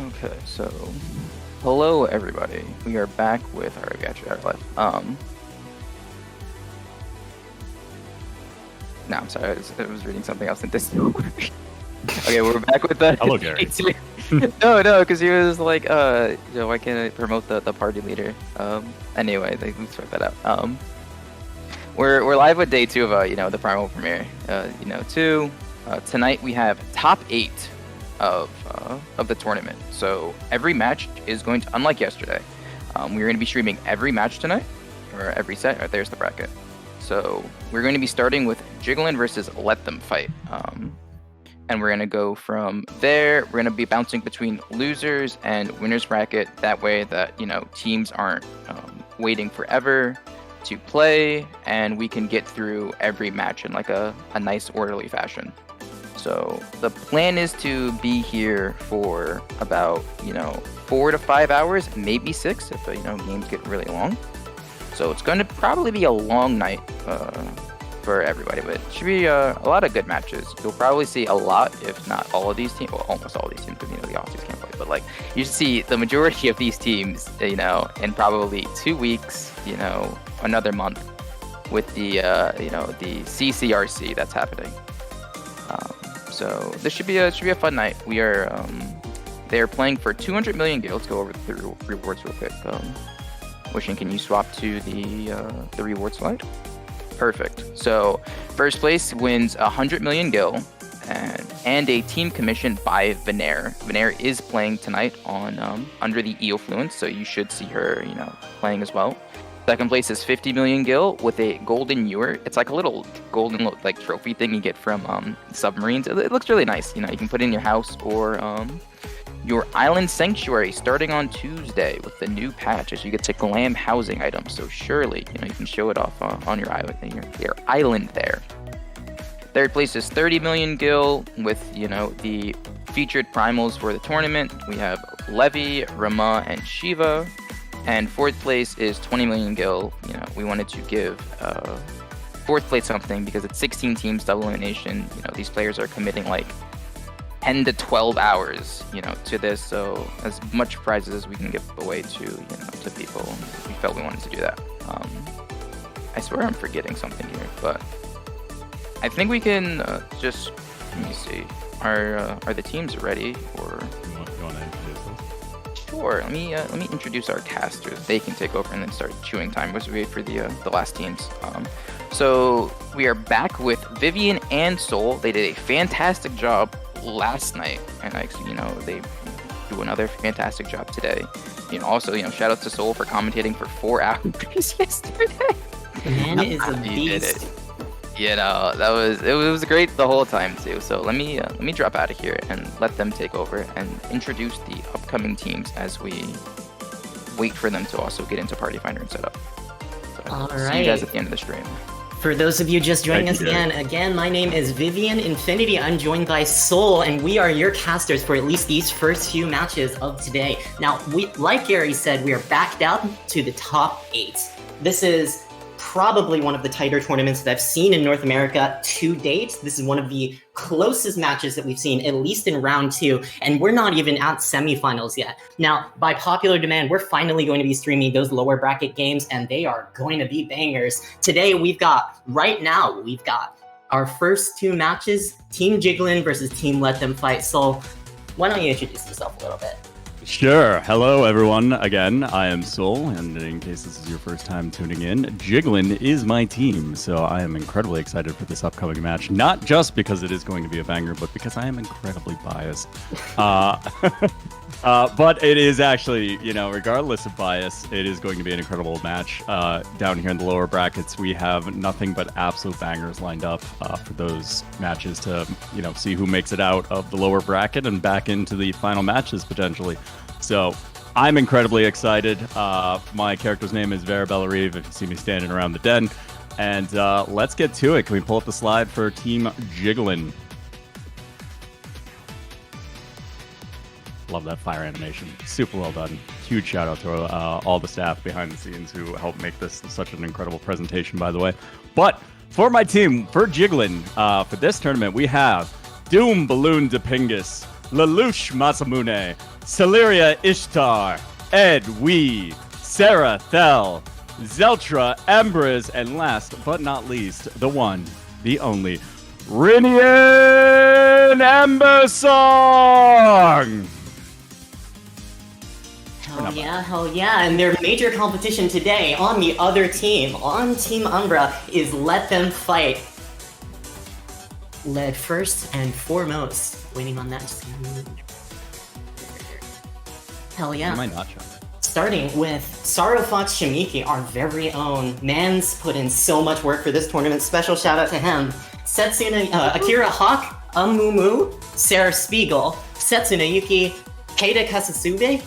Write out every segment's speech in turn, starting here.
Okay, so hello everybody. We are back with our actually our live. No, I'm sorry. I was reading something else in this. Okay, we're back with the. Hello, Gary. No, because he was like, why can't I promote the party leader? Anyway, let's sort that out. We're live with day 2 of the Primal Premier 2. Tonight we have top 8 of the tournament. So every match is going to, unlike yesterday, we're going to be streaming every match tonight, or every set. Right, there's the bracket. So we're going to be starting with Jiggling versus Let Them Fight. And we're going to go from there. We're going to be bouncing between losers and winners bracket. That way that, teams aren't waiting forever to play, and we can get through every match in like a nice orderly fashion. So the plan is to be here for about, 4 to 5 hours, maybe 6 if, games get really long. So it's going to probably be a long night for everybody, but it should be a lot of good matches. You'll probably see a lot, if not all of these teams, well, almost all of these teams, because, the Aussies can't play, but like, you should see the majority of these teams, in probably 2 weeks, another month with the, the CCRC that's happening. So this should be a fun night. We are, they're playing for 200 million gil. Let's go over the rewards real quick. Wishing, can you swap to the reward slide? Perfect. So first place wins 100 million gil and a team commission by Venaire. Venaire is playing tonight on under the Eofluence, so you should see her, playing as well. Second place is 50 million gil with a golden ewer. It's like a little golden like trophy thing you get from submarines. It looks really nice. You can put it in your house or your island sanctuary starting on Tuesday with the new patch, as you get to glam housing items. So surely, you can show it off on your island, your island there. Third place is 30 million gil with, the featured primals for the tournament. We have Levi, Rama, and Shiva. And fourth place is 20 million gil. We wanted to give fourth place something because it's 16 teams, double elimination. These players are committing like 10 to 12 hours, to this. So as much prizes as we can give away to, to people. We felt we wanted to do that. I swear I'm forgetting something here, but I think we can just, let me see. Are the teams ready? Or You want to introduce us? sure. Let me introduce our casters. They can take over and then start chewing time as we wait for the last teams. So we are back with Vivian and Soul. They did a fantastic job last night, and actually, they do another fantastic job today. Also, shout out to Soul for commentating for 4 hours yesterday. The man is a He did beast. it. It was great the whole time too. So let me drop out of here and let them take over and introduce the upcoming teams as we wait for them to also get into Party Finder and set up. So, All see you right. guys at the end of the stream. For those of you just joining Thank us you, Gary. again, my name is Vivian Infinity. I'm joined by Soul, and we are your casters for at least these first few matches of today. Now, like Gary said, we are back down to the top 8. This is probably one of the tighter tournaments that I've seen in North America to date. This is one of the closest matches that we've seen, at least in round 2, and we're not even at semifinals yet. Now, by popular demand, we're finally going to be streaming those lower bracket games, and they are going to be bangers. Today, right now, we've got our first 2 matches, Team Jiggling versus Team Let Them Fight. So, why don't you introduce yourself a little bit? Sure. Hello, everyone. Again, I am Soul, and in case this is your first time tuning in, Jiggling is my team, so I am incredibly excited for this upcoming match, not just because it is going to be a banger, but because I am incredibly biased. But it is actually, regardless of bias, it is going to be an incredible match. Down here in the lower brackets, we have nothing but absolute bangers lined up for those matches to, see who makes it out of the lower bracket and back into the final matches potentially. So I'm incredibly excited. My character's name is Venaire Sylvia, if you see me standing around the den. And let's get to it. Can we pull up the slide for Team Jiggling? Love that fire animation. Super well done. Huge shout out to all the staff behind the scenes who helped make this such an incredible presentation, by the way. But for my team, for Jiggling, for this tournament, we have Doom Balloon Depingus, Lelouch Masamune, Celeria Ishtar, Ed Wee, Sarah Thel, Zeltra Embers, and last but not least, the one, the only, Rinian Embersong! Hell yeah, and their major competition today on the other team, on Team Umbra, is Let Them Fight. Led first and foremost, waiting on that. Hell yeah. My nacho. Starting with Sarufox Shimiki, our very own. Man's put in so much work for this tournament. Special shout out to him. Setsuna, Akira Hawk, Amumu, Sarah Spiegel, Setsuna Yuki, Keita Kasasube,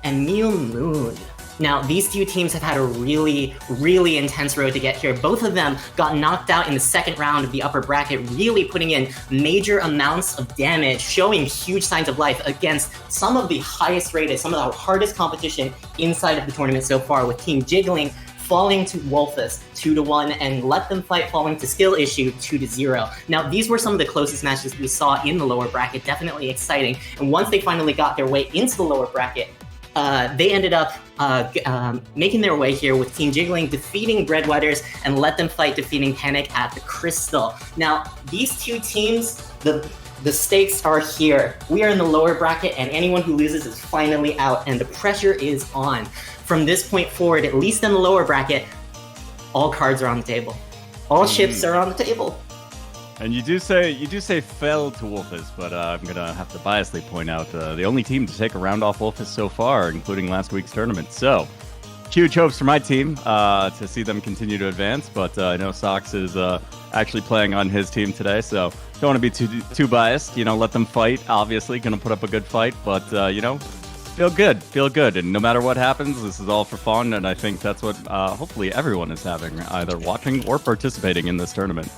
and Miu Moon. Now, these two teams have had a really, really intense road to get here. Both of them got knocked out in the second round of the upper bracket, really putting in major amounts of damage, showing huge signs of life against some of the highest rated, some of the hardest competition inside of the tournament so far, with Team Jiggling falling to Wolfus 2-1 and Let Them Fight falling to Skill Issue 2-0. Now, these were some of the closest matches we saw in the lower bracket, definitely exciting. And once they finally got their way into the lower bracket, they ended up making their way here with Team Jiggling defeating Breadwetters and Let Them Fight defeating Panic at the Crystal. Now, these two teams, the stakes are here. We are in the lower bracket, and anyone who loses is finally out, and the pressure is on. From this point forward, at least in the lower bracket, all cards are on the table. All chips are on the table. And you do say fell to Wolfus, but I'm gonna have to biasly point out the only team to take a round off Wolfus so far, including last week's tournament. So, huge hopes for my team to see them continue to advance. But I know Sox is actually playing on his team today, so don't want to be too biased. You know, let them fight. Obviously, gonna put up a good fight, but you know, feel good, and no matter what happens, this is all for fun. And I think that's what hopefully everyone is having, either watching or participating in this tournament.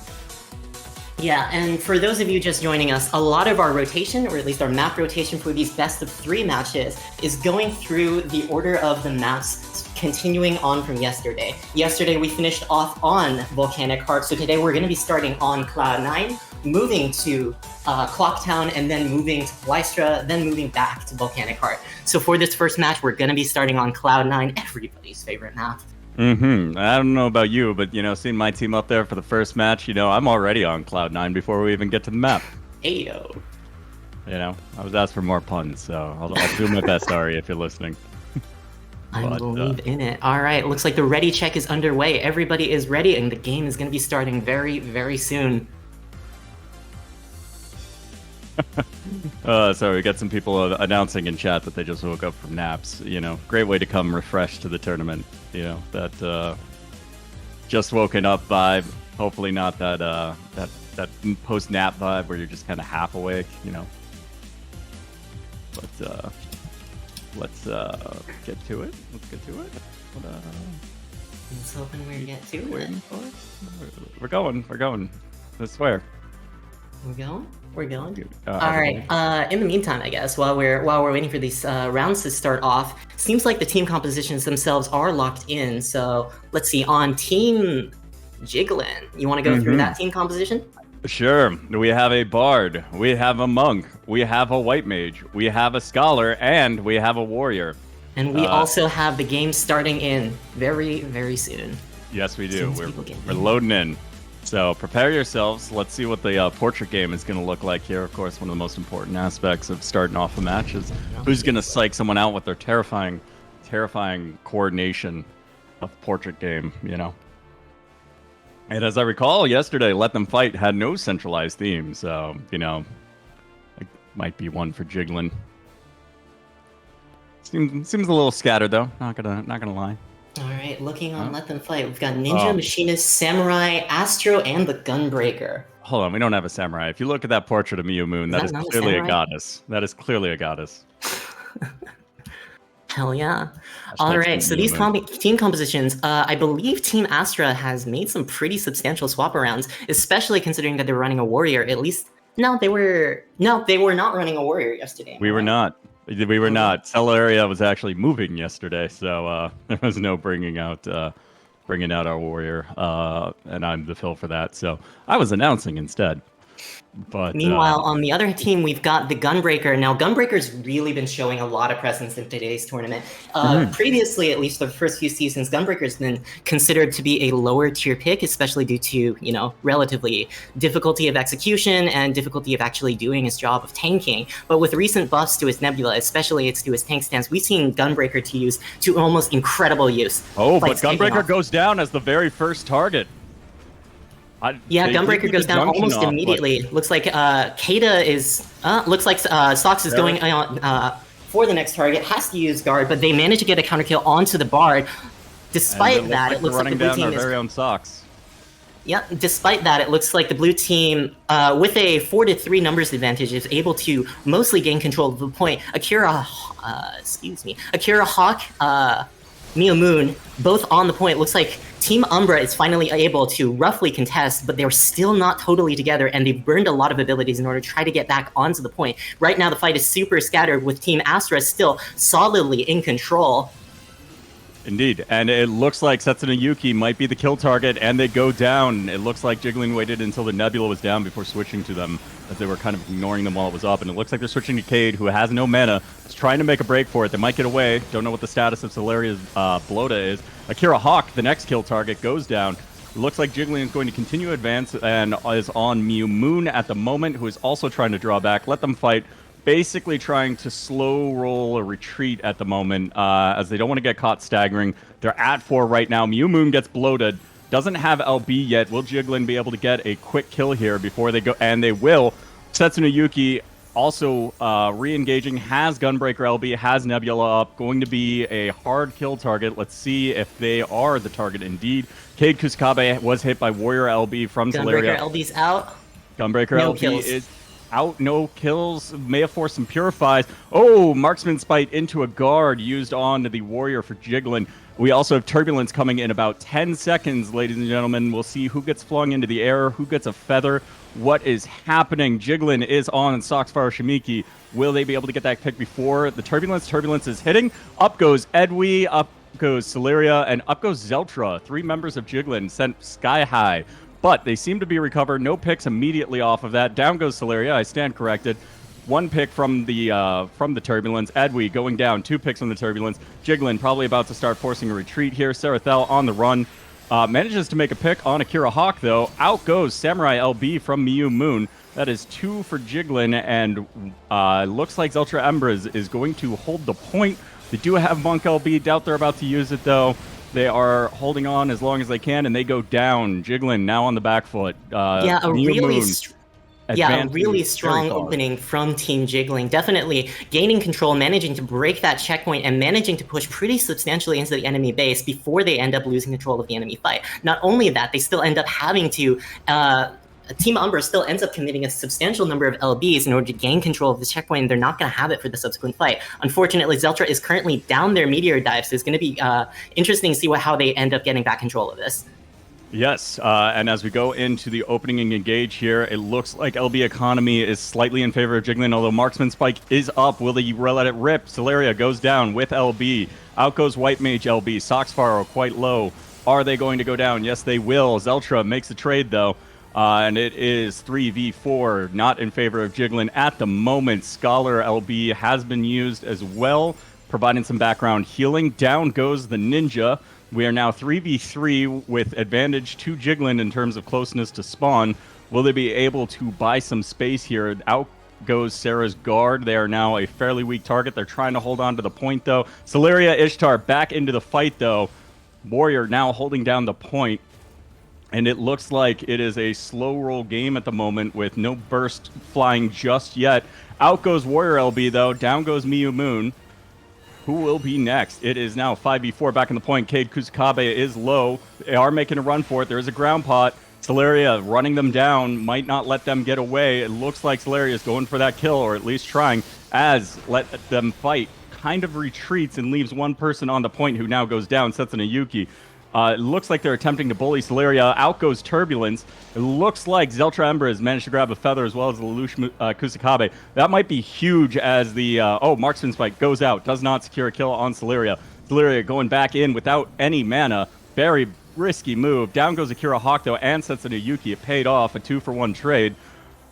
Yeah, and for those of you just joining us, a lot of our rotation, or at least our map rotation for these best of 3 matches, is going through the order of the maps continuing on from yesterday. Yesterday we finished off on Volcanic Heart, so today we're going to be starting on Cloud 9, moving to Clocktown, and then moving to Lystra, then moving back to Volcanic Heart. So for this first match, we're going to be starting on Cloud 9, everybody's favorite map. I don't know about you, but, you know, seeing my team up there for the first match, you know, I'm already on Cloud 9 before we even get to the map. Ayo. You know, I was asked for more puns, so I'll do my best, Ari, if you're listening. I believe in it. All right, looks like the ready check is underway. Everybody is ready, and the game is going to be starting very, very soon. So we got some people announcing in chat that they just woke up from naps. You know, great way to come refreshed to the tournament. You know, that just woken up vibe. Hopefully not that that post nap vibe where you're just kind of half awake. You know. But let's get to it. Let's get to it. Let's hoping we get to it. We're going. I swear. We're going. All right. In the meantime, I guess while we're waiting for these rounds to start off, seems like the team compositions themselves are locked in. So let's see. On Team Jiggling, you want to go through that team composition? Sure. We have a bard. We have a monk. We have a white mage. We have a scholar, and we have a warrior. And we also have the game starting in very, very soon. Yes, we do. We're loading in. So prepare yourselves. Let's see what the portrait game is going to look like here. Of course, one of the most important aspects of starting off a match is who's going to psych someone out with their terrifying coordination of portrait game, you know. And as I recall, yesterday, Let Them Fight had no centralized theme. So, you know, it might be one for Jiggling. Seems a little scattered, though. Not gonna lie. All right, looking on Let Them Fight, we've got Ninja, Machinist, Samurai, Astro, and the Gunbreaker. Hold on, we don't have a samurai. If you look at that portrait of Miu Moon, that is clearly a goddess. That is clearly a goddess. Hell yeah. All right, so these team compositions, I believe Team Astra has made some pretty substantial swap arounds, especially considering that they're running a warrior. At least, they were not running a warrior yesterday. We were not. We were not. Celeria was actually moving yesterday, so there was no bringing out our warrior, and I'm the fill for that. So I was announcing instead. But Meanwhile, on the other team, we've got the Gunbreaker. Now, Gunbreaker's really been showing a lot of presence in today's tournament. Previously, at least for the first few seasons, Gunbreaker's been considered to be a lower tier pick, especially due to, you know, relatively difficulty of execution and difficulty of actually doing his job of tanking. But with recent buffs to his Nebula, especially to his tank stance, we've seen Gunbreaker to use to almost incredible use. Oh, but Gunbreaker goes down as the very first target. Yeah, Gunbreaker goes down almost immediately. Looks like Kata is looks like Sox is going on for the next target. Has to use guard, but they manage to get a counter kill onto the Bard. Despite that, it looks like the blue team is very own Sox. Yeah, despite that, it looks like the blue team, with a 4-3 numbers advantage, is able to mostly gain control of the point. Akira Hawk, Mio Moon, both on the point. Looks like Team Umbra is finally able to roughly contest, but they're still not totally together, and they've burned a lot of abilities in order to try to get back onto the point. Right now, the fight is super scattered, with Team Astra still solidly in control. Indeed, and it looks like Setsuna Yuki might be the kill target, and they go down. It looks like Jiggling waited until the Nebula was down before switching to them, as they were kind of ignoring them while it was up, and it looks like they're switching to Cade, who has no mana, is trying to make a break for it. They might get away. Don't know what the status of Solaria's Blota is. Akira Hawk, the next kill target, goes down. It looks like Jiggling is going to continue advance and is on Mew Moon at the moment, who is also trying to draw back. Let them fight. Basically trying to slow roll a retreat at the moment, as they don't want to get caught staggering. They're at 4 right now. Mew Moon gets bloated. Doesn't have LB yet. Will Jiggling be able to get a quick kill here before they go? And they will. Setsuna Yuki also re-engaging, has Gunbreaker LB, has Nebula up. Going to be a hard kill target. Let's see if they are the target indeed. Cade Kusakabe was hit by Warrior LB from Solaria. Gunbreaker LB's out. Gunbreaker LB is out, no kills, may have forced some purifies. Oh, Marksman Spite into a guard used on the Warrior for Jiggling. We also have Turbulence coming in about 10 seconds, ladies and gentlemen. We'll see who gets flung into the air, who gets a feather, what is happening. Jiggling is on Soxfire Shimiki. Will they be able to get that pick before the Turbulence? Turbulence is hitting. Up goes Edwi, up goes Solaria, and up goes Zeltra. 3 members of Jiggling sent sky high. But they seem to be recovered. No picks immediately off of that. Down goes Solaria. I stand corrected. 1 pick from the Turbulence. Edwi going down. 2 picks from the Turbulence. Jiggling probably about to start forcing a retreat here. Sarathel on the run. Manages to make a pick on Akira Hawk, though. Out goes Samurai LB from Mew Moon. That is 2 for Jiggling, and looks like Zeltra Embers is going to hold the point. They do have Monk LB. Doubt they're about to use it, though. They are holding on as long as they can, and they go down. Jiggling now on the back foot. Yeah, a really strong opening from Team Jiggling. Definitely gaining control, managing to break that checkpoint, and managing to push pretty substantially into the enemy base before they end up losing control of the enemy fight. Not only that, they still end up having to... Team Umbra still ends up committing a substantial number of LBs in order to gain control of the checkpoint, and they're not going to have it for the subsequent fight. Unfortunately, Zeltra is currently down their Meteor Dive, so it's going to be interesting to see how they end up getting back control of this. Yes, and as we go into the opening and engage here, it looks like LB Economy is slightly in favor of Jiggling, although Marksman Spike is up. Will they let it rip? Solaria goes down with LB. Out goes White Mage LB. Soxfire quite low. Are they going to go down? Yes, they will. Zeltra makes the trade, though. And it is 3v4, not in favor of Jiggling at the moment. Scholar LB has been used as well, providing some background healing. Down goes the Ninja. We are now 3v3 with advantage to Jiggling in terms of closeness to spawn. Will they be able to buy some space here? Out goes Sarah's guard. They are now a fairly weak target. They're trying to hold on to the point, though. Solaria Ishtar back into the fight, though. Warrior now holding down the point. And it looks like it is a slow roll game at the moment with no burst flying just yet. Out goes Warrior LB, though. Down goes Mew Moon. Who will be next? It is now 5v4 back in the point. Cade Kusakabe is low. They are making a run for it. There is a ground pot. Solaria running them down. Might not let them get away. It looks like Solaria is going for that kill, or at least trying, as let them fight. Kind of retreats and leaves 1 person on the point who now goes down. Setsuna Yuki. It looks like they're attempting to bully Solaria. Out goes Turbulence. It looks like Zeltra Ember has managed to grab a feather as well as the Lelouch Kusakabe. That might be huge as the... Marksman Spike goes out. Does not secure a kill on Solaria. Solaria going back in without any mana. Very risky move. Down goes Akira Hawk, though, and Setsuna Yuki. It paid off. A 2-for-1 trade.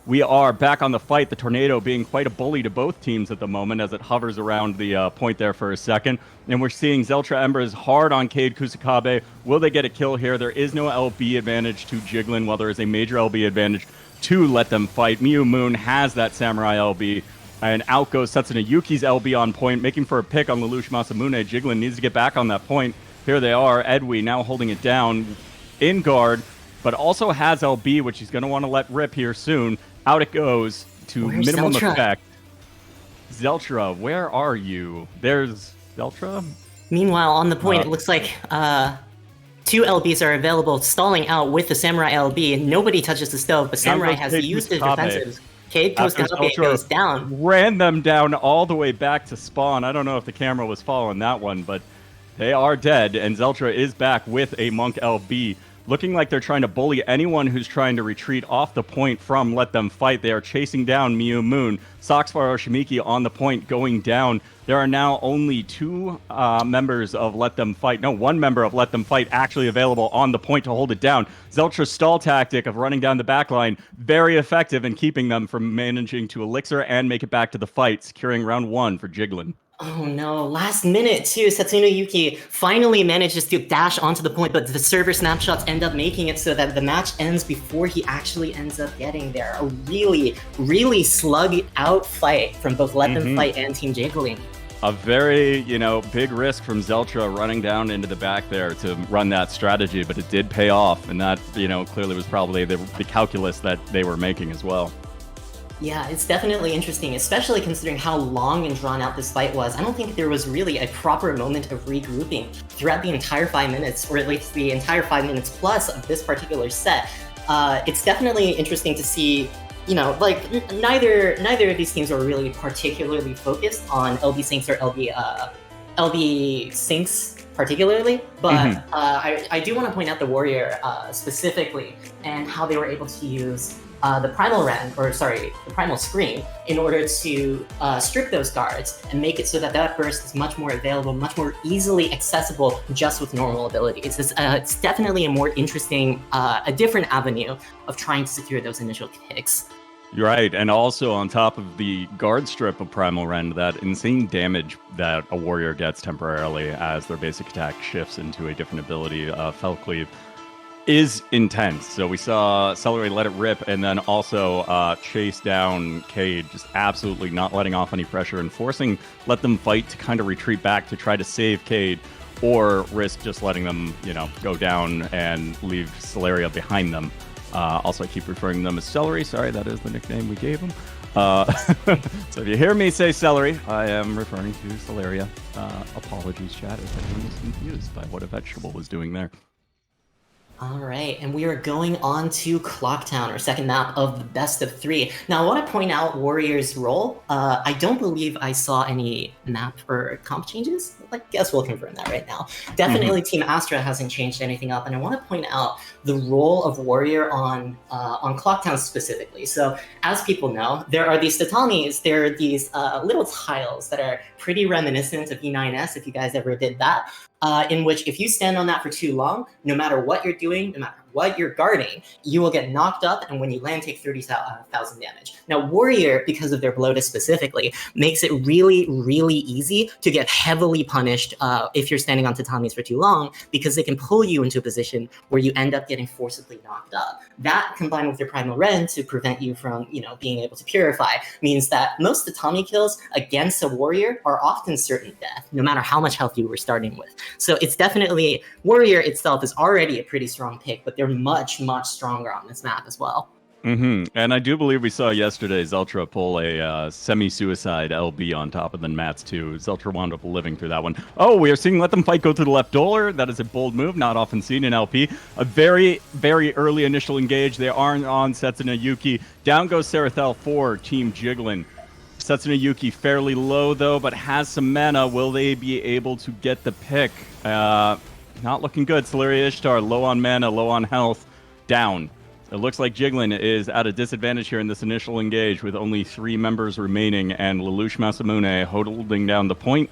we are back on the fight. The Tornado being quite a bully to both teams at the moment as it hovers around the point there for a second. And we're seeing Zeltra Embers hard on Cade Kusakabe. Will they get a kill here? There is no LB advantage to Jiggling, while there is a major LB advantage to Let Them Fight. Miu Moon has that Samurai LB. And out goes Setsuna Yuki's LB on point, making for a pick on Lelouch Masamune. Jiggling needs to get back on that point. Here they are. Edwy now holding it down in guard, but also has LB, which he's going to want to let rip here soon. Out it goes to Where's minimum Zeltra? effect. Zeltra, where are you? There's Zeltra. Meanwhile, on the point, it looks like 2 LBs are available, stalling out with the Samurai LB. Nobody touches the stove, but Samurai goes has Cade used his Kusakabe. defensives. Cade Kusakabe goes down. Ran them down all the way back to spawn. I don't know if the camera was following that one, but they are dead, and Zeltra is back with a Monk LB. Looking like they're trying to bully anyone who's trying to retreat off the point from Let Them Fight. They are chasing down Miu Moon. Soxfaro Shimiki on the point going down. There are now only 2 members of Let Them Fight. No, 1 member of Let Them Fight actually available on the point to hold it down. Zeltra's stall tactic of running down the back line, very effective in keeping them from managing to elixir and make it back to the fight, securing round 1 for Jiggling. Oh no, last minute too. Setsuna Yuki finally manages to dash onto the point, but the server snapshots end up making it so that the match ends before he actually ends up getting there. A really, really slug out fight from both Let Them Fight and Team Jiggling. A very, big risk from Zeltra running down into the back there to run that strategy, but it did pay off, and that, clearly was probably the calculus that they were making as well. Yeah, it's definitely interesting, especially considering how long and drawn out this fight was. I don't think there was really a proper moment of regrouping throughout the entire 5 minutes, or at least the entire 5 minutes plus of this particular set. It's definitely interesting to see, neither of these teams were really particularly focused on LB Sinks or LB Sinks particularly, but I do want to point out the Warrior specifically and how they were able to use the Primal Scream in order to strip those guards and make it so that that burst is much more available, much more easily accessible just with normal abilities. It's definitely a more interesting, a different avenue of trying to secure those initial picks. You're right, and also on top of the guard strip of Primal Rend, that insane damage that a warrior gets temporarily as their basic attack shifts into a different ability, Fell Cleave, is intense. So we saw Celery let it rip, and then also chase down Cade, just absolutely not letting off any pressure and forcing Let Them Fight to kind of retreat back to try to save Cade, or risk just letting them, go down and leave Celeria behind them. Also, I keep referring to them as Celery. Sorry, that is the nickname we gave them. So if you hear me say Celery, I am referring to Celeria. Apologies, chat, if anyone was confused by what a vegetable was doing there. All right, and we are going on to Clocktown, our second map of the best of 3. Now, I want to point out Warrior's role. I don't believe I saw any map or comp changes. I guess we'll confirm that right now. Definitely Team Astra hasn't changed anything up, and I want to point out the role of Warrior on Clocktown specifically. So, as people know, there are these tatamis. There are these little tiles that are pretty reminiscent of E9S, if you guys ever did that. In which if you stand on that for too long, no matter what you're doing, no matter what you're guarding, you will get knocked up, and when you land, take 30,000 damage. Now, Warrior, because of their Bloatus specifically, makes it really, really easy to get heavily punished if you're standing on tatamis for too long, because they can pull you into a position where you end up getting forcibly knocked up. That, combined with your Primal Rend to prevent you from, being able to purify, means that most tatami kills against a Warrior are often certain death, no matter how much health you were starting with. So it's definitely, Warrior itself is already a pretty strong pick, but they're much, much stronger on this map as well. And I do believe we saw yesterday Zeltra pull a semi-suicide LB on top of the mats too. Zeltra wound up living through that one. Oh, we are seeing Let Them Fight go to the left dollar. That is a bold move, not often seen in LP. A very, very early initial engage. They aren't on Setsuna Yuki. Down goes Serathel for Team Jiggling. Setsuna Yuki fairly low though, but has some mana. Will they be able to get the pick? Not looking good. Celeria Ishtar low on mana, low on health, down. It looks like Jiggling is at a disadvantage here in this initial engage with only 3 members remaining, and Lelouch Masamune holding down the point,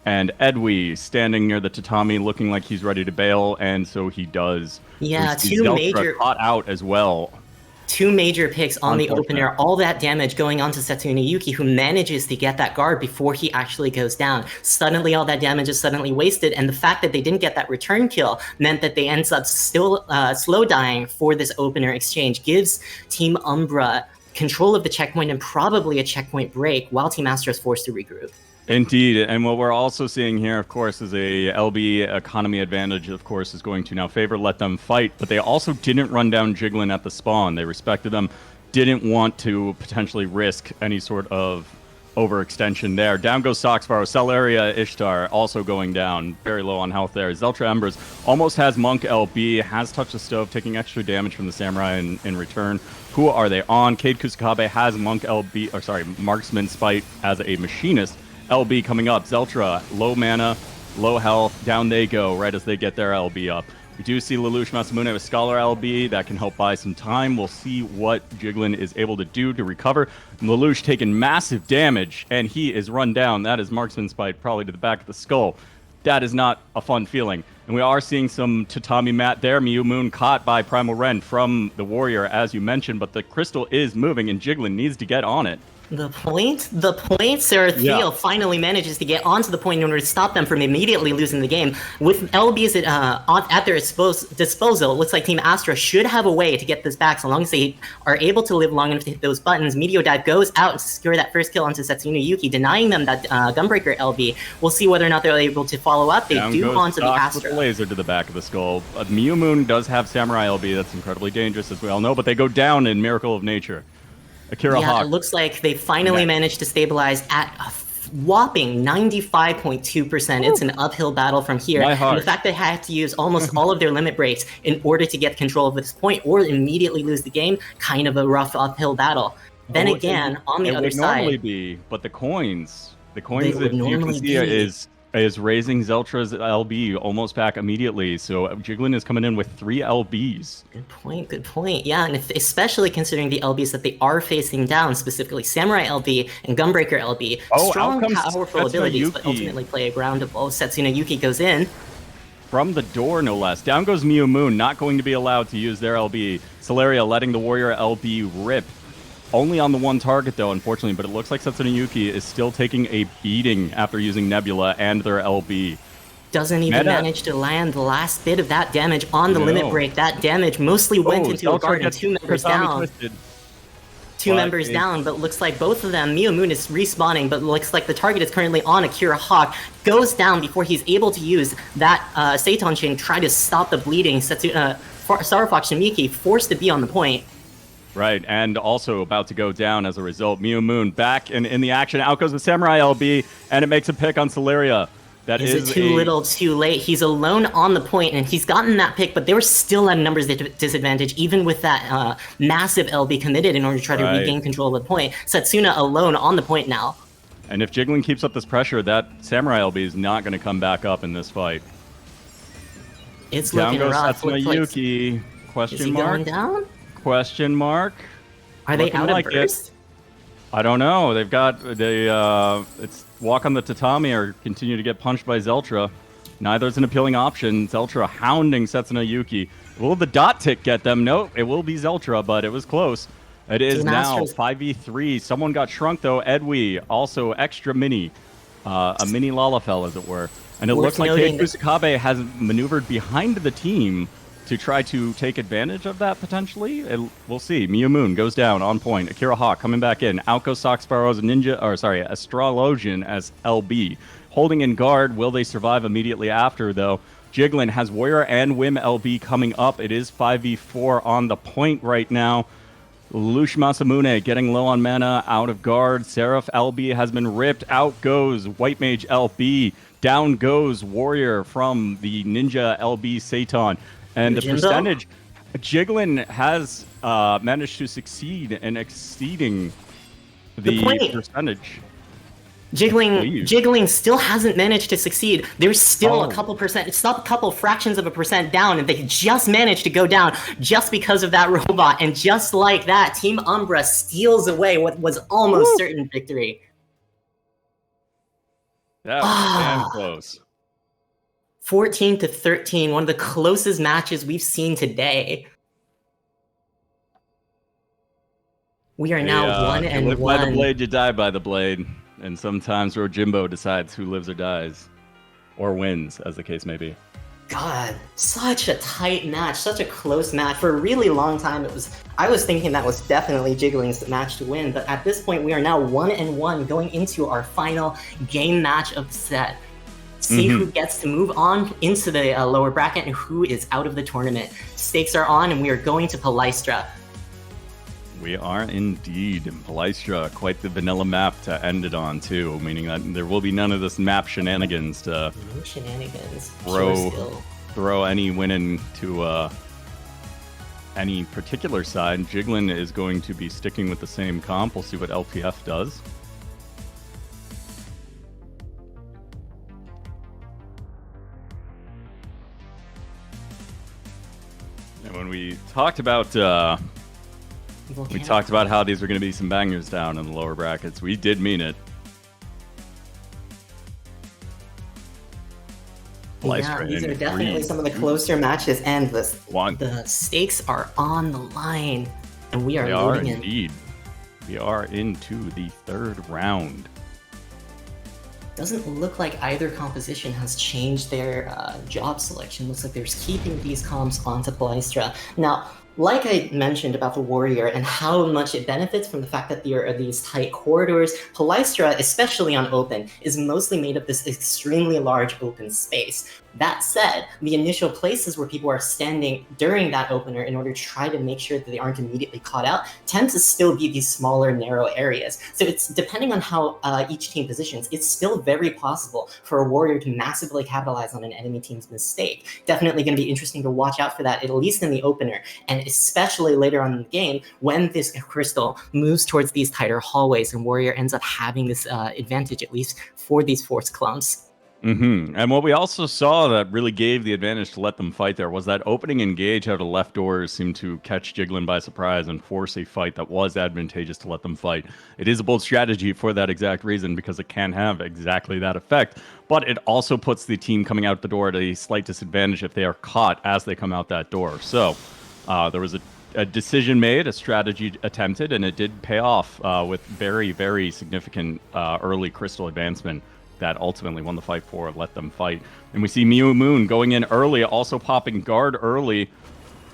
and Edwy standing near the tatami looking like he's ready to bail, and so he does. Yeah, We see two Zeltra major caught out as well. 2 major picks on the Unfortunate. opener, all that damage going on to Setsuna Yuki, who manages to get that guard before he actually goes down. Suddenly, all that damage is suddenly wasted, and the fact that they didn't get that return kill meant that they ends up still slow dying for this opener exchange, gives Team Umbra control of the checkpoint and probably a checkpoint break, while Team Astra is forced to regroup. Indeed, and what we're also seeing here, of course, is a LB economy advantage, of course, is going to now favor Let Them Fight, but they also didn't run down Jiggling at the spawn. They respected them, didn't want to potentially risk any sort of overextension there. Down goes Soxfaro, Celeria, Ishtar also going down, very low on health there. Zeltra Embers almost has Monk LB, has touched the stove, taking extra damage from the Samurai in return. Who are they on? Cade Kusakabe has Monk LB, or sorry, Marksman Spite as a machinist. LB coming up. Zeltra, low mana, low health. Down they go right as they get their LB up. We do see Lelouch Masamune with Scholar LB. That can help buy some time. We'll see what Jiggling is able to do to recover. Lelouch taking massive damage, and he is run down. That is Marksman Spite, probably to the back of the skull. That is not a fun feeling. And we are seeing some tatami mat there. Miyu Moon caught by Primal Ren from the Warrior, as you mentioned, but the crystal is moving, and Jiggling needs to get on it. The point, Seraphil finally manages to get onto the point in order to stop them from immediately losing the game. With LBs at their disposal, it looks like Team Astra should have a way to get this back so long as they are able to live long enough to hit those buttons. Meteor Dive goes out to secure that first kill onto Setsuna Yuki, denying them that Gunbreaker LB. We'll see whether or not they're able to follow up. They do onto the Astra. With the laser to the back of the skull. Miyu Moon does have Samurai LB. That's incredibly dangerous, as we all know, but they go down in Miracle of Nature. Akira Hawk. It looks like they finally managed to stabilize at a whopping 95.2%. It's an uphill battle from here. And the fact they had to use almost all of their limit breaks in order to get control of this point or immediately lose the game, kind of a rough uphill battle. Then again, on the other side... It would normally be, but the coins that you can see is raising Zeltra's LB almost back immediately. So Jiggling is coming in with 3 LBs. Good point. Yeah, and especially considering the LBs that they are facing down, specifically Samurai LB and Gunbreaker LB. Strong, powerful abilities, but ultimately play a groundable. Setsuna Yuki goes in. From the door, no less. Down goes Miyu Moon, not going to be allowed to use their LB. Celeria letting the Warrior LB rip. Only on the one target, though, unfortunately, but it looks like Setsuna Yuki is still taking a beating after using Nebula and their LB. Doesn't even manage to land the last bit of that damage on the limit break. That damage mostly went into a guard and 2 members down. 2 members down, but looks like both of them, Miyu Moon is respawning, but looks like the target is currently on Akira Hawk. Goes down before he's able to use that Seiton chain, try to stop the bleeding. Star Fox Shimiki forced to be on the point. Right, and also about to go down as a result. Miyu Moon back in the action. Out goes the Samurai LB, and it makes a pick on Celeria. Is it too little, too late? He's alone on the point, and he's gotten that pick, but they were still at a numbers disadvantage, even with that massive LB committed in order to try to regain control of the point. Setsuna alone on the point now. And if Jiggling keeps up this pressure, that Samurai LB is not going to come back up in this fight. It's looking rough. Setsuna Yuki. Question mark? Going down? Question mark. Are they out of burst? I don't know. It's walk on the tatami or continue to get punched by Zeltra. Neither is an appealing option. Zeltra hounding Setsuna Yuki. Will the dot tick get them? No, it will be Zeltra, but it was close. It is now 5v3. Someone got shrunk though. Edwi, also extra mini. A mini Lalafell, as it were. And it looks like Cade Kusakabe has maneuvered behind the team to try to take advantage of that, potentially. We'll see. Miyu Moon goes down on point. Akira Hawk coming back in. Out goes Soxsparrow as Astrologian as LB. Holding in guard. Will they survive immediately after, though? Jiggling has Warrior and Wim LB coming up. It is 5v4 on the point right now. Lelouch Masamune getting low on mana, out of guard. Seraph LB has been ripped. Out goes White Mage LB. Down goes Warrior from the Ninja LB Seiton. And the percentage, Jiggling has managed to succeed in exceeding the percentage. Jiggling still hasn't managed to succeed. There's still a couple percent, it's not a couple fractions of a percent down, and they just managed to go down just because of that robot. And just like that, Team Umbra steals away what was almost certain victory. That was damn close. 14-13, one of the closest matches we've seen today. We are now one You and live by the one. blade, you die by the blade. And sometimes Rojimbo decides who lives or dies. Or wins, as the case may be. God, such a tight match, such a close match. For a really long time, I was thinking that was definitely Jigling's match to win, but at this point, we are now 1-1 going into our final game match of the set. See who gets to move on into the lower bracket and who is out of the tournament. Stakes are on, and we are going to Palestra. We are indeed in Palestra, quite the vanilla map to end it on too, meaning that there will be none of this map shenanigans to No shenanigans. throw any winning to any particular side. Jiglin is going to be sticking with the same comp. We'll see what LPF does. And when we talked about how these were going to be some bangers down in the lower brackets. We did mean it. Yeah, these are definitely some of the closer matches, and the stakes are on the line, and we are loading in. Indeed. We are into the third round. Doesn't look like either composition has changed their job selection. Looks like they're keeping these comps onto Palestra. Now, like I mentioned about the Warrior and how much it benefits from the fact that there are these tight corridors, Palestra, especially on open, is mostly made of this extremely large open space. That said, the initial places where people are standing during that opener in order to try to make sure that they aren't immediately caught out tend to still be these smaller, narrow areas. So it's depending on how each team positions, it's still very possible for a Warrior to massively capitalize on an enemy team's mistake. Definitely going to be interesting to watch out for that, at least in the opener, and especially later on in the game when this crystal moves towards these tighter hallways and Warrior ends up having this advantage, at least for these force clumps. And what we also saw that really gave the advantage to let them fight there was that opening engage out of left doors seemed to catch Jiglin by surprise and force a fight that was advantageous to let them fight. It is a bold strategy for that exact reason because it can have exactly that effect, but it also puts the team coming out the door at a slight disadvantage if they are caught as they come out that door. So there was a decision made, a strategy attempted, and it did pay off with very, very significant early crystal advancement that ultimately won the fight for let them fight. And we see Mew Moon going in early, also popping guard early.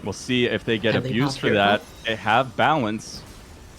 We'll see if they get abused for that. They have balance.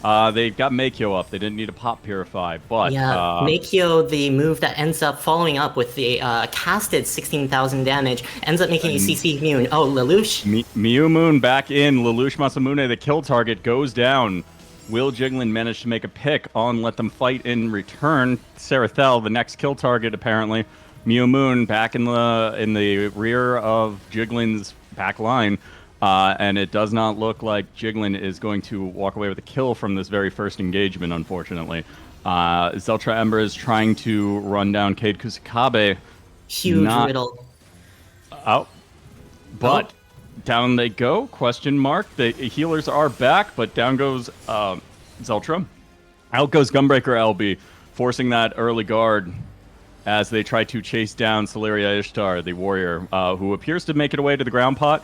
They've got Meikyo up. They didn't need to pop Purify, but yeah, Meikyo, the move that ends up following up with the casted 16,000 damage, ends up making you CC immune. Oh, Lelouch. Mew Moon back in. Lelouch Masamune, the kill target, goes down. Will Jiglin manage to make a pick on Let Them Fight in return? Serathel, the next kill target, apparently. Mew Moon back in the rear of Jiglin's back line. And it does not look like Jiglin is going to walk away with a kill from this very first engagement, unfortunately. Zeltra Ember is trying to run down Cade Kusakabe. Huge riddle. Out. But down they go, question mark. The healers are back, but down goes Zeltra. Out goes Gunbreaker LB, forcing that early guard as they try to chase down Celeria Ishtar, the warrior, who appears to make it away to the ground pot.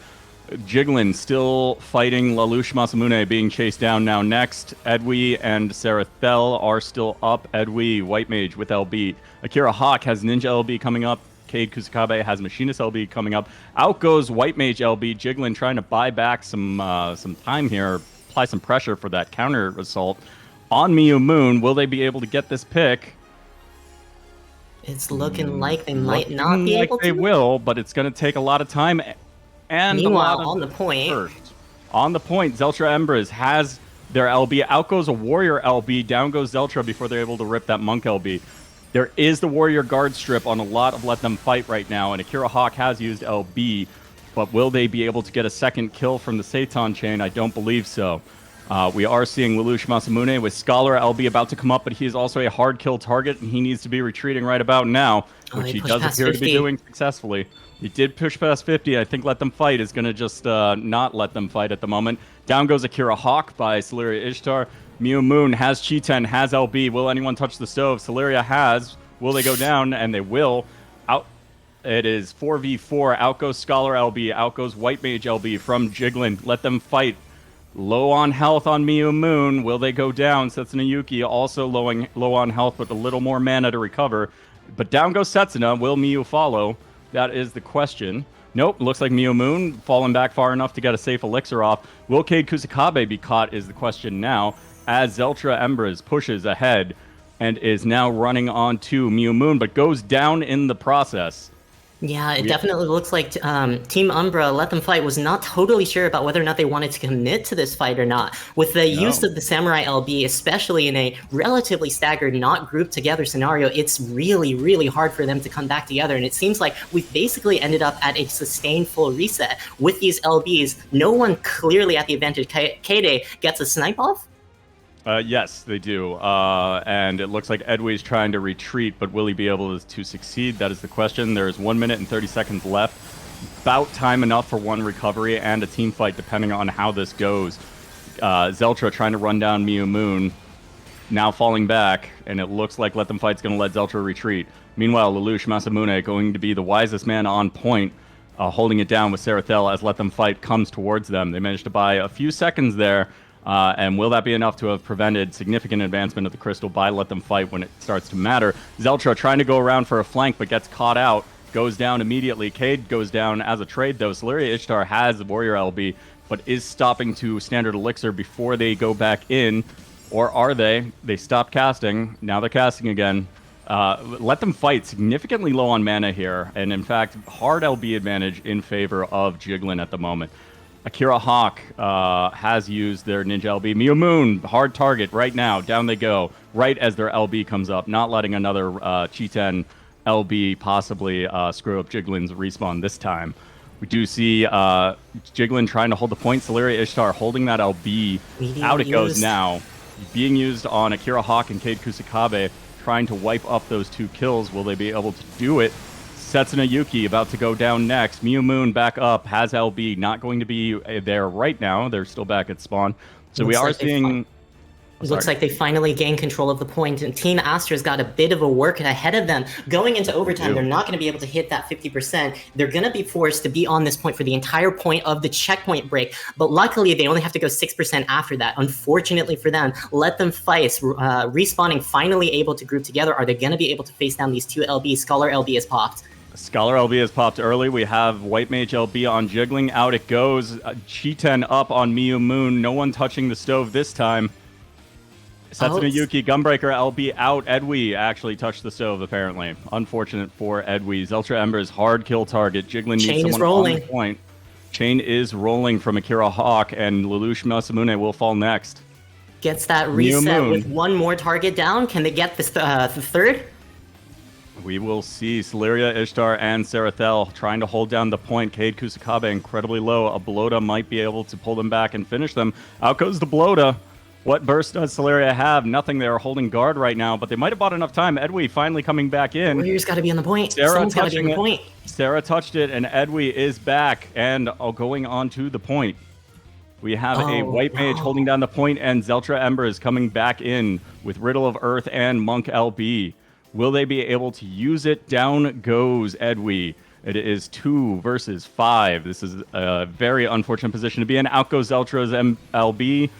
Jiglin still fighting Lelouch Masamune, being chased down now next. Edwi and Serathel are still up. Edwi, White Mage with LB. Akira Hawk has Ninja LB coming up. Cade Kusakabe has Machinist LB coming up. Out goes White Mage LB. Jiglin trying to buy back some time here, apply some pressure for that counter assault on Mew Moon. Will they be able to get this pick? It's looking like they might not be able to. They will, but it's going to take a lot of time. And meanwhile, on the point, Zeltra Embers has their LB. Out goes a Warrior LB. Down goes Zeltra before they're able to rip that Monk LB. There is the Warrior guard strip on a lot of Let Them Fight right now, and Akira Hawk has used LB, but will they be able to get a second kill from the Seitan chain? I don't believe so. We are seeing Lelouch Masamune with Scholar LB about to come up, but he is also a hard kill target, and he needs to be retreating right about now, which he does appear to be doing successfully. He did push past 50. I think Let Them Fight is going to just not let them fight at the moment. Down goes Akira Hawk by Celeria Ishtar. Mew Moon has Chi-Ten, has LB. Will anyone touch the stove? Celeria has. Will they go down? And they will. Out. It is 4v4. Out goes Scholar LB. Out goes White Mage LB from Jiglin. Let Them Fight Low on health on Miyu Moon. Will they go down? Setsuna Yuki also low on health, but a little more mana to recover. But down goes Setsuna. Will Miyu follow? That is the question. Nope, looks like Miyu Moon falling back far enough to get a safe elixir off. Will Cade Kusakabe be caught is the question now, as Zeltra Embers pushes ahead and is now running on to Miyu Moon, but goes down in the process. Yeah, it definitely looks like Team Umbra, Let Them Fight, was not totally sure about whether or not they wanted to commit to this fight or not. With the use of the Samurai LB, especially in a relatively staggered, not grouped together scenario, it's really, really hard for them to come back together. And it seems like we've basically ended up at a sustained full reset. With these LBs, no one clearly at the advantage. Kade gets a snipe off? Yes, they do. And it looks like Edway's trying to retreat, but will he be able to succeed? That is the question. There's 1 minute and 30 seconds left. About time enough for one recovery and a team fight, depending on how this goes. Zeltra trying to run down Miyu Moon, now falling back, and it looks like Let Them Fight's going to let Zeltra retreat. Meanwhile, Lelouch Masamune going to be the wisest man on point, holding it down with Serathel as Let Them Fight comes towards them. They managed to buy a few seconds there. And will that be enough to have prevented significant advancement of the crystal by Let Them Fight when it starts to matter? Zeltra trying to go around for a flank, but gets caught out, goes down immediately. Cade goes down as a trade, though. Celeria Ishtar has the Warrior LB, but is stopping to Standard Elixir before they go back in. Or are they? They stopped casting. Now they're casting again. Let Them Fight significantly low on mana here, and in fact, hard LB advantage in favor of Jiggling at the moment. Akira Hawk has used their Ninja LB. Miyu Moon, hard target right now. Down they go, right as their LB comes up, not letting another Chi-10 LB possibly screw up Jiglin's respawn this time. We do see Jiglin trying to hold the point. Celeria Ishtar holding that LB. Out it goes now. Being used on Akira Hawk and Cade Kusakabe, trying to wipe up those 2 kills. Will they be able to do it? Setsuna Yuki about to go down next. Miyu Moon back up, has LB, not going to be there right now. They're still back at spawn. So we are seeing... It looks like they finally gained control of the point, and Team Astra's got a bit of a work ahead of them. Going into overtime, they're not going to be able to hit that 50%. They're going to be forced to be on this point for the entire point of the checkpoint break, but luckily they only have to go 6% after that. Unfortunately for them, Let Them Fight, respawning, finally able to group together. Are they going to be able to face down these 2 LBs? Scholar LB is popped. Scholar LB has popped early. We have White Mage LB on Jiggling. Out it goes. Chi-10 up on Miyu Moon. No one touching the stove this time. Setsuna Yuki, Gunbreaker LB out. Edwy actually touched the stove, apparently. Unfortunate for Edwy. Zeltra Ember's hard kill target. Jiggling needs someone on the point. Chain is rolling from Akira Hawk, and Lelouch Masamune will fall next. Gets that reset with 1 more target down. Can they get this the third? We will see. Celeria Ishtar and Serathel trying to hold down the point. Cade Kusakabe incredibly low. A Blota might be able to pull them back and finish them. Out goes the Blota. What burst does Celeria have? Nothing. They are holding guard right now, but they might have bought enough time. Edwy finally coming back in. Warrior's got to be on the point. Someone's got to be on the point. Sarah touched it, and Edwy is back and going on to the point. We have a White Mage holding down the point, and Zeltra Ember is coming back in with Riddle of Earth and Monk LB. Will they be able to use it? Down goes Edwy. It is 2 versus 5. This is a very unfortunate position to be in. Out goes Zeltra's LB.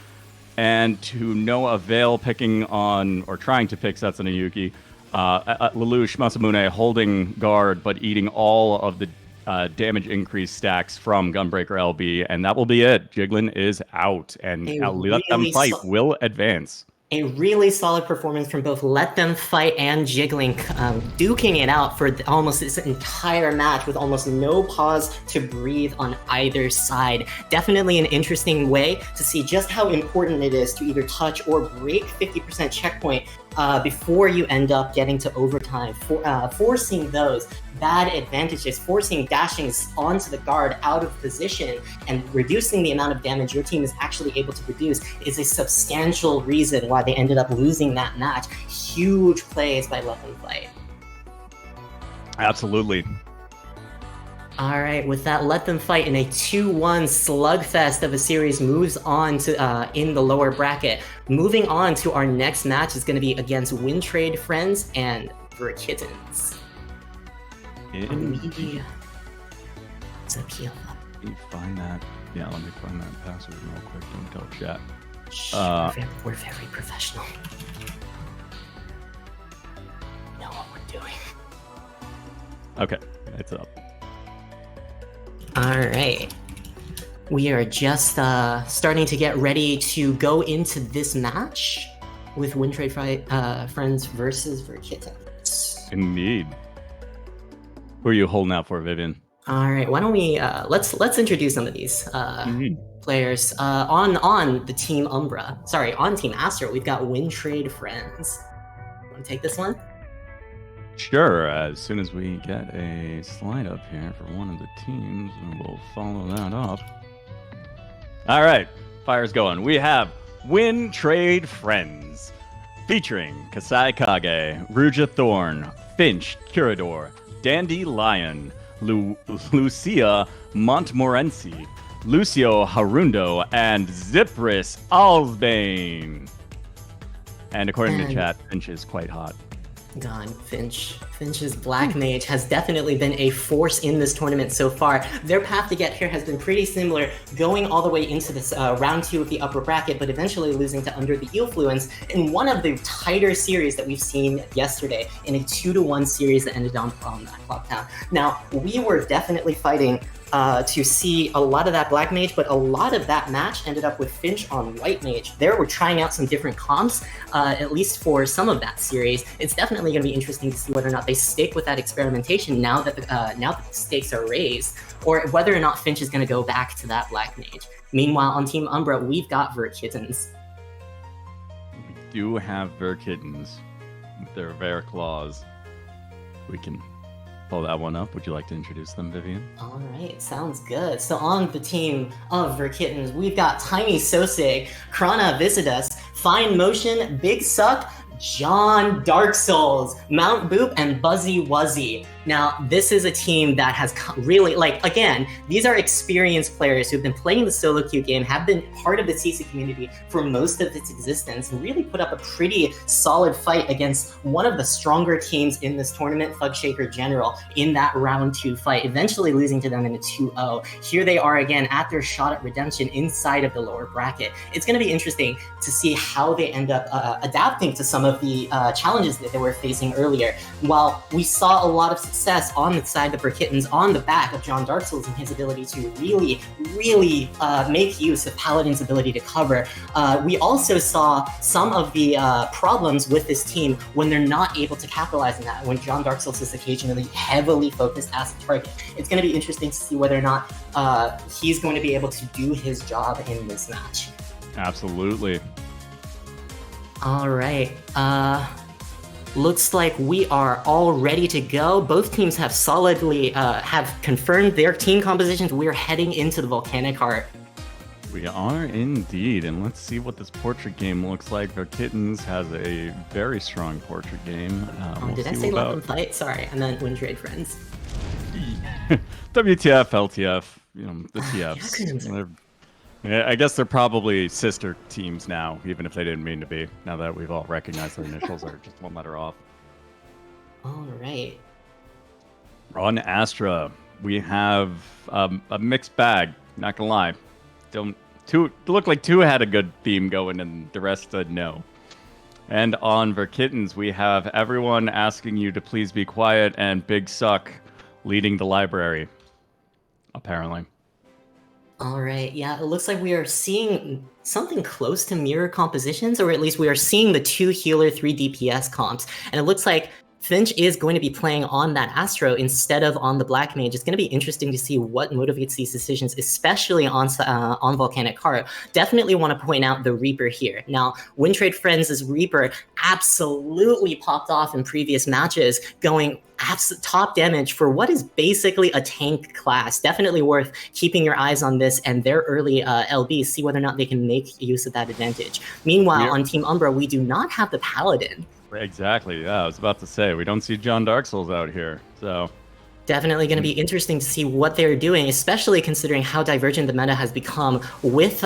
And to no avail, picking on, or trying to pick Setsuna Yuki. Lelouch Masamune holding guard, but eating all of the damage increase stacks from Gunbreaker LB. And that will be it. Jiggling is out. And Let Them Fight will advance. A really solid performance from both Let Them Fight and Jiggling, duking it out for almost this entire match with almost no pause to breathe on either side. Definitely an interesting way to see just how important it is to either touch or break 50% checkpoint before you end up getting to overtime, forcing those bad advantages, forcing dashings onto the guard out of position and reducing the amount of damage your team is actually able to produce is a substantial reason why they ended up losing that match. Huge plays by Let Them Fight. Absolutely. All right, with that, Let Them Fight in a 2-1 slugfest of a series moves on to in the lower bracket. Moving on to our next match is going to be against Win Trade Friends and Verkittens. Let me find that. Yeah, let me find that password real quick. Don't tell chat. Shh, we're very professional. We know what we're doing. Okay, it's up. All right. We are just starting to get ready to go into this match with Wintrade Friends versus Verkittens. Indeed. Who are you holding out for, Vivian? All right, why don't we let's introduce some of these players on the Team Umbra. Sorry, on Team Astro, we've got Wintrade Friends. Want to take this one? Sure. As soon as we get a slide up here for one of the teams, we'll follow that up. All right, fire's going. We have Wintrade Friends, featuring Kasai Kage, Ruja Thorn, Finch, Curador, Dandelion, Lucia Montmorency, Lucio Harundo, and Zipris Alsbane. And according to chat, Finch is quite hot. God, Finch's Black Mage has definitely been a force in this tournament so far. Their path to get here has been pretty similar, going all the way into this round 2 of the upper bracket, but eventually losing to Under the Eelfluence in one of the tighter series that we've seen yesterday, in a 2-1 series that ended on that clock down. Now, we were definitely fighting to see a lot of that Black Mage, but a lot of that match ended up with Finch on White Mage. There we're trying out some different comps, at least for some of that series. It's definitely going to be interesting to see whether or not they stick with that experimentation now that the stakes are raised, or whether or not Finch is going to go back to that Black Mage. Meanwhile, on Team Umbra, we've got Verkittens. We do have Verkittens with their Venaire claws. We can pull that one up. Would you like to introduce them, Vivian? All right, sounds good. So on the team of Verkittens, we've got Tiny Sosig, Krana Visitus, Fine Motion, Big Suck, John Dark Souls, Mount Boop, and Buzzy Wuzzy. Now, this is a team that has really, again, these are experienced players who've been playing the solo queue game, have been part of the CC community for most of its existence, and really put up a pretty solid fight against one of the stronger teams in this tournament, Thugshaker General, in that round 2 fight, eventually losing to them in a 2-0. Here they are again at their shot at redemption inside of the lower bracket. It's going to be interesting to see how they end up adapting to some of the challenges that they were facing earlier. While we saw a lot of success on the side of Verkittens on the back of John Dark Souls and his ability to really make use of Paladin's ability to cover, we also saw some of the problems with this team when they're not able to capitalize on that, when John Dark Souls is occasionally heavily focused as a target. It's going to be interesting to see whether or not he's going to be able to do his job in this match. Absolutely. All right. Looks like we are all ready to go. Both teams have solidly have confirmed their team compositions. We're heading into the Volcanic Heart. We are indeed, and let's see what this portrait game looks like. Verkittens has a very strong portrait game. Did I say let them fight? Sorry, I meant Wintrade Friends. WTF, LTF, the TFs. Yeah, I guess they're probably sister teams now, even if they didn't mean to be, now that we've all recognized their initials are just one letter off. All right. On Astra, we have a mixed bag, not gonna lie. Looked like 2 had a good theme going and the rest said no. And on Verkittens, we have everyone asking you to please be quiet and Big Suck leading the library, apparently. All right, yeah, it looks like we are seeing something close to mirror compositions, or at least we are seeing the 2 healer, 3 DPS comps, and it looks like Finch is going to be playing on that Astro instead of on the Black Mage. It's going to be interesting to see what motivates these decisions, especially on Volcanic Heart. Definitely want to point out the Reaper here. Now, Wintrade Friends' Reaper absolutely popped off in previous matches, going top damage for what is basically a tank class. Definitely worth keeping your eyes on this and their early LBs, see whether or not they can make use of that advantage. Meanwhile, on Team Umbra, we do not have the Paladin. Exactly, yeah, I was about to say, we don't see John Dark Souls out here, so... Definitely going to be interesting to see what they're doing, especially considering how divergent the meta has become with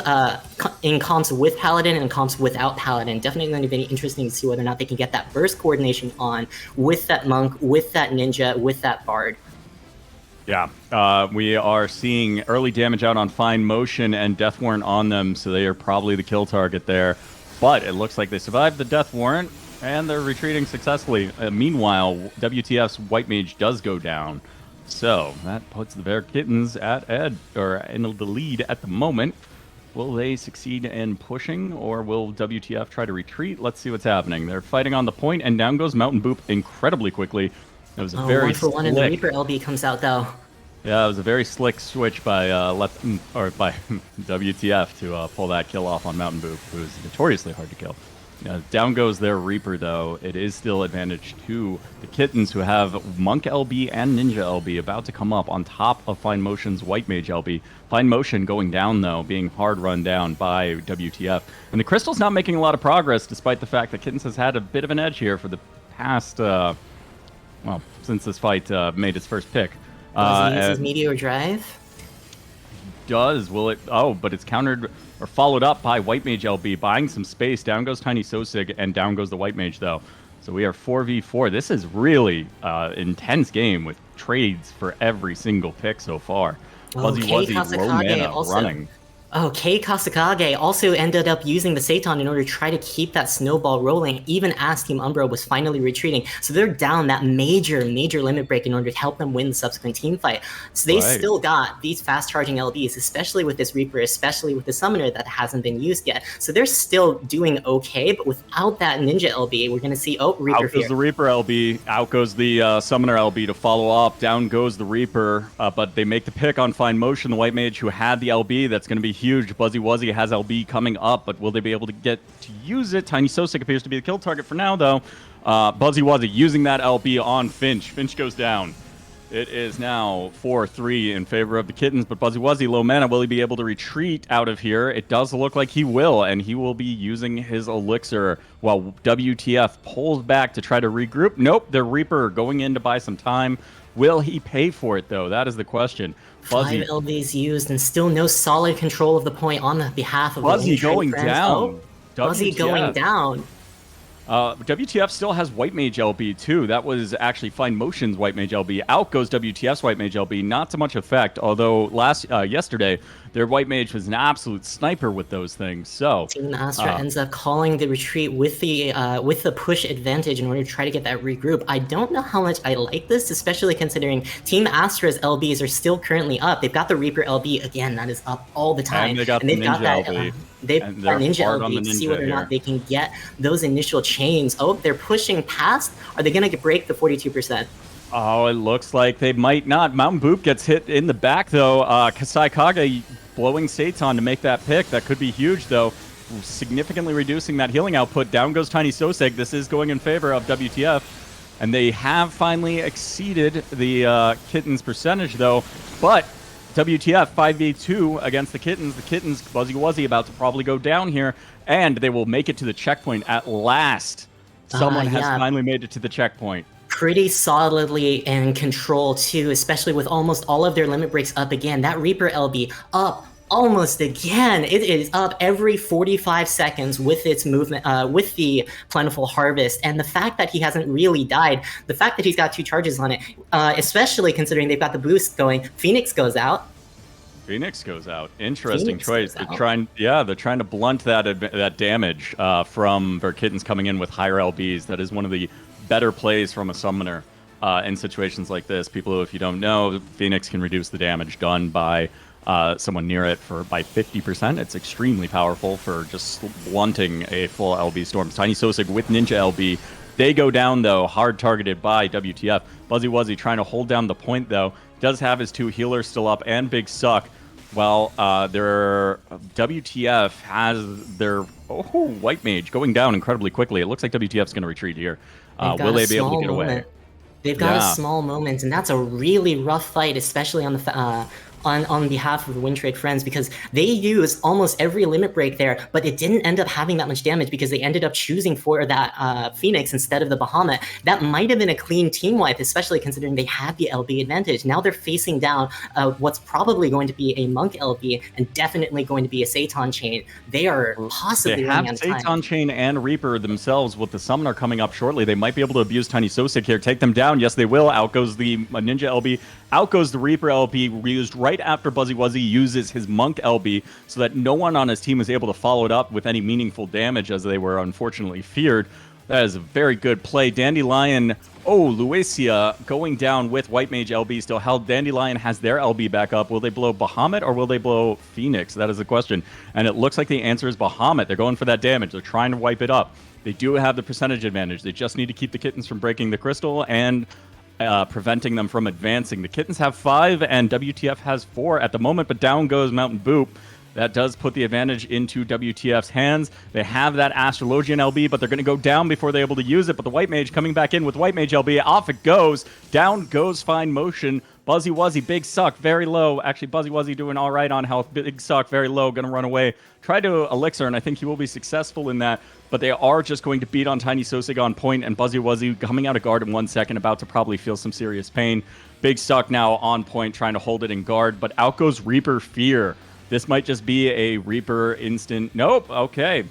in comps with Paladin and comps without Paladin. Definitely going to be interesting to see whether or not they can get that burst coordination on with that Monk, with that Ninja, with that Bard. Yeah, we are seeing early damage out on Fine Motion and Death Warrant on them, so they are probably the kill target there. But it looks like they survived the Death Warrant, and they're retreating successfully. Meanwhile, WTF's White Mage does go down. So that puts the Venaire Kittens in the lead at the moment. Will they succeed in pushing, or will WTF try to retreat? Let's see what's happening. They're fighting on the point, and down goes Mountain Boop incredibly quickly. That was a very 1 for 1 and the Reaper LB comes out though. Yeah, it was a very slick switch by by WTF to pull that kill off on Mountain Boop, who is notoriously hard to kill. Down goes their Reaper, though. It is still advantage to the Kittens, who have Monk LB and Ninja LB about to come up on top of Fine Motion's White Mage LB. Fine Motion going down, though, being hard run down by WTF. And the Crystal's not making a lot of progress, despite the fact that Kittens has had a bit of an edge here for the past, well, since this fight made its first pick. Does he use his Meteor Drive? Will it? Oh, but it's countered or followed up by White Mage LB, buying some space. Down goes Tiny Sosig, and down goes the White Mage, though. So we are 4v4. This is really intense game with trades for every single pick so far. Fuzzy Wuzzy, low mana, running. Oh, Kei Kasakage also ended up using the Seitan in order to try to keep that snowball rolling, even as Team Umbro was finally retreating. So they're down that major limit break in order to help them win the subsequent team fight. So they still got these fast-charging LBs, especially with this Reaper, especially with the Summoner that hasn't been used yet. So they're still doing okay, but without that Ninja LB, we're going to see, Reaper out goes the Reaper LB, out goes the Summoner LB to follow up, down goes the Reaper, but they make the pick on Fine Motion, the White Mage who had the LB. That's going to be huge. Buzzy Wuzzy has LB coming up, but will they be able to get to use it? Tiny Sosig appears to be the kill target for now, though. Buzzy Wuzzy using that LB on Finch. Finch goes down. It is now 4-3 in favor of the Kittens, but Buzzy Wuzzy, low mana, will he be able to retreat out of here? It does look like he will, and he will be using his Elixir while WTF pulls back to try to regroup. Nope, the Reaper going in to buy some time. Will he pay for it, though? That is the question. Buzzy. 5 LBs used and still no solid control of the point on the behalf of Buzzy the going friends. down. Buzzy going down. WTF still has White Mage LB too. That was actually Fine Motion's White Mage LB. Out goes WTF's White Mage LB. Not so much effect, although yesterday their White Mage was an absolute sniper with those things. So Team Astra ends up calling the retreat with the push advantage in order to try to get that regroup. I don't know how much I like this, especially considering Team Astra's LBs are still currently up. They've got the Reaper LB again, that is up all the time, and they've got that LB. They've got Ninja LB to see whether or not they can get those initial chains. Oh, they're pushing past. Are they going to break the 42%? Oh, it looks like they might not. Mountain Boop gets hit in the back, though. Kasai Kage blowing Seitan to make that pick. That could be huge, though. Significantly reducing that healing output. Down goes Tiny Sosig. This is going in favor of WTF. And they have finally exceeded the Kittens' percentage, though. But WTF 5v2 against the Kittens. The Kittens, Buzzy Wuzzy, about to probably go down here. And they will make it to the checkpoint at last. Someone has finally made it to the checkpoint. Pretty solidly in control, too, especially with almost all of their limit breaks up again. That Reaper LB up almost again. It is up every 45 seconds with its movement, with the Plentiful Harvest. And the fact that he hasn't really died, the fact that he's got 2 charges on it, especially considering they've got the boost going, Phoenix goes out. Phoenix goes out. Interesting choice. They're trying to blunt that damage from their Kittens coming in with higher LBs. That is one of the better plays from a summoner in situations like this. People who, if you don't know, Phoenix can reduce the damage done by someone near it by 50%. It's extremely powerful for just blunting a full LB storm. Tiny Sosig with Ninja LB. They go down, though, hard targeted by WTF. Buzzy Wuzzy trying to hold down the point, though. Does have his 2 healers still up and Big Suck. Well, their WTF has their White Mage going down incredibly quickly. It looks like WTF's going to retreat here. Will they be able to get away? They've got a small moment, and that's a really rough fight, especially on the on behalf of the Win Trade Friends, because they used almost every limit break there, but it didn't end up having that much damage because they ended up choosing for that Phoenix instead of the Bahamut. That might have been a clean team wipe, especially considering they had the LB advantage. Now they're facing down what's probably going to be a Monk LB and definitely going to be a Seitan chain. They are possibly running out of time. They have Seitan chain and Reaper themselves with the Summoner coming up shortly. They might be able to abuse Tiny Sosig here, take them down. Yes, they will. Out goes the Ninja LB Out goes the Reaper LB, used right after Buzzy Wuzzy uses his Monk LB, so that no one on his team was able to follow it up with any meaningful damage, as they were unfortunately feared. That is a very good play. Dandelion, Luacia going down with White Mage LB still held. Dandelion has their LB back up. Will they blow Bahamut or will they blow Phoenix? That is the question. And it looks like the answer is Bahamut. They're going for that damage. They're trying to wipe it up. They do have the percentage advantage. They just need to keep the kittens from breaking the crystal and preventing them from advancing. The kittens have 5 and WTF has 4 at the moment, but down goes Mountain Boop. That does put the advantage into WTF's hands. They have that Astrologian LB, but they're going to go down before they're able to use it. But the White Mage coming back in with White Mage LB. Off it goes. Down goes Fine Motion. Buzzy Wuzzy, Big Suck, very low. Actually, Buzzy Wuzzy doing all right on health. Big Suck, very low, going to run away. Try to Elixir, and I think he will be successful in that. But they are just going to beat on Tiny Sosig on point, and Buzzy Wuzzy coming out of guard in 1 second, about to probably feel some serious pain. Big Suck now on point, trying to hold it in guard, but out goes Reaper Fear. This might just be a Reaper instant. Nope. Okay.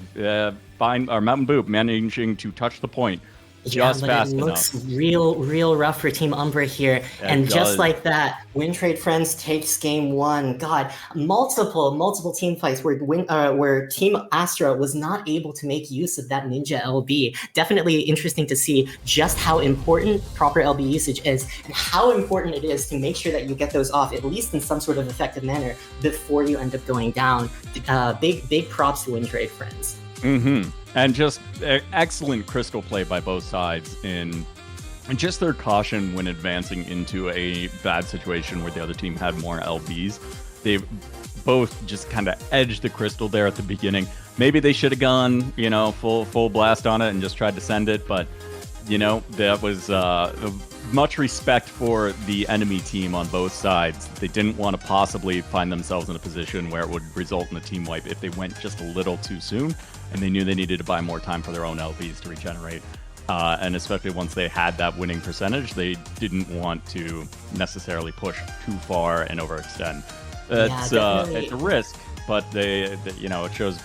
Fine. Or Mountain Boop managing to touch the point just fast enough. It looks real rough for Team Umbra here. And just like that, Win Trade Friends takes game 1. God, multiple team fights where Team Astra was not able to make use of that Ninja LB. Definitely interesting to see just how important proper LB usage is and how important it is to make sure that you get those off, at least in some sort of effective manner, before you end up going down. Big props to Win Trade Friends. Mm-hmm. And just excellent crystal play by both sides in just their caution when advancing into a bad situation where the other team had more LBs. They both just kind of edged the crystal there at the beginning. Maybe they should have gone, full blast on it and just tried to send it, but that was much respect for the enemy team on both sides. They didn't want to possibly find themselves in a position where it would result in a team wipe if they went just a little too soon, and they knew they needed to buy more time for their own LBs to regenerate. And especially once they had that winning percentage, they didn't want to necessarily push too far and overextend. It's a risk, but it shows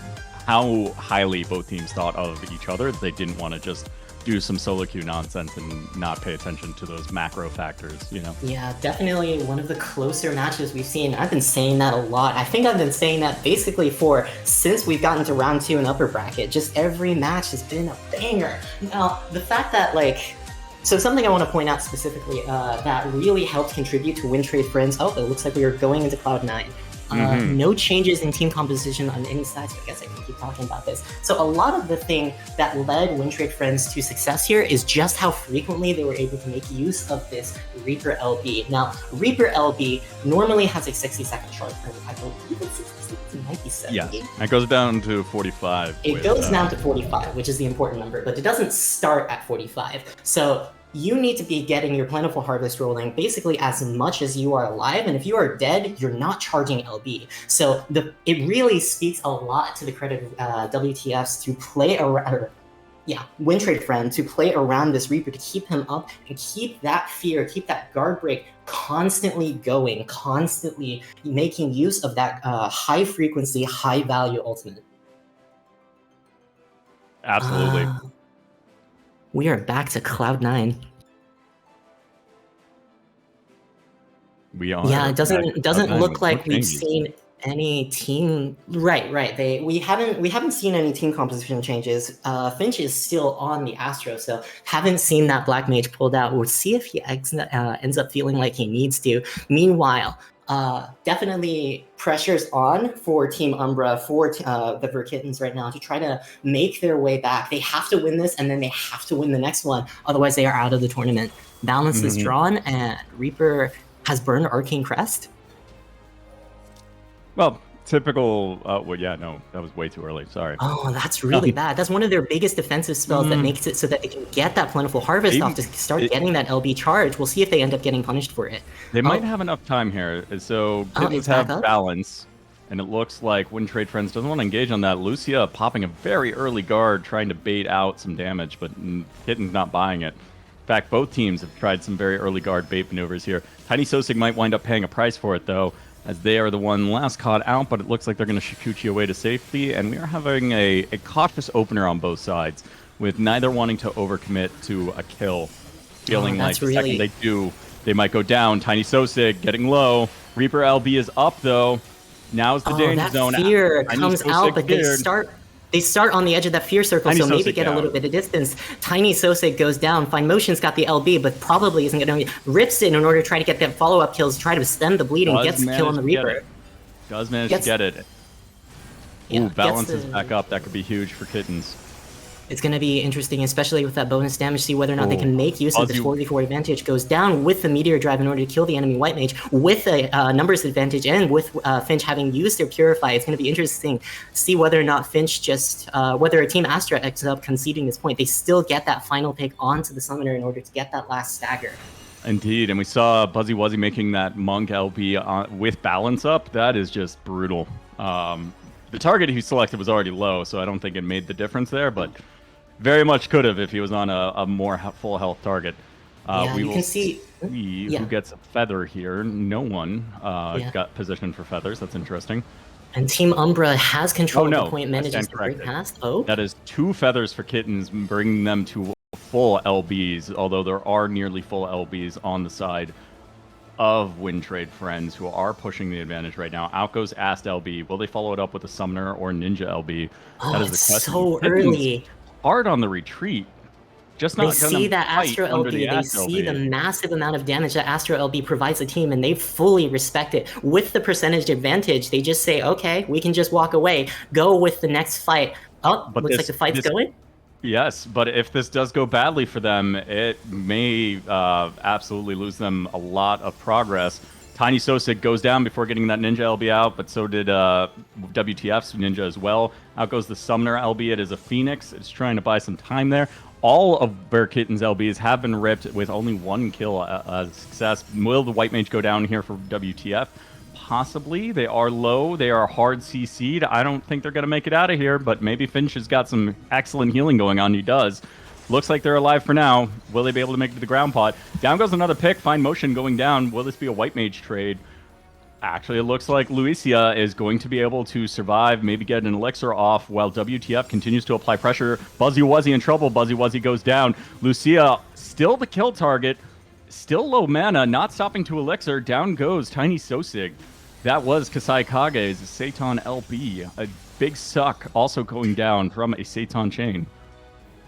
how highly both teams thought of each other. They didn't want to just do some solo queue nonsense and not pay attention to those macro factors, Yeah, definitely one of the closer matches we've seen. I've been saying that a lot. I think I've been saying that basically since we've gotten to round 2 in upper bracket. Just every match has been a banger. Now, the fact that so something I want to point out specifically that really helped contribute to Win Trade Friends. Oh, it looks like we are going into Cloud9. No changes in team composition on any side, so I guess I can keep talking about this. So a lot of the thing that led Win Trade Friends to success here is just how frequently they were able to make use of this Reaper LB. Now, Reaper LB normally has a 60-second charge frame. I believe it's 60, it might be 70. Yeah, it goes down to 45. It goes down to 45, which is the important number, but it doesn't start at 45. So you need to be getting your Plentiful Harvest rolling basically as much as you are alive, and if you are dead, you're not charging LB. So it really speaks a lot to the credit of WTFs to play around, Win Trade Friend, to play around this Reaper to keep him up and keep that fear, keep that guard break constantly going, constantly making use of that high frequency, high value ultimate. Absolutely. We are back to Cloud9. We are. Yeah, it doesn't look like we've seen any team. Right. We haven't seen any team composition changes. Finch is still on the Astro, so haven't seen that Black Mage pulled out. We'll see if he ends up feeling like he needs to. Meanwhile, definitely pressure's on for Team Umbra, for the Verkittens right now to try to make their way back. They have to win this, and then they have to win the next one. Otherwise, they are out of the tournament. Balance is drawn, and Reaper has burned Arcane Crest. Well, typical. That was way too early. Sorry. Oh, that's really bad. That's one of their biggest defensive spells that makes it so that they can get that Plentiful Harvest off to start getting that LB charge. We'll see if they end up getting punished for it. They might have enough time here. So Kittens have balance, and it looks like Win Trade Friends doesn't want to engage on that. Lucia popping a very early guard, trying to bait out some damage, but Kitten's not buying it. In fact, both teams have tried some very early guard bait maneuvers here. Tiny Sosig might wind up paying a price for it, though, as they are the one last caught out, but it looks like they're going to Shikuchi away to safety, and we are having a cautious opener on both sides, with neither wanting to overcommit to a kill, feeling like the second they do, They might go down. Tiny Sosig getting low. Reaper LB is up though. Now's the danger zone. That fear Tiny comes Sosig out, but feared. they start on the edge of that fear circle, Tiny so maybe Sosig get down. a little bit of distance. Tiny Sosig goes down. Fine Motion's got the LB, but probably isn't going to rips in order to try to get that follow-up kills, try to stem the bleeding, gets the kill on the Reaper. Does manage to get it. Yeah, Ooh, balance is back up. That could be huge for Kittens. It's going to be interesting, especially with that bonus damage, see whether or not they can make use of this 4v4 advantage. Goes down with the Meteor Drive in order to kill the enemy White Mage, with a numbers advantage, and with Finch having used their Purify. It's going to be interesting to see whether or not Finch just, whether Team Astra ends up conceding this point. They still get that final pick onto the Summoner in order to get that last stagger. Indeed, and we saw Buzzy Wuzzy making that Monk LB with balance up. That is just brutal. The target he selected was already low, so I don't think it made the difference there, but very much could have if he was on a more full health target. We will see who gets a feather here. No one got positioned for feathers. That's interesting. And Team Umbra has control of the point, manages to break past. That is 2 feathers for Kittens, bringing them to full LBs, although there are nearly full LBs on the side of Win Trade Friends, who are pushing the advantage right now. Out goes Ast LB. Will they follow it up with a Summoner or Ninja LB? That is the question. So early. Hard on the retreat. Just not they see that Astro LB, they see the massive amount of damage that Astro LB provides the team, and they fully respect it. With the percentage advantage, they just say, okay, we can just walk away, go with the next fight. Oh, but looks like the fight's going. Yes, but if this does go badly for them, it may absolutely lose them a lot of progress. Tiny Sosig goes down before getting that Ninja LB out, but so did WTF's Ninja as well. Out goes the Summoner LB. It is a Phoenix. It's trying to buy some time there. All of Bear Kitten's LBs have been ripped with only 1 kill success. Will the White Mage go down here for WTF? Possibly. They are low. They are hard CC'd. I don't think they're going to make it out of here, but maybe Finch has got some excellent healing going on. He does. Looks like they're alive for now. Will they be able to make it to the ground pot? Down goes another pick. Fine Motion going down. Will this be a White Mage trade? Actually, it looks like Lucia is going to be able to survive, maybe get an elixir off while WTF continues to apply pressure. Buzzy Wuzzy in trouble. Buzzy Wuzzy goes down. Lucia still the kill target. Still low mana, not stopping to elixir. Down goes Tiny Sosig. That was Kasai Kage's Satan LB. A big suck also going down from a Satan chain.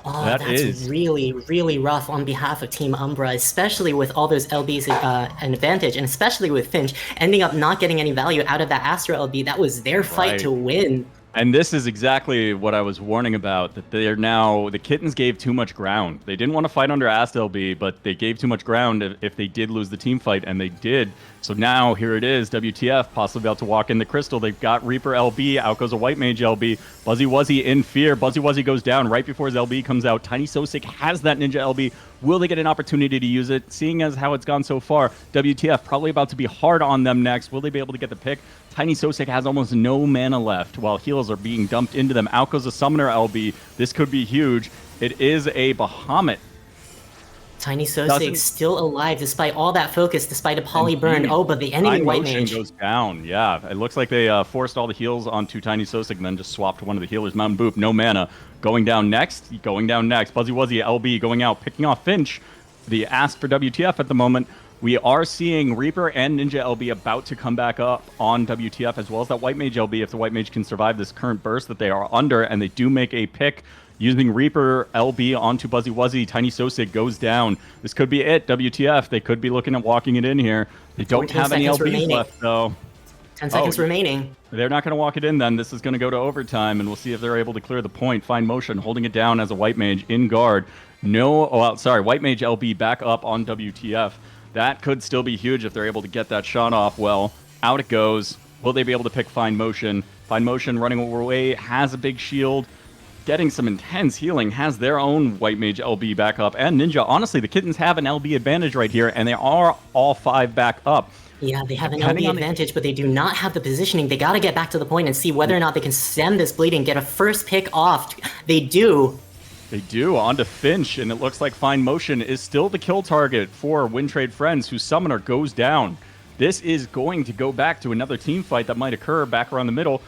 Oh, that's really, really rough on behalf of Team Umbra, especially with all those LBs an advantage, and especially with Finch ending up not getting any value out of that Astra LB. That was their fight to win. And this is exactly what I was warning about, that they're now, the Kittens gave too much ground. They didn't want to fight under Ast LB, but they gave too much ground if they did lose the team fight, and they did. So now, here it is, WTF possibly about to walk in the Crystal. They've got Reaper LB, out goes a White Mage LB. Buzzy Wuzzy in fear. Buzzy Wuzzy goes down right before his LB comes out. Tiny Sosig has that Ninja LB. Will they get an opportunity to use it? Seeing as how it's gone so far, WTF probably about to be hard on them next. Will they be able to get the pick? Tiny Sosig has almost no mana left while heals are being dumped into them. Out goes a Summoner LB. This could be huge. It is a Bahamut. Tiny Sosig still alive despite all that focus, despite a poly burn. Oh, but the enemy White Mage goes down. Yeah, it looks like they forced all the heals onto Tiny Sosig and then just swapped one of the healers. Mountain Boop, no mana. Going down next. Buzzy Wuzzy LB going out, picking off Finch. The ask for WTF at the moment. We are seeing Reaper and Ninja LB about to come back up on WTF, as well as that White Mage LB, if the White Mage can survive this current burst that they are under, and they do make a pick using Reaper LB onto Buzzy Wuzzy. Tiny Sosig goes down. This could be it, WTF. They could be looking at walking it in here. They don't have any LBs left, though. 10 seconds remaining. They're not going to walk it in then. This is going to go to overtime, and we'll see if they're able to clear the point. Fine Motion holding it down as a White Mage in guard. White Mage LB back up on WTF. That could still be huge if they're able to get that shot off well. Out it goes. Will they be able to pick Fine Motion? Fine Motion running away, has a big shield, getting some intense healing, has their own White Mage LB back up. And Ninja, honestly, the Kittens have an LB advantage right here, and they are all 5 back up. Yeah, they have an LB advantage, but they do not have the positioning. They got to get back to the point and see whether or not they can stem this bleeding, get a first pick off. They do. They do, on to Finch, and it looks like Fine Motion is still the kill target for Win Trade Friends, whose Summoner goes down. This is going to go back to another team fight that might occur back around the middle,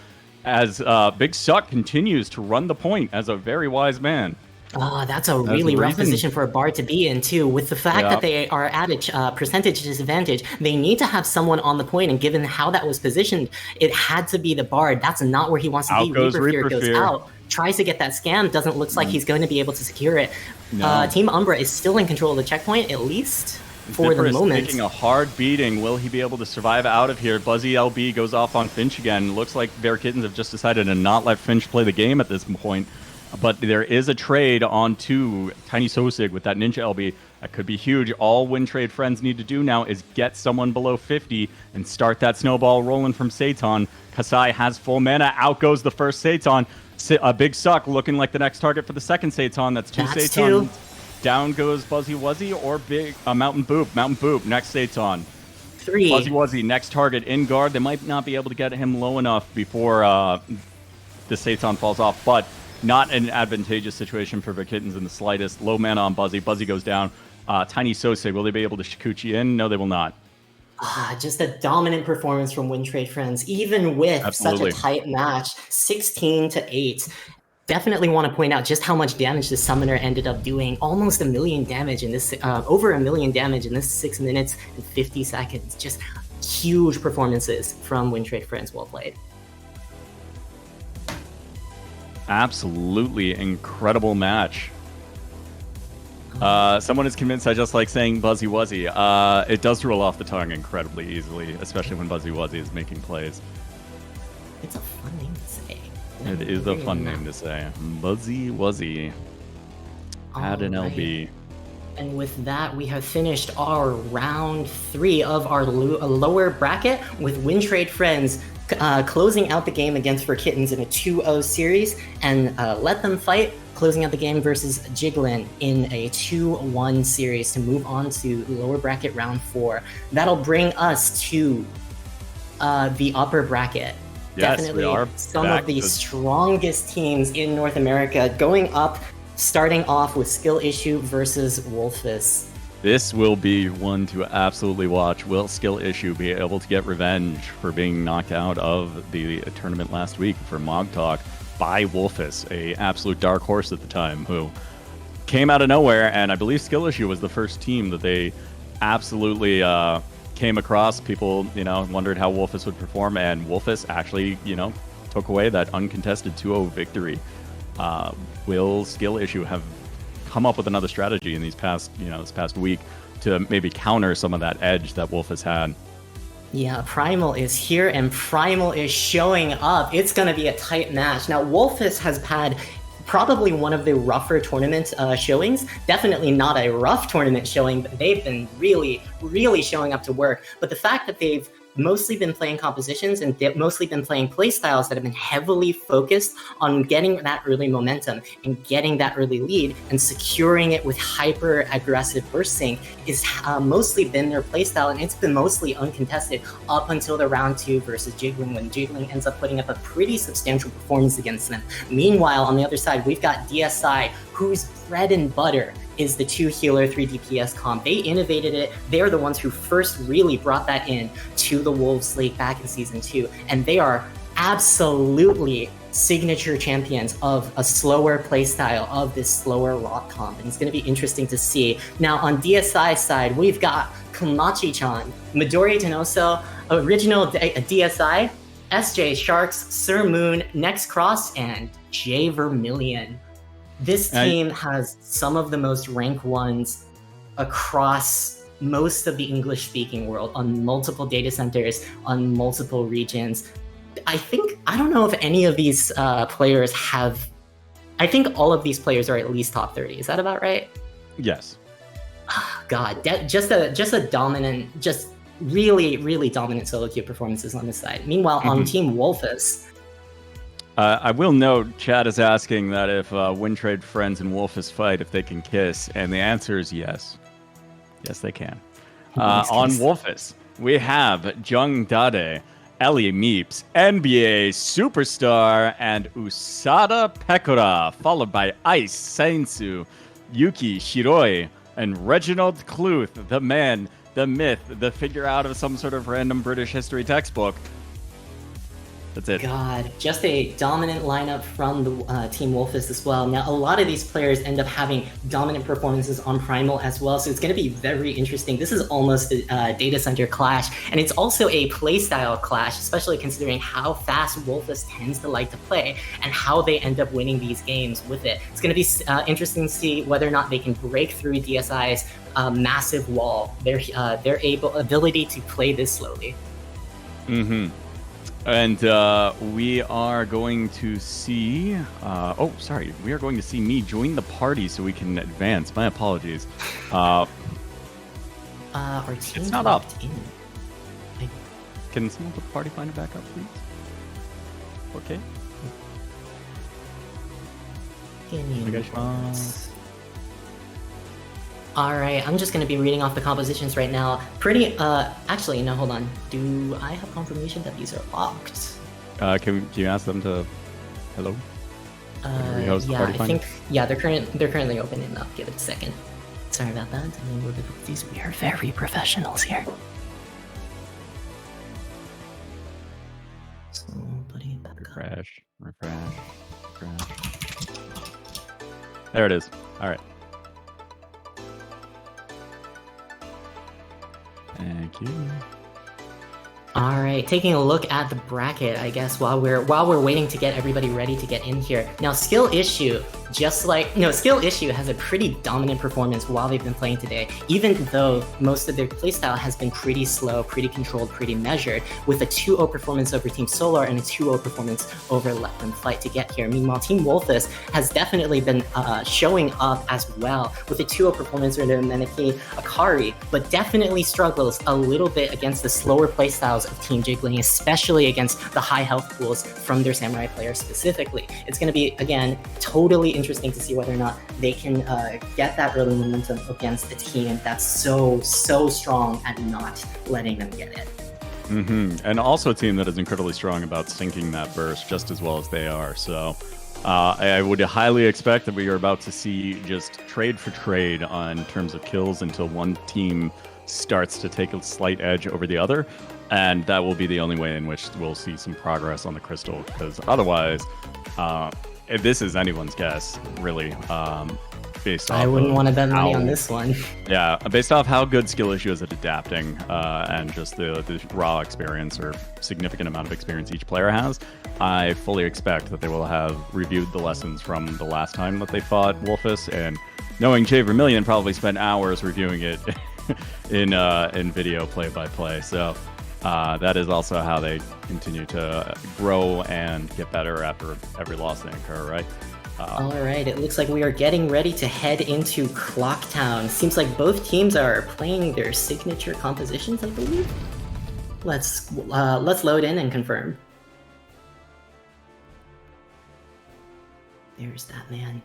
as Big Suck continues to run the point as a very wise man. That's a That's really the rough reason. position for a Bard to be in, too. With the fact that they are at a percentage disadvantage, they need to have someone on the point, and given how that was positioned, it had to be the Bard. That's not where he wants to Out be. goes Reaper Fear goes Fear. out, tries to get that scam, doesn't look like he's going to be able to secure it. No. Team Umbra is still in control of the checkpoint, at least for Zipper the is moment. taking a hard beating. Will he be able to survive out of here? Buzzy LB goes off on Finch again. Looks like Venaire Kittens have just decided to not let Finch play the game at this point. But there is a trade onto Tiny Sosig with that Ninja LB. That could be huge. All win trade friends need to do now is get someone below 50 and start that snowball rolling from Satan. Kasai has full mana. Out goes the first Satan. A big suck looking like the next target for the second Satan. That's two Satans. Down goes Buzzy Wuzzy or big Mountain Boop. Mountain Boop, next Satan. 3. Buzzy Wuzzy, next target in guard. They might not be able to get him low enough before the Satan falls off, but not an advantageous situation for Venaire Kittens in the slightest. Low mana on Buzzy. Buzzy goes down. Tiny Sosig, will they be able to Shikuchi in? No, they will not. Just a dominant performance from Win Trade Friends, even with such a tight match, 16-8. Definitely want to point out just how much damage the Summoner ended up doing. Almost 1 million damage in this, over 1 million damage in this 6 minutes and 50 seconds. Just huge performances from Win Trade Friends. Well played. Absolutely incredible match. Someone is convinced I just like saying Buzzy Wuzzy. It does roll off the tongue incredibly easily, especially when Buzzy Wuzzy is making plays. It's a fun name to say. It is a fun name to say. Buzzy Wuzzy. Add an LB. And with that, we have finished our round 3 of our lower bracket with Win Trade Friends closing out the game against Venaire Kittens in a 2-0 series, and Let Them Fight closing out the game versus Jiglin in a 2-1 series to move on to lower bracket round 4. That'll bring us to the upper bracket. Yes, definitely some of the strongest teams in North America going up, starting off with Skill Issue versus Wolfus. This will be one to absolutely watch. Will Skill Issue be able to get revenge for being knocked out of the tournament last week for Mog Talk by Wolfus, a absolute dark horse at the time, who came out of nowhere, and I believe Skill Issue was the first team that they absolutely came across. People, wondered how Wolfus would perform, and Wolfus actually, took away that uncontested 2-0 victory. Will Skill Issue have come up with another strategy in this past week to maybe counter some of that edge that Wolfus had? Yeah, Primal is here and Primal is showing up. It's going to be a tight match. Now, Wolfus has had probably one of the rougher tournament showings. Definitely not a rough tournament showing, but they've been really, really showing up to work. But the fact that they've mostly been playing compositions and they've mostly been playing playstyles that have been heavily focused on getting that early momentum and getting that early lead and securing it with hyper aggressive burst sync is mostly been their playstyle, and it's been mostly uncontested up until the round 2 versus Jiglin, when Jiglin ends up putting up a pretty substantial performance against them. Meanwhile, on the other side, we've got DSI, whose bread and butter is the 2 healer 3 DPS comp. They innovated it. They're the ones who first really brought that in to the Wolves League back in season 2, and they are absolutely signature champions of a slower playstyle, of this slower rock comp, and it's going to be interesting to see. Now on DSI's side, we've got Komachi-chan, Midori Tenoso, original DSI, SJ Sharks, Sir Moon, Next Cross, and J Vermilion. This team has some of the most rank 1s across most of the English-speaking world on multiple data centers, on multiple regions. I don't know if any of these players have... I think all of these players are at least top 30. Is that about right? Yes. God, just a dominant, just really, really dominant solo queue performances on this side. Meanwhile, on Team Wolfus... I will note, Chad is asking that if Win Trade Friends and Wolfus fight, if they can kiss, and the answer is yes. Yes, they can. On Wolfus, we have Jung Dade, Ellie Meeps, NBA Superstar, and Usada Pekora, followed by Ice Sainsu, Yuki Shiroi, and Reginald Cluth, the man, the myth, the figure out of some sort of random British history textbook. That's it. God, just a dominant lineup from the Team Wolfus as well. Now, a lot of these players end up having dominant performances on Primal as well, so it's going to be very interesting. This is almost a data center clash, and it's also a playstyle clash, especially considering how fast Wolfus tends to like to play and how they end up winning these games with it. It's going to be interesting to see whether or not they can break through DSI's massive wall, their ability to play this slowly. Mm-hmm. And we are going to see... oh, sorry. We are going to see me join the party so we can advance. My apologies. Our team it's not up. In. Can someone put the party finder back up, please? Okay. Give me Alright, I'm just going to be reading off the compositions right now. Actually, no, hold on. Do I have confirmation that these are locked? Can you ask them to... Hello? Yeah, I think... Yeah, they're currently opening up. Give it a second. Sorry about that. We are very professionals here. So, putting it back up. Refresh. There it is. Alright. Thank you. All right, taking a look at the bracket, I guess, while we're waiting to get everybody ready to get in here. Now, Skill Issue, Skill Issue has a pretty dominant performance while they've been playing today, even though most of their playstyle has been pretty slow, pretty controlled, pretty measured, with a 2-0 performance over Team Solar and a 2-0 performance over Left and Flight to get here. Meanwhile, Team Wolfus has definitely been showing up as well, with a 2-0 performance over Meneki Akari, but definitely struggles a little bit against the slower playstyles of Team Jiggling, especially against the high health pools from their Samurai players specifically. It's going to be, again, totally interesting to see whether or not they can get that early momentum against a team that's so strong at not letting them get it. Mm-hmm. And also a team that is incredibly strong about syncing that burst just as well as they are. So I would highly expect that we are about to see just trade for trade on terms of kills until one team starts to take a slight edge over the other. And that will be the only way in which we'll see some progress on the Crystal, because otherwise, this is anyone's guess, really, based off I wouldn't want to bet money on this one. Yeah, based off how good Skill Issue is at adapting and just the raw experience or significant amount of experience each player has, I fully expect that they will have reviewed the lessons from the last time that they fought Wolfus, and knowing Jay Vermillion probably spent hours reviewing it in video play-by-play. So that is also how they continue to grow and get better after every loss they incur, right? All right, it looks like we are getting ready to head into Clocktown. Seems like both teams are playing their signature compositions, I believe. Let's load in and confirm. There's that man.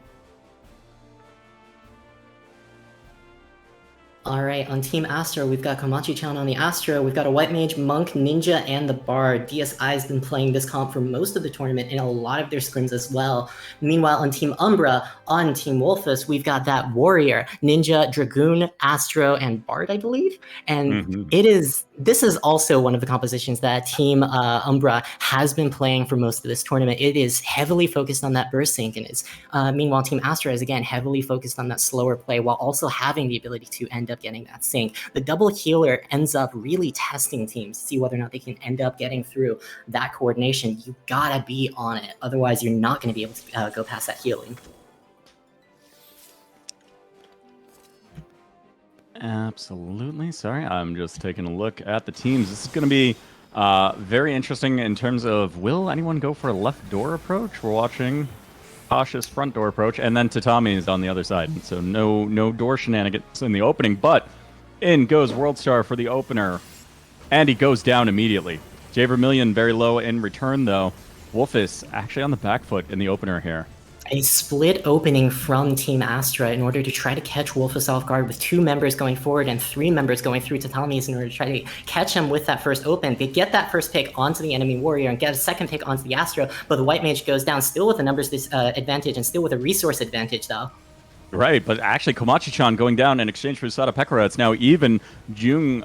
Alright, on Team Astro, we've got Komachi-chan on the Astro, we've got a White Mage, Monk, Ninja, and the Bard. DSI's been playing this comp for most of the tournament in a lot of their scrims as well. Meanwhile, on Team Umbra, on Team Wolfus, we've got that Warrior, Ninja, Dragoon, Astro, and Bard, I believe. And this is also one of the compositions that Team Umbra has been playing for most of this tournament. It is heavily focused on that burst sync, and meanwhile, Team Astro is, again, heavily focused on that slower play while also having the ability to end up getting that sync. The double healer ends up really testing teams to see whether or not they can end up getting through that coordination. You gotta be on it, otherwise you're not going to be able to go past that healing. Absolutely. Sorry, I'm just taking a look at the teams. This is going to be very interesting in terms of, will anyone go for a left door approach? We're watching cautious front door approach, and then Tatami is on the other side. So no door shenanigans in the opening, but in goes Worldstar for the opener, and he goes down immediately. Jay Vermillion very low in return, though. Wolfus actually on the back foot in the opener here. A split opening from Team Astra in order to try to catch Wolfus off guard, with 2 members going forward and 3 members going through Tatami's in order to try to catch him with that first open. They get that first pick onto the enemy warrior and get a second pick onto the Astro, but the White Mage goes down still with a numbers advantage and still with a resource advantage, though. Right, but actually Komachi-chan going down in exchange for Usada Pekora. It's now even. Jung,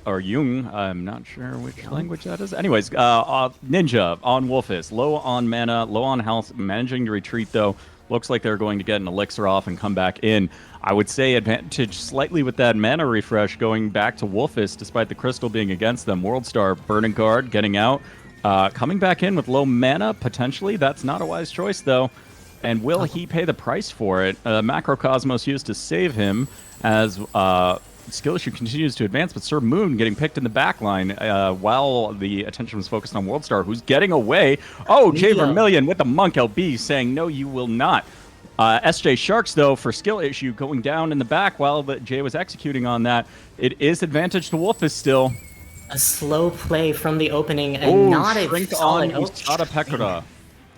I'm not sure which language that is. Anyways, Ninja on Wolfus, low on mana, low on health, managing to retreat though. Looks like they're going to get an elixir off and come back in. I would say advantage slightly with that mana refresh going back to Wolfus, despite the crystal being against them. Worldstar, Burning Guard, getting out. Coming back in with low mana, potentially. That's not a wise choice though. And will he pay the price for it? Macrocosmos used to save him as skill issue continues to advance, but Sir Moon getting picked in the back line while the attention was focused on Worldstar, who's getting away. Oh, Jay Vermillion with the Monk LB saying, no, you will not. SJ Sharks, though, for skill issue going down in the back while Jay was executing on that. It is advantage to Wolfus still. A slow play from the opening and not a solid Usada Pekora.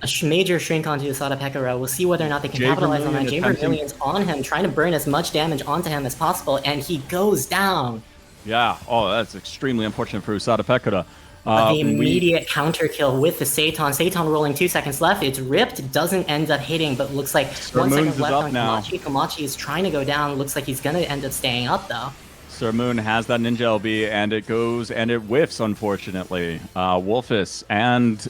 A major shrink onto Usada Pekora. We'll see whether or not they can capitalize on that. Jay Vermillion's on him, trying to burn as much damage onto him as possible, and he goes down. Yeah, that's extremely unfortunate for Usada Pekora. The immediate counter kill with the Seitan. Seitan rolling 2 seconds left. It's ripped, doesn't end up hitting, but looks like 1 second left on Komachi. Komachi is trying to go down. Looks like he's going to end up staying up, though. Sir Moon has that Ninja LB, and it goes, and it whiffs, unfortunately. Wolfus and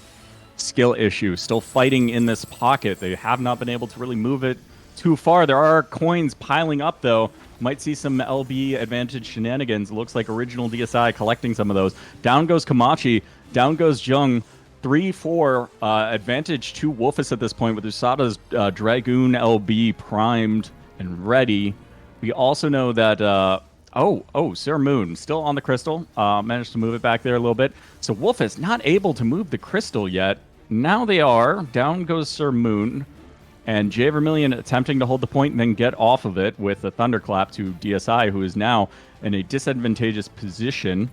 skill issue still fighting in this pocket. They have not been able to really move it too far. There are coins piling up, though. Might see some LB advantage shenanigans. It looks like original DSI collecting some of those. Down goes Komachi. Down goes Jung. 3-4 advantage to Wolfus at this point with Usada's Dragoon LB primed and ready. We also know that Sir Moon still on the crystal. Managed to move it back there a little bit. So Wolfus not able to move the crystal yet. Now they are. Down goes Sir Moon. And Jay Vermillion attempting to hold the point and then get off of it with a thunderclap to DSI, who is now in a disadvantageous position.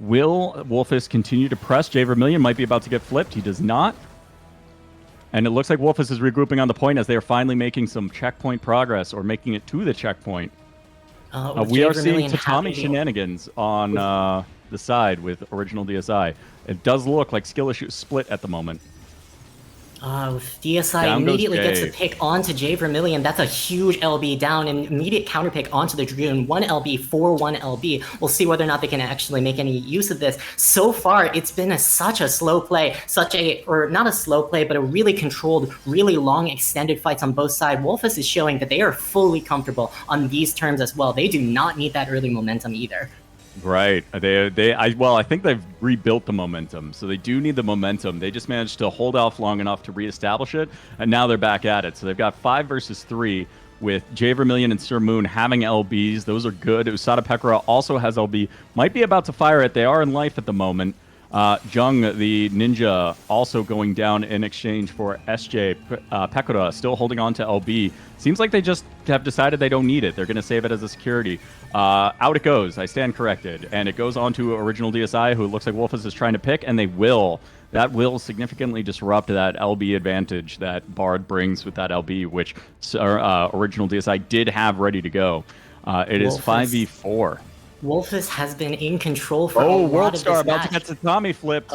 Will Wolfus continue to press? Jay Vermillion might be about to get flipped. He does not. And it looks like Wolfus is regrouping on the point as they are finally making some checkpoint progress, or making it to the checkpoint. We are seeing Tatami shenanigans on the side with original DSI. It does look like skill issue split at the moment. DSI down immediately gets a pick onto Jay Vermillion. That's a huge LB down, and immediate counter pick onto the Dragoon. 1 LB for 1 LB. We'll see whether or not they can actually make any use of this. So far, it's been such a slow play, or not a slow play, but a really controlled, really long, extended fights on both sides. Wolfus is showing that they are fully comfortable on these terms as well. They do not need that early momentum either. Right. I think they've rebuilt the momentum, so they do need the momentum. They just managed to hold off long enough to reestablish it, and now they're back at it. So they've got 5 versus 3 with Jay Vermillion and Sir Moon having LBs. Those are good. Usada Pekora also has LB. Might be about to fire it. They are in life at the moment. Jung, the ninja, also going down in exchange for SJ. Pekora still holding on to LB. Seems like they just have decided they don't need it. They're going to save it as a security. Out it goes. I stand corrected. And it goes on to original DSI, who looks like Wolfus is trying to pick, and they will. That will significantly disrupt that LB advantage that Bard brings with that LB, which original DSI did have ready to go. It is 5v4. Wolfus has been in control for a lot of this Worldstar about match. to get Tatami flipped.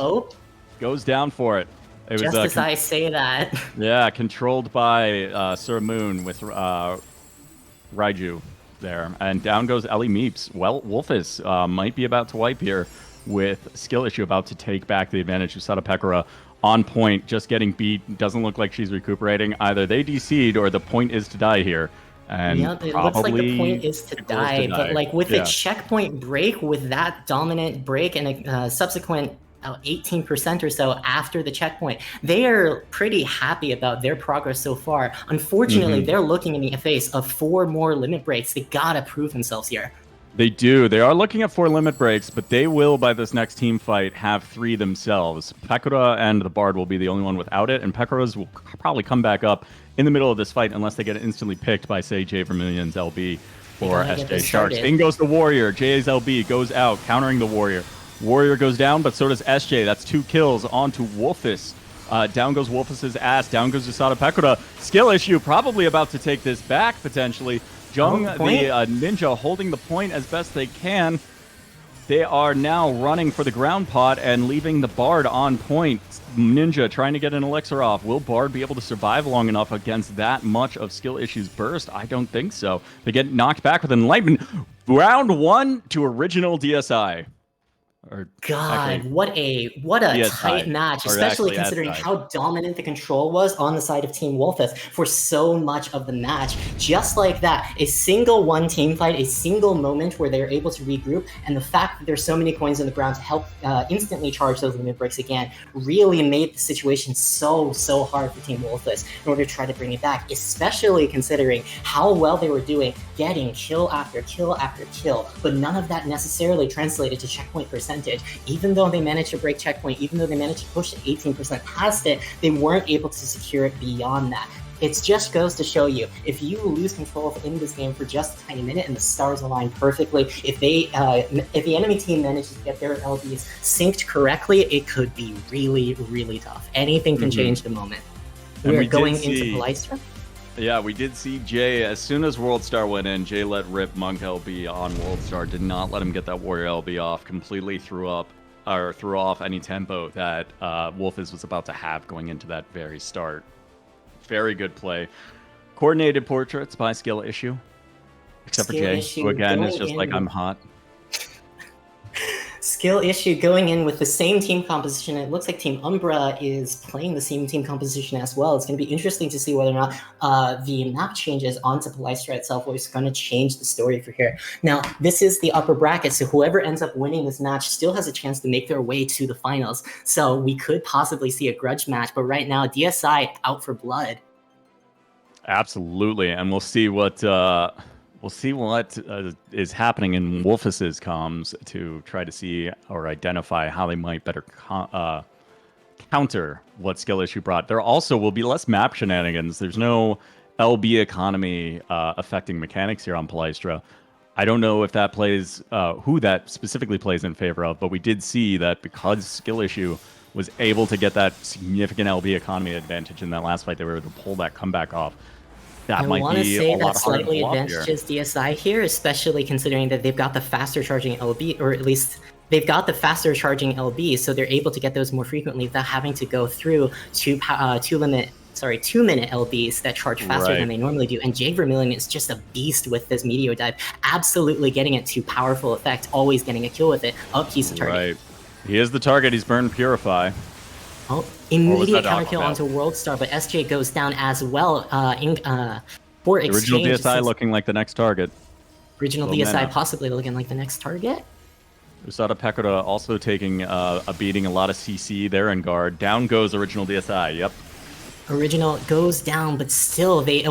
Goes down for it. It just was, as I say that. Yeah, controlled by Sir Moon with Raiju there. And down goes Ellie Meeps. Well, Wolfus might be about to wipe here with skill issue about to take back the advantage. Usada Pekora on point, just getting beat. Doesn't look like she's recuperating. Either they DC'd or the point is to die here. And yep, it looks like the point is to die, but like with the checkpoint break, with that dominant break and a subsequent 18% or so after the checkpoint, they are pretty happy about their progress so far. Unfortunately, they're looking in the face of 4 more limit breaks. They gotta prove themselves here. They do. They are looking at 4 limit breaks, but they will, by this next team fight, have 3 themselves. Pekora and the Bard will be the only one without it, and Pekora's will probably come back up in the middle of this fight unless they get instantly picked by, say, Jay Vermillion's LB or SJ Sharks. In goes the Warrior. Jay's LB goes out, countering the Warrior. Warrior goes down, but so does SJ. That's 2 kills onto Wolfus. Down goes Wolfus's ass. Down goes Usada Pekora. Skill issue, probably about to take this back, potentially. Jung, the ninja, holding the point as best they can. They are now running for the ground pot and leaving the Bard on point. Ninja trying to get an elixir off. Will Bard be able to survive long enough against that much of skill issues burst? I don't think so. They get knocked back with enlightenment. Round 1 to original DSI. Or God, actually, what a DSI, tight match, or especially actually considering SI. how dominant the control was on the side of Team Wolfus for so much of the match. Just like that, a single one team fight, a single moment where they're able to regroup, and the fact that there's so many coins on the ground to help instantly charge those limit breaks again really made the situation so hard for Team Wolfus in order to try to bring it back, especially considering how well they were doing, getting kill after kill after kill, but none of that necessarily translated to checkpoint percentage. Even though they managed to break checkpoint, even though they managed to push 18% past it, they weren't able to secure it beyond that. It just goes to show you, if you lose control in this game for just a tiny minute and the stars align perfectly, if the enemy team manages to get their LBs synced correctly, it could be really tough. Anything can change the moment. We're going into Polystra. Yeah, we did see Jay, as soon as World Star went in, Jay let rip Monk LB on World Star, did not let him get that Warrior LB off, completely threw off any tempo that Wolfus was about to have going into that very start. Very good play. Coordinated portraits by skill issue. Except for Jay, who again is just like, I'm hot. Skill issue going in with the same team composition. It looks like Team Umbra is playing the same team composition as well. It's going to be interesting to see whether or not the map changes onto Polystra itself, which is going to change the story for here. Now, this is the upper bracket, so whoever ends up winning this match still has a chance to make their way to the finals. So we could possibly see a grudge match, but right now, DSI out for blood. Absolutely, and we'll see what is happening in Wolfus's comms to try to see or identify how they might better counter what skill issue brought. There also will be less map shenanigans. There's no LB economy affecting mechanics here on Polystra. I don't know if that plays who that specifically plays in favor of, but we did see that because skill issue was able to get that significant LB economy advantage in that last fight, they were able to pull that comeback off. I want to say that slightly advantages DSI here, especially considering that they've got the faster charging LB, or at least they've got the faster charging LB, so they're able to get those more frequently without having to go through 2 minute LBs that charge faster than they normally do. And Jay Vermillion is just a beast with this Meteor Dive, absolutely getting it to powerful effect, always getting a kill with it. Oh, he's the target. Right. He is the target. He's burned Purify. Oh, immediate counter kill onto World Star, but SJ goes down as well for exchange. Original DSI looking like the next target. Original DSI possibly looking like the next target. Usada Pekora also taking a beating, a lot of CC there in guard. Down goes Original DSI, yep. Original goes down, but still, they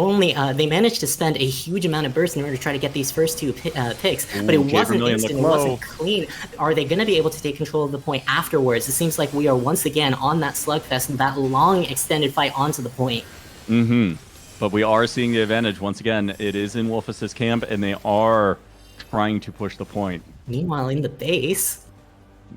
managed to spend a huge amount of burst in order to try to get these first 2 picks, but it wasn't instant, it wasn't clean. Are they going to be able to take control of the point afterwards? It seems like we are once again on that slugfest, that long extended fight onto the point. But we are seeing the advantage. Once again, it is in Wolfus's camp, and they are trying to push the point. Meanwhile, in the base...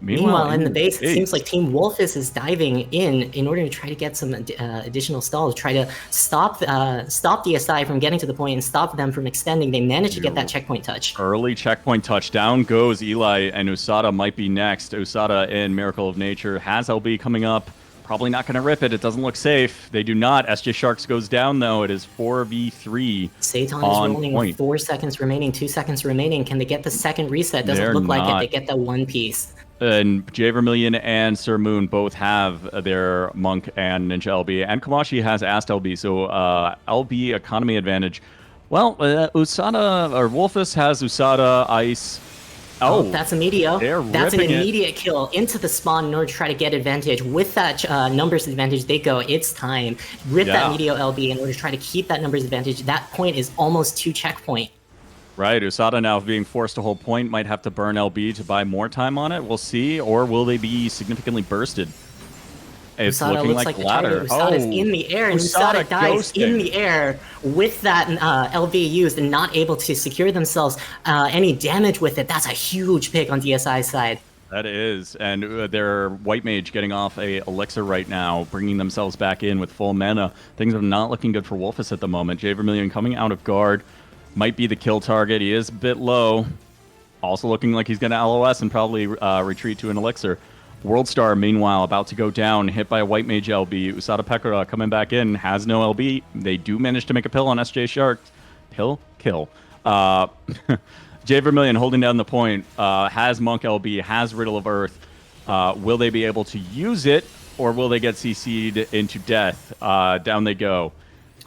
Meanwhile, in the base, it seems like Team Wolfus is diving in order to try to get some additional stalls, try to stop DSI from getting to the point and stop them from extending. They managed to get that checkpoint touch. Early checkpoint touch. Down goes Eli, and Usada might be next. Usada in Miracle of Nature has LB coming up. Probably not going to rip it. It doesn't look safe. They do not. SJ Sharks goes down, though. It is 4v3 Satan is rolling with 4 seconds remaining, 2 seconds remaining. Can they get the second reset? Doesn't look like it. They get the one piece. And Jay Vermillion and Sir Moon both have their Monk and Ninja LB, and Kamashi has Ast LB, so LB economy advantage. Well, Usada, or Wolfus has Usada, Ice. Oh, that's a Meteor. That's an immediate kill into the spawn in order to try to get advantage. With that numbers advantage, they go, it's time. Rip that Meteor LB in order to try to keep that numbers advantage. That point is almost 2 checkpoint. Right, Usada now being forced to hold point, might have to burn LB to buy more time on it. We'll see, or will they be significantly bursted? It's Usada looking looks like the ladder. Usada's in the air, and Usada dies in the air with that LB used and not able to secure themselves any damage with it. That's a huge pick on DSI's side. That is, and their White Mage getting off a Elixir right now, bringing themselves back in with full mana. Things are not looking good for Wolfus at the moment. Jay Vermillion coming out of guard. Might be the kill target. He is a bit low. also looking like he's going to LOS and probably retreat to an Elixir. Worldstar, meanwhile, about to go down, hit by a White Mage LB. Usada Pekora coming back in, has no LB. They do manage to make a pill on SJ Shark. Pill? Kill. Jay Vermillion holding down the point, has Monk LB, has Riddle of Earth. Will they be able to use it, or will they get CC'd into death? Down they go.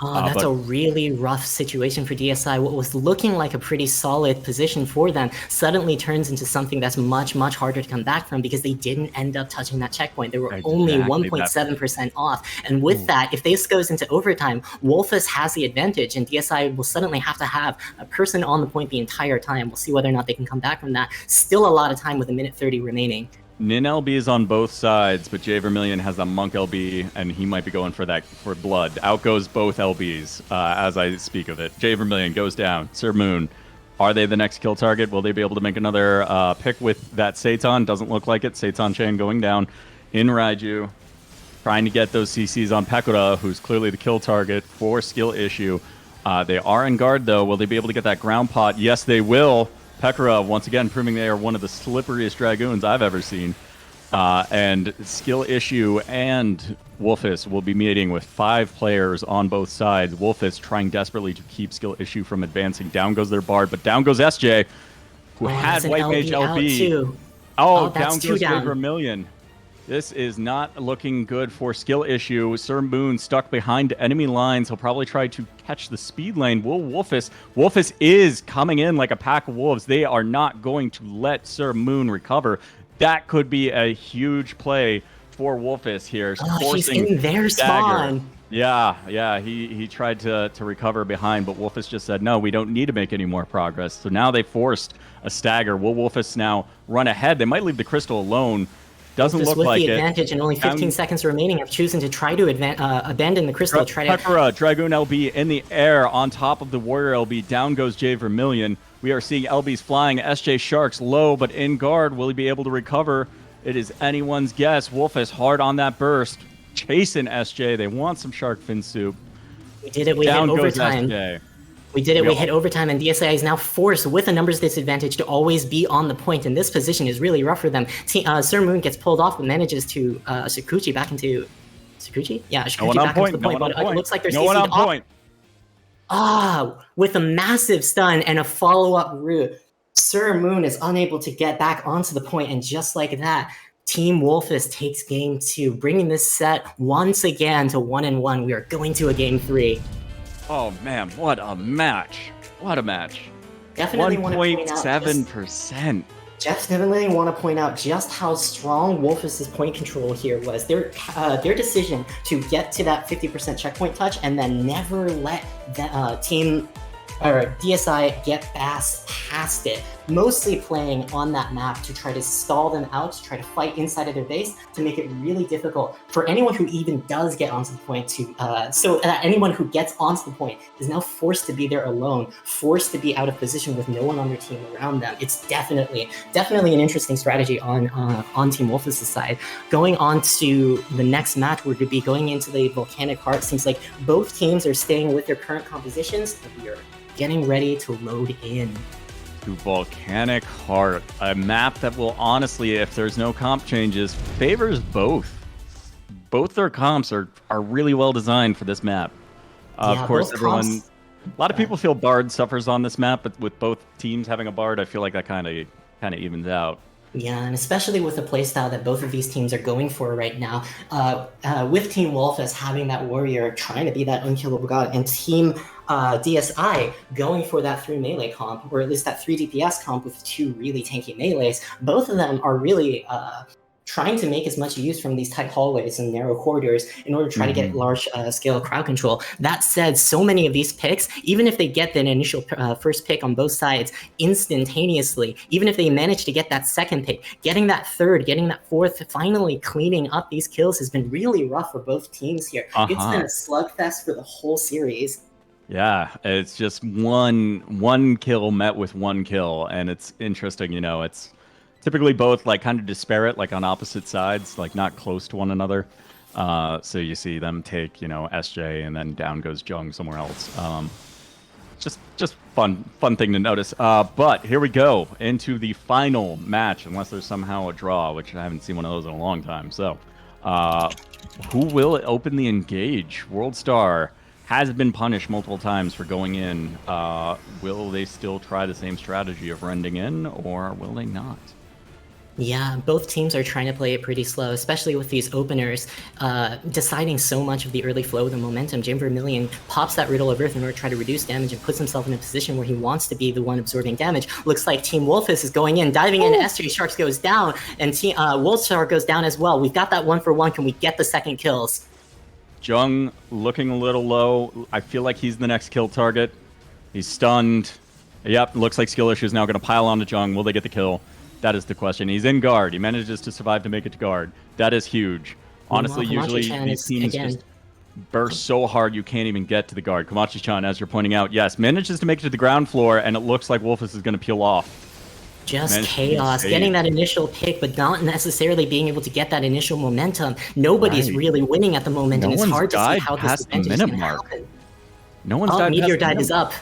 Oh, that's a really rough situation for DSI. What was looking like a pretty solid position for them suddenly turns into something that's much, much harder to come back from because they didn't end up touching that checkpoint. They were only 1.7% off. And with that, if this goes into overtime, Wolfus has the advantage, and DSI will suddenly have to have a person on the point the entire time. We'll see whether or not they can come back from that. Still a lot of time with 1:30 remaining. Nin LB is on both sides, but Jay Vermillion has a Monk LB, and he might be going for blood. Out goes both LBs as I speak of it. Jay Vermillion goes down. Sir Moon, are they the next kill target? Will they be able to make another pick with that Seitan? Doesn't look like it. Seitan Chain going down in Raiju, trying to get those CCs on Pekora, who's clearly the kill target for skill issue. They are in guard, though. Will they be able to get that ground pot? Yes, they will. Pekora, once again, proving they are one of the slipperiest Dragoons I've ever seen. And Skill Issue and Wolfus will be meeting with 5 players on both sides. Wolfus trying desperately to keep Skill Issue from advancing. Down goes their Bard, but down goes SJ, who had White Mage LB. Oh, down goes Jay Vermillion. This is not looking good for Skill Issue. Sir Moon stuck behind enemy lines. He'll probably try to catch the speed lane. Will Wolfus? Wolfus is coming in like a pack of wolves. They are not going to let Sir Moon recover. That could be a huge play for Wolfus here. He's in their spawn. Yeah, he tried to recover behind, but Wolfus just said, no, we don't need to make any more progress. So now they forced a stagger. Will Wolfus now run ahead? They might leave the crystal alone. Doesn't look like it. With the advantage and only 15 seconds remaining, have chosen to try to abandon the crystal. Pekora, Dragoon LB in the air on top of the Warrior LB. Down goes Jay Vermillion. We are seeing LBs flying. SJ Sharks low, but in guard. Will he be able to recover? It is anyone's guess. Wolfus hard on that burst. Chasing SJ. They want some shark fin soup. We did it. We hit overtime. We did it. We hit overtime, and DSI is now forced with a numbers disadvantage to always be on the point. And this position is really rough for them. Sir Moon gets pulled off, but manages to Sakuchi back into Sakuchi. Yeah, Sakuchi back into the point. But it looks like they're no one on point. With a massive stun and a follow-up route, Sir Moon is unable to get back onto the point, and just like that, Team Wolfus takes game 2, bringing this set once again to 1-1. We are going to a game 3. Oh man, what a match! What a match! Definitely 1.7%. Definitely want to point out just how strong Wolfus' point control here was. Their decision to get to that 50% checkpoint touch and then never let that team or DSI get past it. Mostly playing on that map to try to stall them out, to try to fight inside of their base, to make it really difficult for anyone who even does get onto the point to, anyone who gets onto the point is now forced to be there alone, forced to be out of position with no one on their team around them. It's definitely an interesting strategy on Team Wolfus' side. Going on to the next match, we're going to be going into the Volcanic Heart. Seems like both teams are staying with their current compositions, and we are getting ready to load in. To Volcanic Heart, a map that will honestly, if there's no comp changes, favors both. Both their comps are really well designed for this map. Of course, a lot of people feel Bard suffers on this map, but with both teams having a Bard, I feel like that kind of evens out. Yeah, and especially with the playstyle that both of these teams are going for right now, with Team Wolfus having that warrior trying to be that unkillable god, and Team DSI going for that 3 melee comp, or at least that 3 DPS comp with 2 really tanky melees. Both of them are really trying to make as much use from these tight hallways and narrow corridors in order to try to get large scale crowd control. That said, so many of these picks, even if they get that initial first pick on both sides instantaneously, even if they manage to get that second pick, getting that third, getting that fourth, finally cleaning up these kills has been really rough for both teams here. It's been a slugfest for the whole series. Yeah, it's just one kill met with 1 kill, and it's interesting, it's typically both like kind of disparate, like on opposite sides, like not close to one another. So you see them take, SJ, and then down goes Jung somewhere else. just fun thing to notice. But here we go into the final match, unless there's somehow a draw, which I haven't seen one of those in a long time. So, who will open the engage? WorldStar has been punished multiple times for going in. Will they still try the same strategy of rending in, or will they not? Yeah, both teams are trying to play it pretty slow, especially with these openers deciding so much of the early flow of the momentum. Jim Vermillion pops that Riddle of Earth in order to try to reduce damage and puts himself in a position where he wants to be the one absorbing damage. Looks like Team Wolfus is going in, diving in. SJ Sharks goes down, and Team Wolfstar goes down as well. We've got that 1-for-1. Can we get the second kills? Jung looking a little low. I feel like he's the next kill target. He's stunned. Yep, looks like skill issue is now going to pile onto Jung. Will they get the kill? That is the question. He's in guard. He manages to survive to make it to guard. That is huge. Honestly, usually these teams just burst so hard you can't even get to the guard. Komachi-chan, as you're pointing out, yes, manages to make it to the ground floor, and it looks like Wolfus is going to peel off. Just chaos, getting that initial pick, but not necessarily being able to get that initial momentum. Nobody's really winning at the moment, and it's hard to see how this event is going to happen. No one's died. Meteor dive is up.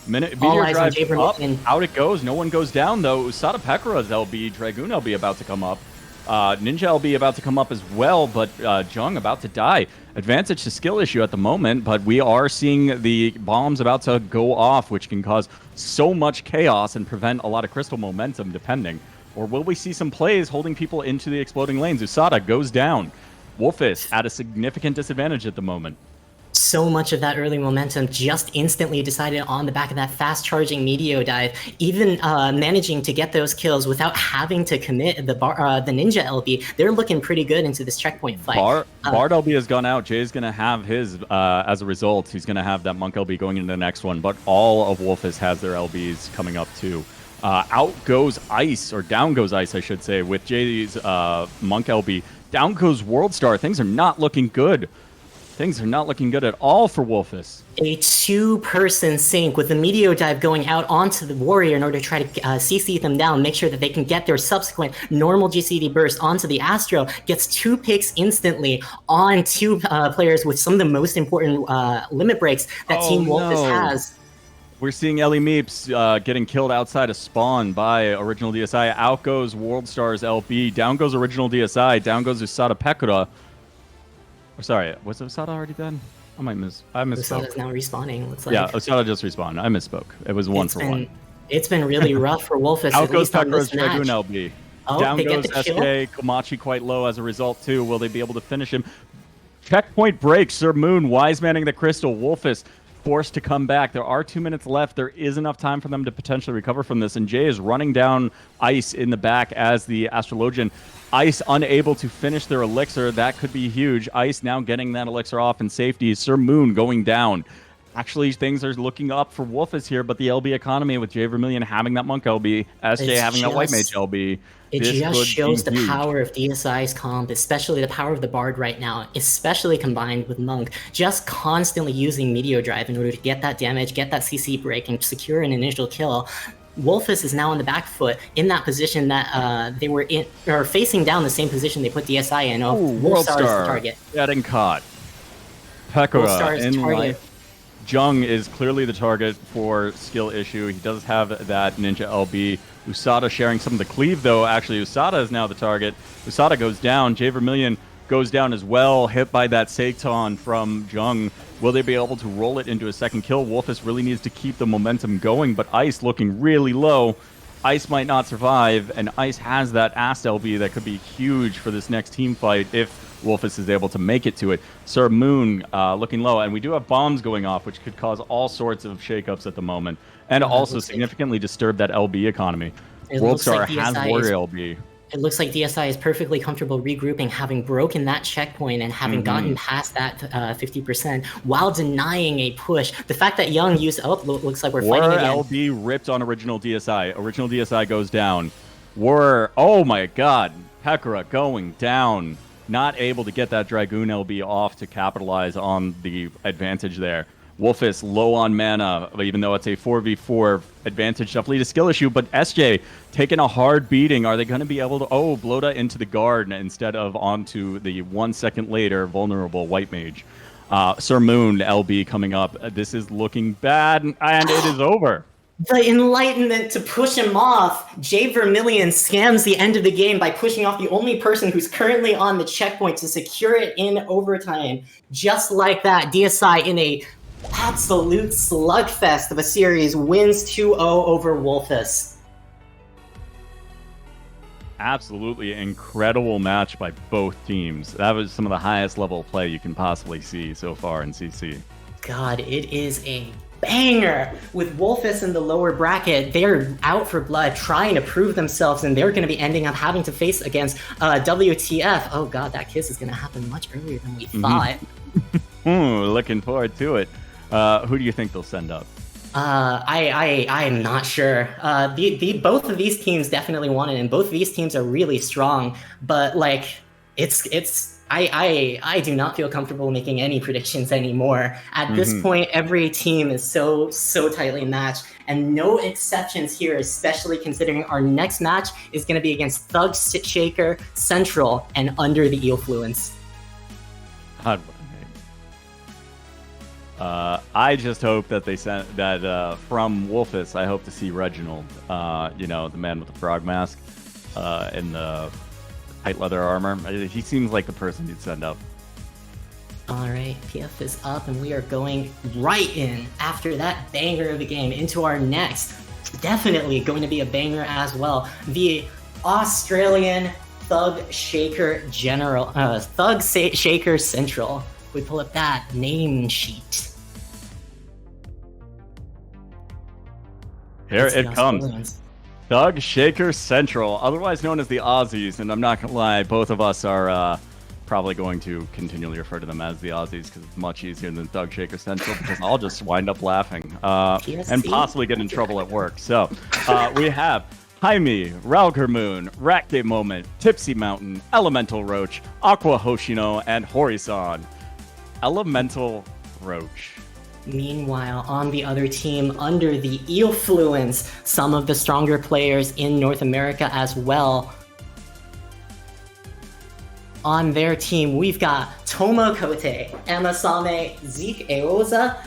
Meteor drive up, out it goes. No one goes down, though. Usada Pekura's LB, Dragoon LB about to come up. Ninja LB about to come up as well, but Jung about to die. Advantage to skill issue at the moment, but we are seeing the bombs about to go off, which can cause so much chaos and prevent a lot of crystal momentum, depending. Or will we see some plays holding people into the exploding lanes? Usada goes down. Wolfus at a significant disadvantage at the moment. So much of that early momentum just instantly decided on the back of that fast-charging Meteor dive, even managing to get those kills without having to commit the Ninja LB. They're looking pretty good into this checkpoint fight. Bard LB has gone out. Jay's going to have his, as a result, he's going to have that Monk LB going into the next one, but all of Wolfus has their LBs coming up too. Out goes Ice, or down goes Ice, I should say, with Jay's Monk LB. Down goes WorldStar. Things are not looking good. Things are not looking good at all for Wolfus. A two-person sync with the Meteor dive going out onto the Warrior in order to try to CC them down, make sure that they can get their subsequent normal GCD burst onto the Astro, gets 2 picks instantly on 2 players with some of the most important limit breaks that Team Wolfus has. We're seeing Ellie Meeps getting killed outside of spawn by Original DSI. Out goes WorldStar's LB. Down goes Original DSI. Down goes Usada Pekura. Sorry, was Usada already dead? I misspoke. Usada's now respawning. Looks like. Yeah, Usada just respawned. I misspoke. It was 1-for-1. It's been really rough for Wolfus. Out goes Pekura's Dragoon LB. Oh, down goes SK. Komachi quite low as a result too. Will they be able to finish him? Checkpoint break. Sir Moon wise-manning the crystal. Wolfus forced to come back. There are 2 minutes left. There is enough time for them to potentially recover from this. And Jay is running down Ice in the back as the Astrologian. Ice unable to finish their elixir. That could be huge. Ice now getting that elixir off in safety. Sir Moon going down. Actually, things are looking up for Wolfus here, but the LB economy with Jay Vermillion having that Monk LB, SJ having that White Mage LB. It just shows the power of DSI's comp, especially the power of the Bard right now, especially combined with Monk, just constantly using Meteor Drive in order to get that damage, get that CC break, and secure an initial kill. Wolfus is now on the back foot in that position that they were in, or facing down the same position they put DSI in. WorldStar is the target. Getting caught. Pekura in life. Jung is clearly the target for skill issue. He does have that Ninja LB. Usada sharing some of the cleave, though. Actually, Usada is now the target. Usada goes down. Jay Vermillion goes down as well, hit by that Seiton from Jung. Will they be able to roll it into a second kill? Wolfus really needs to keep the momentum going, but Ice looking really low. Ice might not survive, and Ice has that Ast LB that could be huge for this next team fight if Wolfus is able to make it to it. Sir Moon looking low, and we do have bombs going off, which could cause all sorts of shakeups at the moment, and also significantly disturb that LB economy. WorldStar has Warrior LB. It looks like DSI is perfectly comfortable regrouping, having broken that checkpoint and having gotten past that 50% while denying a push. The fact that Young used looks like we're fighting again. LB ripped on Original DSI. Original DSI goes down. Oh my god. Pekura going down. Not able to get that Dragoon LB off to capitalize on the advantage there. Wolfus low on mana, even though it's a 4v4 advantage, definitely a skill issue, but SJ taking a hard beating. Are they going to be able to... Bloda into the guard instead of onto the 1 second later vulnerable White Mage. Sir Moon, LB coming up. This is looking bad, and it is over. The enlightenment to push him off. Jay Vermillion scams the end of the game by pushing off the only person who's currently on the checkpoint to secure it in overtime. Just like that, DSI in a absolute slugfest of a series wins 2-0 over Wolfus. Absolutely incredible match by both teams. That was some of the highest level play you can possibly see so far in CC. God, it is a banger. With Wolfus in the lower bracket, they're out for blood, trying to prove themselves, and they're going to be ending up having to face against WTF. Oh god, that kiss is going to happen much earlier than we thought. Looking forward to it. Who do you think they'll send up? I'm not sure. Both of these teams definitely want it, and both of these teams are really strong. But like, I do not feel comfortable making any predictions anymore. At this point, every team is so tightly matched, and no exceptions here, especially considering our next match is going to be against Thug Shaker Central and Under the Eelfluence. God, what a name. I just hope that they sent that from Wolfus. I hope to see Reginald, the man with the frog mask, in the tight leather armor. He seems like the person you'd send up. All right, PF is up, and we are going right in after that banger of the game into our next. Definitely going to be a banger as well. The Australian Thug Shaker Shaker Central. We pull up that name sheet. Here it comes. Thug Shaker Central, otherwise known as the Aussies, and I'm not gonna lie, both of us are probably going to continually refer to them as the Aussies because it's much easier than Thug Shaker Central, because I'll just wind up laughing and possibly get in trouble at work. So we have Jaime, Ralger Moon, Rackday Moment, Tipsy Mountain, Elemental Roach, Aqua Hoshino, and Horisan. Elemental Roach. Meanwhile, on the other team, Under the Eelfluence, some of the stronger players in North America as well. On their team, we've got Toma Kote, Amasame, Zeke Eoza,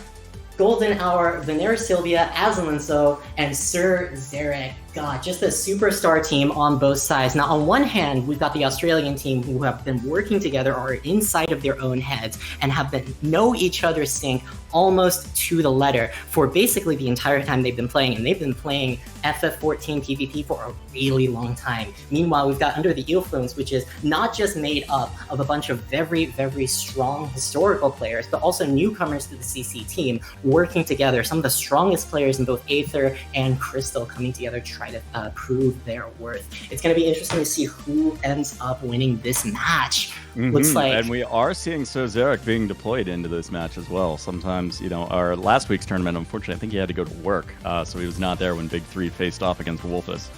Golden Hour, Venaire Sylvia, Azalinso, and Sir Zarek. God, just a superstar team on both sides. Now, on one hand, we've got the Australian team who have been working together, are inside of their own heads, and have know each other's sync almost to the letter for basically the entire time they've been playing, and they've been playing FF14 PvP for a really long time. Meanwhile, we've got Under the Eelfluence, which is not just made up of a bunch of very, very strong historical players, but also newcomers to the CC team working together. Some of the strongest players in both Aether and Crystal coming together to try to prove their worth. It's going to be interesting to see who ends up winning this match. Looks like, and we are seeing Sir Zarek being deployed into this match as well. Sometimes, our last week's tournament, unfortunately, I think he had to go to work, so he was not there when Big 3 faced off against Wolfus.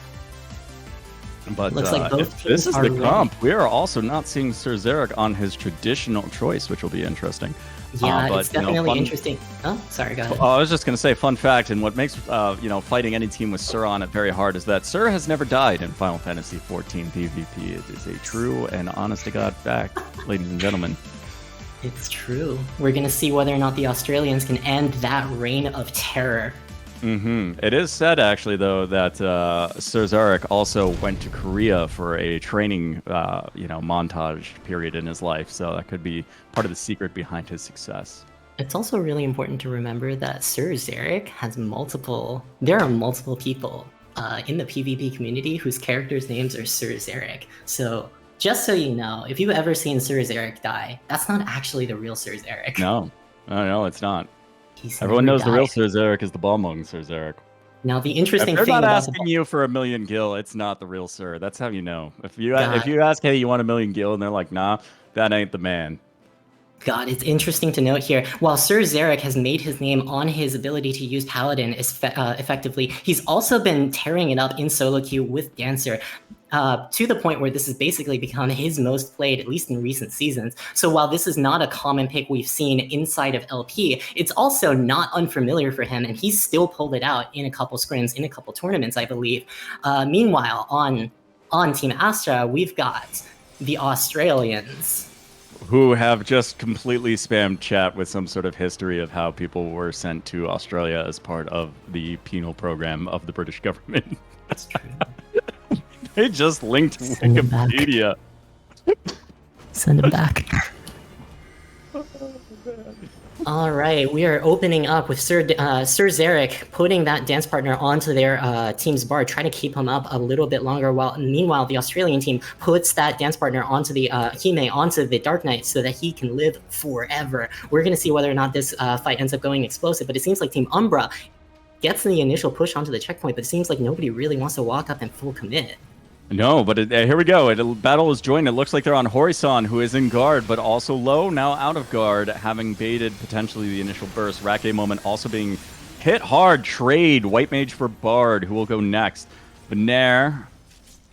But looks like both teams this is are the comp. We are also not seeing Sir Zarek on his traditional choice, which will be interesting. Yeah, but, it's definitely interesting. Oh, sorry, go ahead. I was just going to say, fun fact, and what makes fighting any team with Sir on it very hard is that Sir has never died in Final Fantasy XIV PvP. It is a true and honest-to-God fact, ladies and gentlemen. It's true. We're going to see whether or not the Australians can end that reign of terror. It is said, actually, though, that Sir Zarek also went to Korea for a training, montage period in his life. So that could be part of the secret behind his success. It's also really important to remember that Sir Zarek has there are multiple people in the PvP community whose characters' names are Sir Zarek. So just so you know, if you've ever seen Sir Zarek die, that's not actually the real Sir Zarek. No, it's not. Everyone knows the real Sir Zarek is the Balmung Sir Zarek. Now, the interesting thing about not asking you for 1 million gil, it's not the real Sir. That's how you know. If you ask, hey, you want 1 million gil, and they're like, nah, that ain't the man. God, it's interesting to note here, while Sir Zarek has made his name on his ability to use Paladin effectively, he's also been tearing it up in solo queue with Dancer, to the point where this has basically become his most played, at least in recent seasons. So while this is not a common pick we've seen inside of LP, it's also not unfamiliar for him, and he's still pulled it out in a couple scrims, in a couple tournaments, I believe. Meanwhile, on Team Astra, we've got the Australians. who have just completely spammed chat with some sort of history of how people were sent to Australia as part of the penal program of the British government. That's true. They just linked Send them back. Wikipedia. Send him back. All right, we are opening up with Sir Zarek putting that dance partner onto their team's bar, trying to keep him up a little bit longer. While meanwhile, the Australian team puts that dance partner onto the Hime onto the Dark Knight so that he can live forever. We're gonna see whether or not this fight ends up going explosive, but it seems like Team Umbra gets the initial push onto the checkpoint, but it seems like nobody really wants to walk up and full commit. No, but here we go. Battle is joined. It looks like they're on Horizon, who is in guard, but also low, now out of guard, having baited potentially the initial burst. Rake moment also being hit hard. Trade. White Mage for Bard, who will go next. Venaire.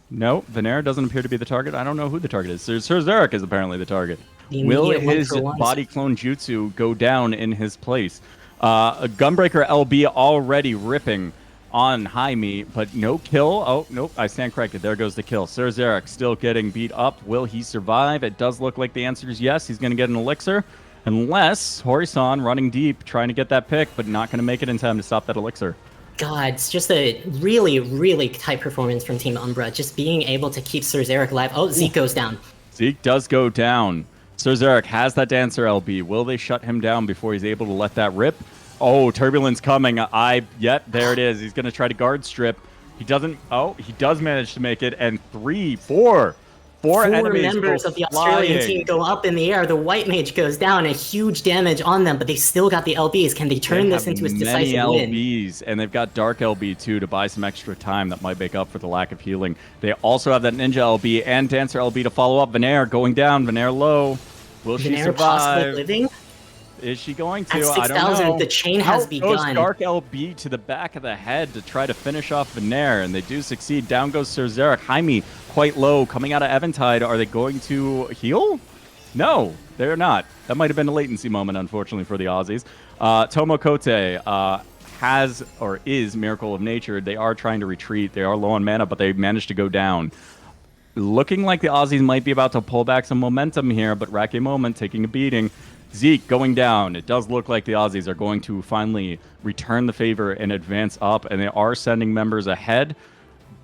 No, Venaire doesn't appear to be the target. I don't know who the target is. Sir Zarek is apparently the target. Will his body clone jutsu go down in his place? A Gunbreaker LB already ripping on Jaime, but no kill. Oh, nope, I stand corrected. There goes the kill. Sir Zarek still getting beat up. Will he survive? It does look like the answer is yes. He's going to get an elixir, unless Horizon running deep, trying to get that pick, but not going to make it in time to stop that elixir. God, it's just a really, really tight performance from Team Umbra. Just being able to keep Sir Zarek alive. Oh, Zeke goes down. Zeke does go down. Sir Zarek has that Dancer LB. Will they shut him down before he's able to let that rip? Oh, Turbulence coming. Yet, there it is. He's going to try to guard strip. He doesn't. Oh, he does manage to make it. And four enemies members of the Australian team go up in the air. The White Mage goes down. A huge damage on them, but they still got the LBs. Can they turn this into a decisive win? LBs, and they've got Dark LB too to buy some extra time that might make up for the lack of healing. They also have that Ninja LB and Dancer LB to follow up. Venaire going down. Venaire low. Will she survive? Possible living? Is she going to? At 6,000, I don't know. the chain has begun. Goes Dark LB to the back of the head to try to finish off Venaire, and they do succeed. Down goes Sir Zarek. Jaime quite low, coming out of Eventide. Are they going to heal? No, they're not. That might have been a latency moment, unfortunately, for the Aussies. Tomokote has, or is, Miracle of Nature. They are trying to retreat. They are low on mana, but they managed to go down. Looking like the Aussies might be about to pull back some momentum here, but Rake Moment taking a beating. Zeke going down. It does look like the Aussies are going to finally return the favor and advance up, and they are sending members ahead.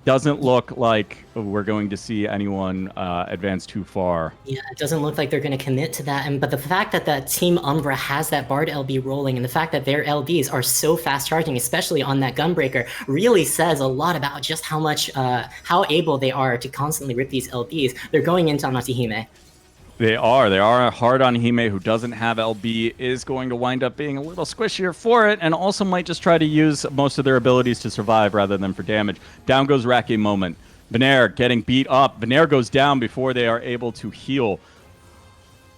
Doesn't look like we're going to see anyone advance too far. Yeah, it doesn't look like they're going to commit to that. But the fact that Team Umbra has that Bard LB rolling, and the fact that their LBs are so fast charging, especially on that Gunbreaker, really says a lot about just how able they are to constantly rip these LBs. They're going into Anatihime. They are hard on Hime, who doesn't have LB, is going to wind up being a little squishier for it, and also might just try to use most of their abilities to survive rather than for damage. Down goes Rake Moment. Venaire getting beat up. Venaire goes down before they are able to heal.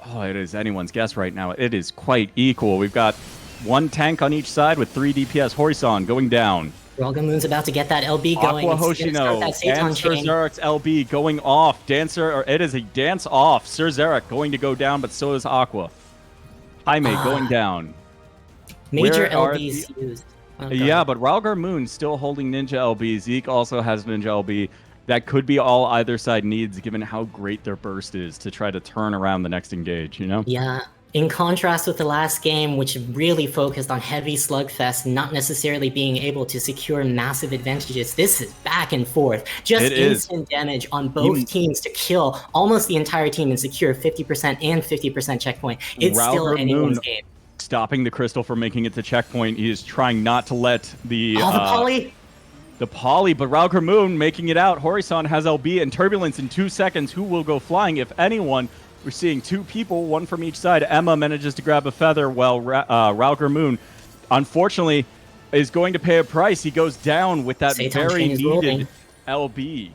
Oh, it is anyone's guess right now. It is quite equal. We've got one tank on each side with 3 DPS. Horizon going down. Ralgamoon's about to get that LB going. Aqua Hoshino and Sir Zarek's LB going off. It is a dance off. Sir Zarek going to go down, but so is Aqua. Jaime going down. Major LBs used. Yeah, but Ralgar Moon still holding Ninja LB. Zeke also has Ninja LB. That could be all either side needs, given how great their burst is to try to turn around the next engage, you know? Yeah. In contrast with the last game, which really focused on heavy slugfest, not necessarily being able to secure massive advantages, this is back and forth. Just instant damage on both teams to kill almost the entire team and secure 50% and 50% checkpoint. It's still anyone's game. Stopping the Crystal from making it to checkpoint. He is trying not to let the... the poly? The poly, but Ralgar Moon making it out. Horizon has LB and Turbulence in 2 seconds. Who will go flying, if anyone? We're seeing 2 people, 1 from each side. Emma manages to grab a feather while Ralgar Moon, unfortunately, is going to pay a price. He goes down with that very needed LB.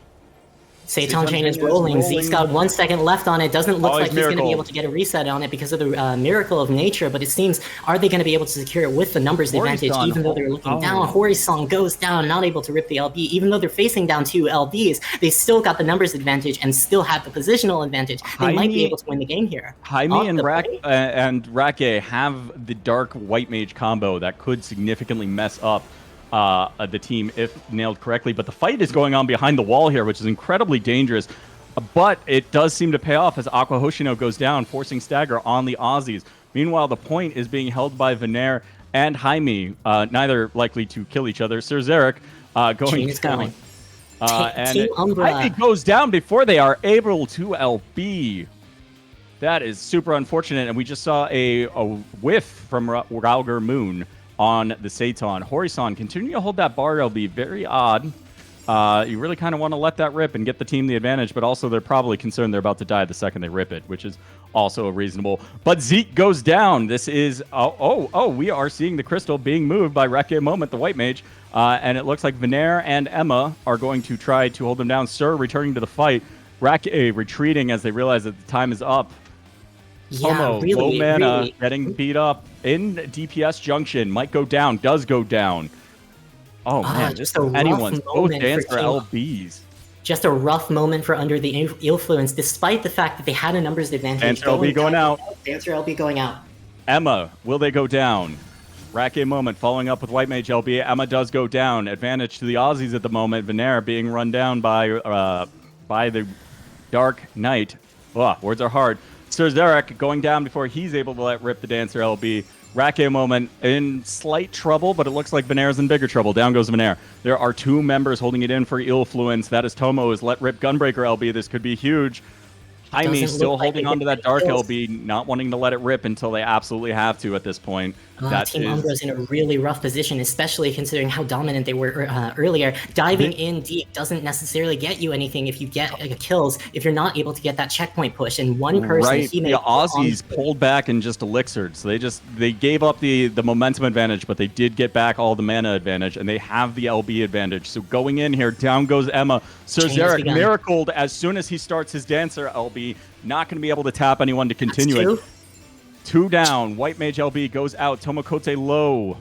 Seitan Chain is rolling. Zeke's got 1 second left on it. Doesn't look like he's going to be able to get a reset on it because of the Miracle of Nature, but it seems, are they going to be able to secure it with the numbers advantage, even though they're looking down? Horizon goes down, not able to rip the LB. Even though they're facing down 2 LBs, they still got the numbers advantage and still have the positional advantage. They might be able to win the game here. Jaime and Rake have the Dark White Mage combo that could significantly mess up the team if nailed correctly, but the fight is going on behind the wall here, which is incredibly dangerous. But it does seem to pay off as Aqua Hoshino goes down, forcing stagger on the Aussies. Meanwhile, the point is being held by Venaire and Jaime, neither likely to kill each other. Sir Zarek going down. And Team Umbra. Jaime goes down before they are able to LB. That is super unfortunate, and we just saw a whiff from Rauger Moon on the Seitan. Horisan continuing to hold that bar LB, very odd. You really kind of want to let that rip and get the team the advantage, but also they're probably concerned they're about to die the second they rip it, which is also reasonable. But Zeke goes down. This is, we are seeing the crystal being moved by Reke Moment, the white mage, and it looks like Venaire and Emma are going to try to hold them down. Sir returning to the fight. Reke retreating as they realize that the time is up. Yeah, Tomo, really, low mana, really. getting beat up in DPS junction. Might go down, does go down. Oh man, just a rough anyone's both moment dance for for Team- LBs. Just a rough moment for Under the Influence, despite the fact that they had a numbers advantage. Dancer LB going out. Dancer LB going out. Emma, will they go down? Rake Moment following up with White Mage LB. Emma does go down. Advantage to the Aussies at the moment. Venaire being run down by the Dark Knight. Ugh, words are hard. Sir Zarek going down before he's able to let rip the Dancer LB. Rake Moment in slight trouble, but it looks like Venaire's in bigger trouble. Down goes Venaire. There are two members holding it in for Illfluence. That is Tomo is let rip Gunbreaker LB. This could be huge. Jaime still holding on to that Dark LB, not wanting to let it rip until they absolutely have to at this point. Team Umbra's in a really rough position, especially considering how dominant they were earlier. Diving in deep doesn't necessarily get you anything if you get kills, if you're not able to get that checkpoint push. And one person, right, the Aussies pulled back and just elixired. So they gave up the momentum advantage, but they did get back all the mana advantage, and they have the LB advantage. So going in here, down goes Emma. Sir Zarek miracled as soon as he starts his Dancer LB. Not going to be able to tap anyone to continue it. Two down. White Mage LB goes out. Tomokote low.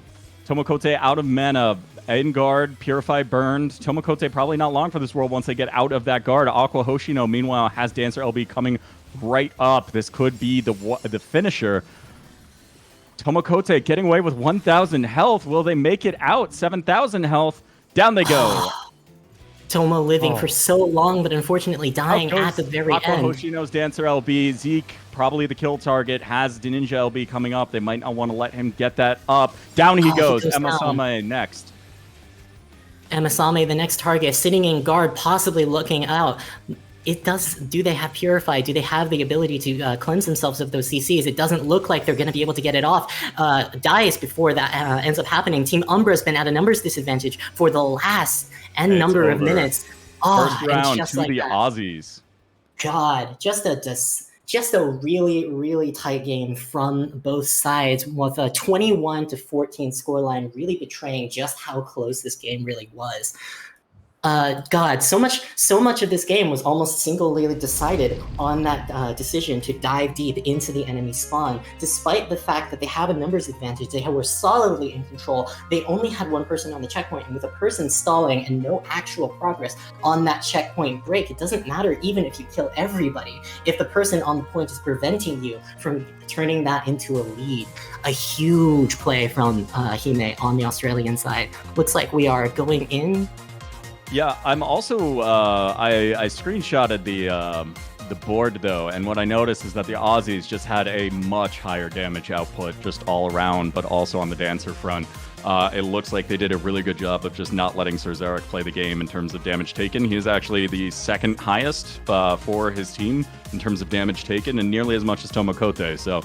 Tomokote out of mana. In guard. Purify burned. Tomokote probably not long for this world once they get out of that guard. Aqua Hoshino, meanwhile, has Dancer LB coming right up. This could be the finisher. Tomokote getting away with 1,000 health. Will they make it out? 7,000 health. Down they go. Tomo living for so long, but unfortunately dying at the very Aqua end. Hoshino's Dancer LB. Zeke, probably the kill target, has the Ninja LB coming up. They might not want to let him get that up. Down he goes. Emma Same next. Emma Same, the next target, sitting in guard, possibly looking out. Do they have Purify? Do they have the ability to cleanse themselves of those CCs? It doesn't look like they're going to be able to get it off. Dies before that ends up happening. Team Umbra's been at a numbers disadvantage for the last number of minutes. First round to the Aussies. God, just a really, really tight game from both sides with a 21-14 scoreline, really betraying just how close this game really was. God, so much of this game was almost singly decided on that decision to dive deep into the enemy spawn. Despite the fact that they have a numbers advantage, they were solidly in control. They only had one person on the checkpoint, and with a person stalling and no actual progress on that checkpoint break, it doesn't matter even if you kill everybody. If the person on the point is preventing you from turning that into a lead. A huge play from Hime on the Australian side. Looks like we are going in. Yeah, I'm also I screenshotted the board though, and what I noticed is that the Aussies just had a much higher damage output just all around, but also on the Dancer front. It looks like they did a really good job of just not letting Sir Zarek play the game in terms of damage taken. He is actually the second highest for his team in terms of damage taken, and nearly as much as Tomokote. So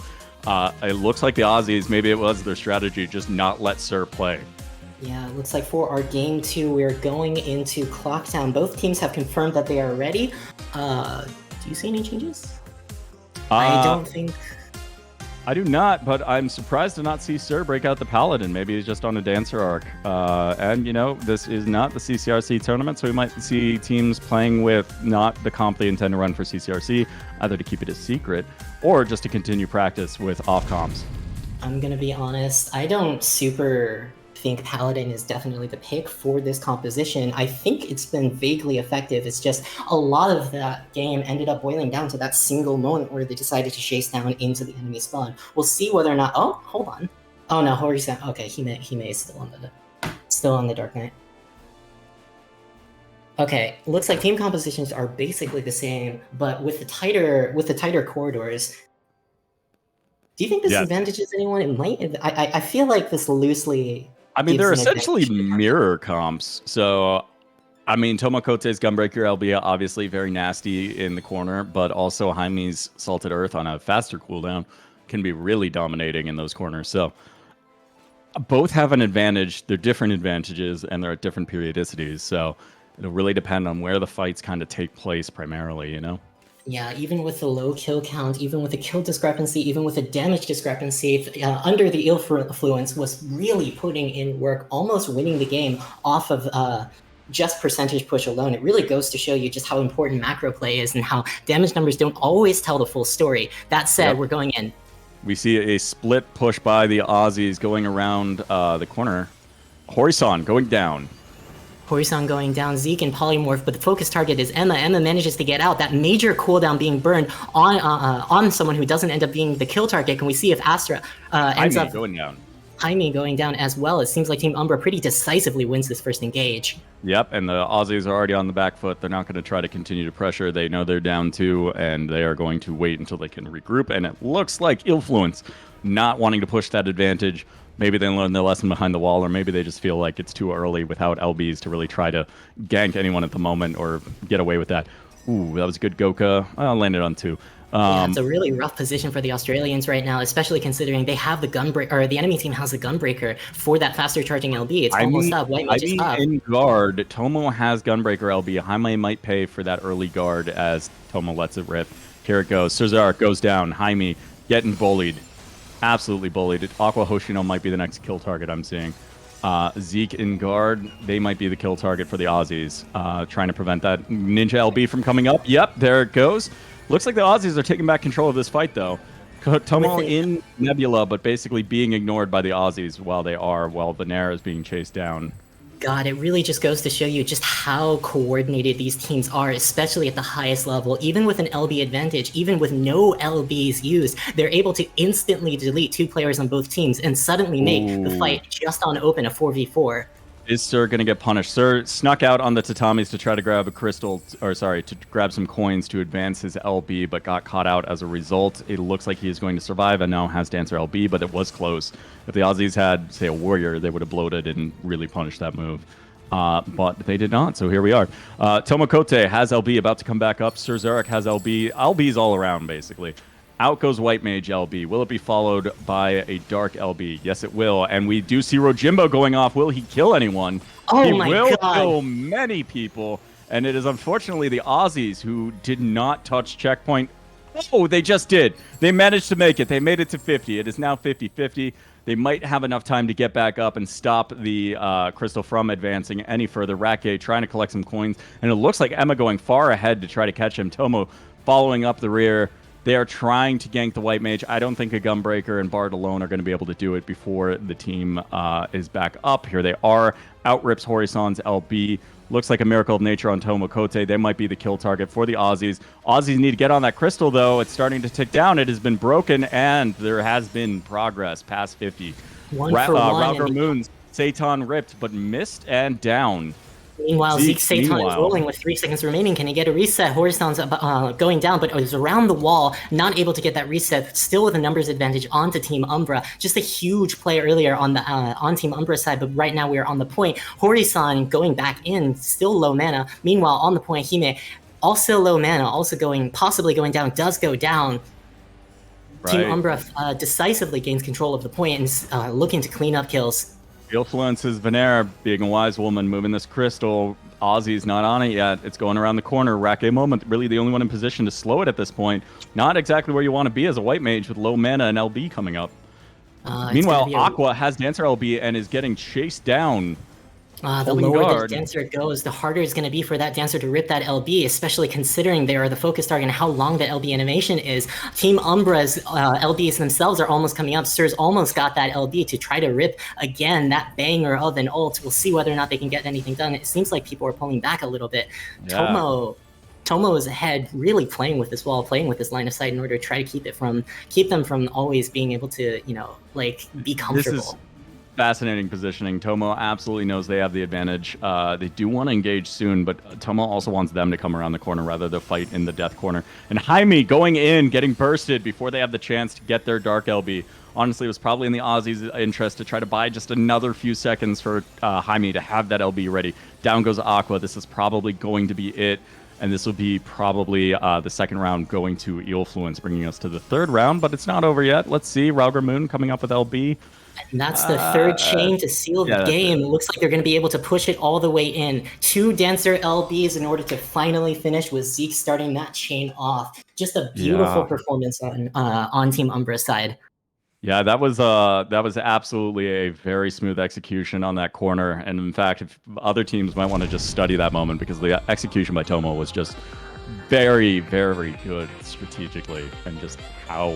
it looks like the Aussies, maybe it was their strategy, just not let Sir play. Yeah, it looks like for our game 2, we're going into Clocktown. Both teams have confirmed that they are ready. Do you see any changes? I don't think... I do not, but I'm surprised to not see Sir break out the Paladin. Maybe he's just on a Dancer arc. And, you know, this is not the CCRC tournament, so we might see teams playing with not the comp they intend to run for CCRC, either to keep it a secret, or just to continue practice with off-comps. I'm gonna be honest, I don't super think Paladin is definitely the pick for this composition. I think it's been vaguely effective. It's just a lot of that game ended up boiling down to that single moment where they decided to chase down into the enemy spawn. We'll see whether or not... Oh, hold on. Oh no, Horisan. Okay, he may is still on the Dark Knight. Okay, looks like team compositions are basically the same, but with the tighter corridors. Do you think this Yes. advantages anyone? It might. I feel like this loosely. I mean, gives they're an essentially advantage to the mirror comps. So, I mean, Tomokote's Gunbreaker LB obviously very nasty in the corner, but also Jaime's Salted Earth on a faster cooldown can be really dominating in those corners. So, both have an advantage. They're different advantages, and they're at different periodicities. So, it'll really depend on where the fights kind of take place primarily, you know? Yeah, even with the low kill count, even with the kill discrepancy, even with the damage discrepancy, Under the Influence was really putting in work, almost winning the game off of just percentage push alone. It really goes to show you just how important macro play is and how damage numbers don't always tell the full story. That said, we're going in. We see a split push by the Aussies going around the corner. Horizon going down. Horizon going down, Zeke and Polymorph, but the focus target is Emma. Emma manages to get out. That major cooldown being burned on someone who doesn't end up being the kill target. Can we see if Astra ends up going down? Jaime going down as well. It seems like Team Umbra pretty decisively wins this first engage. Yep, and the Aussies are already on the back foot. They're not going to try to continue to pressure. They know they're down 2, and they are going to wait until they can regroup. And it looks like Influence not wanting to push that advantage. Maybe they learn their lesson behind the wall, or maybe they just feel like it's too early without LBs to really try to gank anyone at the moment or get away with that. Ooh, that was a good Goka. Landed on 2. Yeah, it's a really rough position for the Australians right now, especially considering they have the Gunbreaker, or the enemy team has the Gunbreaker for that faster charging LB. It's almost up. White Mage is up. In guard, Tomo has Gunbreaker LB. Jaime might pay for that early guard as Tomo lets it rip. Here it goes. Cesar goes down. Jaime getting bullied. Absolutely bullied. Aqua Hoshino might be the next kill target I'm seeing. Zeke in guard, they might be the kill target for the Aussies. Trying to prevent that Ninja LB from coming up. Yep, there it goes. Looks like the Aussies are taking back control of this fight, though. Tomo in Nebula, but basically being ignored by the Aussies while Venaire is being chased down. God, it really just goes to show you just how coordinated these teams are, especially at the highest level. Even with an LB advantage, even with no LBs used, they're able to instantly delete 2 players on both teams and suddenly make the fight just on open a 4v4. Is Sir going to get punished? Sir snuck out on the tatamis to try to grab a crystal, to grab some coins to advance his LB, but got caught out as a result. It looks like he is going to survive and now has Dancer LB, but it was close. If the Aussies had, say, a Warrior, they would have bloated and really punished that move. But they did not, so here we are. Tomokote has LB about to come back up. Sir Zarek has LB. LB's all around, basically. Out goes White Mage LB. Will it be followed by a Dark LB? Yes, it will. And we do see Rojimbo going off. Will he kill anyone? Oh my God. He will kill many people. And it is unfortunately the Aussies who did not touch checkpoint. Oh, they just did. They managed to make it. They made it to 50. It is now 50-50. They might have enough time to get back up and stop the Crystal from advancing any further. Rake trying to collect some coins. And it looks like Emma going far ahead to try to catch him. Tomo following up the rear. They are trying to gank the White Mage. I don't think a Gunbreaker and Bard alone are going to be able to do it before the team is back up. Here they are. Outrips Horizon's LB. Looks like a miracle of nature on Tomokote. They might be the kill target for the Aussies. Aussies need to get on that crystal, though. It's starting to tick down. It has been broken, and there has been progress past 50. Rauger Moons, Satan ripped, but missed and down. Meanwhile, Zeke Satan is rolling with 3 seconds remaining. Can he get a reset? Horizon's going down, but is around the wall, not able to get that reset. Still with a numbers advantage onto Team Umbra. Just a huge play earlier on the on Team Umbra side, but right now we are on the point. Horizon going back in, still low mana. Meanwhile, on the point, Hime also low mana, also possibly going down, does go down. Right. Team Umbra decisively gains control of the point and is looking to clean up kills. Influences Venaire, being a wise woman, moving this crystal. Aussie's not on it yet. It's going around the corner. Rake Moment, really the only one in position to slow it at this point. Not exactly where you want to be as a White Mage with low mana and LB coming up. Meanwhile, Aqua has Dancer LB and is getting chased down. The lower the Dancer goes, the harder it's going to be for that Dancer to rip that LB, especially considering they are the focus target and how long that LB animation is. Team Umbra's LBs themselves are almost coming up. Sir's almost got that LB to try to rip again that banger of an ult. We'll see whether or not they can get anything done. It seems like people are pulling back a little bit. Yeah. Tomo is ahead, really playing with this wall, playing with this line of sight in order to try to keep them from always being able to, be comfortable. fascinating positioning. Tomo absolutely knows they have the advantage. They do want to engage soon, but Tomo also wants them to come around the corner rather than fight in the death corner. And Jaime going in, getting bursted before they have the chance to get their Dark LB. Honestly, it was probably in the Aussies' interest to try to buy just another few seconds for Jaime to have that LB ready. Down goes Aqua. This is probably going to be it. And this will be probably the second round going to Eelfluence, bringing us to the third round. But it's not over yet. Let's see. Rauger Moon coming up with LB. And that's the third chain to seal the game. It looks like they're going to be able to push it all the way in. 2 Dancer LBs in order to finally finish with Zeke starting that chain off. Just a beautiful performance on Team Umbra's side. Yeah, that was absolutely a very smooth execution on that corner. And in fact, if other teams might want to just study that moment, because the execution by Tomo was just very, very good strategically, and just how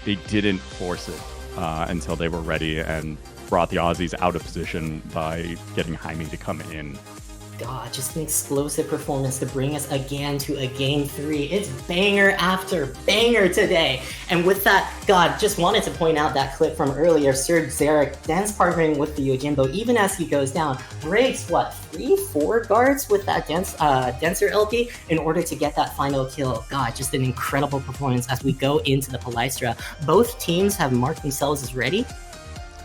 they didn't force it until they were ready and brought the Aussies out of position by getting Jaime to come in. God, just an explosive performance to bring us again to a game 3. It's banger after banger today. And with that, God, just wanted to point out that clip from earlier. Sir Zarek dance partnering with the Yojimbo, even as he goes down, breaks, what, 3-4 guards with that Dancer LP in order to get that final kill. God, just an incredible performance as we go into the Palestra. Both teams have marked themselves as ready.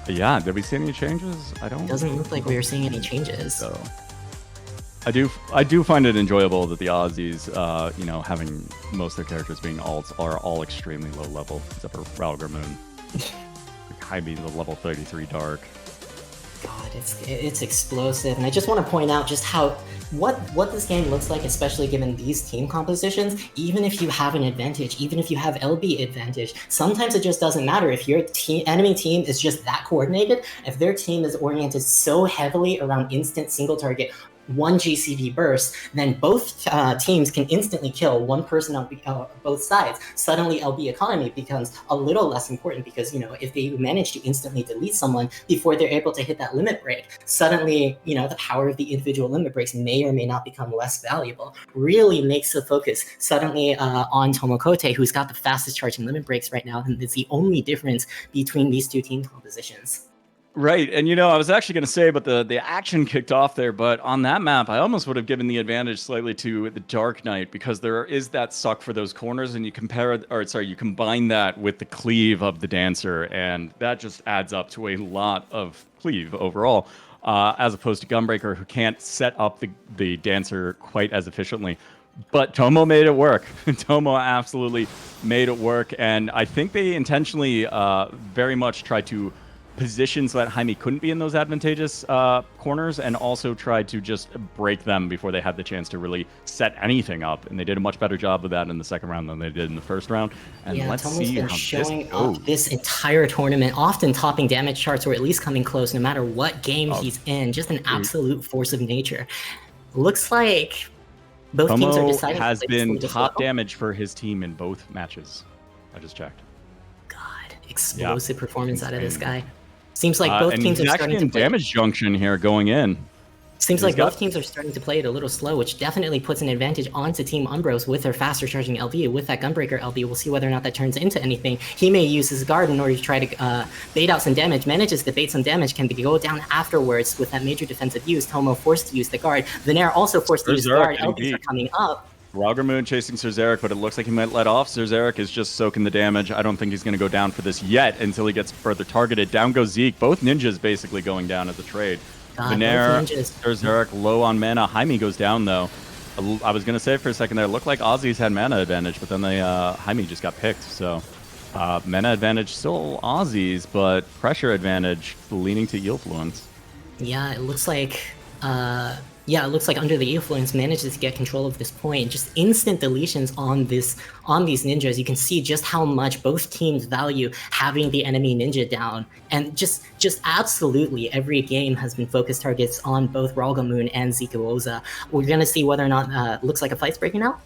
Yeah, did we see any changes? It doesn't look like we are seeing any changes. So. I do find it enjoyable that the Aussies, having most of their characters being alts, are all extremely low level, except for Rauger Moon. Jaime, the level 33 Dark. God, it's explosive, and I just want to point out just what this game looks like, especially given these team compositions. Even if you have an advantage, even if you have LB advantage, sometimes it just doesn't matter if your enemy team is just that coordinated. If their team is oriented so heavily around instant single target, 1 GCV burst, then both teams can instantly kill one person on both sides. Suddenly LB economy becomes a little less important because, if they manage to instantly delete someone before they're able to hit that limit break, suddenly, the power of the individual limit breaks may or may not become less valuable. Really makes the focus suddenly on Tomokote, who's got the fastest charging limit breaks right now, and it's the only difference between these two team compositions. Right, and I was actually going to say, but the action kicked off there, but on that map, I almost would have given the advantage slightly to the Dark Knight, because there is that suck for those corners, and you combine that with the cleave of the Dancer, and that just adds up to a lot of cleave overall, as opposed to Gunbreaker, who can't set up the Dancer quite as efficiently. But Tomo made it work. Tomo absolutely made it work, and I think they intentionally very much tried to position so that Jaime couldn't be in those advantageous corners, and also tried to just break them before they had the chance to really set anything up. And they did a much better job of that in the second round than they did in the first round. And yeah, let's Tomo's see been how showing this goes. up this entire tournament, often topping damage charts or at least coming close no matter what game he's in. Just an absolute force of nature. Looks like both teams are deciding has to been top damage for his team in both matches. I just checked. God, explosive performance out of this guy. Seems like both and teams he's are actually starting in to damage junction here going in. Seems like both teams are starting to play it a little slow, which definitely puts an advantage onto Team Umbros with their faster charging LB. With that Gunbreaker LB, we'll see whether or not that turns into anything. He may use his guard in order to try to bait out some damage, manages to bait some damage, can go down afterwards with that major defensive use. Tomo forced to use the guard. Venaire also forced to use the guard. LBs are coming up. Rauger Moon chasing Sir Zarek, but it looks like he might let off. Sir Zarek is just soaking the damage. I don't think he's going to go down for this yet until he gets further targeted. Down goes Zeke. Both ninjas basically going down as a trade. Venaire, Sir Zarek low on mana. Jaime goes down, though. I was going to say for a second there, it looked like Aussies had mana advantage, but then Jaime just got picked. So mana advantage still Aussies, but pressure advantage leaning to Eelfluence. Yeah, it looks like... it looks like Under the Influence manages to get control of this point. Just instant deletions on these ninjas. You can see just how much both teams value having the enemy ninja down. And just absolutely every game has been focus targets on both Rauger Moon and Zeke Oza. We're going to see whether or not looks like a fight's breaking out.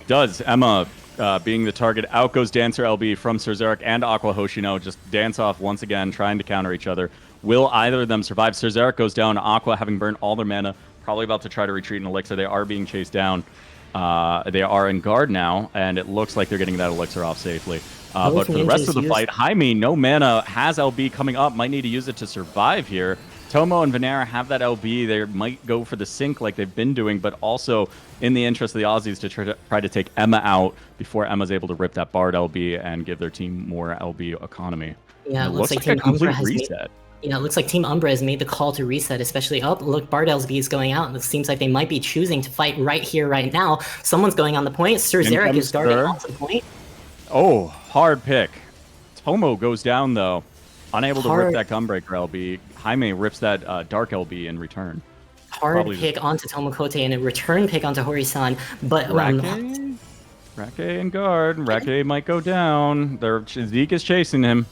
It does. Emma being the target. Out goes Dancer LB from Sir Zarek and Aqua Hoshino. Just dance off once again, trying to counter each other. Will either of them survive? Sir Zarek goes down. Aqua, having burned all their mana, probably about to try to retreat in Elixir. They are being chased down. They are in guard now, and it looks like they're getting that Elixir off safely. But for the rest of the fight, Jaime, no mana, has LB coming up, might need to use it to survive here. Tomo and Venaire have that LB. They might go for the sync like they've been doing, but also in the interest of the Aussies to try to take Emma out before Emma's able to rip that Bard LB and give their team more LB economy. Yeah, it looks like a complete reset. Yeah, it looks like Team Umbra has made the call to reset, especially up. Look, Bard LB is going out, and it seems like they might be choosing to fight right here, right now. Someone's going on the point. Sir Zarek is darting off the point. Oh, hard pick. Tomo goes down, though. Unable to rip that Gunbreaker LB. Jaime rips that Dark LB in return. Hard pick onto Tomokote and a return pick onto Hori-san. But Rake and guard. Rake might go down. Zeke is chasing him.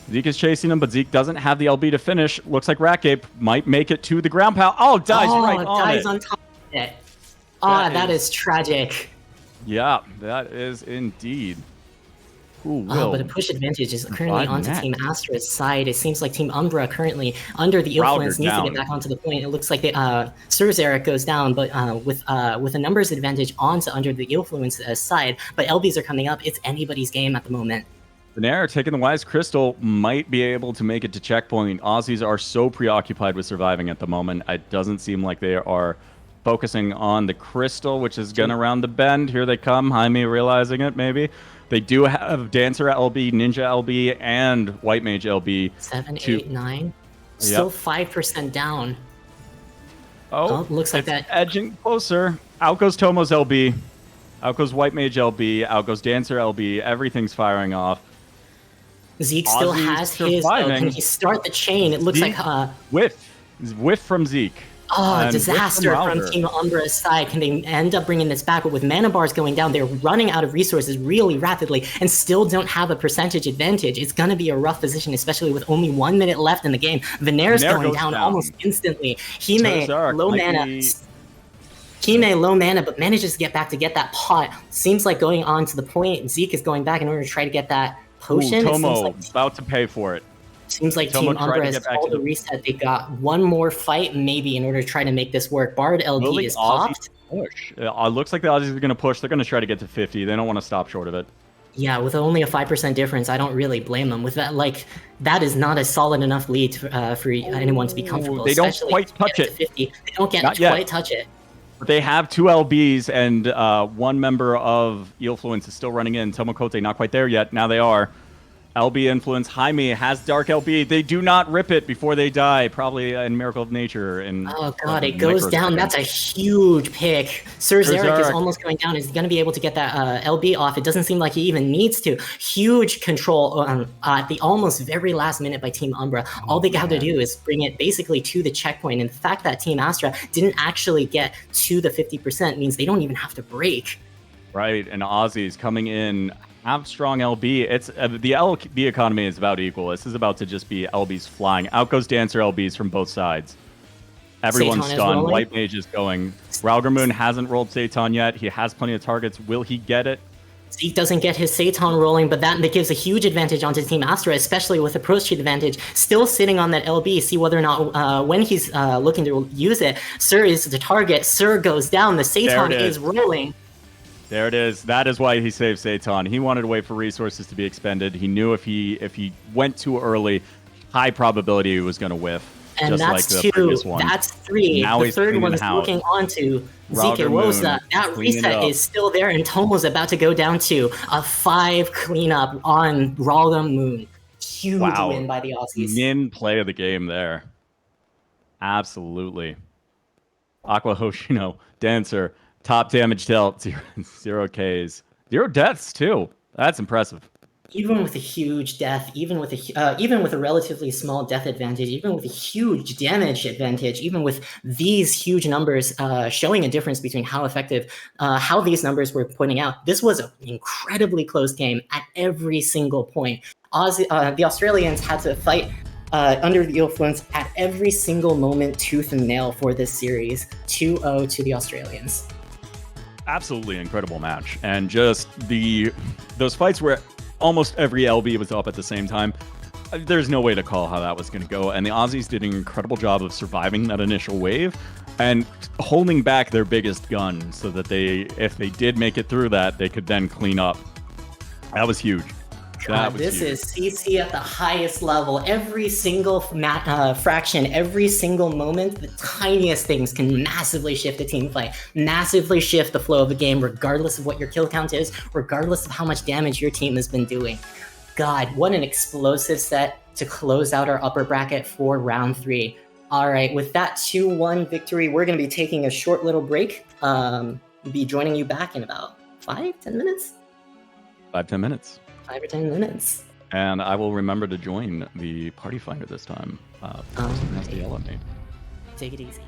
But Zeke doesn't have the LB to finish. Looks like Rake might make it to the ground pound. Oh, dies right on it. Dies on top of it. That is tragic. Yeah, that is indeed. But a push advantage is currently onto Team Astra's side. It seems like Team Umbra currently under the influence needs to get back onto the point. It looks like Sir Zarek goes down, but with a numbers advantage onto under the influence side. But LBs are coming up. It's anybody's game at the moment. Venaire taking the Wise Crystal might be able to make it to checkpoint. Aussies are so preoccupied with surviving at the moment. It doesn't seem like they are focusing on the Crystal, which is going to round the bend. Here they come. Jaime realizing it, maybe. They do have Dancer LB, Ninja LB, and White Mage LB. 7, 8, 9. Still 5% down. Looks like that. Edging closer. Out goes Tomo's LB. Out goes White Mage LB. Out goes Dancer LB. Everything's firing off. Zeke still has his. Can he start the chain? It looks Zeke, like whiff from Zeke. Disaster from Team Umbra's side. Can they end up bringing this back? But with mana bars going down, they're running out of resources really rapidly and still don't have a percentage advantage. It's going to be a rough position, especially with only 1 minute left in the game. Venaire's going down almost instantly. He may low mana, but manages to get back to get that pot. Seems like going on to the point. Zeke is going back in order to try to get that potion. Tomo about to pay for it. Seems like Team Umbra has called the reset. They got one more fight, maybe, in order to try to make this work. Bard LB is popped. Push. Looks like the Aussies are going to push. They're going to try to get to 50. They don't want to stop short of it. Yeah, with only a 5% difference, I don't really blame them. With that, that is not a solid enough lead for anyone to be comfortable. They don't quite touch it. 50. They don't quite touch it. But they have 2 LBs, and one member of Eelfluence is still running in. Tomokote not quite there yet. Now they are. LB influence. Jaime has Dark LB. They do not rip it before they die. Probably in Miracle of Nature. It goes down. That's a huge pick. Sir Zarek is almost going down. Is he going to be able to get that LB off? It doesn't seem like he even needs to. Huge control at the almost very last minute by Team Umbra. All they got to do is bring it basically to the checkpoint. And the fact that Team Astra didn't actually get to the 50% means they don't even have to break. Right, and Aussies coming in. Have strong LB. It's the LB economy is about equal. This is about to just be LBs flying. Out goes Dancer LBs from both sides. Everyone's stunned. White Mage is going. Raugermoon hasn't rolled Satan yet. He has plenty of targets. Will he get it? Zeke doesn't get his Satan rolling, but that gives a huge advantage onto Team Astra, especially with approach sheet advantage. Still sitting on that LB. See whether or not when he's looking to use it. Sir is the target. Sir goes down. The Satan is rolling. There it is. That is why he saved Satan. He wanted to wait for resources to be expended. He knew if he went too early, high probability he was going to whiff. And just that's like the previous one. That's 3. Now the third one is looking onto Zeke Woza. That reset is still there, and Tomo's about to go down to a 5 cleanup on Raugermoon. Huge win by the Aussies. Min play of the game there. Absolutely. Aqua Hoshino, Dancer. Top damage dealt, 0 Ks. 0 deaths, too. That's impressive. Even with a huge death, even with a relatively small death advantage, even with a huge damage advantage, even with these huge numbers showing a difference between how effective, how these numbers were pointing out, this was an incredibly close game at every single point. The Australians had to fight under the influence at every single moment, tooth and nail for this series. 2-0 to the Australians. Absolutely incredible match, and just those fights where almost every LB was up at the same time. There's no way to call how that was going to go, and the Aussies did an incredible job of surviving that initial wave, and holding back their biggest gun so that if they did make it through that, they could then clean up. That was huge. God, this is CC at the highest level. Every single fraction, every single moment, the tiniest things can massively shift the team play, massively shift the flow of a game, regardless of what your kill count is, regardless of how much damage your team has been doing. God, what an explosive set to close out our upper bracket for round 3. All right, with that 2-1 victory, we're going to be taking a short little break. Be joining you back in about 5-10 minutes? 5-10 minutes. 5 or 10 minutes. And I will remember to join the party finder this time. Doesn't have to yell at me. Take it easy.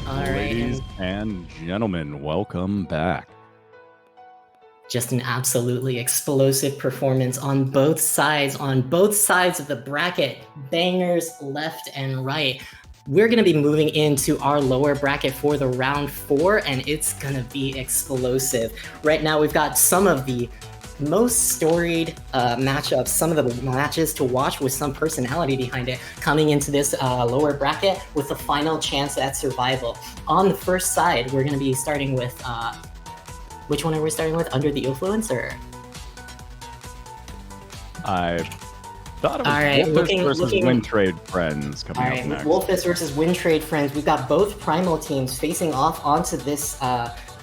All right, Ladies and gentlemen, welcome back. just an absolutely explosive performance on both sides of the bracket. Bangers left and right. We're going to be moving into our lower bracket for the round 4, and it's going to be explosive. Right now, we've got some of the most storied matchups, some of the matches to watch with some personality behind it, coming into this lower bracket with the final chance at survival. On the first side, we're going to be starting with... which one are we starting with? Under the Influence, or? I thought it was Alright, Wolfus versus Win Trade Friends coming up next. Wolfus versus Win Trade Friends. We've got both Primal teams facing off onto this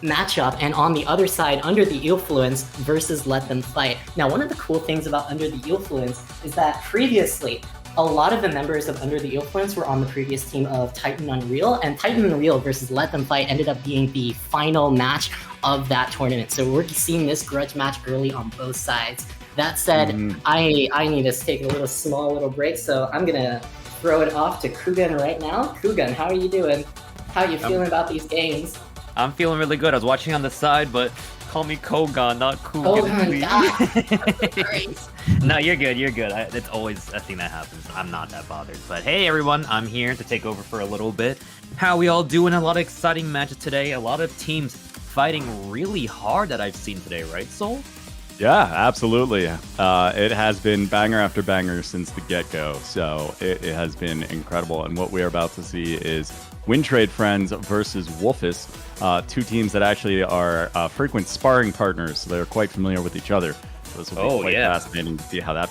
matchup, and on the other side, Under the Influence versus Let Them Fight. Now, one of the cool things about Under the Influence is that previously, a lot of the members of Under the Influence were on the previous team of Titan Unreal, and Titan Unreal versus Let Them Fight ended up being the final match of that tournament. So we're seeing this grudge match early on both sides. That said, I need to take a little break, so I'm gonna throw it off to Kugan right now. Kugan, how are you doing? How are you feeling about these games? I'm feeling really good. I was watching on the side, but call me Kogan, not Kugan. Please. No, you're good. You're good. It's always a thing that happens. I'm not that bothered. But hey, everyone, I'm here to take over for a little bit. How we all doing? A lot of exciting matches today. A lot of teams fighting really hard that I've seen today, right, Soul? Yeah, absolutely. It has been banger after banger since the get-go, so it has been incredible. And what we're about to see is Win Trade Friends versus Wolfus, two teams that actually are frequent sparring partners, so they're quite familiar with each other. So this will be quite fascinating to see how that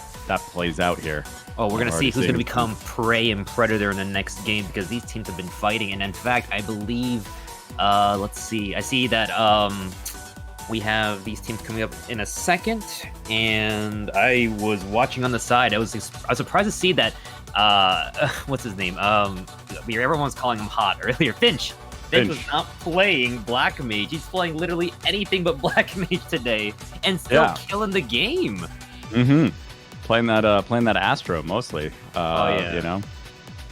plays out here. Oh, we're going to see who's going to become prey and predator in the next game, because these teams have been fighting. And in fact, I believe, let's see, I see that we have these teams coming up in a second, and I was watching on the side. I was surprised to see that, what's his name? Everyone was calling him hot earlier. Finch was not playing Black Mage. He's playing literally anything but Black Mage today, and still killing the game. Mm-hmm. Playing that Astro mostly. You know.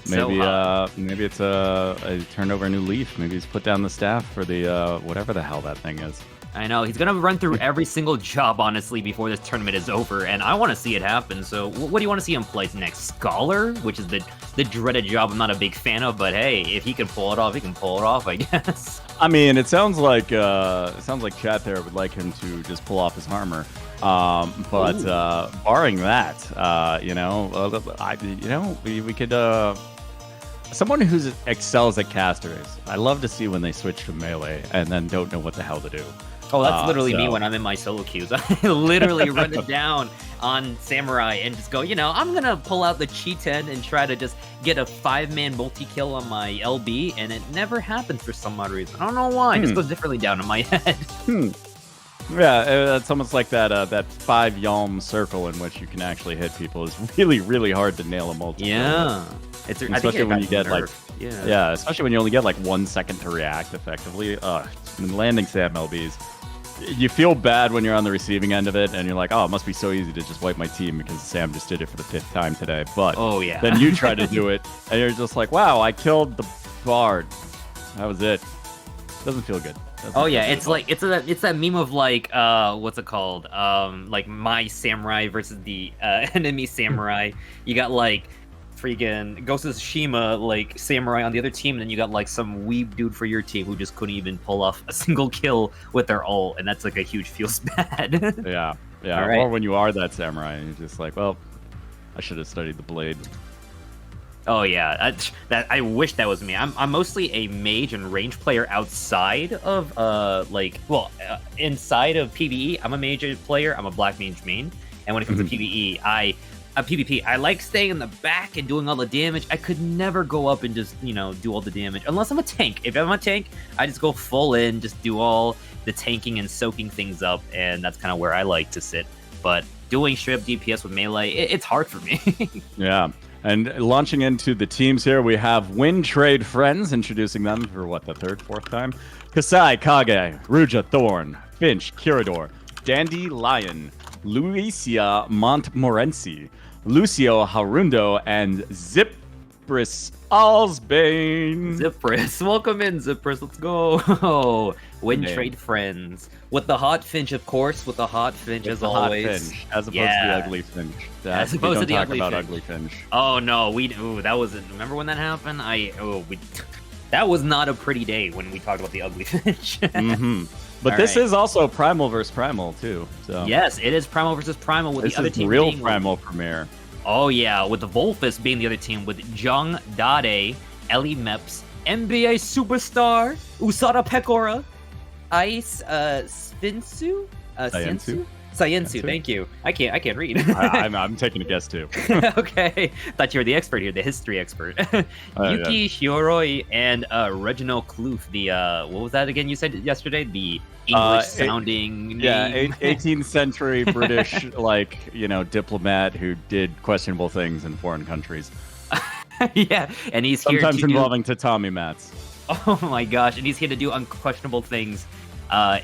Maybe it's he turned over a new leaf. Maybe he's put down the staff for the whatever the hell that thing is. I know, he's going to run through every single job, honestly, before this tournament is over, and I want to see it happen. So what do you want to see him play next? Scholar, which is the dreaded job I'm not a big fan of, but hey, if he can pull it off, he can pull it off, I guess. I mean, it sounds like chat there would like him to just pull off his armor. But barring that, we could... Someone who excels at casters, I love to see when they switch to melee and then don't know what the hell to do. Oh, that's literally me when I'm in my solo queues. I literally run it down on Samurai and just go, I'm going to pull out the Chi-10 and try to just get a 5-man multi-kill on my LB, and it never happens for some odd reason. I don't know why. It just goes differently down in my head. Yeah, it's almost like that 5-yalm circle in which you can actually hit people is really, really hard to nail a multi-kill. Yeah. Especially when you get especially when you only get like 1 second to react effectively. When landing Sam LBs, you feel bad when you're on the receiving end of it, and you're like, oh, it must be so easy to just wipe my team because Sam just did it for the 5th time today. But then you try to do it, and you're just like, wow, I killed the Bard. That was it. Doesn't feel good. It's like it's that meme of like what's it called? Like my samurai versus the enemy samurai. You got like freaking Ghost of Tsushima like samurai on the other team, and then you got like some weeb dude for your team who just couldn't even pull off a single kill with their ult, and that's like a huge feels bad. yeah. Right. Or when you are that samurai and you're just like, well, I should have studied the blade. Oh yeah, I wish that was me. I'm mostly a mage and range player outside of inside of PvE. I'm a mage player. I'm a black mage main, and when it comes to PvE, PvP, I like staying in the back and doing all the damage. I could never go up and just do all the damage unless I'm a tank. If I'm a tank, I just go full in, just do all the tanking and soaking things up, and that's kind of where I like to sit. But doing straight up DPS with melee, it's hard for me. Yeah. And launching into the teams here, we have Win Trade Friends, introducing them for the 3rd, 4th time. Kasai, Kage, Ruja, Thorn, Finch, Kirador, Dandy, Lion, Luisia, Montmorency, Lucio, Harundo, and Zip Zipris Allsbane. Zipris, welcome in, Zipris. Let's go. Win Name. trade friends with the hot Finch, of course. With the hot Finch, as The always. hot Finch, as opposed to the ugly Finch. As We opposed don't to the talk ugly about Finch. ugly Finch. Oh no, that wasn't. Remember when that happened? That was not a pretty day when we talked about the ugly Finch. But All this right. is also Primal versus Primal too. So Yes, it is Primal versus Primal with this the other is team real being Primal Premier. Oh yeah, with the Volfus being the other team with Jung, Dade, Ellie Meps, NBA Superstar, Usada Pekora, Ice, Spinsu? Sciensu? Sciensu, thank you. I can't read. I'm taking a guess too. Okay. Thought you were the expert here, the history expert. Yuki Shioroi and Reginald Kloof, the what was that again you said yesterday? The English sounding name. 18th century British diplomat who did questionable things in foreign countries. Yeah, and he's here Sometimes to involving tatami mats. Oh my gosh, and he's here to do unquestionable things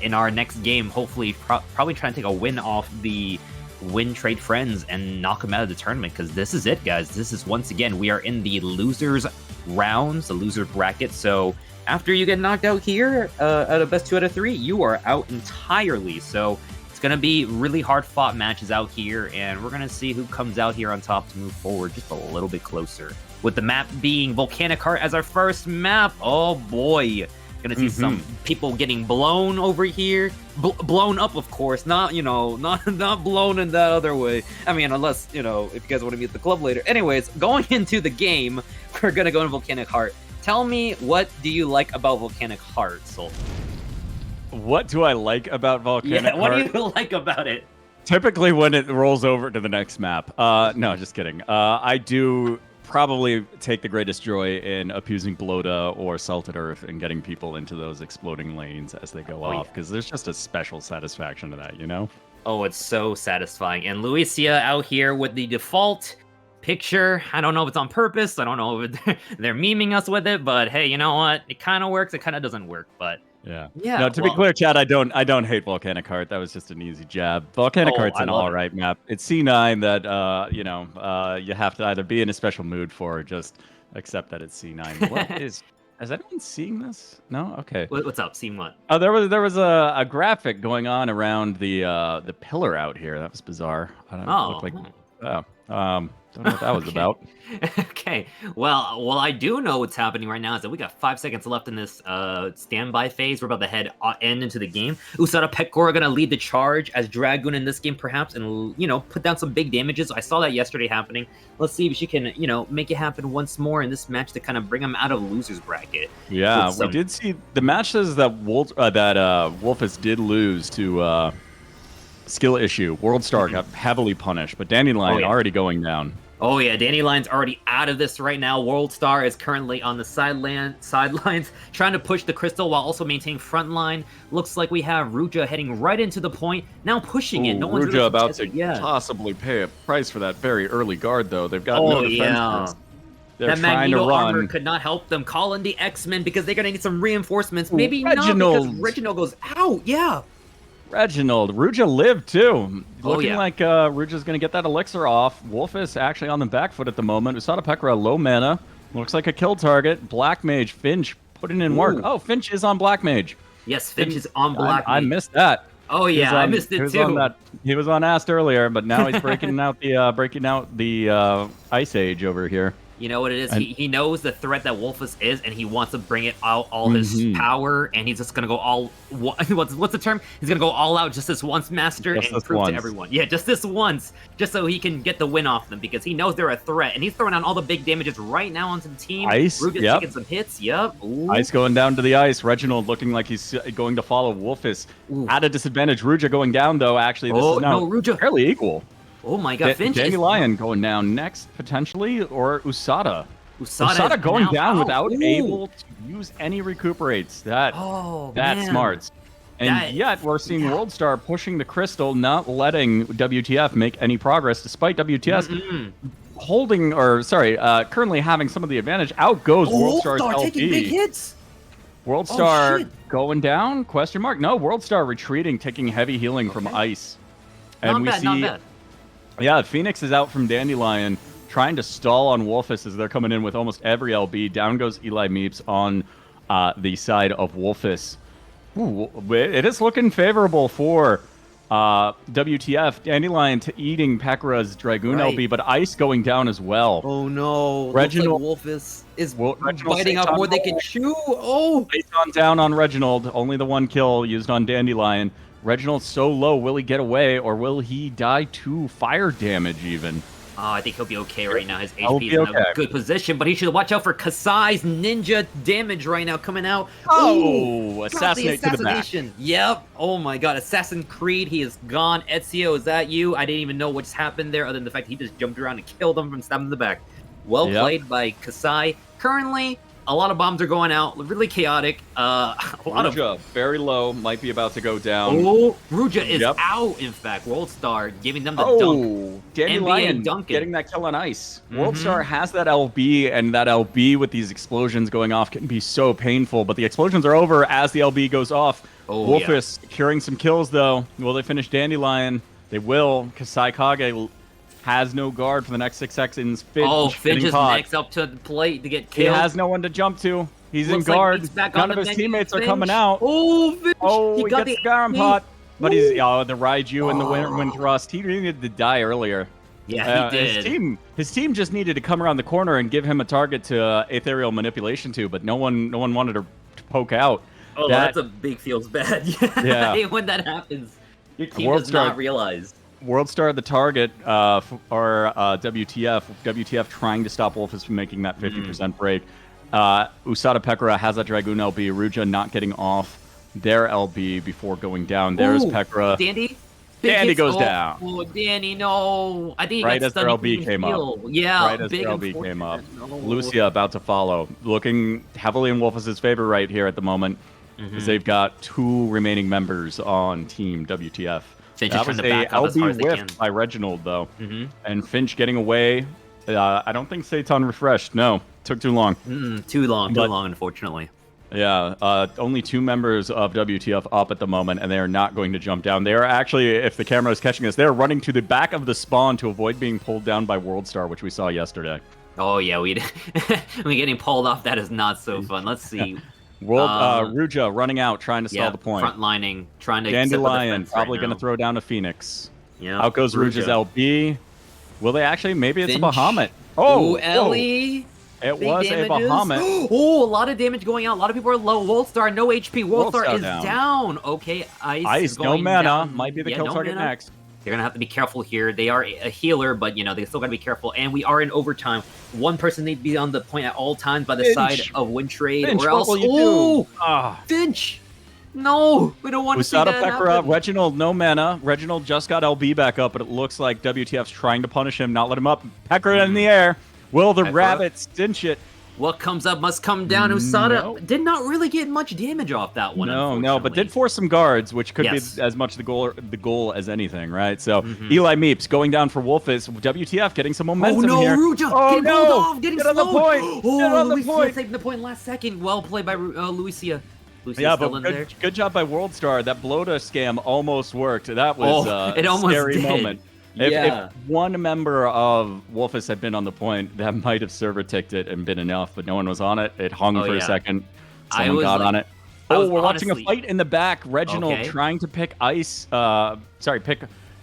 in our next game. Hopefully, probably trying to take a win off the Win Trade Friends and knock them out of the tournament, because this is it, guys. This is, once again, we are in the losers rounds, the loser bracket. So after you get knocked out here out of best 2 out of 3, you are out entirely. So it's going to be really hard fought matches out here, and we're going to see who comes out here on top to move forward just a little bit closer. With the map being Volcanic Heart as our first map. Oh boy. Gonna see some people getting blown over here. Blown up, of course. Not blown in that other way. I mean, unless, if you guys want to meet the club later. Anyways, going into the game, we're gonna go into Volcanic Heart. Tell me, what do you like about Volcanic Heart, Soul? What do I like about Volcanic Heart? What do you like about it? Typically when it rolls over to the next map. No, just kidding. I do probably take the greatest joy in abusing Bloda or Salted Earth and getting people into those exploding lanes as they go off, because there's just a special satisfaction to that, Oh, it's so satisfying. And Luisia out here with the default picture. I don't know if it's on purpose. I don't know if they're memeing us with it, but hey, you know what? It kind of works. It kind of doesn't work, but yeah. Yeah. No, to be clear, Chad, I don't hate Volcanic Heart. That was just an easy jab. Volcanic Heart's an all right map. It's C9 that you have to either be in a special mood for or just accept that it's C9. Is anyone seeing this? No? Okay. What's up? Seeing what? Oh, there was a graphic going on around the pillar out here. That was bizarre. I don't know. It looked like don't know what that was about. Okay. Well, I do know what's happening right now is that we got 5 seconds left in this standby phase. We're about to head end into the game. Usada Pekora gonna lead the charge as Dragoon in this game, perhaps, and put down some big damages. I saw that yesterday happening. Let's see if she can, make it happen once more in this match to kind of bring him out of losers bracket. Yeah, we did see the matches that Wolfus did lose to skill issue. World Star got heavily punished, but Dandelion already going down. Oh yeah, Dandelion's already out of this right now. World Star is currently on the sidelines, trying to push the crystal while also maintaining front line. Looks like we have Ruja heading right into the point, now pushing it. No one's Ruja really about to possibly pay a price for that very early guard, though. They've got no defenses. They're that trying to Magneto run. armor could not help them. Call in the X-Men because they're gonna need some reinforcements. Maybe not Reginald. because Reginald goes out. Yeah. Reginald. Ruja lived, too. Looking yeah. like Ruja's going to get that elixir off. Wolfus actually on the back foot at the moment. Usada Pekora, low mana. Looks like a kill target. Black Mage. Finch putting in work. Oh, Finch is on Black Mage. Yes, Finch is on Black Mage. I missed that. Oh, yeah, I missed it, too. He was on Ast earlier, but now he's breaking out the Ice Age over here. You know what it is? He knows the threat that Wolfus is, and he wants to bring it out all his power, and he's just gonna go all what's the term? He's gonna go all out just this once, Master, and prove to everyone. Yeah, just this once, just so he can get the win off them, because he knows they're a threat, and he's throwing down all the big damages right now onto the team. Ice, Ruga's taking some hits. Yep. Ooh. Ice going down to the ice. Reginald looking like he's going to follow Wolfus at a disadvantage. Ruja going down though. Actually, this is now Ruja fairly equal. Oh my God, Finch Danny Lion going down next, potentially, or Usada. Usada going down without able to use any recuperates. That's smart. And yet, we're seeing World Star pushing the crystal, not letting WTF make any progress, despite WTF currently having some of the advantage. Out goes World Star's LP. Taking big hits. World Star going down? Question mark. No, World Star retreating, taking heavy healing from Ice. And not bad. Yeah, Phoenix is out from Dandelion, trying to stall on Wolfus as they're coming in with almost every LB. Down goes Eli Meeps on the side of Wolfus. Ooh, it is looking favorable for WTF. Dandelion eating Pekara's Dragoon LB, but Ice going down as well. Oh no. Reginald Wolfus is Reginald biting off more they can chew. Oh! Ice on down on Reginald. Only the one kill used on Dandelion. Reginald's so low. Will he get away or will he die to fire damage even? Oh, I think he'll be okay right now. His HP is in a good position, but he should watch out for Kasai's ninja damage right now coming out. Oh, assassinate to the back. Yep. Oh my god, Assassin Creed, he is gone. Ezio, is that you? I didn't even know what's happened there other than the fact that he just jumped around and killed him from stabbing in the back. Well played by Kasai. Currently, a lot of bombs are going out. Really chaotic. Ruja, very low. Might be about to go down. Oh, Ruja is out, in fact. WorldStar giving them the dunk. Dandelion getting that kill on Ice. WorldStar has that LB, and that LB with these explosions going off can be so painful, but the explosions are over as the LB goes off. Wolfus securing some kills, though. Will they finish Dandelion? They will. Kasai Kage has no guard for the next 6 seconds. Finch is next up to the plate to get killed. He has no one to jump to. He's in guard. None of his teammates are coming out. Oh, Finch! He gets the Garam pot. But he's the Raiju and the Wind Thrust. He needed to die earlier. Yeah, he did. His team just needed to come around the corner and give him a target to ethereal manipulation to, but no one wanted to poke out. Oh, that's a big feels bad. Yeah. When that happens, your team does not realize. WorldStar the target for WTF. WTF trying to stop Wolfus from making that 50% break. Usada Pekara has that Dragoon LB. Ruja not getting off their LB before going down. There's Pekara. Dandy goes down. Oh, Danny, no. I think right as their LB came up. Yeah, right as their LB came up. Lucia about to follow. Looking heavily in Wolfus' favor right here at the moment. Because they've got 2 remaining members on Team WTF. Finch that was a LB whiff by Reginald, though. And Finch getting away. I don't think Satan refreshed. No, took too long. Too long, unfortunately. Yeah, only 2 members of WTF up at the moment, and they are not going to jump down. They are actually, if the camera is catching this, they're running to the back of the spawn to avoid being pulled down by WorldStar, which we saw yesterday. Oh, yeah, we getting pulled off. That is not so fun. Let's see. Ruja running out, trying to stall the point. Frontlining, trying to Dandelion probably going to throw down a Phoenix. Yeah. Out goes Ruja's LB. Will they actually? Maybe it's Finch. a Bahamut. Oh, Ellie. It was a Bahamut. Oh, a lot of damage going out. A lot of people are low. WorldStar, no HP. WorldStar is down. Okay, Ice no mana. Down. Might be the kill target next. They're going to have to be careful here. They are a healer, but, they still got to be careful. And we are in overtime. One person needs to be on the point at all times by the side of win trade. Finch, or else... Finch! No! We don't want to see that happen. Reginald, no mana. Reginald just got LB back up, but it looks like WTF's trying to punish him, not let him up. Pekara in the air. Will the rabbit cinch it? What comes up must come down. Usada did not really get much damage off that one. No, but did force some guards, which could be as much the goal as anything, right? So Eli Meeps going down for Wolfus. WTF getting some momentum here. Ruja getting pulled off, getting slowed. On the point. Get on the point. Saving the point last second. Well played by Lucia. Yeah, but good job by WorldStar. That Bloda scam almost worked. That was a scary moment. If one member of Wolfus had been on the point, that might have server ticked it and been enough, but no one was on it. It hung for a second. Someone got on it. We're watching a fight in the back. Reginald trying to pick pick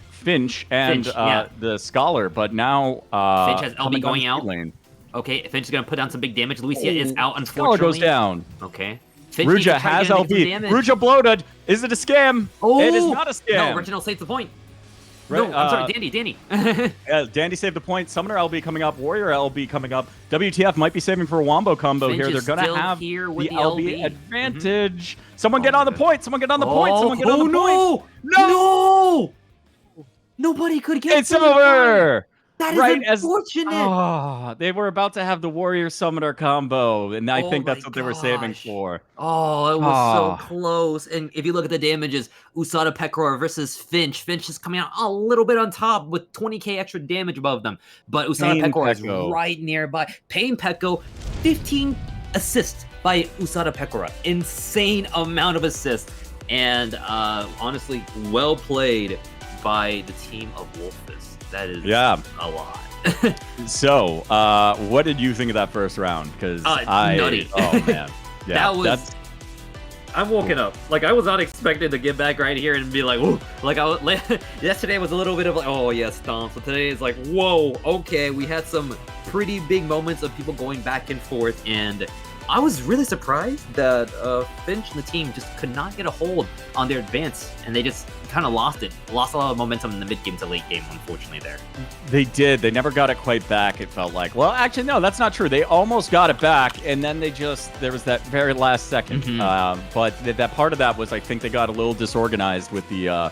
Finch and the Scholar, but now Finch has LB going out. Lane. Okay, Finch is going to put down some big damage. Lucia is out, unfortunately. Scholar goes down. Okay. Ruja has LB. Ruja bloated. Is it a scam? It is not a scam. No, Reginald saves the point. Right, no, I'm sorry, Dandy. Yeah, Dandy saved the point. Summoner LB coming up. Warrior LB coming up. WTF might be saving for a Wombo combo Finch here. They're going to have the LB advantage. Someone get on the point. Someone get on the point. Someone get on the point. No! Nobody could get It's over! That is unfortunate. They were about to have the Warrior Summoner combo, and I think that's what they were saving for. Oh, it was so close. And if you look at the damages, Usada Pekara versus Finch. Finch is coming out a little bit on top with 20k extra damage above them. But Usada Pekara is right nearby. Pain Pekko, 15 assists by Usada Pekara. Insane amount of assists. And honestly, well played by the team of Wolfus. That is a lot. So, what did you think of that first round? Because nutty. Oh man, yeah, That was. I'm woken up. Like, I was not expected to get back right here and be like, ooh. Like, yesterday was a little bit of like, oh, yeah, stomp. So today is like, whoa, okay. We had some pretty big moments of people going back and forth. And I was really surprised that Finch and the team just could not get a hold on their advance. And they just kind of lost it. Lost a lot of momentum in the mid game to late game, unfortunately, there. They did. They never got it quite back, it felt like. Well, actually, no, that's not true. They almost got it back, and then there was that very last second. But that part of that was, I think they got a little disorganized with the,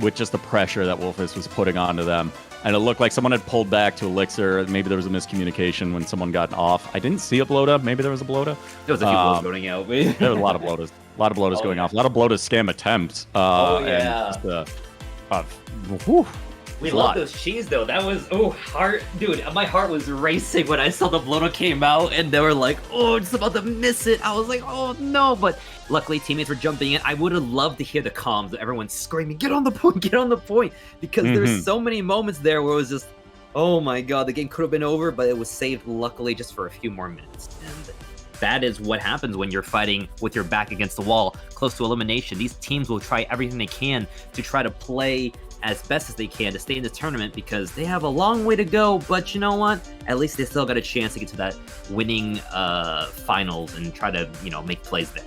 with just the pressure that Wolfus was putting onto them. And it looked like someone had pulled back to Elixir. Maybe there was a miscommunication when someone got off. I didn't see a blowda. Maybe there was a blowda. There was a few blows going out. There were a lot of blowdas. A lot of blowdas going off. A lot of blowdas scam attempts. yeah. And We love those cheese though. That was heart, dude. My heart was racing when I saw the bloater came out, and they were like, "Oh, just about to miss it." I was like, "Oh no!" But luckily, teammates were jumping in. I would have loved to hear the comms of everyone screaming, "Get on the point! Get on the point!" Because there's so many moments there where it was just, "Oh my god, the game could have been over," but it was saved luckily just for a few more minutes. And that is what happens when you're fighting with your back against the wall, close to elimination. These teams will try everything they can to try to play as best as they can to stay in the tournament because they have a long way to go, but you know what? At least they still got a chance to get to that winning finals and try to, make plays there.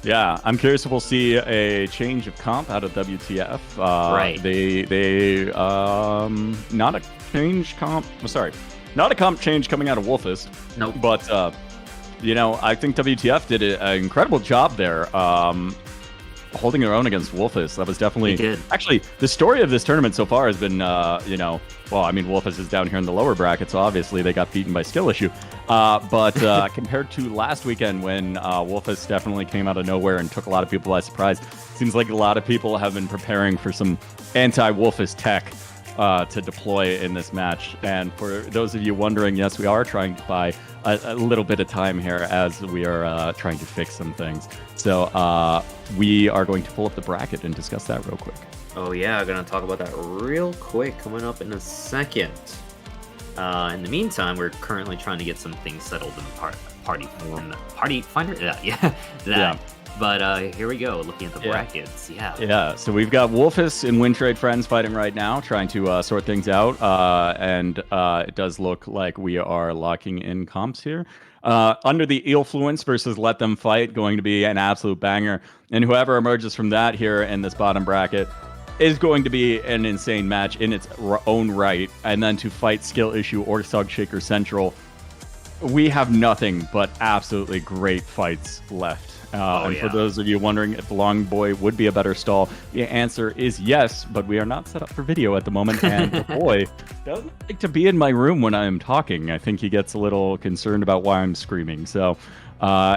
Yeah, I'm curious if we'll see a change of comp out of WTF. Right. They not a change comp. Sorry, not a comp change coming out of Wolfist. Nope. But I think WTF did an incredible job there. Holding their own against Wolfus. That was definitely actually the story of this tournament so far has been Wolfus is down here in the lower bracket, so obviously they got beaten by skill issue. But compared to last weekend when Wolfus definitely came out of nowhere and took a lot of people by surprise, seems like a lot of people have been preparing for some anti-Wolfus tech to deploy in this match. And for those of you wondering, yes, we are trying to buy a little bit of time here as we are trying to fix some things. So we are going to pull up the bracket and discuss that real quick. Oh yeah, I'm gonna talk about that real quick coming up in a second. In the meantime, we're currently trying to get some things settled in party finder. Yeah. But here we go, looking at the brackets. Yeah. So we've got Wolfus and Win Trade Friends fighting right now, trying to sort things out. And it does look like we are locking in comps here. Under the Eelfluence versus Let Them Fight, going to be an absolute banger. And whoever emerges from that here in this bottom bracket is going to be an insane match in its own right. And then to fight Skill Issue or Sug Shaker Central, we have nothing but absolutely great fights left. For those of you wondering if Long Boy would be a better stall, the answer is yes, but we are not set up for video at the moment, and the boy doesn't like to be in my room when I am talking. I think he gets a little concerned about why I'm screaming. So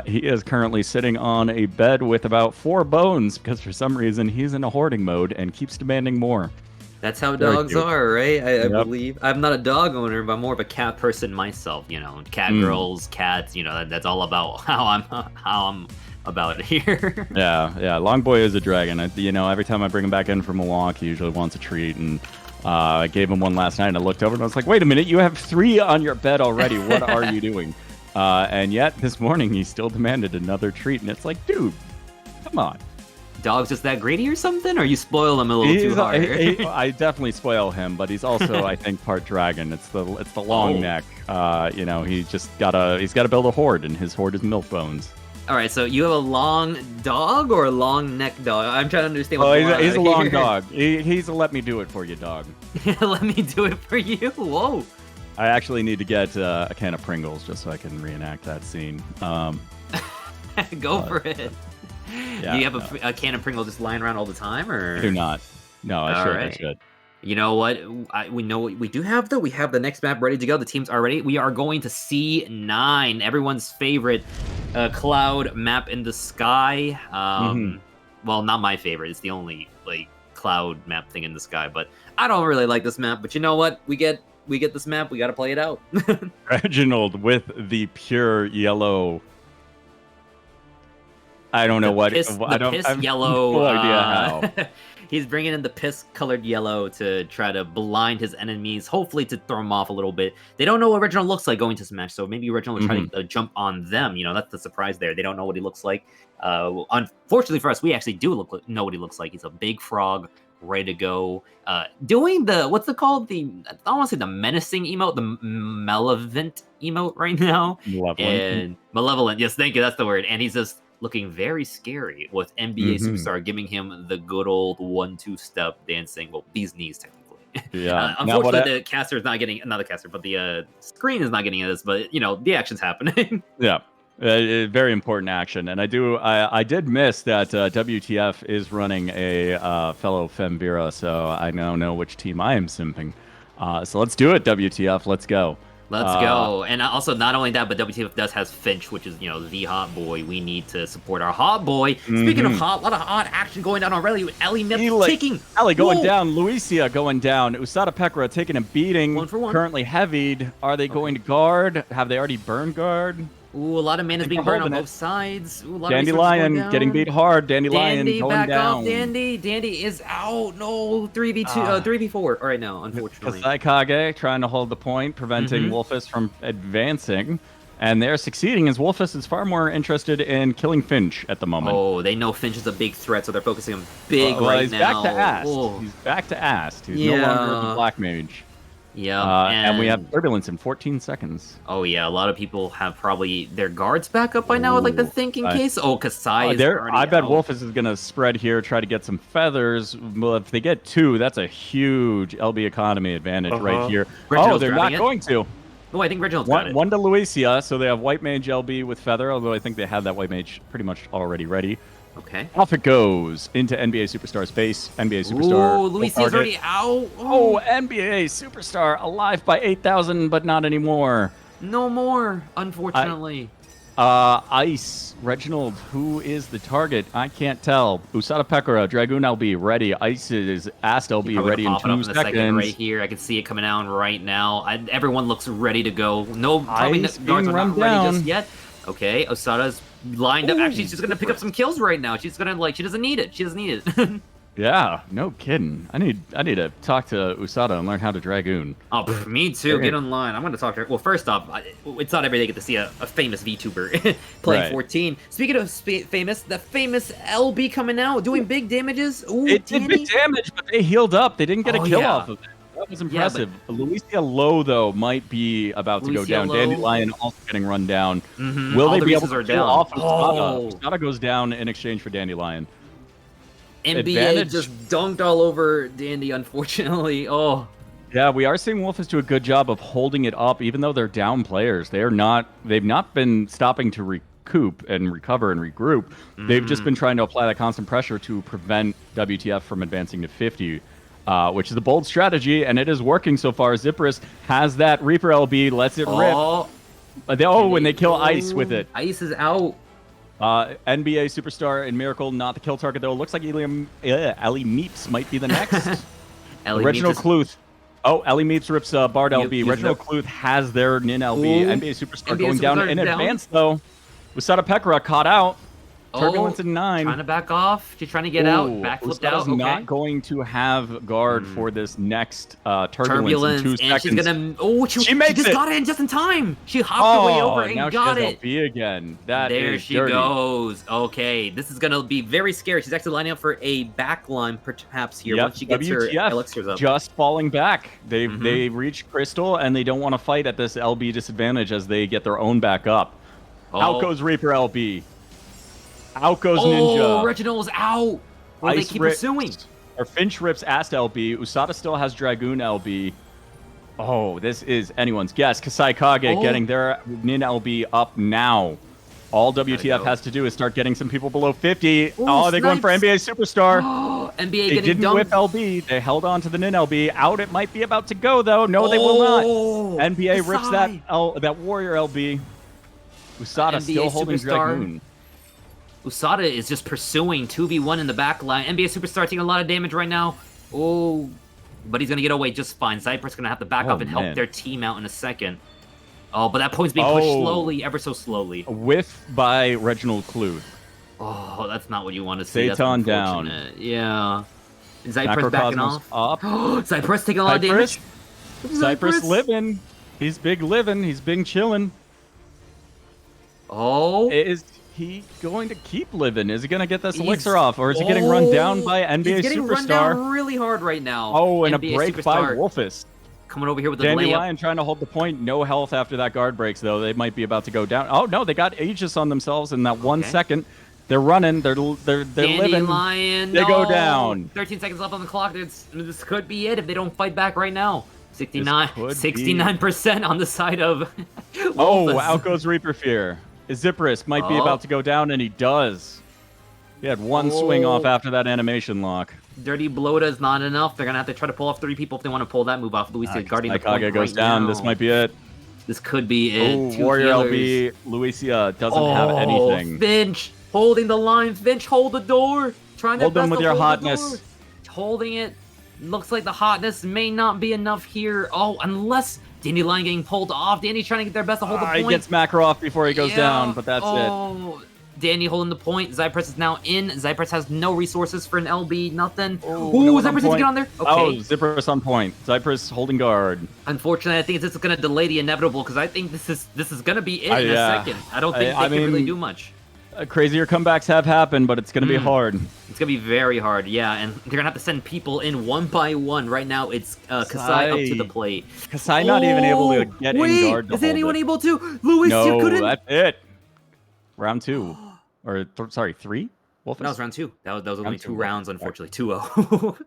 he is currently sitting on a bed with about 4 bones because for some reason he's in a hoarding mode and keeps demanding more. That's how dogs are, right? I believe. I'm not a dog owner, but I'm more of a cat person myself. Cat girls, cats. That's all about how I'm about it here. Yeah. Long Boy is a dragon. Every time I bring him back in from a walk, he usually wants a treat, and I gave him one last night, and I looked over and I was like, wait a minute, you have 3 on your bed already. What are you doing? And yet this morning he still demanded another treat, and it's like, dude, come on. Dog's just that greedy or something, or you spoil him a little too hard? I definitely spoil him, but he's also, I think, part dragon. It's the long neck. He's got to build a hoard, and his hoard is milk bones. All right, so you have a long dog or a long neck dog? I'm trying to understand. He's a long dog. He's a let me do it for you dog. Let me do it for you. Whoa. I actually need to get a can of Pringles just so I can reenact that scene. Go for it. Yeah, do you have a can of Pringles just lying around all the time, or? I do not. No, I should. You know what? We know what we do have, though. We have the next map ready to go. The teams are ready. We are going to C9, everyone's favorite cloud map in the sky. Well, not my favorite. It's the only cloud map thing in the sky. But I don't really like this map. But you know what? We get this map. We got to play it out. Reginald with the pure yellow. I don't know what. The piss I have yellow. no idea how. He's bringing in the piss-colored yellow to try to blind his enemies, hopefully to throw them off a little bit. They don't know what Reginald looks like going to this match, so maybe Reginald will try to jump on them. You know, that's the surprise there. They don't know what he looks like. Unfortunately for us, we actually do know what he looks like. He's a big frog, ready to go. Doing the, what's it called? I don't want to say the menacing emote, the malevolent emote right now. Malevolent. Yes, thank you. That's the word. And he's just looking very scary with NBA Superstar giving him the good old 1-2 step dancing. Well, these knees technically. Yeah. Unfortunately, the caster is not getting, not the caster, but the screen is not getting this. But you know, the action's happening. Yeah. Very important action, and I did miss that WTF is running a fellow Femvira, so I now know which team I am simping. So let's do it, WTF. Let's go. Let's go. And also, not only that, but WTF does has Finch, which is, you know, the hot boy. We need to support our hot boy. Speaking of hot, a lot of hot action going down already with Ellie taking. Ellie going down. Luisia going down. Usada Pekra taking a beating. 1 for 1. Currently heavied. Are they going to guard? Have they already burned guard? Ooh, a lot of mana is being burned on both sides. Ooh, a lot Dandelion getting beat hard. Dandelion going back down. Off. Dandy is out. No, 3v4 right now, unfortunately. Kasai trying to hold the point, preventing Wolfus from advancing. And they're succeeding as Wolfus is far more interested in killing Finch at the moment. Oh, they know Finch is a big threat, so they're focusing on big he's now. Back to Ast. Oh. He's back to Ast. He's no longer the Black Mage. Yeah, and we have Turbulence in 14 seconds. Oh yeah, a lot of people have probably their guards back up by now with like the thinking case. Oh, Kasai is already I bet out. Wolfus is going to spread here, try to get some feathers. Well, if they get 2, that's a huge LB economy advantage right here. Reginald's they're not going to. Oh, I think Reginald's got it. One to Luisia, so they have White Mage LB with Feather, although I think they had that White Mage pretty much already ready. Okay. Off it goes into NBA Superstar's face. NBA Superstar. Ooh, Luisia's already out. Oh, NBA Superstar alive by 8,000, but not anymore. No more, unfortunately. Ice. Reginald, who is the target? I can't tell. Usada Pekara, Dragoon LB ready. Ice is Ast LB ready in 2 seconds. Right here, I can see it coming down right now. Everyone looks ready to go. No, probably Ice guards are being not run ready down. just yet. Okay, Osada's lined up. Actually, she's gonna pick up some kills right now. She's gonna she doesn't need it. She doesn't need it. Yeah, no kidding. I need to talk to Usada and learn how to Dragoon. Oh, me too. Get online. I'm gonna talk to her. Well, first off, it's not every day you get to see a famous VTuber playing 14. Speaking of famous, the famous LB coming out doing big damages. Ooh, it did big damage, but they healed up. They didn't get a kill off of it. That was impressive. Yeah, Luisia Low, though, might be about to go down. Dandelion also getting run down. Will All they the be able pieces to are kill down. off Usada? Usada goes down in exchange for Dandelion. NBA Advantage. just dunked all over Dandy, unfortunately. Oh. Yeah, we are seeing Wolfus do a good job of holding it up, even though they're down players. They've not been stopping to recoup and recover and regroup. They've just been trying to apply that constant pressure to prevent WTF from advancing to 50. Which is a bold strategy, and it is working so far. Zipperus has that Reaper LB, lets it rip. When they kill Ice with it. Ice is out. NBA Superstar and Miracle, not the kill target, though. Looks like Ellie Meeps might be the next. Reginald Cluth. Oh, Ellie Meeps rips Bard LB. Reginald Cluth has their Nin LB. NBA Superstar going down in advance, though. Usada Pekara caught out. Turbulence in 9. Trying to back off. She's trying to get out. Back flipped out. Okay. Not going to have guard for this next turbulence in 2 seconds. She's gonna. Oh, she just got it in just in time. She hopped her way over and now got she it. has LB again. There she goes. Okay, this is gonna be very scary. She's actually lining up for a backline, perhaps here once she gets her elixirs up. Just falling back. They reached Crystal and they don't want to fight at this LB disadvantage as they get their own back up. Out goes Reaper LB. Out goes Ninja. Oh, Reginald's out. Will they keep pursuing? Or Finch rips Ast LB. Usada still has Dragoon LB. Oh, this is anyone's guess. Kasai Kage getting their Nin LB up now. All WTF has to do is start getting some people below 50. They're going for NBA Superstar. NBA they getting didn't dumped. whip LB. They held on to the Nin LB. Out it might be about to go, though. No, they will not. NBA rips that Warrior LB. Usada still holding Dragoon. Usada is just pursuing 2v1 in the back line. NBA Superstar taking a lot of damage right now. Oh, but he's going to get away just fine. Zyper's going to have to back up and help their team out in a second. Oh, but that point's being pushed slowly, ever so slowly. A whiff by Reginald Cluth. Oh, that's not what you want to see. That's Satan down. unfortunate. Yeah. Zypress backing Macrocosmos off. up. Zypress taking a lot of damage. Cypress living. He's big living. He's big chilling. Oh. Is he going to keep living? Is he going to get this elixir off? Or is he getting run down by NBA He's getting Superstar? run down really hard right now. Oh, and NBA a break Superstar by Wolfus. coming over here with the Dandelion layup. trying to hold the point. No health after that guard breaks, though. They might be about to go down. Oh, no, they got Aegis on themselves in that 1 second. They're running. They're living. Dandelion, They go down. 13 seconds left on the clock. This could be it if they don't fight back right now. 69% on the side of Oh, Wolfus. out goes Reaper Fear. Zipris might be about to go down, and he does. He had one swing off after that animation lock. Dirty Bloda is not enough. They're going to have to try to pull off 3 people if they want to pull that move off. Luis guarding the point goes right down. now. This might be it. This could be it. Oh, Two Warrior healers. LB. Luisia doesn't have anything. Finch holding the line. Finch, hold the door. Trying their Hold them best with to your hold the hotness. door. Holding it. Looks like the hotness may not be enough here. Oh, unless Dandelion getting pulled off. Danny's trying to get their best to hold the point. He gets Macro off before he goes Yeah. down, but that's it. Oh, Danny holding the point. Zypress is now in. Zypress has no resources for an LB. Nothing. Ooh, Zypress needs to get on there. Okay. Oh, Zipris on point. Zipris holding guard. Unfortunately, I think this is going to delay the inevitable because I think this is going to be it in a yeah. second. I don't think they I can really mean, do much. Crazier comebacks have happened, but it's going to be hard. It's going to be very hard, yeah, and they're going to have to send people in one by one. Right now, it's Kasai up to the plate. Kasai not even able to get in guard to is hold anyone it. able to? Luis, you No, couldn't? that's it. Round 2. Or, sorry, 3? Wolfus? That was round 2. That was only 2 2. rounds, unfortunately. 2-0.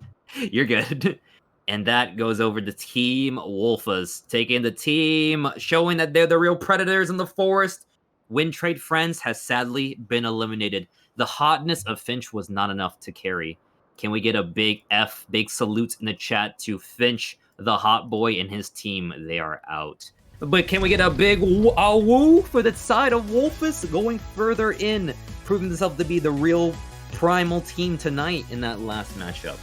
You're good. And that goes over to Team Wolfus, taking the team, showing that they're the real predators in the forest. Win Trade Friends has sadly been eliminated. The hotness of Finch was not enough to carry. Can we get a big F, big salute in the chat to Finch, the hot boy, and his team? They are out. But can we get a big woo for the side of Wolfus going further in, proving themselves to be the real primal team tonight in that last matchup?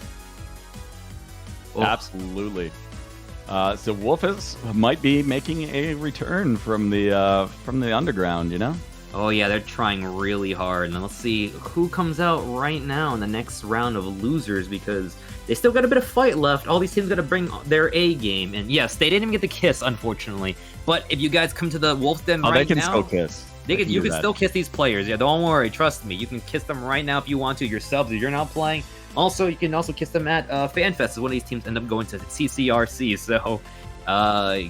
Oh. Absolutely. So Wolfus might be making a return from the underground, you know? Oh yeah, they're trying really hard. And let's see who comes out right now in the next round of losers, because they still got a bit of fight left. All these teams got to bring their A game. And yes, they didn't even get the kiss, unfortunately. But if you guys come to the Wolf Den right now... they can still kiss. You can still kiss these players. Yeah, don't worry. Trust me. You can kiss them right now if you want to yourselves if you're not playing. Also, you can also kiss them at FanFest. One of these teams end up going to CCRC. So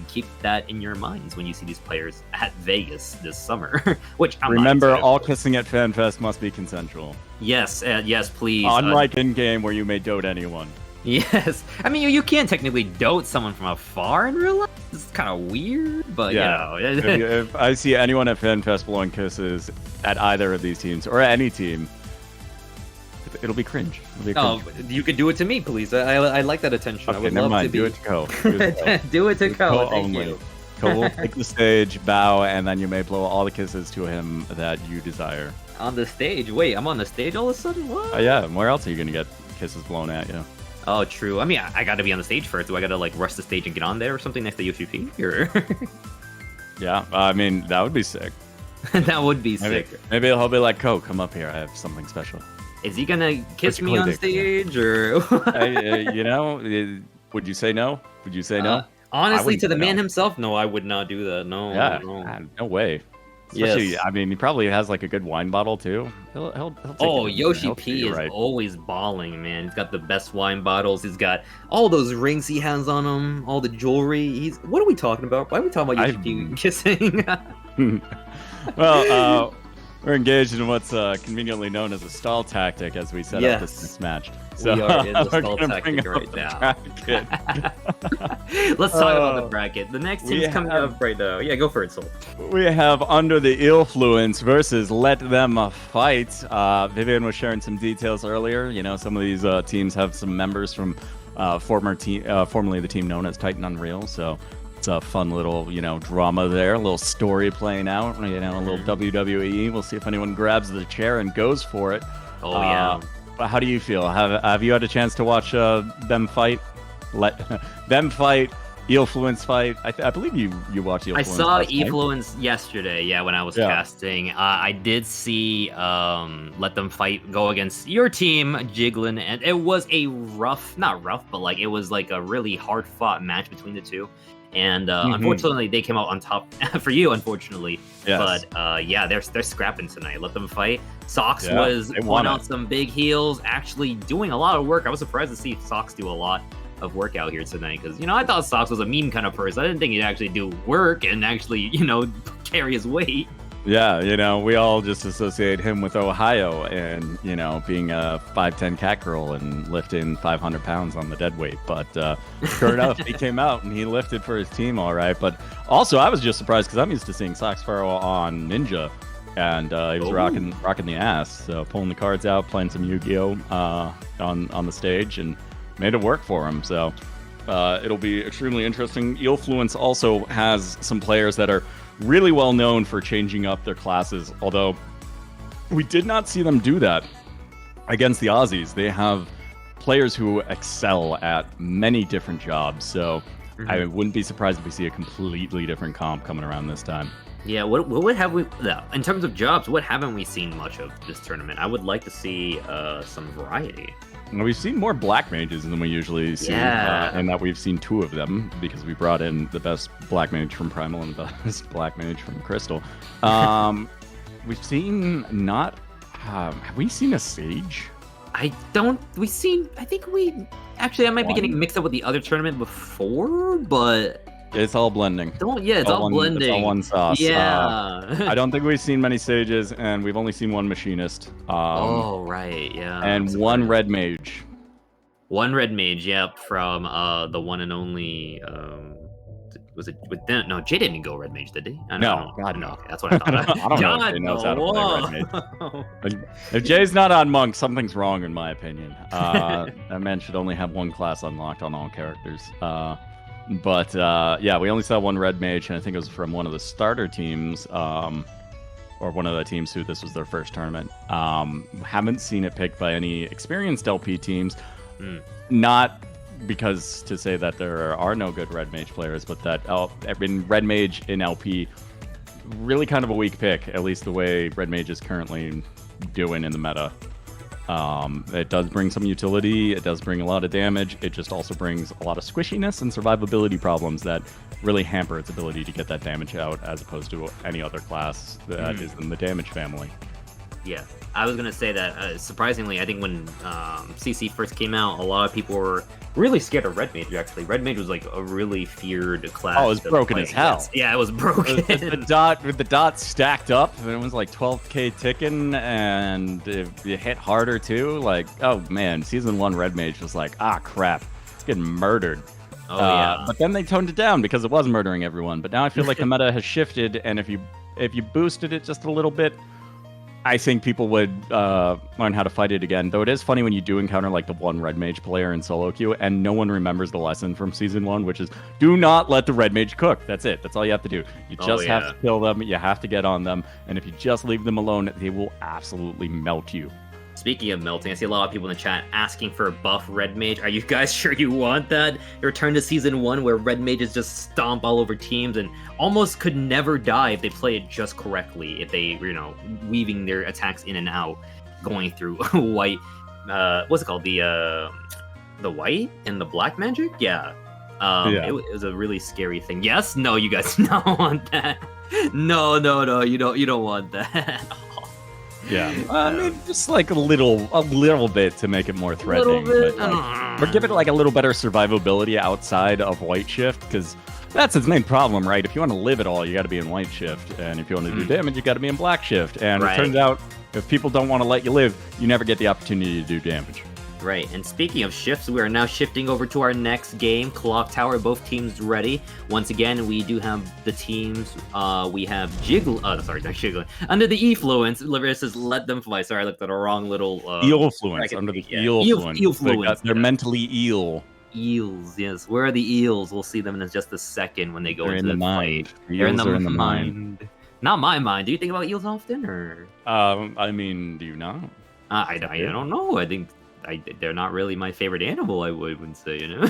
keep that in your minds when you see these players at Vegas this summer. Which I'm Remember, not all kissing at FanFest must be consensual. Yes, yes, please. Unlike in-game where you may dote anyone. Yes. I mean, you can technically dote someone from afar in real life. It's kind of weird, but Yeah. you know. if I see anyone at FanFest blowing kisses at either of these teams, or any team, it'll be cringe. Oh, you could do it to me, please. I like that attention. I Okay, would never love mind. to be... Do it to Ko. Do it to Ko. Thank only. you. Ko will take the stage, bow, and then you may blow all the kisses to him that you desire. On the stage? Wait, I'm on the stage all of a sudden? What? Yeah, where else are you going to get kisses blown at you? Oh, true. I mean, I gotta be on the stage first. Do I gotta, like, rush the stage and get on there or something next to Yoshi P? Or... Yeah, I mean, that would be sick. That would be sick. Maybe he'll be like, Ko, come up here. I have something special. Is he gonna kiss What's me on your stage, or...? You know, would you say no? Would you say no? Honestly, to the say man no. himself, no, I would not do that. No, Yeah, no. no way. Especially, Yes. I mean, he probably has like a good wine bottle too. He'll take Oh, it. Yoshi He'll P treat you is right. always balling, man. He's got the best wine bottles. He's got all those rings he has on him, all the jewelry. What are we talking about? Why are we talking about Yoshi P kissing? Well, we're engaged in what's conveniently known as a stall tactic as we set up this next match. So We are in the we're stall gonna bring tactic up right the now. bracket. Let's talk about the bracket. The next we team's coming have- up right now. Yeah, go for it, Soul. We have Under the Illfluence versus Let Them Fight. Vivian was sharing some details earlier. You know, some of these teams have some members from formerly the team known as Titan Unreal. So it's a fun little, you know, drama there, a little story playing out. You know, a little WWE. We'll see if anyone grabs the chair and goes for it. Oh, yeah. How do you feel? Have you had a chance to watch them fight? Let them fight Eofluence fight. I believe you watched Eofluence. I saw last night. Eofluence yesterday. Yeah, when I was Yeah. casting, I did see Let Them Fight go against your team, Jiggling, and it was a not rough, but like it was like a really hard fought match between the two. And unfortunately, they came out on top for you. Unfortunately, Yes. but yeah, they're scrapping tonight. Let Them Fight. Sox Yeah, was they pulling won out it. some big heals, actually doing a lot of work. I was surprised to see Sox do a lot of work out here tonight because I thought Sox was a meme kind of person. I didn't think he'd actually do work and actually carry his weight. Yeah, we all just associate him with Ohio and, being a 5'10" cat girl and lifting 500 pounds on the dead weight. But sure enough, he came out and he lifted for his team all right. But also, I was just surprised because I'm used to seeing Sox Pharaoh on Ninja, and he was rocking the ass. So pulling the cards out, playing some Yu-Gi-Oh! On the stage, and made it work for him. So it'll be extremely interesting. Eofluence also has some players that are really well known for changing up their classes, although we did not see them do that against the Aussies. They have players who excel at many different jobs, so I wouldn't be surprised if we see a completely different comp coming around this time. Yeah, what have we, in terms of jobs, what haven't we seen much of this tournament? I would like to see some variety. Well, we've seen more black mages than we usually see, and that we've seen 2 of them because we brought in the best black mage from Primal and the best black mage from Crystal. We've seen have we seen a sage? I think I might be getting mixed up with the other tournament before, but It's all blending. It's all blending. It's all one sauce. Yeah. I don't think we've seen many sages, and we've only seen one machinist. Right, yeah. And one red mage. One red mage, yep, from the one and only. Was it with them? No, Jay didn't go red mage, did he? No, God, no. Okay, that's what I thought. I don't know if Jay knows how to play red mage. If Jay's not on monk, something's wrong in my opinion. That man should only have one class unlocked on all characters. But yeah, we only saw one red mage, and I think it was from one of the starter teams, or one of the teams who this was their first tournament. Haven't seen it picked by any experienced LP teams. Not because to say that there are no good red mage players, but that red mage in LP, really kind of a weak pick, at least the way red mage is currently doing in the meta. It does bring some utility, it does bring a lot of damage, it just also brings a lot of squishiness and survivability problems that really hamper its ability to get that damage out, as opposed to any other class that is in the damage family. Yeah, I was gonna say that surprisingly, I think when CC first came out, a lot of people were really scared of red mage. Actually, red mage was like a really feared class. Oh, it was broken as hell. Yeah, it was broken. The dot stacked up, and it was like 12k ticking, and if you hit harder too, like, oh man, season 1 red mage was like, ah crap, it's getting murdered. Oh yeah. But then they toned it down because it was murdering everyone. But now I feel like the meta has shifted, and if you boosted it just a little bit, I think people would learn how to fight it again. Though it is funny when you do encounter like the one red mage player in solo queue, and no one remembers the lesson from season 1, which is do not let the red mage cook. That's it. That's all you have to do. You just have to kill them. You have to get on them, and if you just leave them alone, they will absolutely melt you. Speaking of melting, I see a lot of people in the chat asking for a buff red mage. Are you guys sure you want that? Return to season 1 where red mages just stomp all over teams and almost could never die if they play it just correctly. If they, weaving their attacks in and out, going through white, what's it called? The white and the black magic? Yeah. It was a really scary thing. Yes? No, you guys don't want that. No, you don't want that. Yeah, maybe just like a little bit to make it more threatening. But, like, or give it like a little better survivability outside of white shift, because that's its main problem, right? If you want to live at all, you got to be in white shift, and if you want to do damage, you got to be in black shift. And it turns out, if people don't want to let you live, you never get the opportunity to do damage. Right, and speaking of shifts, we are now shifting over to our next game, Clock Tower. Both teams ready. Once again, we do have the teams. We have Jiggling. Under the Eofluence, versus Let Them Fly. Sorry, I looked at a wrong little... Eofluence, under the Eofluence. They're mentally eel. Eels, yes. Where are the eels? We'll see them in just a second when they go into the mind. fight. They're in the mind. Not my mind. Do you think about eels often, or? I mean, do you not? I don't know. I think they're not really my favorite animal. I wouldn't say, you know.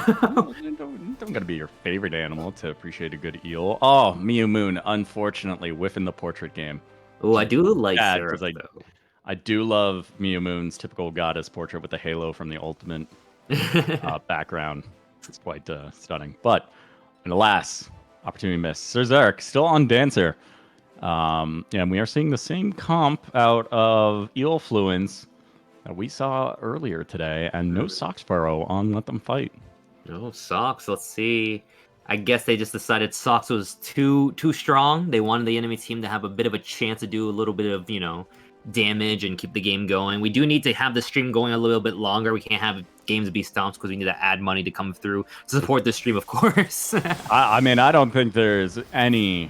Don't gotta be your favorite animal to appreciate a good eel. Oh, Mew Moon, unfortunately, whiffing the portrait game. Oh, I do like Sad, Syrup, 'cause though. I do love Mew Moon's typical goddess portrait with the halo from the ultimate background. It's quite stunning. But, and alas, opportunity missed. Cerzark still on Dancer. And we are seeing the same comp out of Eel Fluence that we saw earlier today, and no Soxborough on Let Them Fight. No, Sox, let's see. I guess they just decided Sox was too strong. They wanted the enemy team to have a bit of a chance to do a little bit of, you know, damage and keep the game going. We do need to have the stream going a little bit longer. We can't have games be stomps because we need to add money to come through to support the stream, of course. I mean, I don't think there's any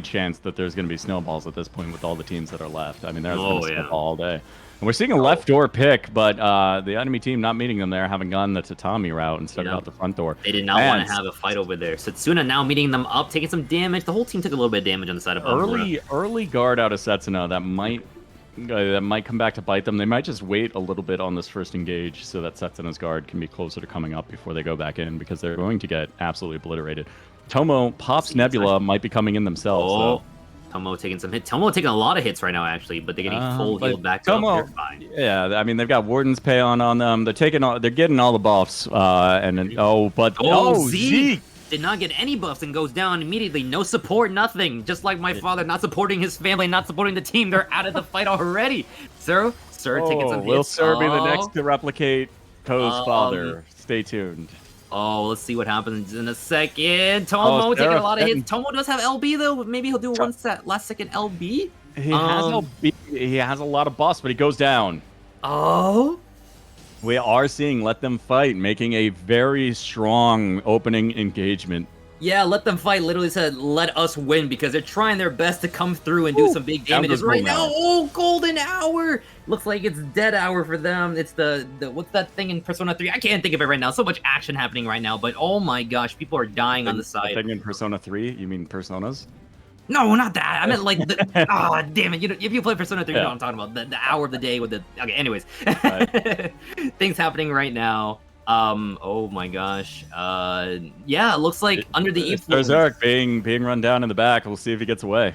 chance that there's going to be snowballs at this point with all the teams that are left. I mean, there's going to snowball all day. And we're seeing a left door pick, but the enemy team not meeting them there, having gone the tatami route instead of out the front door. They did not want to have a fight over there. Setsuna now meeting them up, taking some damage. The whole team took a little bit of damage on the side of early guard out of Setsuna that might come back to bite them. They might just wait a little bit on this first engage so that Setsuna's guard can be closer to coming up before they go back in, because they're going to get absolutely obliterated. Tomo pops Nebula, might be coming in themselves. Oh, Tomo taking some hits. Tomo taking a lot of hits right now, actually, but they're getting full healed back up. They're fine. Yeah, I mean, they've got Warden's Pay on them. They're getting all the buffs. Zeke did not get any buffs and goes down immediately. No support, nothing. Just like my father, not supporting his family, not supporting the team. They're out of the fight already. Sir taking some hits. Will Sir be the next to replicate Ko's father? Stay tuned. Oh, let's see what happens in a second. Tomo taking a lot of hits. Tomo does have LB, though. Maybe he'll do one last second LB. He has LB. He has a lot of buffs, but he goes down. Oh? We are seeing Let Them Fight making a very strong opening engagement. Yeah, Let Them Fight literally said, let us win, because they're trying their best to come through and do some big damages right now. Oh, golden hour! Looks like it's dead hour for them. It's the what's that thing in Persona 3? I can't think of it right now. So much action happening right now, but oh my gosh, people are dying on the side. The thing in Persona 3? You mean Personas? No, not that. I meant like the. Oh, damn it! If you play Persona 3, you know what I'm talking about. The hour of the day with the. Okay, anyways, things happening right now. Oh my gosh. Yeah, it looks like under the influence. Berserk being run down in the back. We'll see if he gets away.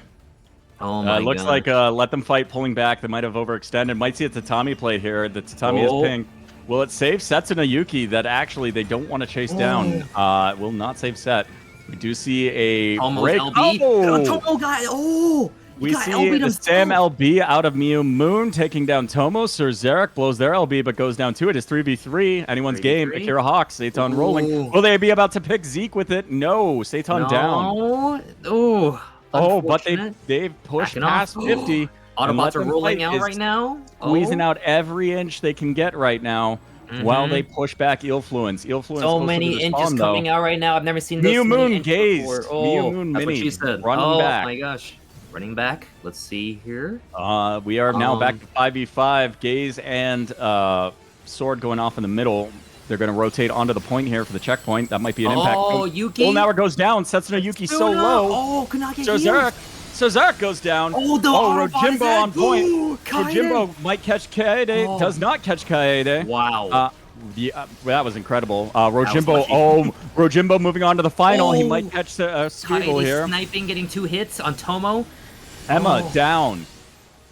Oh my god. Looks like Let Them Fight pulling back. They might have overextended. Might see a tatami play here. The tatami is pink. Will it save Setsuna Yuki that actually they don't want to chase down? It will not save Set. We do see a break. Tomo guy. We see the Sam LB out of Mew Moon taking down Tomo. Sir Zarek blows their LB but goes down to it. It's 3v3. Anyone's game. Akira Hawk, Satan rolling. Will they be about to pick Zeke with it? No. Satan down. But they've pushed past 50. Autobots are rolling out right now. Squeezing out every inch they can get right now. While they push back Eel Fluence. So many inches coming out right now. I've never seen this. Mew Moon gazed. Mew Moon mini running back. Oh my gosh. Running back. Let's see here. We are now back to 5v5. Gaze and Sword going off in the middle. They're going to rotate onto the point here for the checkpoint. That might be an impact. Yuki. Oh, now it goes down. Setsuna Yuki so low. Oh, could not get So Zarek goes down. Rojimbo on point. Rojimbo might catch Kaede. Does not catch Kaede. Wow. That was incredible. Rojimbo. Rojimbo moving on to the final. He might catch Squeeble here. Sniping, getting 2 hits on Tomo. Emma down.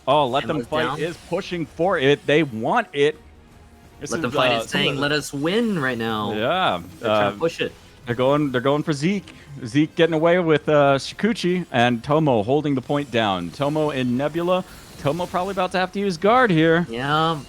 Let Them Fight is pushing for it. They want it. Let Them Fight is saying, let us win right now. Yeah. They're trying to push it. They're going for Zeke. Zeke getting away with Shikuchi, and Tomo holding the point down. Tomo in Nebula. Tomo probably about to have to use guard here. Yeah.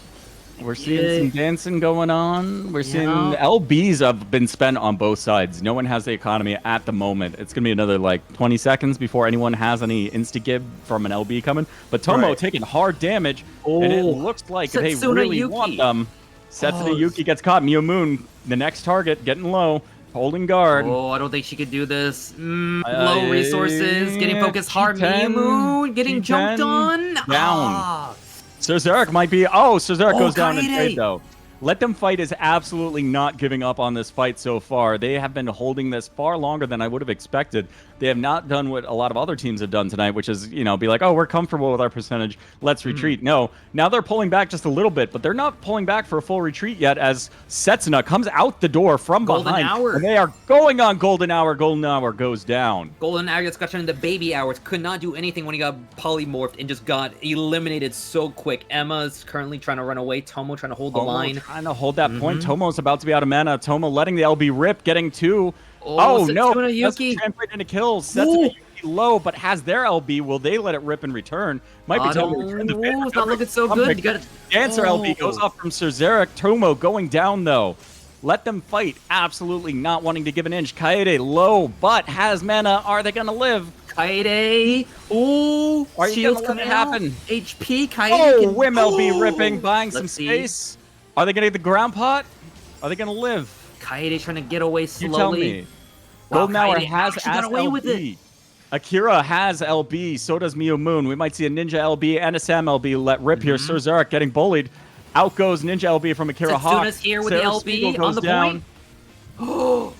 We're seeing some dancing going on. We're seeing LBs have been spent on both sides. No one has the economy at the moment. It's going to be another 20 seconds before anyone has any insta-gib from an LB coming. But Tomo taking hard damage, and it looks like they really want them. Setsuna Yuki gets caught. Mew Moon, the next target, getting low. Holding guard. I don't think she could do this. Low resources, getting focused hard. Mew Moon getting jumped on. Down. Cerzarek might be. Cerzarek goes down in trade though. Let Them Fight is absolutely not giving up on this fight so far. They have been holding this far longer than I would have expected. They have not done what a lot of other teams have done tonight, which is, you know, be like, oh, we're comfortable with our percentage, let's retreat. No, now they're pulling back just a little bit, but they're not pulling back for a full retreat yet as Setsuna comes out the door from Golden behind. Hour. And they are going on Golden Hour. Golden Hour goes down. Golden Hour gets got in the baby hours. Could not do anything when he got polymorphed and just got eliminated so quick. Emma's currently trying to run away. Tomo trying to hold the line. Trying to hold that point. Tomo's about to be out of mana. Tomo letting the LB rip, getting 2. Oh no, Setsuna that's Yuki. translate into kills. Setsuna Yuki low, but has their LB. Will they let it rip in return? Might be time to return the Venaire. It's not looking so good. You got Dancer LB goes off from Sir Zarek. Tomo going down though. Let Them Fight. Absolutely not wanting to give an inch. Kaede low, but has mana. Are they gonna live? Kaede. Ooh, Are you shields gonna let coming it out. happen? HP. Kaede. Oh, can- Wim LB ripping, buying some Let's see. space. Are they gonna get the ground pot? Are they gonna live? Kaede trying to get away You slowly. tell me. Wow, Golden Hour Kaede has actually got as away LB. with it. Akira has LB, so does Mio Moon. We might see a Ninja LB and a Sam LB let rip here. Sir Zarek getting bullied. Out goes Ninja LB from Akira Hawk. Setsuna's here with the Sarah LB Spiegel on goes the down. point.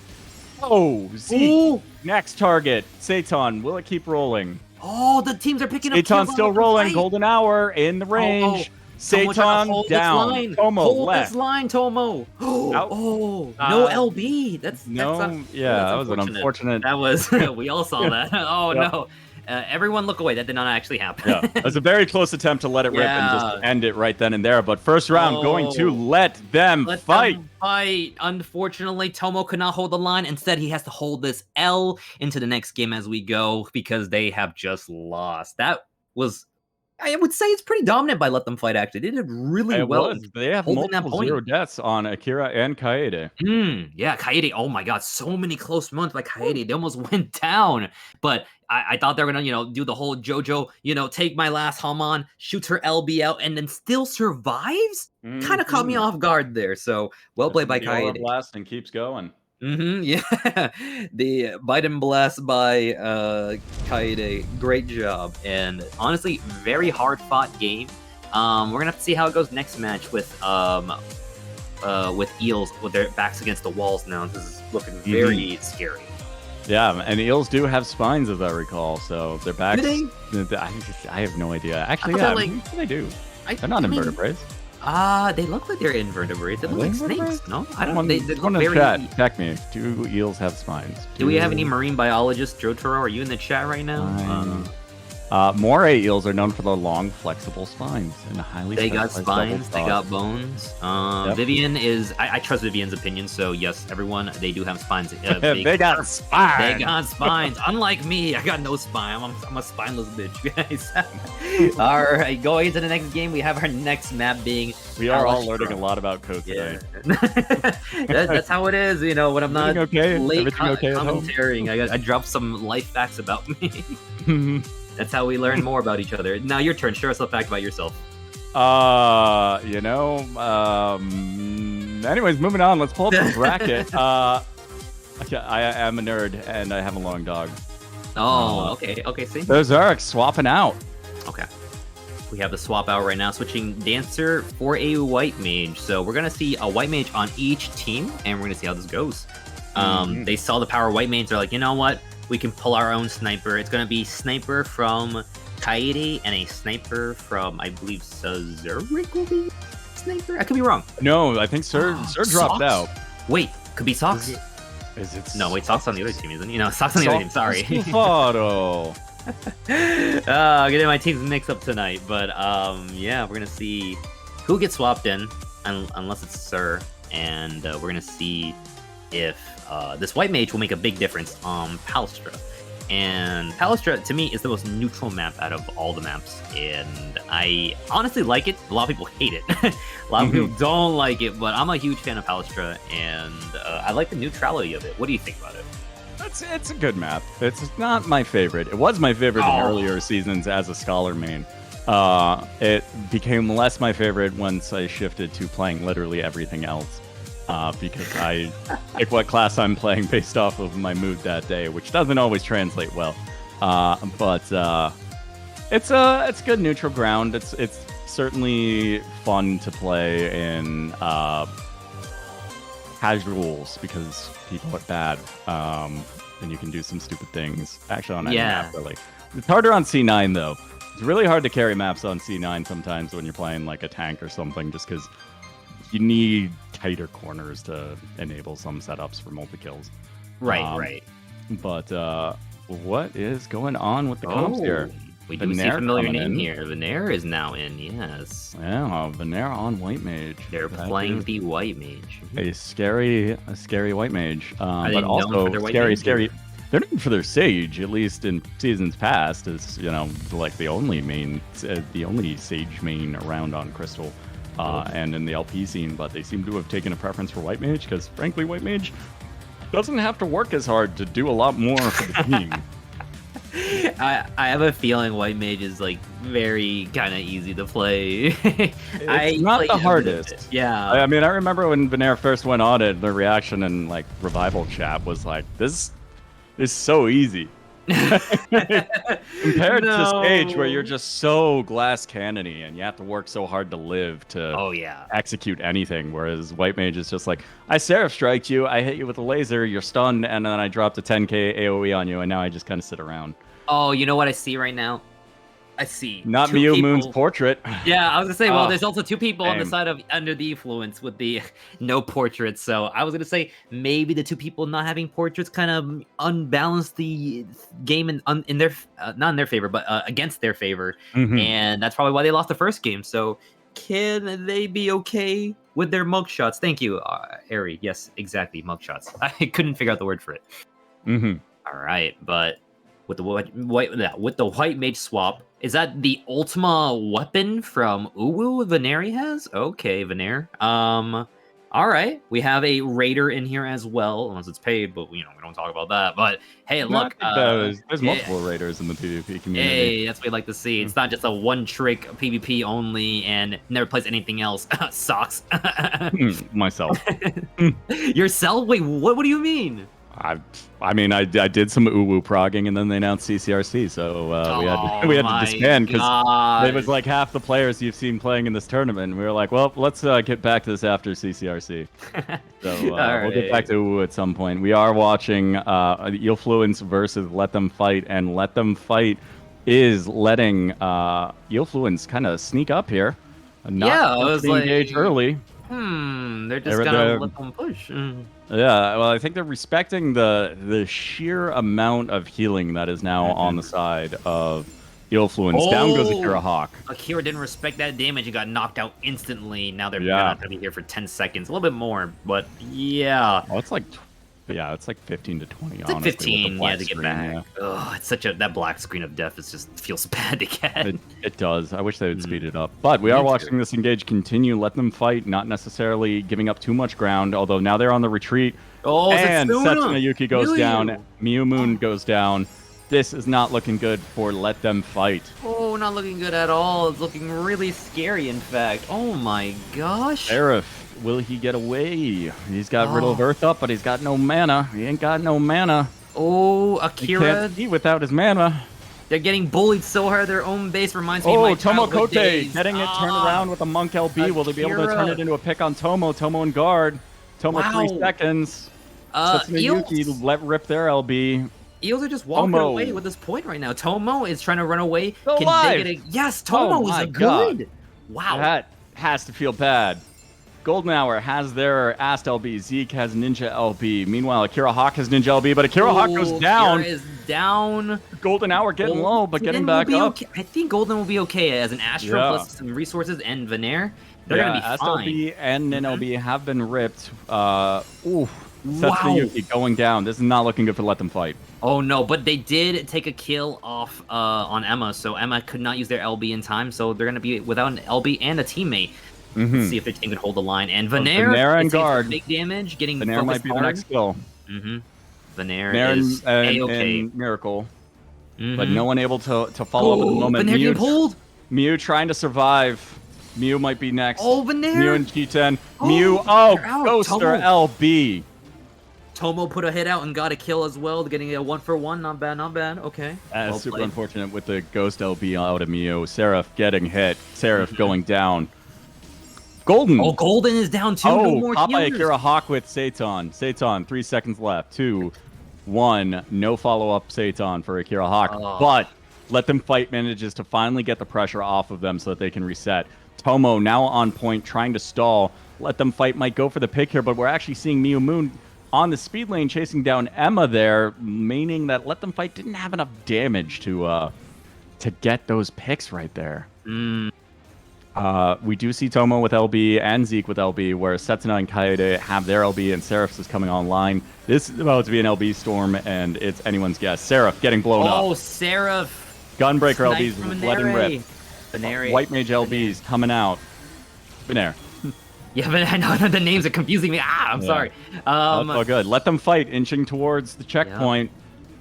Oh, Z. Ooh. Next target. Seitan. Will it keep rolling? Oh, the teams are picking up. Seitan kills still on the rolling. fight. Golden Hour in the range. Tomo trying to Seitan hold this down. line. Tomo hold left. this line, Tomo. Out. Oh, no Uh, LB. That's No, that's yeah, that was an unfortunate. That was. We all saw that. Oh Yep. no. Everyone look away. That did not actually happen. Yeah, it was a very close attempt to let it rip and just Yeah. end it right then and there. But first round going to Oh. let them Let fight. them fight. Unfortunately, Tomo could not hold the line. Instead, he has to hold this L into the next game as we go because they have just lost. That was, I would say, it's pretty dominant by Let Them Fight. Actually, they did really It well. was. They have holding that multiple point. 0 deaths on Akira and Kaede. Yeah, Kaede. Oh my God, so many close moments by Kaede. They almost went down. But I thought they were gonna, do the whole JoJo, take my last Hamon, shoots her LB out, and then still survives. Kind of caught me off guard there. So well played by The aura Kaede. blast and keeps going. Yeah. The bite and blast by Kaede. Great job. And honestly, very hard fought game. We're gonna have to see how it goes next match with Eels with their backs against the walls now. This is looking very scary. Yeah, and eels do have spines, as I recall. So their backs. Do I have no idea. Actually, I yeah, thought, like- maybe they do. They're not I mean, invertebrates. They look like they're invertebrates. They look like snakes. No, I don't. They look Someone in very. chat, check me. Do eels have spines? Do we have any marine biologists? Jotaro, are you in the chat right now? Moray eels are known for their long, flexible spines and highly. They got specialized spines. They double got bones. Yep. Vivian is. I trust Vivian's opinion. So yes, everyone, they do have spines. They got spines. They got spines. Unlike me, I got no spine. I'm a spineless bitch, guys. All right, going into the next game, we have our next map being. We are all Alastra. learning a lot about code today. That's how it is, when I'm not Everything okay? late Everything okay at home? commentating. I dropped some life facts about me. That's how we learn more about each other. Now your turn. Share us a fact about yourself. Anyways, moving on. Let's pull up the bracket. Okay, I am a nerd and I have a long dog. Oh, okay. Okay, see? There's Zarek swapping out. Okay. We have the swap out right now, switching Dancer for a White Mage. So we're going to see a White Mage on each team, and we're going to see how this goes. They saw the power of White Mage. They're like, you know what? We can pull our own sniper. It's going to be sniper from Kaede and a sniper from, I believe, Zurich will be sniper? I could be wrong. No, I think Sir dropped Socks? out. Wait, could be Socks? Is it? No, wait, Socks on the other team, isn't he? No, Socks on the other team, sorry. Photo. Getting my teams mixed up tonight, but yeah, we're gonna see who gets swapped in, unless it's Sir, and we're gonna see if this White Mage will make a big difference on Palestra. And Palestra, to me, is the most neutral map out of all the maps, and I honestly like it. A lot of people hate it. A lot of people don't like it, but I'm a huge fan of Palestra, and I like the neutrality of it. What do you think about it? It's a good map. It's not my favorite. It was my favorite in earlier seasons as a Scholar main. It became less my favorite once I shifted to playing literally everything else. Because I pick what class I'm playing based off of my mood that day, which doesn't always translate well. But it's good neutral ground. It's certainly fun to play in casuals because people are bad, and you can do some stupid things. Actually, on any map, really. It's harder on C9 though. It's really hard to carry maps on C9 sometimes when you're playing like a tank or something, just because you need tighter corners to enable some setups for multi-kills. Right. But what is going on with the comps here? We do see a Venaire familiar name in. here. Venaire is now in, yes. Yeah, Venaire on White Mage. They're playing the White Mage. A scary White Mage. Are they But known also for their White scary, Mage, scary. They're known for their Sage, at least in seasons past, is like the only Sage main around on Crystal, and in the LP scene. But they seem to have taken a preference for White Mage because, frankly, White Mage doesn't have to work as hard to do a lot more for the team. I have a feeling White Mage is like very kind of easy to play. It's not the hardest. Yeah. I mean, I remember when Venaire first went on it, the reaction in like revival chat was like, "This is so easy." Compared to Sage, where you're just so glass cannony and you have to work so hard to live to execute anything, whereas White Mage is just like, I Seraph Striked you, I hit you with a laser, you're stunned, and then I dropped a 10k AoE on you, and now I just kind of sit around. Oh, you know what I see right now? I see. Not Mew Moon's portrait. Yeah, I was gonna say, well, there's also two people on the side of Under the Influence with the no portraits. So I was gonna say maybe the two people not having portraits kind of unbalance the game in their not in their favor, but against their favor, and that's probably why they lost the first game. So can they be okay with their mugshots? Thank you, Ari. Yes, exactly, mugshots. I couldn't figure out the word for it. All right, but with the White Mage swap. Is that the Ultima weapon from Uwu Venaire has? Okay, Venaire. All right. We have a Raider in here as well, unless it's paid, but we don't talk about that. But hey, look, there's multiple Raiders in the PvP community. Hey, that's what we like to see. It's not just a one-trick PvP only and never plays anything else. Socks. Myself. Yourself? Wait, what do you mean? I mean, I did some Uwu progging, and then they announced CCRC, so we had to disband because it was like half the players you've seen playing in this tournament. And we were like, well, let's get back to this after CCRC. So we'll get back to Uwu at some point. We are watching Eelfluence versus Let Them Fight, and Let Them Fight is letting Eelfluence kind of sneak up here. Not engage early. They're just gonna let them push. Yeah, well, I think they're respecting the sheer amount of healing that is now on the side of Eelfluence. Down goes Akira Hawk. Akira didn't respect that damage and got knocked out instantly. Now they're gonna have to be here for 10 seconds, a little bit more, but yeah. Oh, it's like 15 to 20. It's like 15, to get back. Yeah. Ugh, it's such that black screen of death feels bad to get. It does. I wish they would speed it up. But we are watching this engage continue. Let them fight, not necessarily giving up too much ground, although now they're on the retreat. And Setsuna Yuki goes down. Mew Moon goes down. This is not looking good for Let Them Fight. Oh, not looking good at all. It's looking really scary, in fact. Oh my gosh. Seraph. Will he get away? He's got Riddle of Earth up, but he's got no mana. He ain't got no mana. Oh, Akira. He can't eat without his mana. They're getting bullied so hard. Their own base reminds me of my childhood days. Getting it turned around with a Monk LB. Akira. Will they be able to turn it into a pick on Tomo? Tomo in guard. Tomo 3 seconds. Setsuna Yuki let rip their LB. Eels are just walking away with this point right now. Tomo is trying to run away. Yes, Tomo is good. Wow. That has to feel bad. Golden Hour has their Ast LB. Zeke has Ninja LB. Meanwhile, Akira Hawk has Ninja LB, but Akira Hawk goes down. Akira is down. Golden Hour getting low, but getting back up. Okay. I think Golden will be okay as an Astro plus some resources and Venaire. They're going to be Ast fine. LB and Nin LB have been ripped. Setsuna Yuki going down. This is not looking good for Let Them Fight. Oh no, but they did take a kill off on Emma, so Emma could not use their LB in time, so they're going to be without an LB and a teammate. Let's see if their team can hold the line. And Venaire and guard. Big damage, getting Venaire might be the next kill. Venaire is and Miracle. But no one able to follow up at the moment. Venaire getting pulled. Mew trying to survive. Mew might be next. Oh, Venaire. Mew and G10. Mew. Oh, Ghoster LB. Tomo put a hit out and got a kill as well, getting a 1-for-1. Not bad, not bad. Okay. That's Well super played. unfortunate with the Ghost LB out of Mio. Seraph getting hit. Seraph going down. Golden. Oh, Golden is down too. No more Papa healers. Akira Hawk with Seitan. Seitan, 3 seconds left. 2, 1. No follow-up Seitan for Akira Hawk. Oh. But Let Them Fight manages to finally get the pressure off of them so that they can reset. Tomo now on point, trying to stall. Let Them Fight might go for the pick here, but we're actually seeing Miu Moon on the speed lane chasing down Emma there, meaning that Let Them Fight didn't have enough damage to get those picks right there. We do see Tomo with LB and Zeke with LB, where Setsuna and Kaede have their LB, and Seraph's is coming online. This is about to be an LB storm, and it's anyone's guess. Seraph getting blown up. Oh, Seraph. Gunbreaker Snipe LBs from letting rip. Venaire. White Mage LBs coming out. Venaire. Yeah, but I know the names are confusing me. I'm sorry. That's all good. Let Them Fight, inching towards the checkpoint.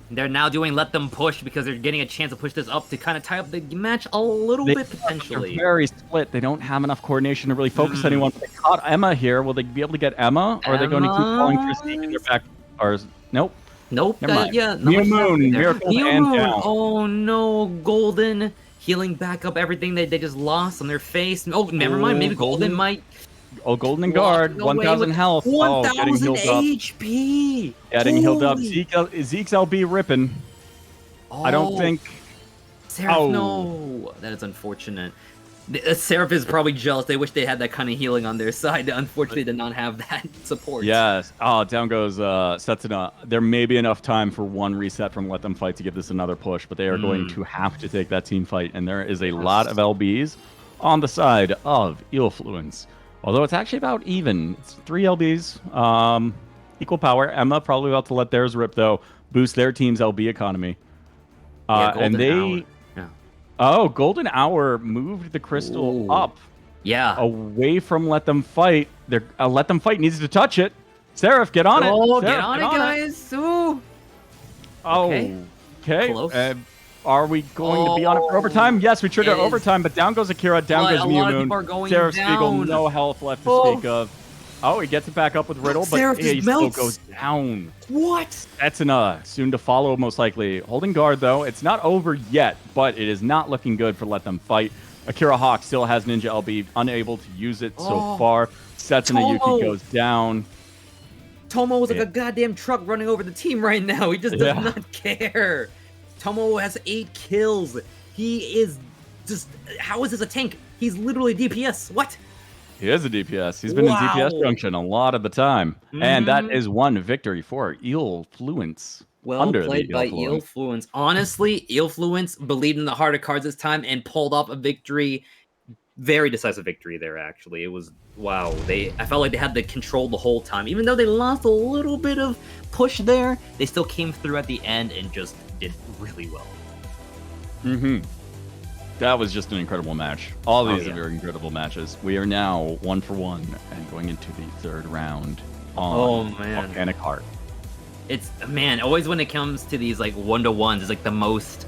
They're now doing Let Them Push because they're getting a chance to push this up to kind of tie up the match a little bit potentially. They're very split. They don't have enough coordination to really focus anyone. They caught Emma here. Will they be able to get Emma? Or are they going to keep falling for Zeke in their back? Or nope. Nope. Never mind. Yeah. Miu Moon, Miracle and Moon. down. Oh no, Golden healing back up everything that they just lost on their face. Oh, never mind. Maybe Golden might. Oh, Golden and Guard, 1,000 health. 1,000 getting healed up. HP. Getting healed up. Holy. Zeke's LB ripping. I don't think... Seraph, no. That is unfortunate. Seraph is probably jealous. They wish they had that kind of healing on their side. Unfortunately, did not have that support. Yes. Oh, down goes Setsuna. There may be enough time for one reset from Let Them Fight to give this another push, but they are going to have to take that team fight, and there is a lot of LBs on the side of Illfluence. Although it's actually about even. It's 3 LBs. Equal power. Emma probably about to let theirs rip, though. Boost their team's LB economy. And they... Yeah. Oh, Golden Hour moved the crystal up. Yeah. Away from Let Them Fight. They're, Let Them Fight needs to touch it. Seraph, get on it. Oh, Seraph, get on it, guys. Ooh. Oh, okay. Close. Are we going to be on it for overtime? Yes, we trigger It is. overtime, but down goes Akira, down But goes a lot Miu of Moon. people are going Seraph down. Spiegel, no health left to speak of. Oh, he gets it back up with Riddle, but Seraph he just still melts. goes down. What? Setsuna soon to follow, most likely. Holding guard, though. It's not over yet, but it is not looking good for Let Them Fight. Akira Hawk still has Ninja LB, unable to use it so far. Setsuna Yuki goes down. Tomo is like a goddamn truck running over the team right now. He just does not care. Tomo has 8 kills. He is just... How is this a tank? He's literally DPS. What? He is a DPS. He's been in DPS junction a lot of the time. And that is one victory for Illfluence. Well played by Illfluence. Honestly, Illfluence believed in the heart of cards this time and pulled off a victory. Very decisive victory there, actually. It was, wow. I felt like they had the control the whole time. Even though they lost a little bit of push there, they still came through at the end and just did really well. That was just an incredible match. All these are very incredible matches. We are now 1-for-1 and going into the third round on Volcanic Heart. It's, man, always when it comes to these like 1-to-1s, it's like the most,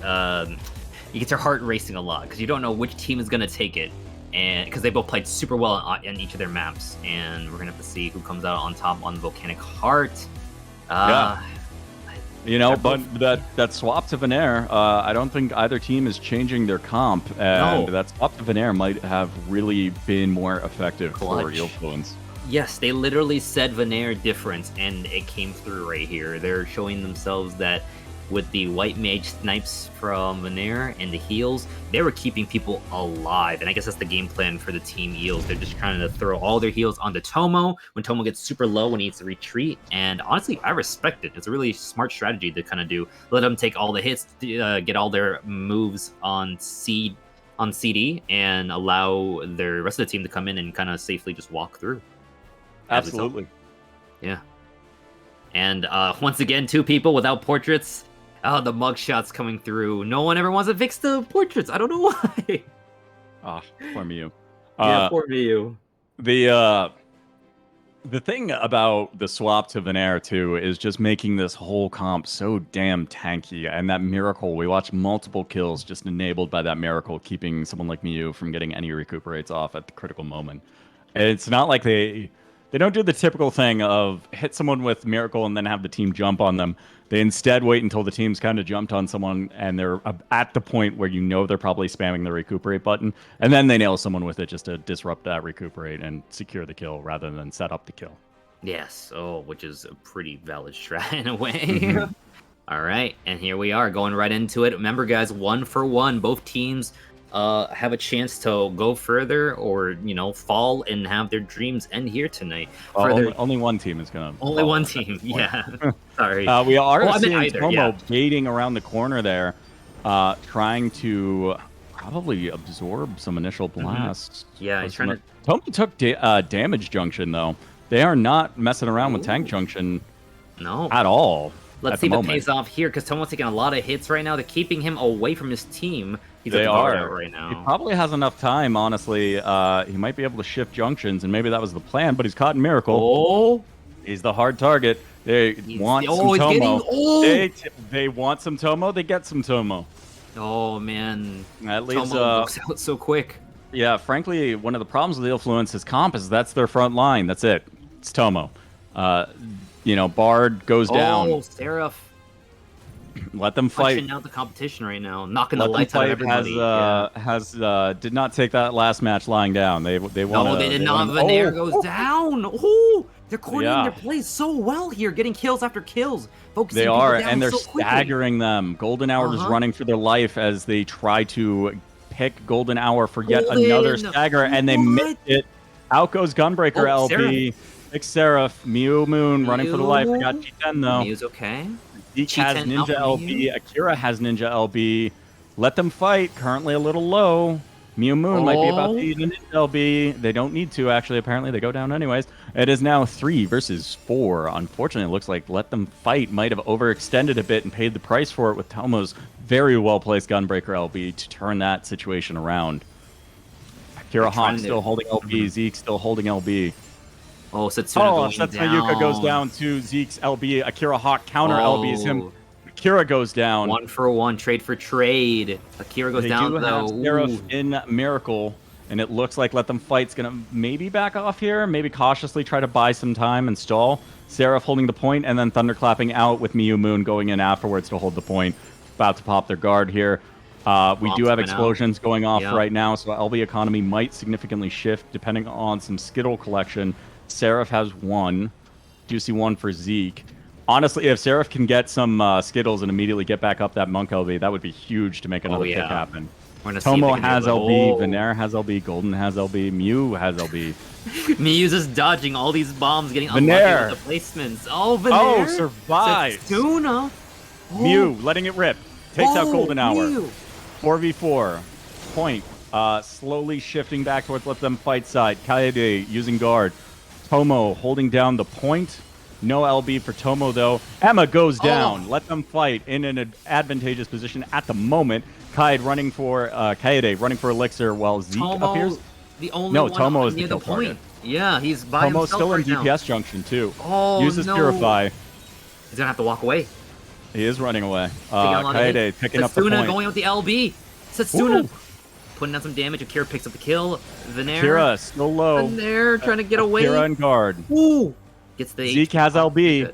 you get your heart racing a lot because you don't know which team is going to take it. And because they both played super well on each of their maps. And we're going to have to see who comes out on top on Volcanic Heart. You know, but that swap to Venaire, I don't think either team is changing their comp, and that swap to Venaire might have really been more effective for Illfluence. Yes, they literally said Venaire difference, and it came through right here. They're showing themselves that with the White Mage snipes from Venaire and the heals, they were keeping people alive. And I guess that's the game plan for the team Eels. They're just trying to throw all their heals onto Tomo when Tomo gets super low when he needs to retreat. And honestly, I respect it. It's a really smart strategy to kind of do. Let them take all the hits, get all their moves on CD, and allow the rest of the team to come in and kind of safely just walk through. Absolutely. Yeah. And once again, 2 people without portraits. Oh, the mugshots coming through. No one ever wants to fix the portraits. I don't know why. Poor Miu. Yeah, poor Miu. The thing about the swap to Venaire, too, is just making this whole comp so damn tanky. And that miracle, we watched multiple kills just enabled by that miracle, keeping someone like Miu from getting any recuperates off at the critical moment. And it's not like they They don't do the typical thing of hit someone with Miracle and then have the team jump on them. They instead wait until the team's kind of jumped on someone and they're at the point where you know they're probably spamming the recuperate button, and then they nail someone with it just to disrupt that recuperate and secure the kill rather than set up the kill. Yes. Oh, which is a pretty valid strat in a way. All right, and here we are going right into it. Remember, guys, 1 for 1. Both teams have a chance to go further or, fall and have their dreams end here tonight. Only one team is going to Only one team, yeah. Sorry. We are seeing Tomo yeah. baiting around the corner there, trying to probably absorb some initial blasts. Yeah, he's trying to... Tomo took damage junction, though. They are not messing around with tank junction at all. Let's see if it pays off here, because Tomo's taking a lot of hits right now. They're keeping him away from his team. They are right now. He probably has enough time, honestly. He might be able to shift junctions, and maybe that was the plan, but he's caught in Miracle. Oh! He's the hard target. They want some Tomo. They want some Tomo. They get some Tomo. Oh, man. That leaves Tomo looks out so quick. Yeah, frankly, one of the problems with the Influence is comp is that's their front line. That's it. It's Tomo. Bard goes down. Oh, Seraph. Let them fight. Pushing out the competition right now, knocking the lights out of everybody. Did not take that last match lying down. They want. No, they did not. Venaire goes down. Oh, they're coordinating their plays so well here, getting kills after kills. They are, and they're staggering them. Golden Hour is running for their life as they try to pick Golden Hour for yet another stagger, and they missed it. Out goes Gunbreaker LB. Big Seraph, Mew Moon running for the life. I got G10 though. Mew's okay. Zeke has Ninja LB. Akira has Ninja LB. Let them fight. Currently a little low. Mew Moon might be about to use a Ninja LB. They don't need to, actually. Apparently they go down anyways. It is now 3 versus 4. Unfortunately, it looks like Let Them Fight might have overextended a bit and paid the price for it with Tomo's very well-placed Gunbreaker LB to turn that situation around. Akira Hawk still holding LB. Zeke still holding LB. Oh, Setsuna going down. Yuka goes down to Zeke's LB. Akira Hawk counter LBs him. Akira goes down. 1 for 1, trade for trade. Akira goes down though. Seraph in Miracle, and it looks like Let Them Fight's gonna maybe back off here, maybe cautiously try to buy some time and stall. Seraph holding the point, and then Thunderclapping out with Mew Moon going in afterwards to hold the point. About to pop their guard here. We do have explosions going off right now, so LB economy might significantly shift depending on some Skittle collection. Seraph has 1. Juicy 1 for Zeke. Honestly, if Seraph can get some Skittles and immediately get back up that Monk LB, that would be huge to make another pick happen. Tomo has LB, Venaire has LB, Golden has LB, Mew has LB. Mew's just dodging all these bombs, getting Venaire with the placements. Oh, Venaire! Oh, survives! Setsuna! Mew letting it rip. Takes out Golden Hour. Mew. 4v4. Point. Slowly shifting back towards Let Them Fight side. Kaede using guard. Tomo holding down the point. No LB for Tomo, though. Emma goes down. Let Them Fight in an advantageous position at the moment. Kaede running for Elixir while Zeke appears. The only one Tomo is near the the point. target. Yeah, he's by Tomo's himself still in right DPS junction, too. Oh, Uses Purify. He's going to have to walk away. He is running away. Kaede picking up the point. Setsuna going with the LB. Setsuna putting down some damage. Akira picks up the kill. Venaire. Akira still low. Venaire trying to get away. Akira in guard. Ooh. Gets the Zeke has LB.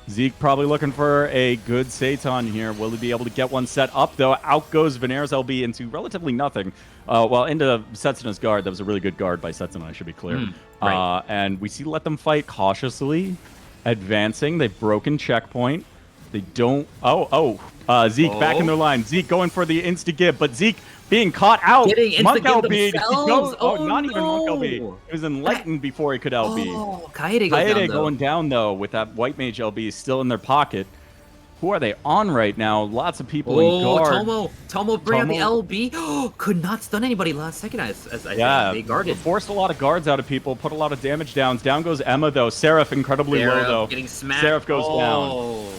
Zeke probably looking for a good Seitan here. Will he be able to get one set up, though? Out goes Venaire's LB into relatively nothing. Into Setsuna's guard. That was a really good guard by Setsuna, I should be clear. Right. And we see Let Them Fight cautiously advancing. They've broken checkpoint. They don't... Zeke back in their line. Zeke going for the insta-give, but Zeke being caught out. Monk LB. Not even Monk LB. It was enlightened before he could LB. Oh, Kaede going down, though, with that White Mage LB still in their pocket. Who are they on right now? Lots of people in guard. Tomo bring out the LB. Could not stun anybody last second as I think they guarded. Forced a lot of guards out of people, put a lot of damage downs. Down goes Emma, though. Seraph incredibly low, though. Getting smacked. Seraph goes down.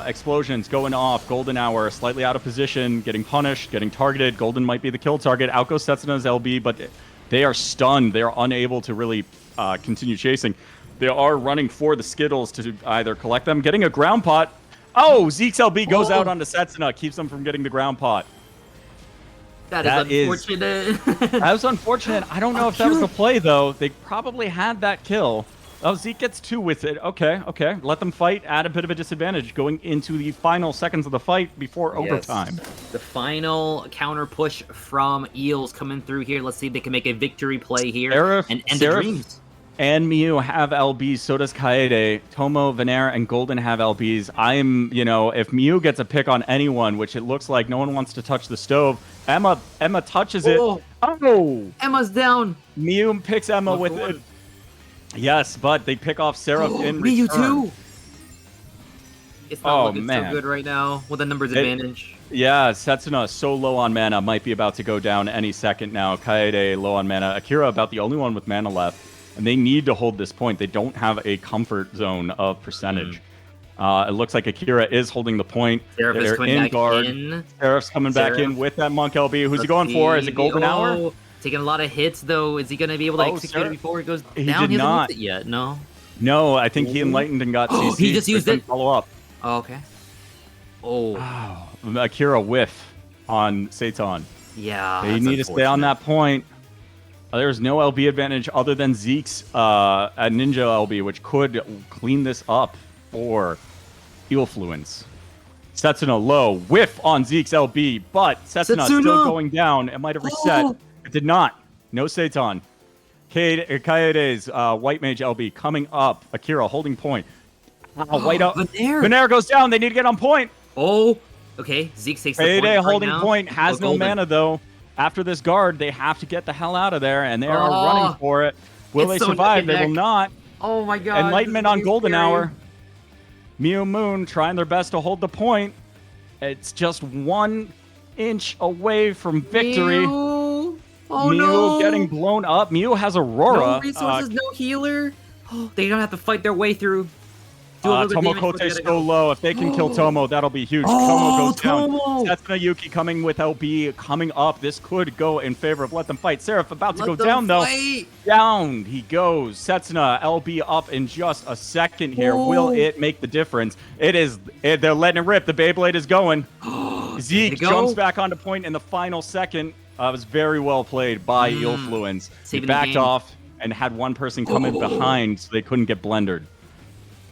Explosions going off. Golden Hour slightly out of position, getting punished, getting targeted. Golden might be the kill target. Out goes Setsuna's LB, but they are stunned. They are unable to really continue chasing. They are running for the Skittles to either collect them. Getting a ground pot. Oh, Zeke's LB goes out onto Setsuna, keeps them from getting the ground pot. That is unfortunate. That was unfortunate. I don't know if that was the play, though. They probably had that kill. Oh, Zeke gets 2 with it. Okay. Let them fight. Add a bit of a disadvantage going into the final seconds of the fight before overtime. The final counter push from Eels coming through here. Let's see if they can make a victory play here and end the dreams. And Mew have LBs, so does Kaede. Tomo, Venaire, and Golden have LBs. If Mew gets a pick on anyone, which it looks like no one wants to touch the stove, Emma touches it. Oh! Emma's down. Mew picks Emma with it. Yes, but they pick off Seraph in return. Mew too. It's not looking so good right now with the numbers advantage. Yeah, Setsuna so low on mana, might be about to go down any second now. Kaede low on mana. Akira about the only one with mana left. And they need to hold this point. They don't have a comfort zone of percentage. It looks like Akira is holding the point. Seraph is coming in back guard. in. Seraph's coming back in with that Monk LB. Who's he going for? Is it Golden Hour? Taking a lot of hits, though. Is he going to be able to execute it before it goes down? He He hasn't not. used it yet, no? No, I think he enlightened and got CC. He just used it? Follow up. Oh, okay. Oh. Akira whiff on Seitan. Yeah, They need to stay on that point. There's no LB advantage other than Zeke's Ninja LB, which could clean this up for Eelfluence. Setsuna low. Whiff on Zeke's LB, but Setsuna still going down. It might have reset. It did not. No Seitan. Kaede's White Mage LB coming up. Akira holding point. White up. Venaire goes down. They need to get on point. Oh, okay. Zeke takes the point Kaede holding right now. point. Has no mana, though. After this guard, they have to get the hell out of there, and they are running for it. Will they survive? They will not. Oh my god. Enlightenment on Golden Hour. Mew Moon trying their best to hold the point. It's just 1 inch away from victory. Mew. Oh Mew no. getting blown up. Mew has Aurora. No resources, no healer. They don't have to fight their way through. Tomokote's so low. If they can kill Tomo, that'll be huge. Tomo goes down. Setsuna Yuki coming with LB coming up. This could go in favor of Let Them Fight. Seraph about to go down, though. Down he goes. Setsuna LB up in just a second here. Will it make the difference? It is. They're letting it rip. The Beyblade is going. Zeke jumps back onto point in the final second. It was very well played by Eelfluence. He backed off and had one person come in behind so they couldn't get blendered.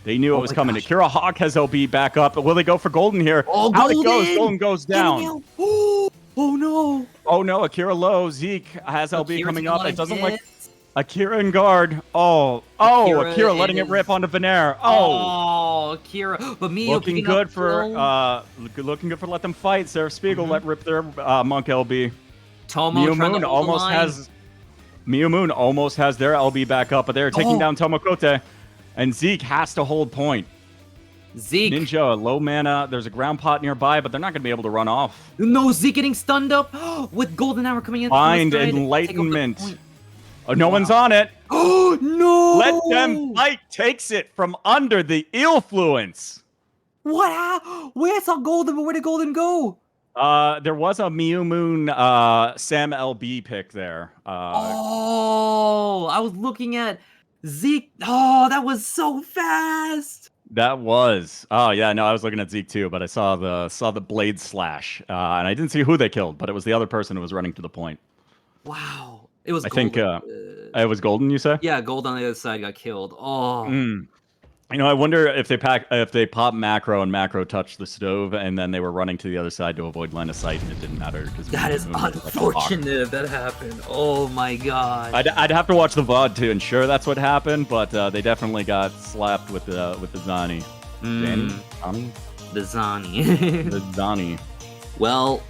They knew it was coming. Akira Hawk has LB back up. Will they go for Golden here? Out it goes. Golden goes down. Oh no. Oh no. Akira low. Zeke has LB coming up. It doesn't look. Akira in guard. Akira letting it rip onto Venaire. Akira. But me looking good for Let Them Fight. Seraph Spiegel let rip their Monk LB. Mew Moon almost has their LB back up, but they're taking down Tomokote. And Zeke has to hold point. Zeke. Ninja, low mana. There's a ground pot nearby, but they're not going to be able to run off. No, Zeke getting stunned up with Golden Hour coming in. Find Enlightenment. No one's on it. Oh, no. Let Them Fight takes it from under the Eelfluence. What? Where I saw Golden, but where did Golden go? There was a Mew Moon Sam LB pick there. I was looking at Zeke. Oh, that was so fast. That was. Oh yeah, no, I was looking at Zeke too, but I saw the blade slash, and I didn't see who they killed, but it was the other person who was running to the point. Wow, it was. I think it was Golden. You say? Yeah, Gold on the other side got killed. Oh. I wonder if they pop macro and macro touched the stove, and then they were running to the other side to avoid line of sight, and it didn't matter because that is unfortunate if that happened. Oh my god! I'd have to watch the VOD to ensure that's what happened, but they definitely got slapped with the Zani. The Zani. The Zani. Well,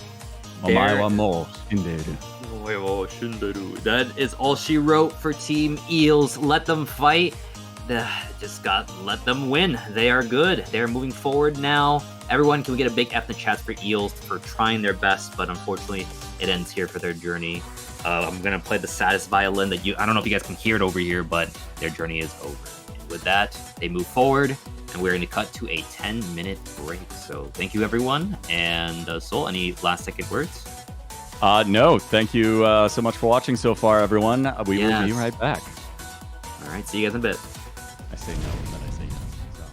that is all she wrote for Team Eels. Let them fight. Let them win. They are good. They are moving forward now. Everyone, can we get a big F in the chat for Eels for trying their best, but unfortunately, it ends here for their journey. I'm gonna play the saddest violin that I don't know if you guys can hear it over here, but their journey is over. And with that, they move forward, and we're gonna cut to a 10-minute break. So thank you, everyone. And Soul, any last-second words? No. Thank you so much for watching so far, everyone. We will be right back. All right. See you guys in a bit. I say no, but I say yes. So.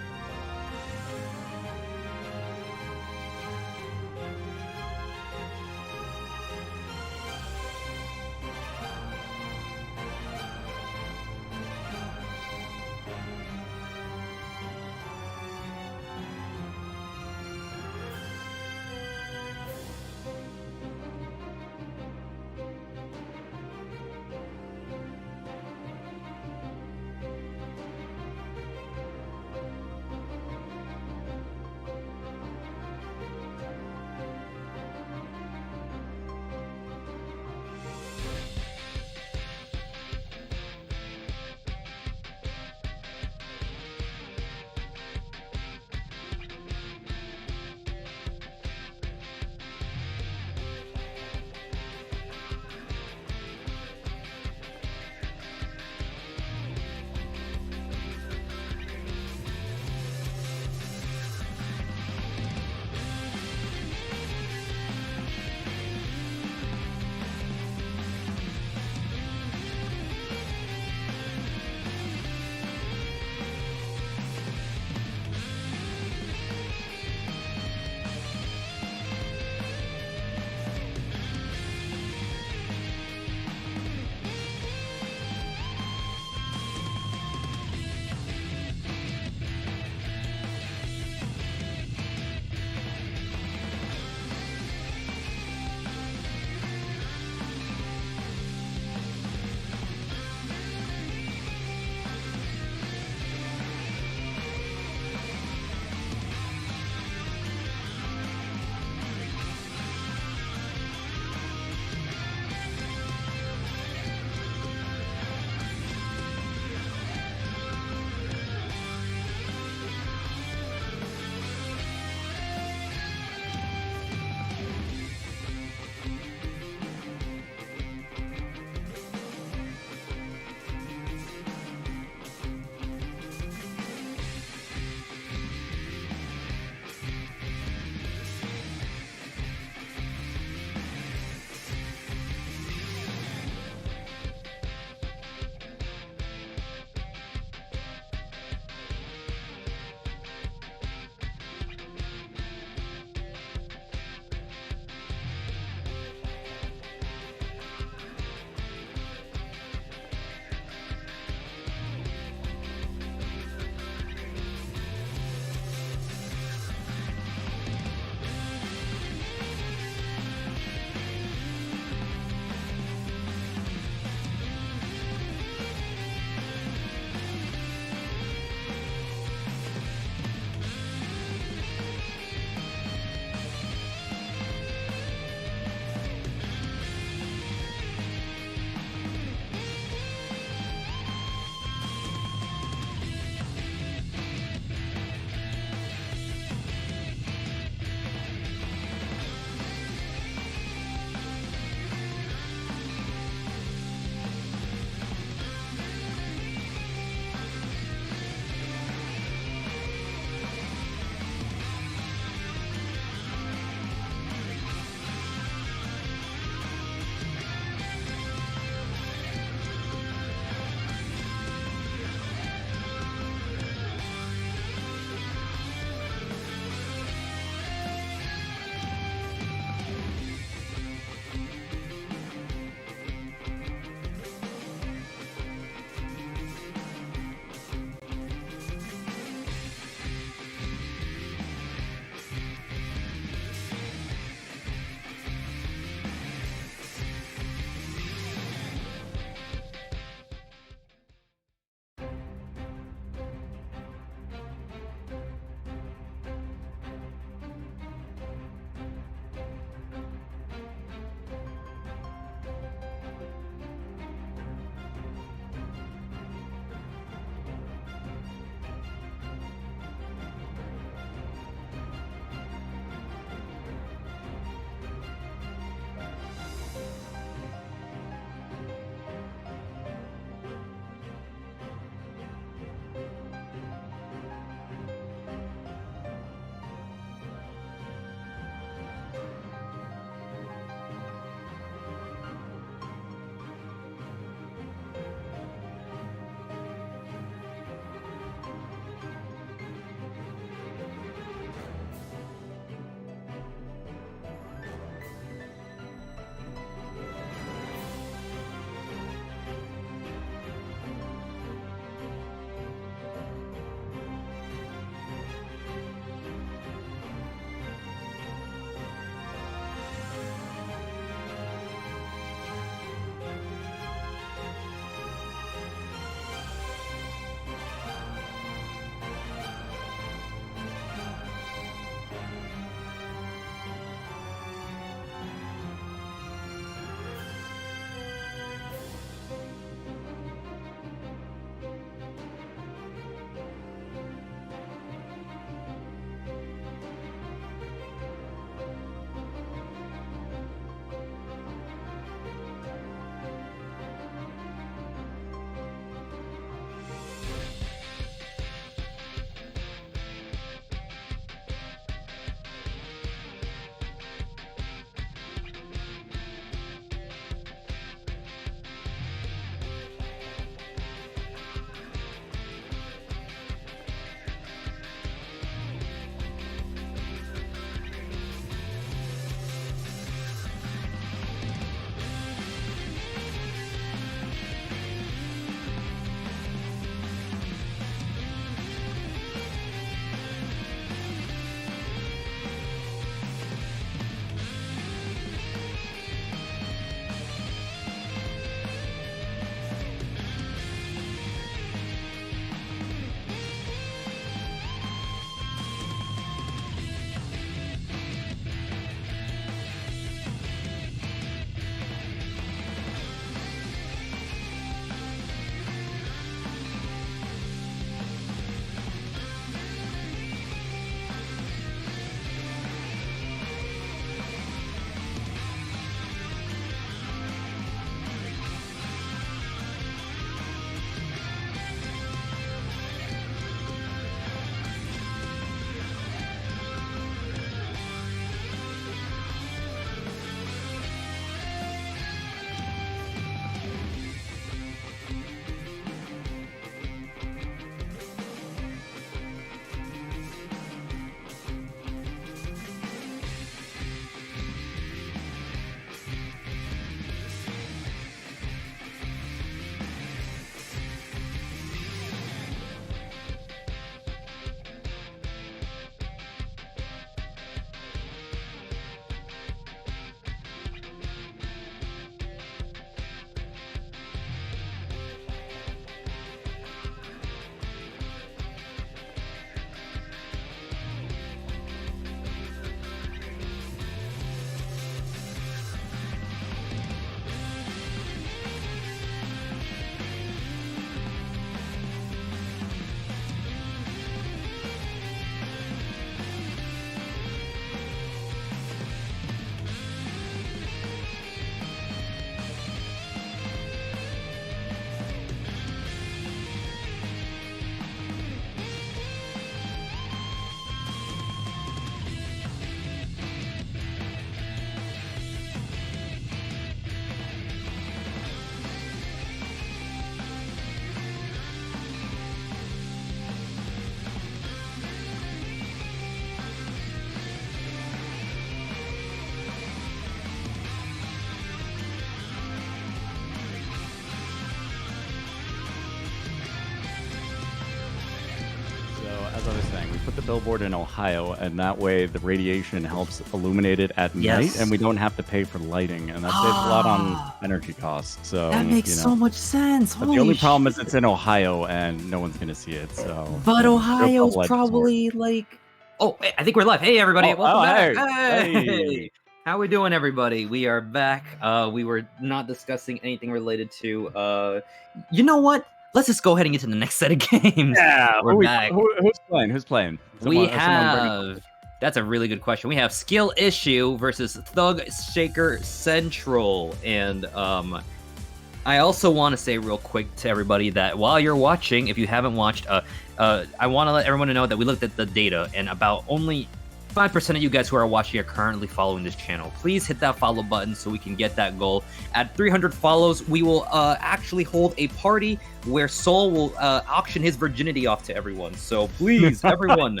billboard in Ohio, and that way the radiation helps illuminate it at Yes. night, and we don't have to pay for lighting, and that saves a lot on energy costs. So That makes so much sense. But the only problem is it's in Ohio, and no one's gonna see it. So, But you know, Ohio's double-edged sword. probably like. Oh, I think we're live. Hey, everybody. Welcome back. Hey. How we doing, everybody? We are back. We were not discussing anything related to. You know what? Let's just go ahead and get to the next set of games. Yeah, we're back. Who's playing? Who's playing? We have. That's a really good question. We have Skill Issue versus Thug Shaker Central, and I also want to say real quick to everybody that while you're watching, if you haven't watched, I want to let everyone know that we looked at the data, and about only 5% of you guys who are watching are currently following this channel. Please hit that follow button so we can get that goal. At 300 follows, we will actually hold a party where Soul will auction his virginity off to everyone. So please, everyone,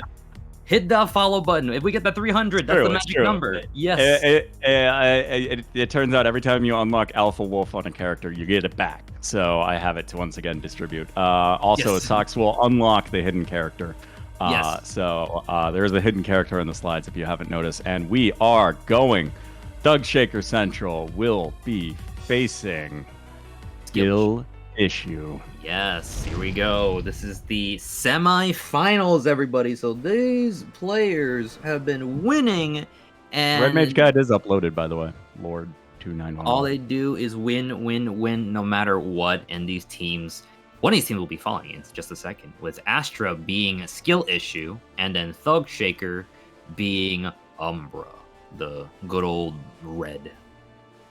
hit that follow button. If we get that 300, that's the magic number. Yes. It turns out every time you unlock Alpha Wolf on a character, you get it back. So I have it to once again distribute. Also, Yes. Sox will unlock the hidden character. Yes. So there's a hidden character in the slides if you haven't noticed. And we are going. Thug Shaker Central will be facing Skill Issue. Yes, here we go. This is the semi-finals, everybody. So these players have been winning, and Red Mage Guide is uploaded, by the way. Lord 291. all they do is win, win, win, no matter what. And these teams, one of these teams will be falling in just a second, with Astra being a Skill Issue, and then Thug Shaker being Umbra, the good old red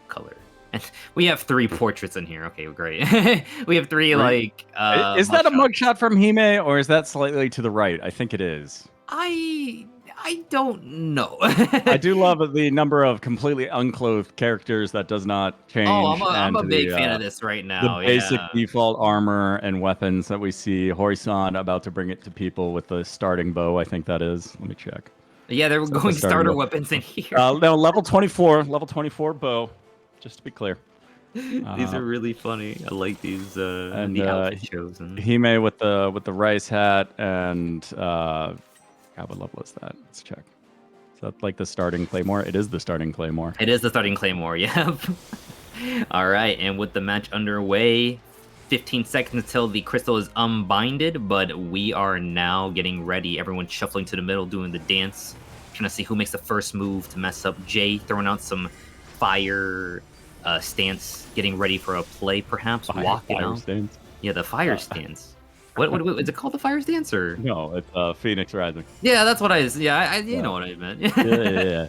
color. And we have 3 portraits in here. Okay, great. We have 3 like. Is that a mugshots. mugshot from Hime, or is that slightly to the right? I think it is. I don't know. I do love the number of completely unclothed characters that does not change. Oh, I'm a and big the, fan of this right now. The basic yeah. default armor and weapons that we see. Horizon about to bring it to people with the starting bow. I think that is. Let me check. Yeah, they're So going the starting starter bow. weapons in here. No, level 24. Level 24 bow. Just to be clear. These are really funny. I like these. And the outfit chosen. Hime with the rice hat and God, what level is that? Let's check. Is that like the starting claymore? It is the starting claymore. It is the starting claymore. Yeah. All right, and with the match underway, 15 seconds until the crystal is unbinded, but we are now getting ready. Everyone shuffling to the middle, doing the dance, trying to see who makes the first move to mess up. Jay throwing out some fire stance, getting ready for a play, perhaps walking out. Stance. Yeah, the fire stance. What is it called? The fire stance, or? No, it's Phoenix Rising. Yeah, that's what I. Yeah, you know what I meant. Yeah.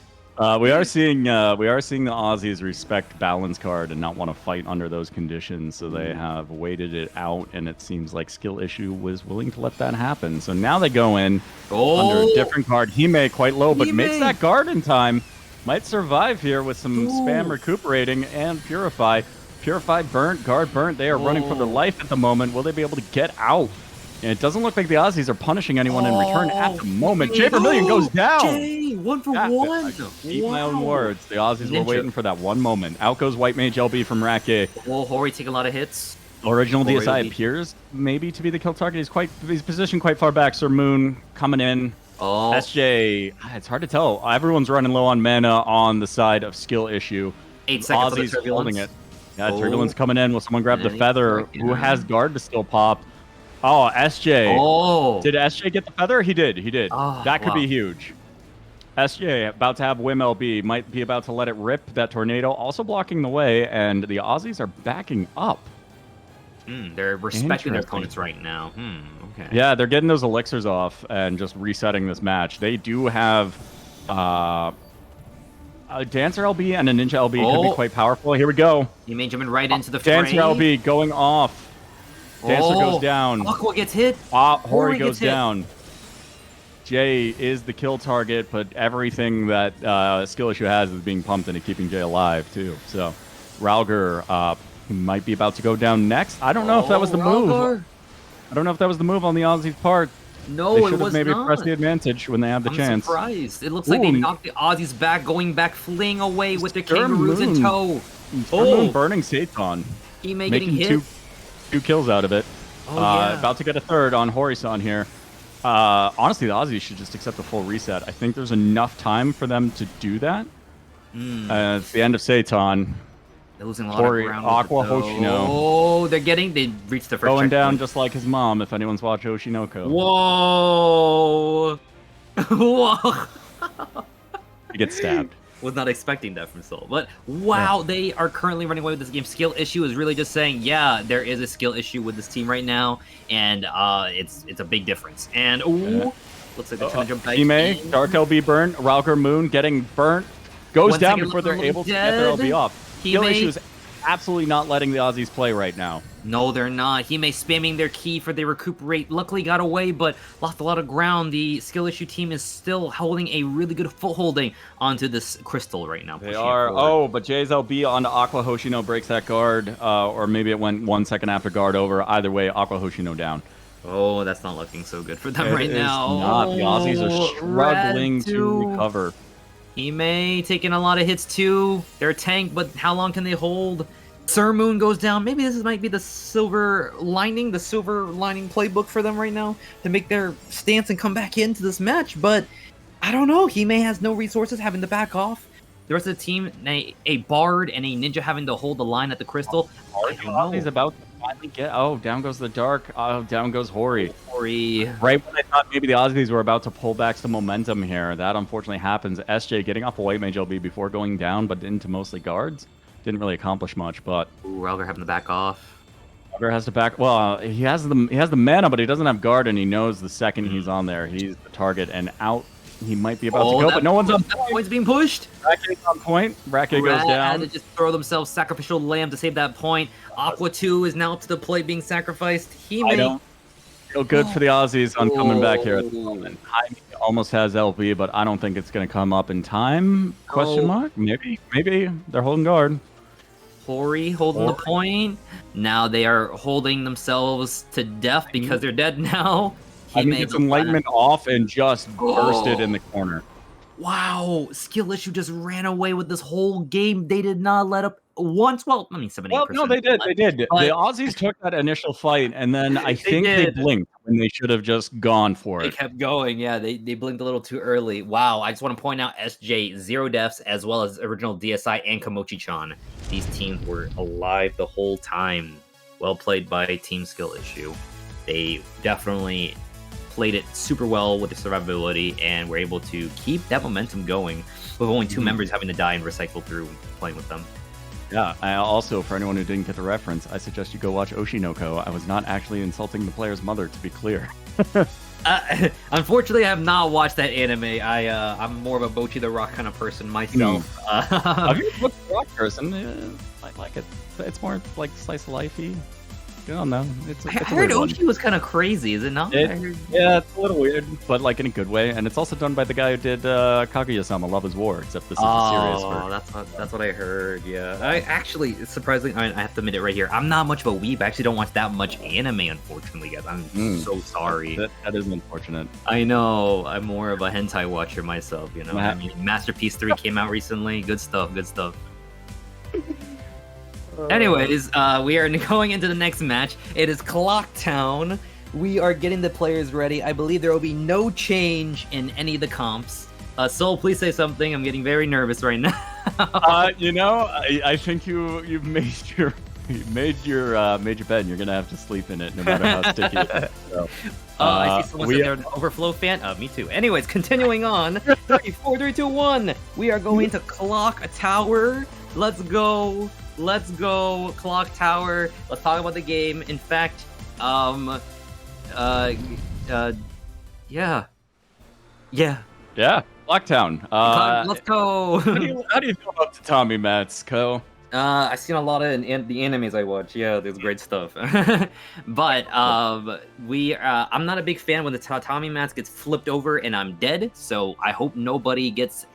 We are seeing the Aussies respect balance card and not want to fight under those conditions, so they have waited it out, and it seems like Skill Issue was willing to let that happen. So now they go in under a different card. Hime quite low, but makes that guard in time. Might survive here with some spam recuperating and Purify. Purify burnt, guard burnt. They are running for their life at the moment. Will they be able to get out? And it doesn't look like the Aussies are punishing anyone in return at the moment. Jay Vermillion goes down. Jay, 1 for 1. I eat my own words. The Aussies were waiting for that one moment. Out goes White Mage LB from Rake. Oh, Hori taking a lot of hits. Original Hori DSI appears maybe to be the kill target. He's positioned quite far back. Sir Moon coming in. Oh. SJ, it's hard to tell. Everyone's running low on mana on the side of Skill Issue. 8 seconds Aussies of the holding turbulence. it. Yeah, Turbulence coming in. Will someone grab the And feather? he's Who has guard to still pop? Oh, SJ. Oh. Did SJ get the feather? He did. He did. Oh, that could wow. be huge. SJ about to have Wim LB. Might be about to let it rip. That tornado also blocking the way, and the Aussies are backing up. They're respecting their Interesting. opponents right now. Okay. Yeah, they're getting those elixirs off and just resetting this match. They do have a Dancer LB and a Ninja LB could be quite powerful. Here we go. He may jumping right into the fray. Dancer LB going off. Dancer goes down. Aqua gets hit. Hori gets goes hit. down. Jay is the kill target, but everything that Skill Issue has is being pumped into keeping Jay alive, too. So, Ralger might be about to go down next. I don't know if that was the move. I don't know if that was the move on the Aussies' part. No, They it should have was maybe not. pressed the advantage when they had the I'm chance. surprised. It looks like they knocked the Aussies back, going back, fleeing away with their kangaroos in Moon. tow. Moon burning Satan. He may getting Making hit. two kills out of it. Oh, yeah. About to get a third on Horizon here. Honestly, the Aussies should just accept the full reset. I think there's enough time for them to do that. It's the end of Seitan. They're losing a lot of ground. Aqua Hoshino. Oh, they reached the first Going down checkpoint. just like his mom, if anyone's watched Oshinoko. Whoa! Whoa! He gets stabbed. Was not expecting that from Soul. But wow, they are currently running away with this game. Skill issue is really just saying, yeah, there is a skill issue with this team right now, and it's a big difference. And looks like they're trying to jump back in. Dark LB burn, Ralker Moon getting burnt, goes down before they're able to get their LB off. Skill issue is absolutely not letting the Aussies play right now. No, they're not. Hime spamming their key for the recuperate. Luckily got away, but lost a lot of ground. The skill issue team is still holding a really good footholding onto this crystal right now. They are. Oh, but Jay's LB onto Aqua Hoshino breaks that guard, or maybe it went 1 second after guard over. Either way, Aqua Hoshino down. Oh, that's not looking so good for them right now. Not. The Aussies are struggling to recover. Hime taking a lot of hits too. They're a tank, but how long can they hold? Sir Moon goes down. Maybe this might be the silver lining playbook for them right now to make their stance and come back into this match. But I don't know. Hime has no resources, having to back off. The rest of the team, a Bard and a Ninja having to hold the line at the crystal. He's about to finally get. Oh, down goes the Dark. Oh, down goes Hori. Right when I thought maybe the Aussies were about to pull back some momentum here, that unfortunately happens. SJ getting off a white mage LB before going down, but into mostly guards. Didn't really accomplish much, but Ralger having to back off. Ralger has to back. Well, he has the mana, but he doesn't have guard, and he knows the second he's on there, he's the target, and out he might be about to go, but no one's on point. Point's being pushed. Rake's on point. Rake goes down. Had to just throw themselves sacrificial lamb to save that point. Aqua 2 is now up to the plate being sacrificed. I don't feel good for the Aussies on coming back here at the moment. Jaime almost has LB, but I don't think it's going to come up in time. Question mark? Maybe they're holding guard. Hori holding the point. Now they are holding themselves to death because they're dead now. I mean, it's enlightenment off and just bursted in the corner. Wow, skill issue just ran away with this whole game. They did not let up once. Well, I mean, 78%. Well, no, they did. They did. But the Aussies took that initial fight, and then I think they blinked when they should have just gone for it. They kept going. Yeah, they blinked a little too early. Wow, I just want to point out SJ, 0 deaths, as well as original DSI and Komochi-chan. These teams were alive the whole time. Well played by Team Skill Issue. They definitely played it super well with the survivability and were able to keep that momentum going with only 2 members having to die and recycle through playing with them. Yeah, I also, for anyone who didn't get the reference, I suggest you go watch Oshinoko. I was not actually insulting the player's mother, to be clear. Unfortunately, I have not watched that anime. I'm more of a Bochi the Rock kind of person myself. I'm a Bochi the Rock person. I like it. It's more like slice of lifey. I don't know. I heard Oshi was kind of crazy, is it not? Yeah, it's a little weird, but like in a good way. And it's also done by the guy who did Kaguya-sama, Love is War, except this is a serious version. That's what I heard, yeah. I actually, surprisingly, I have to admit it right here, I'm not much of a weeb. I actually don't watch that much anime, unfortunately, guys. I'm so sorry. That is unfortunate. I know. I'm more of a hentai watcher myself, you know? I mean, Masterpiece 3 came out recently. Good stuff, good stuff. Anyways, we are going into the next match. It is Clocktown. We are getting the players ready. I believe there will be no change in any of the comps. Soul, please say something. I'm getting very nervous right now. I think you've made your bed, and you're gonna have to sleep in it no matter how sticky it is. So, I see someone said they're an Overflow fan. Me too. Anyways, continuing on. 3, 4, 3, 2, 1. We are going to Clock Tower. Let's go. Let's go, Clock Tower. Let's talk about the game. In fact, yeah. Clocktown. Let's go. How do you feel about Tatami Mats, Ko? I've seen a lot of the animes I watch. Yeah, there's great stuff. But I'm not a big fan when the tatami mats gets flipped over and I'm dead. So I hope nobody gets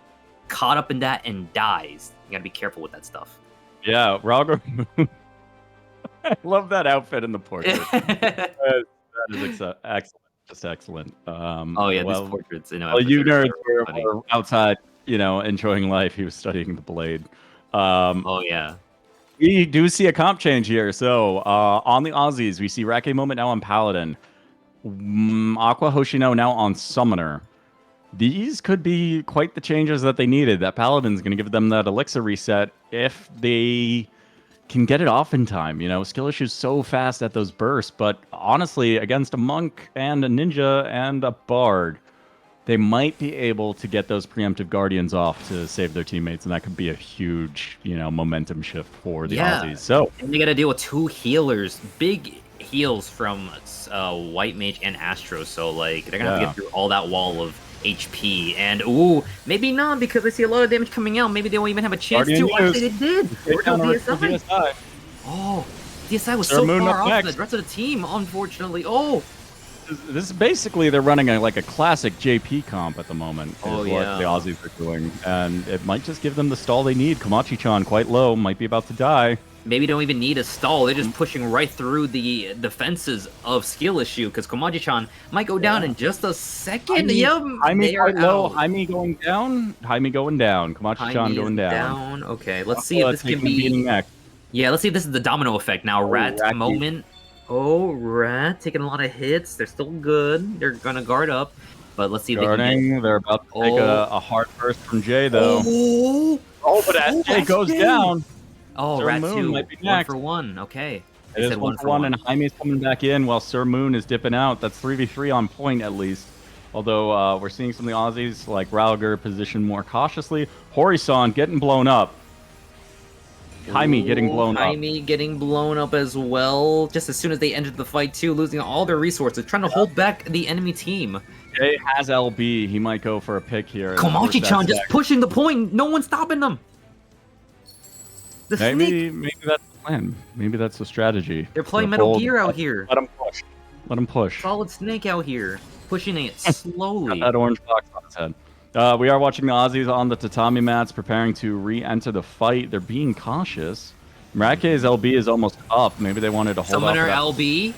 caught up in that and dies. You gotta be careful with that stuff. Yeah, Ralger Moon. I love that outfit in the portrait. that is excellent. Just excellent. These portraits. You nerds were outside, enjoying life. He was studying the blade. We do see a comp change here. So on the Aussies, we see Rake Moment now on Paladin. Aqua Hoshino now on Summoner. These could be quite the changes that they needed. That Paladin's going to give them that Elixir reset if they can get it off in time. You know, skill issues so fast at those bursts, but honestly, against a Monk and a Ninja and a Bard, they might be able to get those preemptive Guardians off to save their teammates, and that could be a huge, you know, momentum shift for the Aussies. So, and they got to deal with 2 healers, big heals from White Mage and Astro, so like they're gonna have to get through all that wall of HP, and maybe not, because I see a lot of damage coming out. Maybe they won't even have a chance to. Actually, they did. DSI. Oh, DSI was so far off the rest of the team, unfortunately. Oh, this is basically they're running like a classic JP comp at the moment. What the Aussies are doing, and it might just give them the stall they need. Komachi-chan quite low, might be about to die. Maybe don't even need a stall. They're just pushing right through the defenses of skill issue, because Komachi-chan might go down in just a second. Jaime quite low. Jaime going down. Jaime going down. Komachi-chan going down. Okay, let's see if this can be. Yeah, let's see if this is the domino effect now. Rat moment. Oh, Rat taking a lot of hits. They're still good. They're gonna guard up, but let's see if They're about to take a hard burst from Jay though. But as Jay goes down. Oh, Sir Rat Moon 2, might be next. 1 for 1. Okay. It is 1 for 1, and Jaime's coming back in while Sir Moon is dipping out. That's 3v3 on point at least. Although we're seeing some of the Aussies like Rauger position more cautiously. Horisan getting blown up. Jaime getting blown up. Jaime getting blown up as well. Just as soon as they entered the fight too, losing all their resources, trying to hold back the enemy team. Jay has LB. He might go for a pick here. Komachi-chan just pushing the point. No one's stopping them. Maybe that's the plan. Maybe that's the strategy. They're playing Metal Gear out here. Let them push. Let them push. Solid Snake out here, pushing it slowly. Got that orange box on his head. We are watching the Aussies on the tatami mats, preparing to re-enter the fight. They're being cautious. Mrake's LB is almost up. Maybe they wanted to hold Summoner off LB.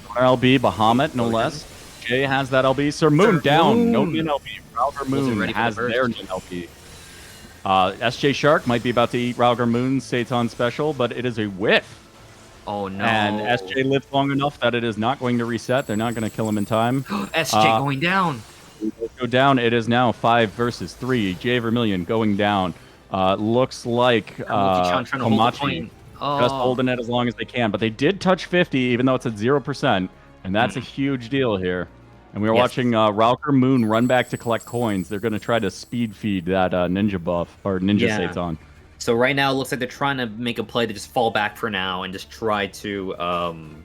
Summoner LB, Bahamut, no less. Jay has that LB. Sir Moon down. No Nin LB. Rauger Moon has their Nin LB. SJ Shark might be about to eat Rauger Moon's Satan special, but it is a whiff. Oh no. And SJ lived long enough that it is not going to reset. They're not going to kill him in time. SJ going down. Go down. It is now 5 versus 3. Jay Vermillion going down. Looks like Komachi just holding it as long as they can. But they did touch 50, even though it's at 0%. And that's a huge deal here. And we are watching Rauger Moon run back to collect coins. They're going to try to speed feed that ninja buff, or ninja Satan. So right now, it looks like they're trying to make a play to just fall back for now and just try to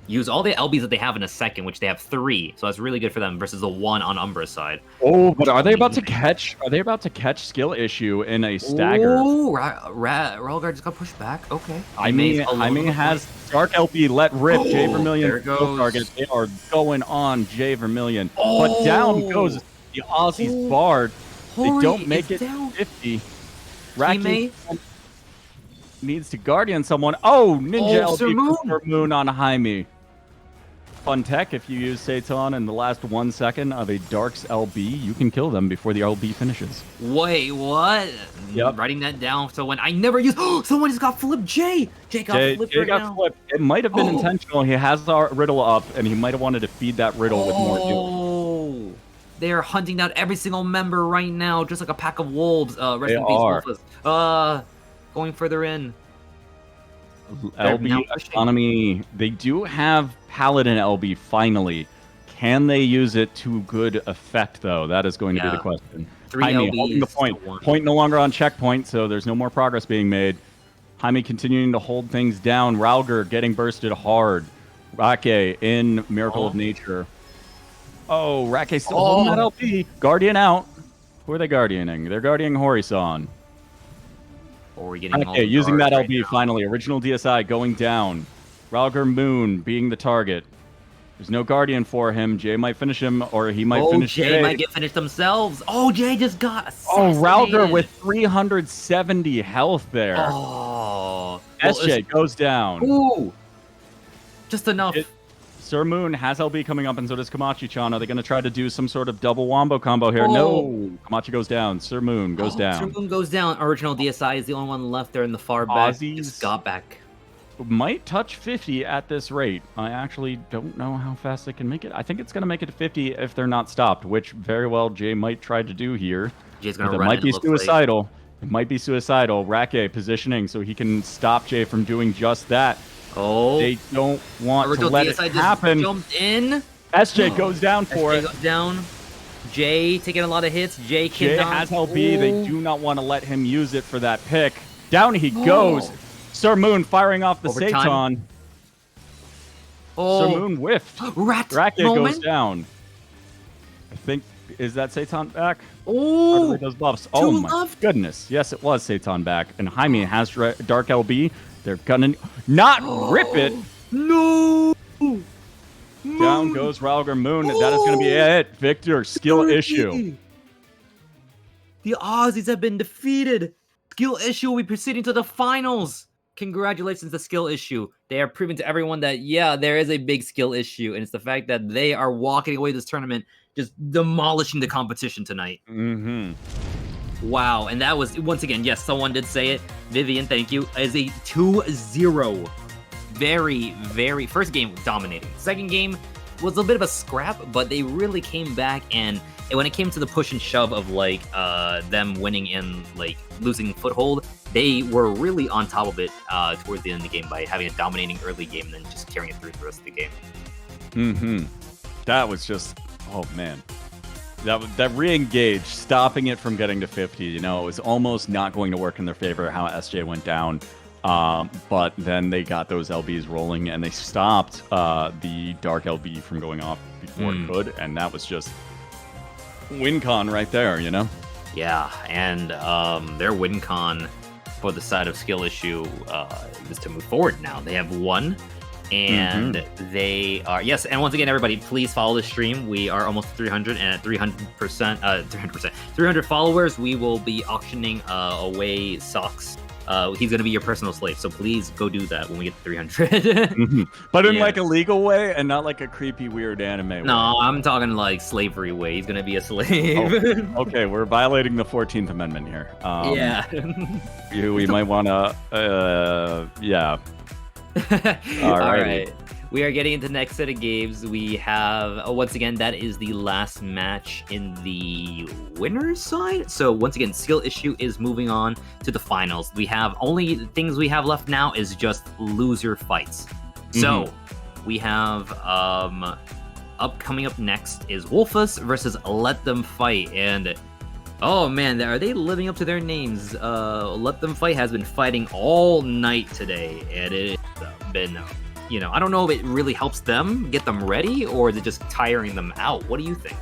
use all the LBs that they have in a second, which they have 3. So that's really good for them versus the 1 on Umbra's side. Oh, but are they about to catch? Are they about to catch skill issue in a stagger? Oh, Ralgard just got pushed back. Okay. I mean has Dark LB let rip. Jay Vermillion. There goes. Target. They are going on Jay Vermillion. But down goes the Aussies Bard. They don't make it down. 50. Racky needs to guardian someone. Oh, Ninja LB for Moon on Jaime. Fun tech, if you use Satan in the last 1 second of a Dark's LB, you can kill them before the LB finishes. Wait, what? Yep. Writing that down so when I never use... someone just got flipped. Jay got flipped. It might have been intentional. He has our riddle up, and he might have wanted to feed that riddle with more healing. They are hunting down every single member right now, just like a pack of wolves. Rest in peace, Wolfus. Going further in. LB economy. They do have Paladin LB finally. Can they use it to good effect, though? That is going to be the question. 3 Jaime LBs holding the point. Point no longer on checkpoint, so there's no more progress being made. Jaime continuing to hold things down. Rauger getting bursted hard. Rake in Miracle of Nature. Oh, Rake still holding that LB. Guardian out. Who are they guardianing? They're guardianing Horisan. Using that LB finally. Original DSI going down. Rauger Moon being the target. There's no guardian for him. Jay might finish him, or he might finish Jay. Jay might get finished themselves. Oh, Jay just got assassinated. Oh, Rauger with 370 health there. Oh. SJ goes down. Ooh. Just enough. Sir Moon has LB coming up, and so does Komachi-chan. Are they going to try to do some sort of double wombo combo here? No. Komachi goes down. Sir Moon goes down. Sir Moon goes down. Original DSI is the only one left there in the far back. Aussies just got back. might touch 50 at this rate. I actually don't know how fast they can make it. I think it's going to make it to 50 if they're not stopped, which very well Jay might try to do here. Jay's gonna But it run might it, be looks suicidal. It might be suicidal. Rake positioning so he can stop Jay from doing just that. Oh, They don't want to Original let it DSI just happen. jumped in. SJ goes down for SJ it. goes down. Jay taking a lot of hits. Jay Jay cannot. has LB. They do not want to let him use it for that pick. Down he goes. Sir Moon firing off the Overtime. Satan. Oh, Sir Moon whiffed. rat Rake moment. goes down. I think, is that Satan back? Oh, Those buffs. Oh my left. goodness. Yes, it was Satan back. And Jaime has Dark LB. They're gonna not rip it. No. Down goes Ralgar Moon. That is going to be it. Victor, skill issue. The Aussies have been defeated. Skill issue will be proceeding to the finals. Congratulations to skill issue. They are proving to everyone that, yeah, there is a big skill issue. And it's the fact that they are walking away this tournament, just demolishing the competition tonight. Mm-hmm. Wow. And that was, once again, yes, someone did say it. Vivian, thank you, is a 2-0. Very, very, first game dominating. Second game was a bit of a scrap, but they really came back, and when it came to the push and shove of like them winning and like losing foothold, they were really on top of it towards the end of the game by having a dominating early game and then just carrying it through the rest of the game. Mm-hmm. That was just, oh man. That re-engage, stopping it from getting to 50, you know, it was almost not going to work in their favor how SJ went down. But then they got those LBs rolling and they stopped the Dark LB from going off before it could, and that was just win con right there, you know? Yeah, and their win con for the side of skill issue is to move forward now. They have won, and they are, yes, and once again, everybody, please follow the stream. We are almost 300, and at 300 followers, we will be auctioning away socks. He's going to be your personal slave, so please go do that when we get to 300. But in like a legal way and not like a creepy, weird anime way. No, I'm talking like slavery way. He's going to be a slave. Oh, okay, we're violating the 14th Amendment here. Yeah. We might want to, yeah. All right. We are getting into the next set of games. We have, once again, that is the last match in the winner's side. So once again, skill issue is moving on to the finals. We have only things we have left now is just loser fights. So we have coming up next is Wolfus versus Let Them Fight. And oh man, are they living up to their names? Let Them Fight has been fighting all night today, and it's been, you know, I don't know if it really helps them get them ready, or is it just tiring them out? What do you think?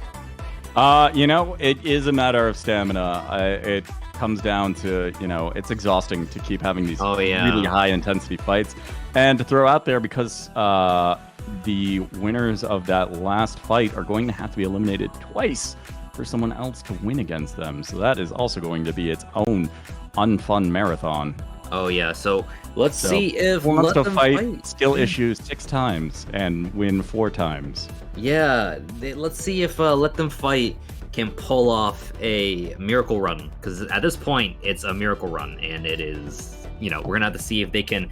You know, it is a matter of stamina. It comes down to, you know, it's exhausting to keep having these really high intensity fights. And to throw out there, because the winners of that last fight are going to have to be eliminated twice for someone else to win against them. So that is also going to be its own unfun marathon. Oh yeah, so let's see if wants Let to Them fight skill issues 6 times and win 4 times. Yeah, let's see if Let Them Fight can pull off a miracle run, because at this point it's a miracle run, and it is, you know, we're gonna have to see if they can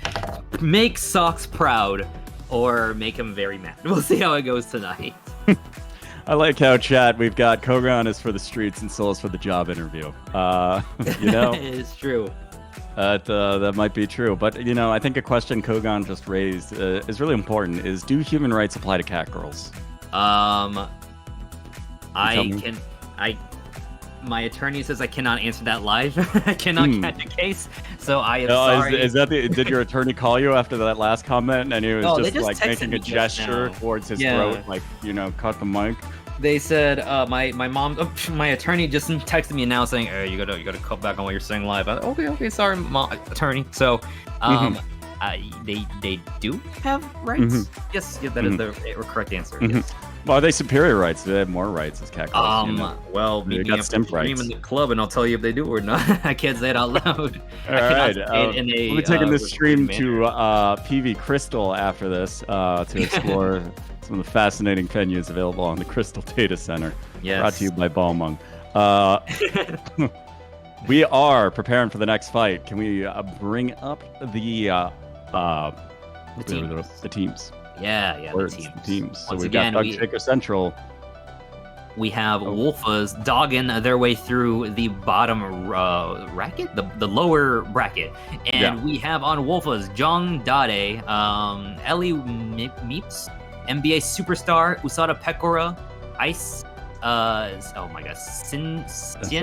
make Socks proud or make him very mad. We'll see how it goes tonight. I like how, chat, we've got Kogan is for the streets and Soul is for the job interview. You know, it's true. That might be true, but you know, I think a question Kogan just raised is really important: is do human rights apply to cat girls? My attorney says I cannot answer that live. I cannot catch a case, so I am sorry. Is that did your attorney call you after that last comment and he was just like making a gesture towards his throat, like, you know, cut the mic? They said my attorney just texted me now saying, hey, you gotta cut back on what you're saying live. Okay, sorry, attorney. So they do have rights. Yes, that is the correct answer. Yes. Well, are they superior rights? Do they have more rights as cat girls? You know? Well, they got stimp rights in the club, and I'll tell you if they do or not. I can't say it out loud. All right, we'll be taking this stream to PV Crystal after this to explore some of the fascinating venues available on the Crystal Data Center. Yes. Brought to you by Balmung. We are preparing for the next fight. Can we bring up the The teams. Yeah, Or the teams. the teams. So Once we've again, got Thug Shaker Central. we have Wolfas dogging their way through the bottom bracket, the lower bracket, and we have on Wolfas Jong Dade, Ellie Meeps, NBA superstar Usada Pekora, Ice. Oh my gosh, Sansu,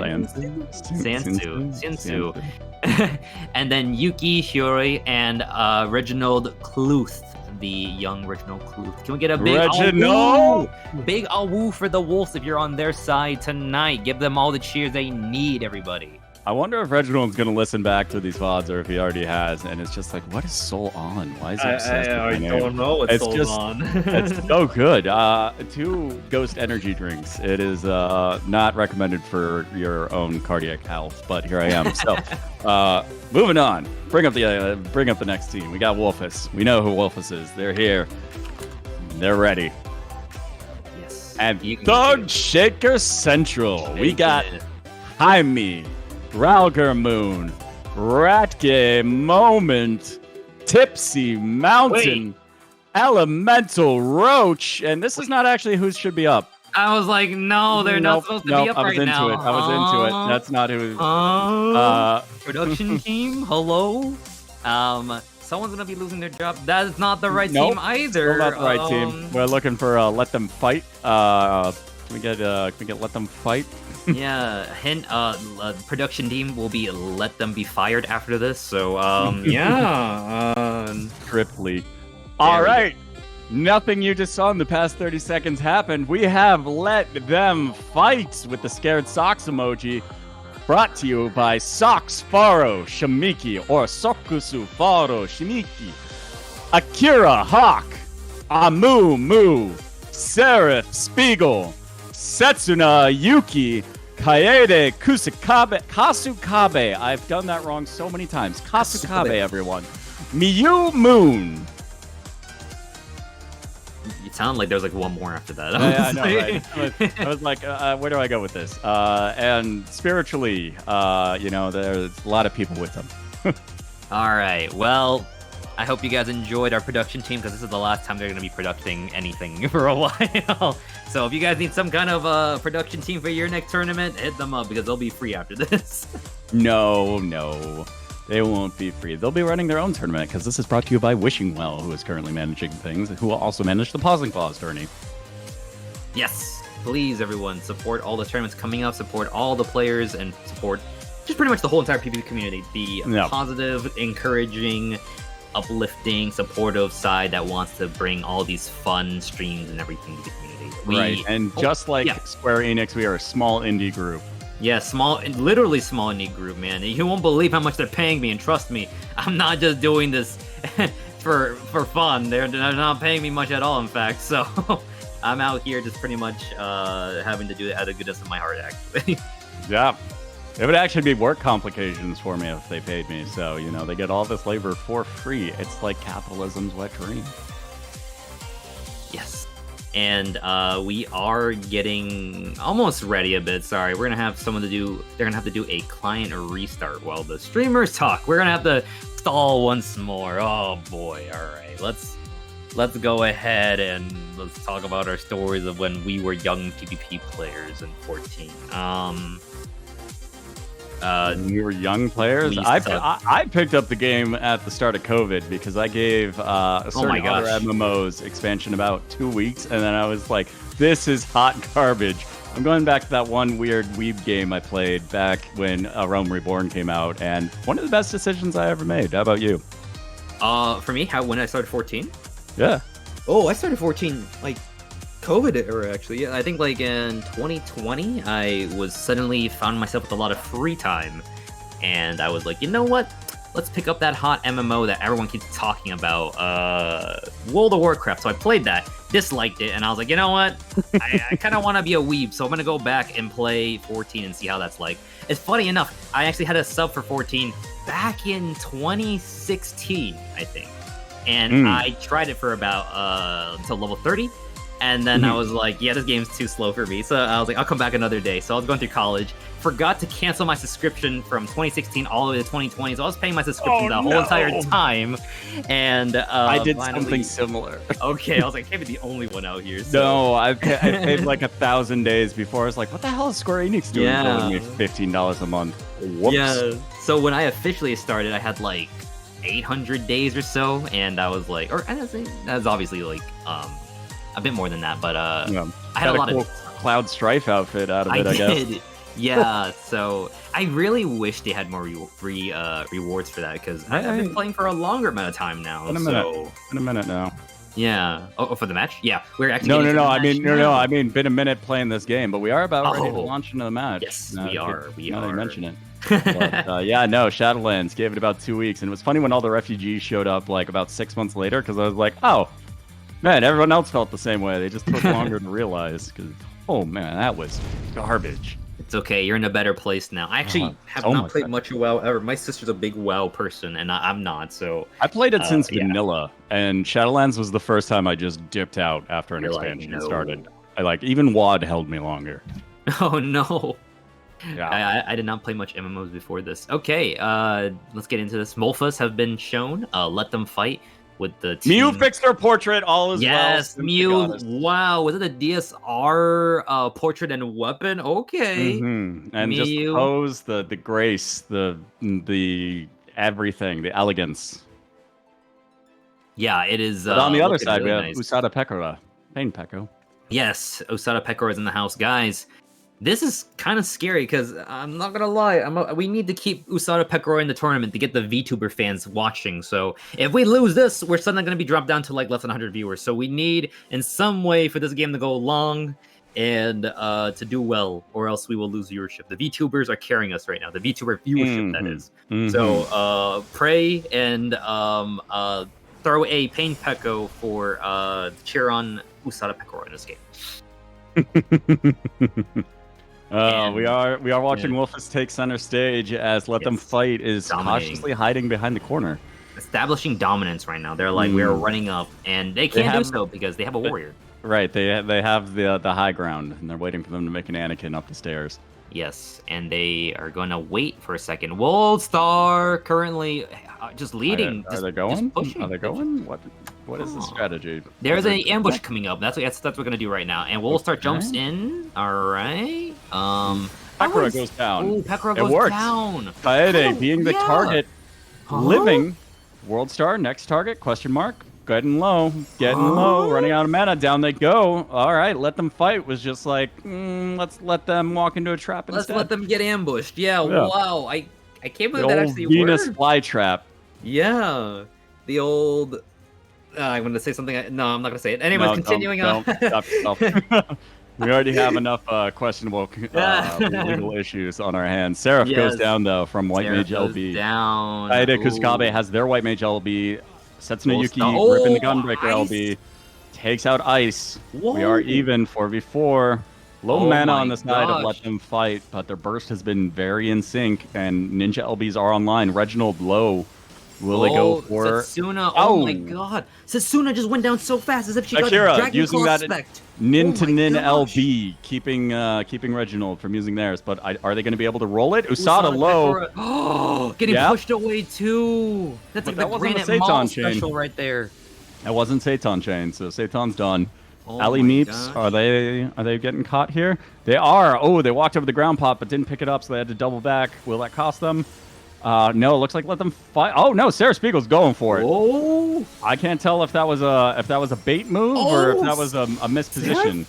and then Yuki Shiori and Reginald Cluth, the young Reginald Cluth. Can we get a big Reginald? Big awoo for the Wolves if you're on their side tonight. Give them all the cheers they need, everybody. I wonder if Reginald's going to listen back to these VODs or if he already has, and it's just like, what is Soul on? Why is he obsessed with my name? I don't know what Soul's on. It's so good. 2 Ghost Energy drinks. It is not recommended for your own cardiac health, but here I am. So, moving on. Bring up the next team. We got Wolfus. We know who Wolfus is. They're here. They're ready. Yes. And Thug Shaker Central. We got Jaime, Ralger Moon, Ratke Moment, Tipsy Mountain, Elemental Roach, and this is not actually who should be up. I was like, no, they're not supposed to be up right now. I was into it. That's not who. Production team, hello. Someone's gonna be losing their job. That is not the right team either. Still not the right team. We're looking for Let Them Fight. Can we get Let Them Fight? Yeah, hint. Production team will be Let Them Be Fired after this. So Triply. All right. Nothing you just saw in the past 30 seconds happened. We have Let Them Fight with the scared socks emoji. Brought to you by Socks Faro Shimiki or Sokusu Faro Shimiki. Akira Hawk. Amu Mu. Seraph Spiegel. Setsuna Yuki. Kaede Kasukabe. I've done that wrong so many times. Kasukabe, everyone. Miyu Moon. It sounded like there was like one more after that. Yeah, I know, right? I was like, where do I go with this? And spiritually, there's a lot of people with them. All right. Well, I hope you guys enjoyed our production team because this is the last time they're going to be producing anything for a while. So if you guys need some kind of production team for your next tournament, hit them up because they'll be free after this. No. They won't be free. They'll be running their own tournament because this is brought to you by Wishing Well, who is currently managing things, who will also manage the Pausing Clause tourney. Yes. Please, everyone, support all the tournaments coming up, support all the players, and support just pretty much the whole entire PvP community. The positive, encouraging, uplifting, supportive side that wants to bring all these fun streams and everything to the community. And just like Square Enix, we are a small indie group. Yeah, literally small indie group, man. You won't believe how much they're paying me, and trust me, I'm not just doing this for fun. They're not paying me much at all, in fact. So I'm out here just pretty much having to do it out of the goodness of my heart, actually. Yeah. It would actually be work complications for me if they paid me. So, they get all this labor for free. It's like capitalism's wet dream. Yes. And we are getting almost ready a bit. Sorry, we're gonna have someone they're gonna have to do a client restart while the streamers talk. We're gonna have to stall once more. Oh boy. All right, let's go ahead and let's talk about our stories of when we were young PvP players in 14. We were young players. I picked up the game at the start of COVID because I gave a certain other MMO's expansion about 2 weeks, and then I was like, "This is hot garbage." I'm going back to that one weird weeb game I played back when Realm Reborn came out, and one of the best decisions I ever made. How about you? For me, when I started 14? Yeah. Oh, I started 14 like COVID era, actually. Yeah, I think like in 2020, I was suddenly found myself with a lot of free time, and I was like, you know what? Let's pick up that hot MMO that everyone keeps talking about, World of Warcraft. So I played that, disliked it, and I was like, you know what? I kind of want to be a weeb, so I'm gonna go back and play 14 and see how that's like. It's funny enough, I actually had a sub for 14 back in 2016, I think, and I tried it for about until level 30. And then I was like, yeah, this game's too slow for me. So I was like, I'll come back another day. So I was going through college, forgot to cancel my subscription from 2016 all the way to 2020. So I was paying my subscription the whole entire time. And I did finally, something similar. Okay, I was like, I can't be the only one out here. So. No, I paid like 1,000 days before. I was like, what the hell is Square Enix doing? Yeah. Me $15 a month. Whoops. Yeah. So when I officially started, I had like 800 days or so, and I was like, or that's obviously like a bit more than that, but Yeah. I had a lot cool of Cloud Strife outfit out of it, I guess. did. Yeah, so I really wish they had more rewards for that because I've been playing for a longer amount of time now. In a minute now. Yeah. Oh, for the match? Yeah, we're actually. No. I mean, been a minute playing this game, but we are about ready to launch into the match. Yes, we are. Now that you mention it. But, yeah, no, Shadowlands gave it about 2 weeks, and it was funny when all the refugees showed up like about 6 months later, because I was like, oh, man, everyone else felt the same way. They just took longer to realize, because, oh man, that was garbage. It's okay, you're in a better place now. I actually have not played much of WoW ever. My sister's a big WoW person, and I'm not, so... I played it since vanilla, and Shadowlands was the first time I just dipped out after an expansion started. Even WoD held me longer. Oh no. Yeah. I did not play much MMOs before this. Okay, let's get into this. Molfas have been shown. Let them fight with the team. Mew fixed her portrait, all is well. Yes, Mew. Wow, was it a DSR portrait and weapon? Okay. And Mew. just the pose, the grace, the everything, the elegance. Yeah, it is. But on the other side, really we have nice. Usada Pekora. Pain Peko. Yes, Usada Pekora is in the house, guys. This is kind of scary because I'm not gonna lie. We need to keep Usada Pekora in the tournament to get the VTuber fans watching. So if we lose this, we're suddenly gonna be dropped down to like less than 100 viewers. So we need, in some way, for this game to go long and to do well, or else we will lose viewership. The VTubers are carrying us right now. The VTuber viewership, that is. So pray and throw a Pain Peko for cheer on Usada Pekora in this game. We are watching Wolfus take center stage as Let Them Fight is cautiously hiding behind the corner. Establishing dominance right now. They're like, we're running up, and they can't do so because they have a warrior. Right, they have the high ground, and they're waiting for them to make an Anakin up the stairs. Yes, and they are going to wait for a second. Woldstar currently just leading. Are they going? Are they going? What is the strategy? There's an ambush coming up. That's what we're gonna do right now. And Woldstar jumps in. All right. Pekora goes down. Ooh, Pekora goes down. Kaede being the target, living. Worldstar next target? Question mark. Getting low, running out of mana. Down they go. All right, Let Them Fight was just like, let's let them walk into a trap instead. Let's let them get ambushed. Yeah. Wow. I can't believe that actually Venus worked. flytrap. Yeah. The old. I'm going to say something. No, I'm not going to say it. Anyways, continuing on. Stop. We already have enough questionable legal issues on our hands. Seraph goes down, though, from White Mage LB. Down. Kaede Kusakabe has their White Mage LB. Setsuna Yuki ripping the Gunbreaker LB. Takes out Ice. Whoa. We are even 4v4. Low mana on the side of gosh. Let Them Fight, but their burst has been very in sync, and Ninja LBs are online. Reginald low. Will they go for Setsuna? Oh my god. Setsuna just went down so fast as if she Akira got Dragon using Claw that spect. Nin to Nin LB, keeping Reginald from using theirs, but are they going to be able to roll it? Usada low. Oh, getting pushed away too. That's like the Granite Mall special right there. That wasn't Seitan chain, so Seitan's done. Oh Ali Meeps, are they getting caught here? They are. Oh, they walked over the ground pot but didn't pick it up, so they had to double back. Will that cost them? No, it looks like Let Them Fight. Oh no, Sarah Spiegel's going for it. Oh, I can't tell if that was a bait move or if that was a misposition.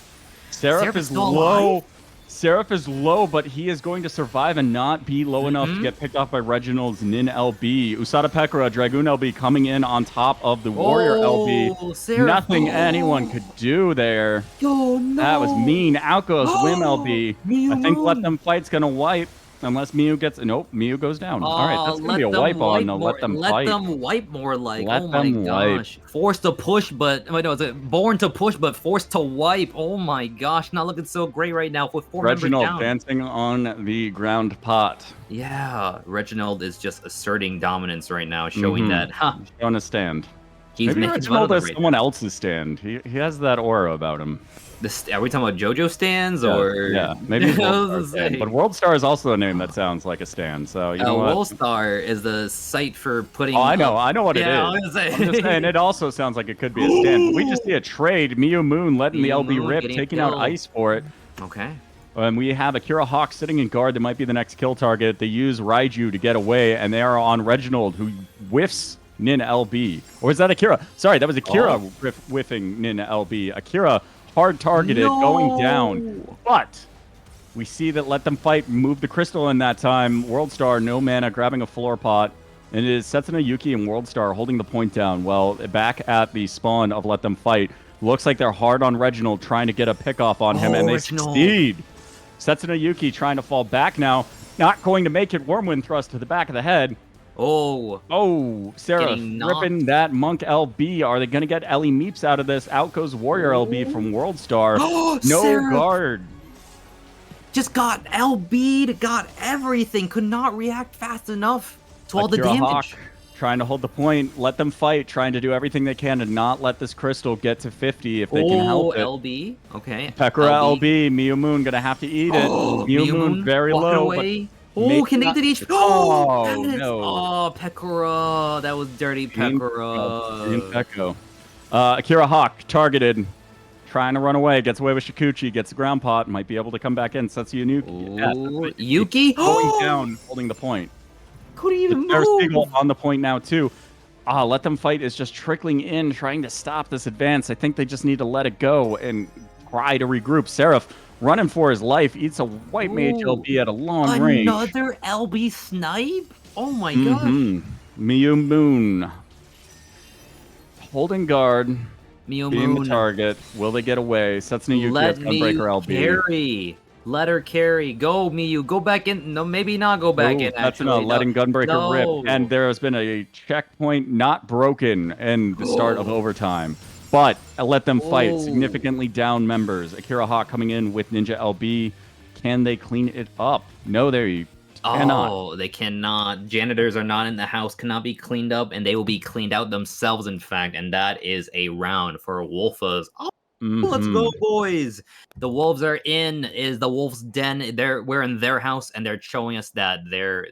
Seraph is low. Alive? Seraph is low, but he is going to survive and not be low enough to get picked off by Reginald's Nin LB. Usada Pekora, Dragoon LB coming in on top of the Warrior LB. Seraph. Nothing anyone could do there. Oh, no. That was mean. Out goes Wim LB. I think Let Them Fight's gonna wipe. Unless Mew gets... Nope, Mew goes down. All right, that's going to be a wipe on the Let Them Fight. Let them wipe more like, Let oh my them gosh. Forced to push, but... Wait, no, is it born to push, but forced to wipe? Oh my gosh, not looking so great right now with 4 members down. Reginald dancing on the ground pot. Yeah, Reginald is just asserting dominance right now, showing that, Showing a stand. He's Maybe making fun Reginald of them has right someone else's stand. He has that aura about him. Are we talking about JoJo stands or? Yeah, maybe I World was Star gonna stand. say. But World Star is also a name that sounds like a stand. So you know what? Wolfstar is the site for putting. Oh, I know what it is. Yeah, I was gonna say. I'm just saying it also sounds like it could be a stand. But we just see a trade. Miyu Moon letting the Miyu LB Moon rip, getting taking out killed. Ice for it. Okay. And we have Akira Hawk sitting in guard that might be the next kill target. They use Raiju to get away, and they are on Reginald, who whiffs Nin LB. Or is that Akira? Sorry, that was Akira whiffing Nin LB. Akira hard targeted, going down. But we see that Let Them Fight move the crystal in that time. World Star, no mana, grabbing a floor pot. And it is Setsuna Yuki and World Star holding the point down. Well, back at the spawn of Let Them Fight, looks like they're hard on Reginald, trying to get a pick off on him, and they succeed. Setsuna Yuki trying to fall back now. Not going to make it. Wormwind thrust to the back of the head. Oh, Sarah ripping that Monk LB. Are they going to get Ellie Meeps out of this? Out goes Warrior LB from World Star. No Seraph guard. Just got LB'd, got everything. Could not react fast enough to all the Akira damage. Hawk trying to hold the point. Let them fight. Trying to do everything they can to not let this crystal get to 50 if they can help it. LB. Okay. Pekora LB. Miyu Moon going to have to eat it. Miyu Moon very low. Away. But can they each? Oh, no. Oh, Pekora. That was dirty Pekora. Green Pekko. Akira Hawk targeted. Trying to run away. Gets away with Shikuchi. Gets the ground pot. Might be able to come back in. Setsuya Yuki. Yuki? Going down. Holding the point. Couldn't even There's move. Spiegel on the point now, too. Let Them Fight is just trickling in, trying to stop this advance. I think they just need to let it go and try to regroup. Seraph running for his life, eats a white mage LB at a long range. Another LB snipe? Oh my god. Miyu Moon holding guard, Miyu being Moon. the target. Will they get away? Setsuna Yuki has Gunbreaker LB. Carry. Let her carry. Go, Miyu. Go back in. No, maybe not go back in. That's enough. Letting Gunbreaker rip. And there has been a checkpoint not broken in the start of overtime. But Let Them Fight. Significantly down members. Akira Hawk coming in with Ninja LB. Can they clean it up? No, they cannot. Oh, they cannot. Janitors are not in the house, cannot be cleaned up, and they will be cleaned out themselves, in fact. And that is a round for Wolfas. Oh, let's go, boys. The Wolves are in. Is the Wolves' Den. We're in their house, and they're showing us that they're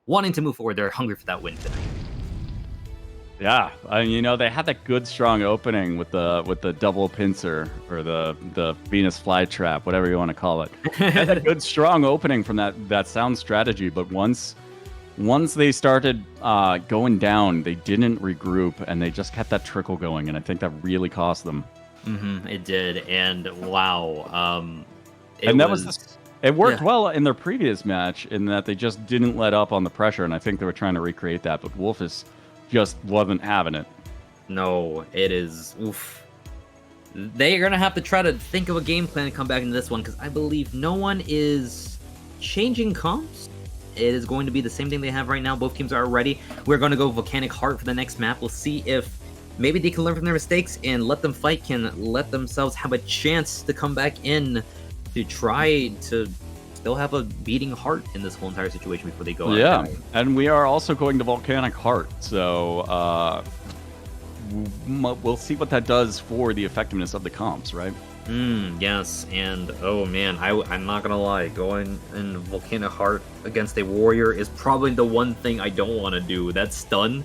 wanting to move forward. They're hungry for that win tonight. Yeah, they had that good strong opening with the double pincer or the Venus flytrap, whatever you want to call it. They had a good strong opening from that sound strategy, but once they started going down, they didn't regroup and they just kept that trickle going, and I think that really cost them. It did, and wow, it worked well in their previous match in that they just didn't let up on the pressure, and I think they were trying to recreate that, but Wolfus just wasn't having it. No, it is. Oof. They're gonna have to try to think of a game plan to come back into this one, because I believe no one is changing comps. It is going to be the same thing they have right now. Both teams are ready. We're going to go Volcanic Heart for the next map. We'll see if maybe they can learn from their mistakes and Let Them Fight can let themselves have a chance to come back in to try to still have a beating heart in this whole entire situation before they go out. Yeah, and we are also going to Volcanic Heart, so we'll see what that does for the effectiveness of the comps, right? Yes, and oh man, I'm not gonna lie, going in Volcanic Heart against a warrior is probably the one thing I don't want to do. That stun,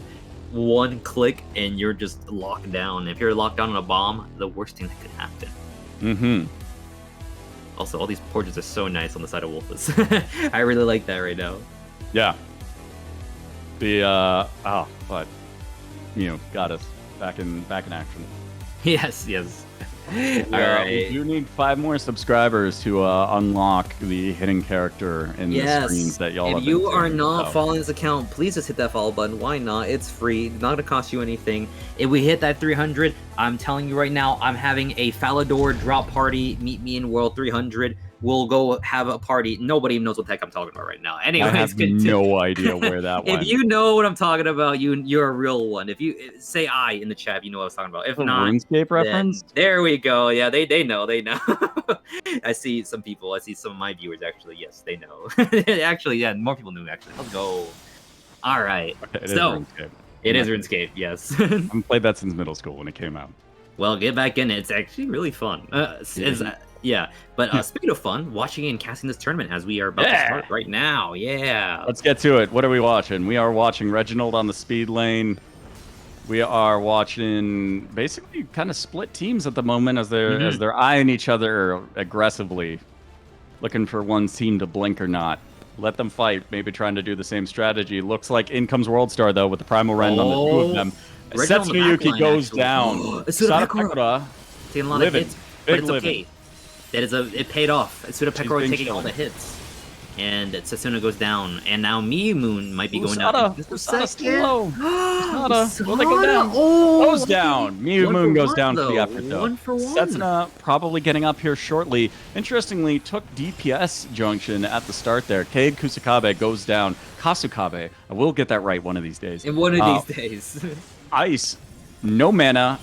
one click, and you're just locked down. If you're locked down on a bomb, the worst thing that could happen. Also, all these portraits are so nice on the side of Wolfus. I really like that right now. Yeah. Got us back in action. Yes. All right. We do need 5 more subscribers to unlock the hidden character in the screens that y'all have If been you are seeing, not so. following this account, please just hit that follow button. Why not? It's free. It's not going to cost you anything. If we hit that 300, I'm telling you right now, I'm having a Falador drop party. Meet me in World 300. We'll go have a party. Nobody knows what the heck I'm talking about right now. Anyways, I have no idea where that went. If you know what I'm talking about, you're a real one. If you say "I" in the chat, you know what I was talking about. If not, RuneScape reference. There we go. Yeah, they know. I see some people. I see some of my viewers actually. Yes, they know. Actually, yeah, more people knew. Actually, let's go. All right. Okay, So It is RuneScape, yes. I haven't played that since middle school when it came out. Well, get back in it. It's actually really fun. Yeah, but speaking of fun, watching and casting this tournament as we are about to start right now. Yeah. Let's get to it. What are we watching? We are watching Reginald on the speed lane. We are watching basically kind of split teams at the moment as they're eyeing each other aggressively, looking for one team to blink or not. Let them fight, maybe trying to do the same strategy. Looks like in comes Worldstar, though, with the Primal Rend on the two of them. Setsunuyuki goes down. Sudapekura taking a lot of hits, but it's living. okay. It paid off. Sudapekura taking all the hits. And Setsuna goes down. And now Miyumoon might be going down. Usada's too low. Usada. Will they go down? Goes down. Miyumoon goes down for the after though. 1 for 1. Setsuna probably getting up here shortly. Interestingly, took DPS junction at the start there. Cade Kusakabe goes down. Kasukabe. I will get that right one of these days. In one of these days. Ice. No mana.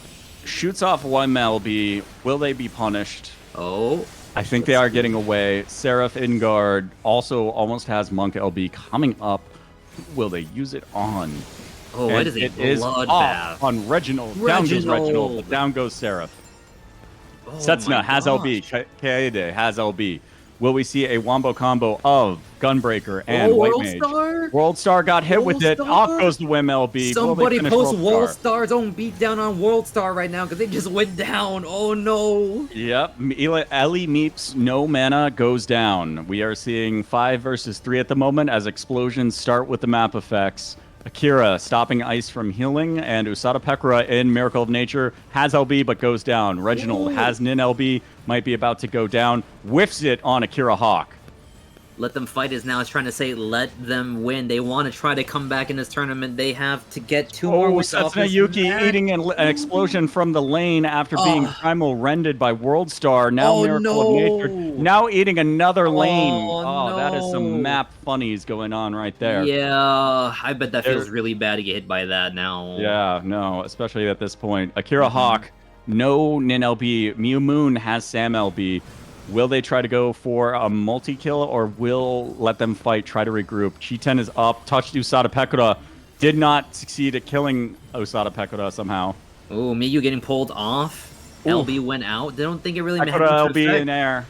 Shoots off one LB. Will they be punished? Oh. I think they are getting away. Seraph in guard also almost has Monk LB coming up. Will they use it on? Oh, what is it? It is off on Reginald. Down goes Reginald, but down goes Seraph. Oh Setsuna has LB. Kaede has LB. Will we see a wombo combo of Gunbreaker and White Mage? Worldstar got hit with it. Off goes the Wim LB. Somebody post Worldstar's own beatdown on Worldstar right now because they just went down. Oh no. Yep. Ellie Meeps, no mana, goes down. We are seeing 5 versus 3 at the moment as explosions start with the map effects. Akira stopping Ice from healing, and Usadapekura in Miracle of Nature has LB but goes down. Reginald has Nin LB, might be about to go down, whiffs it on Akira Hawk. Let them fight is now trying to say let them win. They want to try to come back in this tournament. They have to get 2 more wins off this Setsunuyuki match. eating an explosion from the lane after being Primal Rended by Worldstar. Now Miracle of Nature. Now eating another lane. Oh, that is some map funnies going on right there. Yeah, I bet that feels really bad to get hit by that now. Yeah, no, especially at this point. Akira Hawk, no Nin LB. Miyumoon has Sam LB. Will they try to go for a multi-kill, or will let them fight, try to regroup? Chiten is up, touched Usadapekura, did not succeed at killing Usadapekura somehow. Oh, Miyu getting pulled off. LB went out. They don't think it really mattered. LB in air.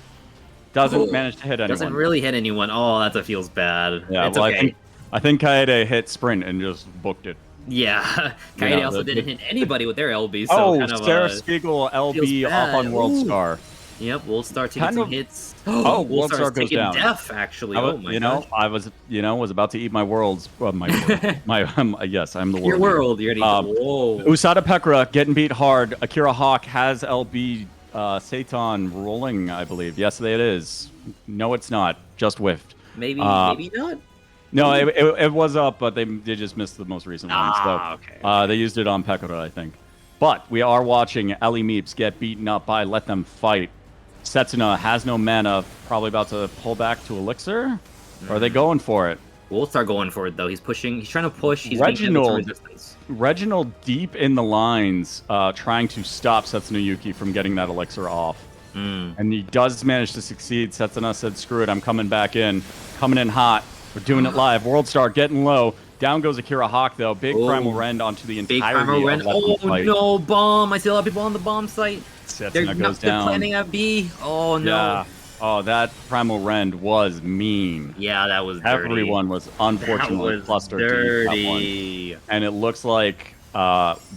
Doesn't manage to hit anyone. Doesn't really hit anyone. Oh, that feels bad. Yeah, it's well, okay. I think Kaede hit sprint and just booked it. Yeah, Kaede also didn't hit anybody with their LB, so kind of Sarah Spiegel LB off on Worldstar. Yep, Worldstar taking some hits. Worldstar goes taking down. death, actually. Oh my gosh. I was about to eat my worlds. Yes, I'm the world. Your world. You're whoa. Usadapekura getting beat hard. Akira Hawk has LB Satan rolling, I believe. Yes, it is. No, it's not. Just whiffed. Maybe not. No, it was up, but they just missed the most recent one. So Okay. they used it on Pekura, I think. But we are watching Ellie Meeps get beaten up by Let Them Fight. Setsuna has no mana, probably about to pull back to Elixir. Or are they going for it? We'll going for it, though. He's pushing. He's trying to push. He's Reginald deep in the lines, trying to stop Setsunuyuki from getting that Elixir off. And he does manage to succeed. Setsuna said, screw it, I'm coming back in. Coming in hot. We're doing it live. Worldstar getting low. Down goes Akira Hawk, though. Big Primal Rend onto the entirety Primal Rend. of No, bomb. I see a lot of people on the bomb site. Setsuna goes down. They're planning at B. Oh, no. Yeah. Oh, that Primal Rend was mean. Yeah, that was dirty. Everyone was unfortunately clustered to eat that one. And it looks like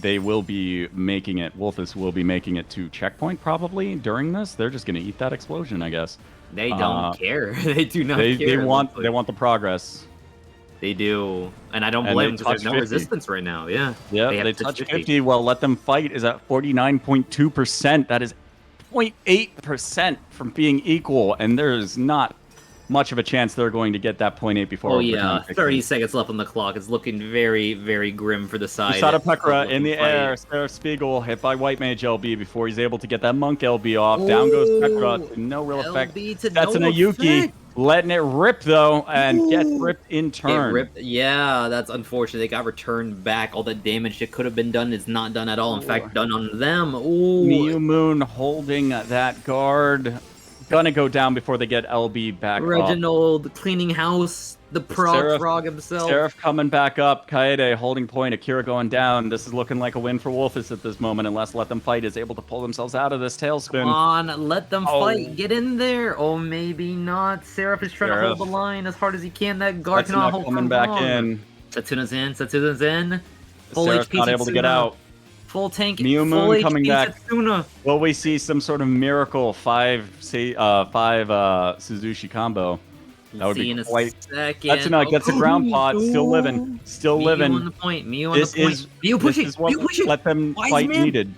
they will be making it, Wolfus will be making it to checkpoint probably during this. They're just going to eat that explosion, I guess. They don't care. They do not care. They want the progress. They do, and I don't blame them because there's no resistance right now. Yeah. Yeah, they touch 50. Well, Let Them Fight is at 49.2%. That is 0.8% from being equal, and there's not much of a chance they're going to get that 0.8 before. Oh yeah, 30 seconds left on the clock. It's looking very, very grim for the side. Usadapekura in the air. Sarah Spiegel hit by White Mage LB before he's able to get that Monk LB off. Down goes Pekura to no real effect. That's an Ayuki. Letting it rip, though, and gets ripped in turn. Yeah, that's unfortunate. They got returned back. All the damage that could have been done is not done at all. In fact, done on them. Ooh. Miyumoon holding that guard. gonna go down before they get LB back up. Reginald cleaning house. The frog himself. Seraph coming back up. Kaede holding point. Akira going down. This is looking like a win for Wolfus at this moment, unless Let Them Fight is able to pull themselves out of this tailspin. Come on, let them fight. Get in there. Oh, maybe not. Seraph is trying to hold the line as hard as he can. That guard cannot hold coming back in. Satsuna's in. Satsuna's in. Full Seraph's HP not able to get out. Full tank. Mew full Moon HP coming back. Satsuna. Will we see some sort of miracle 5 Suzushi combo? That would be quite. Setsuna gets a ground pod, still living, still living. Mew on the point. Mew on the point. Mew pushing. This is what Mew pushing. Let Them Fight needed.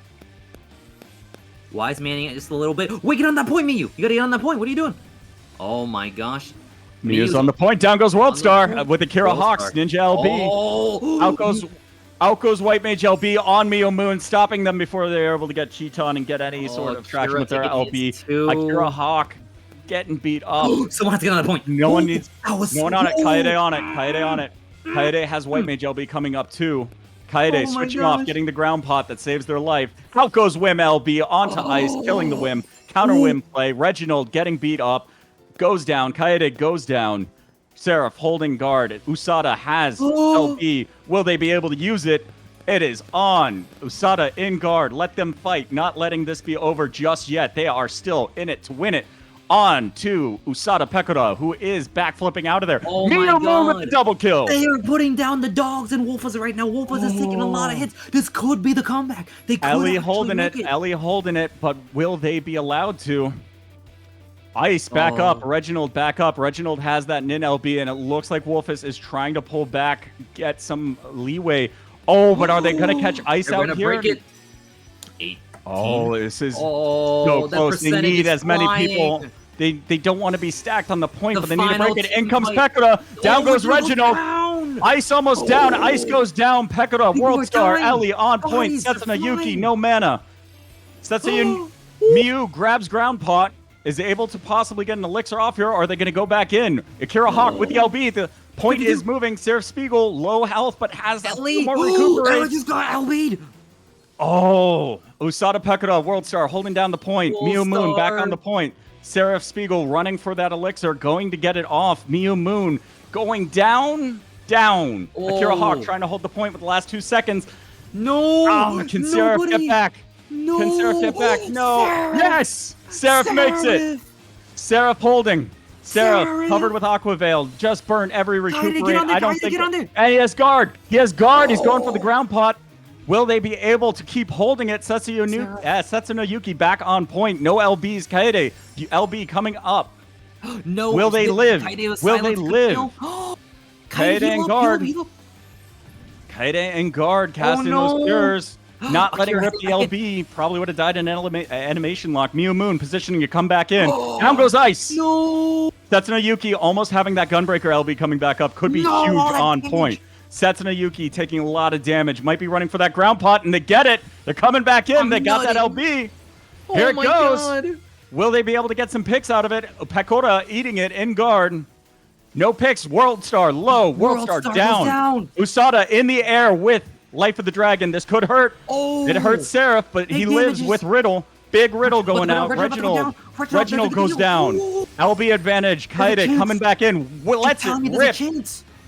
Wise manning it just a little bit. Wait, get on that point, Mew. You gotta get on that point. What are you doing? Oh my gosh. Mew's on the point. Down goes Worldstar with Akira Hawks. Ninja LB. Oh. Out goes White Mage LB on Mew Moon, stopping them before they're able to get Cheaton and get any sort of traction with their LB. Akira Hawk getting beat up. Someone has to get on that point. No one on it. Kaede on it. Kaede on it. Kaede has White Mage LB coming up too. Kaede switching off, getting the ground pot that saves their life. Out goes Wim LB onto ice, killing the Wim. Counter Wim play. Reginald getting beat up. Goes down. Kaede goes down. Seraph holding guard. Usada has LB. Will they be able to use it? It is on. Usada in guard. Let them fight. Not letting this be over just yet. They are still in it to win it. On to Usada Pekora, who is backflipping out of there. Oh my God. With the double kill. They are putting down the dogs and Wolfus right now. Wolfus is taking a lot of hits. This could be the comeback. They could Ellie holding it. Ellie holding it, but will they be allowed to? Ice back up. Reginald back up. Reginald has that Nin LB, and it looks like Wolfus is trying to pull back, get some leeway. Oh, but are they going to catch Ice out here? Break it. 8. Oh, this is so close. They need as many people. They don't want to be stacked on the point, but they need to break it. In comes Pekora. Down goes Reginald. Ice almost down. Ice goes down. Pekora, Worldstar, Ellie on point. Setsuna Yuki, no mana. Setsuna Mew grabs ground pot. Is able to possibly get an elixir off here, or are they going to go back in? Akira Hawk with the LB. The point is moving. Seraph Spiegel, low health, but has more recuperate. Ellie just got LB'd. Oh, Usada Pekora, Worldstar holding down the point. Mew Moon back on the point. Seraph Spiegel running for that elixir, going to get it off. Mew Moon going down. Akira Hawk trying to hold the point with the last 2 seconds. No. Can Seraph get back? No. Can Seraph get back? No. Yes! Seraph makes it. Seraph holding. Seraph covered with Aqua Veil. Just burned every recuperate. I don't think. And he has guard. He's going for the ground pot. Will they be able to keep holding it? Setsuna Yuki back on point. No LBs. Kaede. LB coming up. No. Will they live? Will they live? Kaede and guard. Kaede and guard casting those cures. Not letting rip the LB. Probably would have died in an animation lock. Mew Moon positioning to come back in. Down goes Ice. No. Setsuna Yuki almost having that Gunbreaker LB coming back up. Could be huge on point. Setsuna Yuki taking a lot of damage. Might be running for that ground pot, and they get it. They're coming back in. They got that LB. Here it goes. God. Will they be able to get some picks out of it? Pekora eating it in guard. No picks. Worldstar low. Worldstar down. Usada in the air with Life of the Dragon. This could hurt. It hurts Seraph, but he lives with Riddle. Big Riddle going out. Reginald goes down. LB advantage. Kaede coming back in. Let's it rip.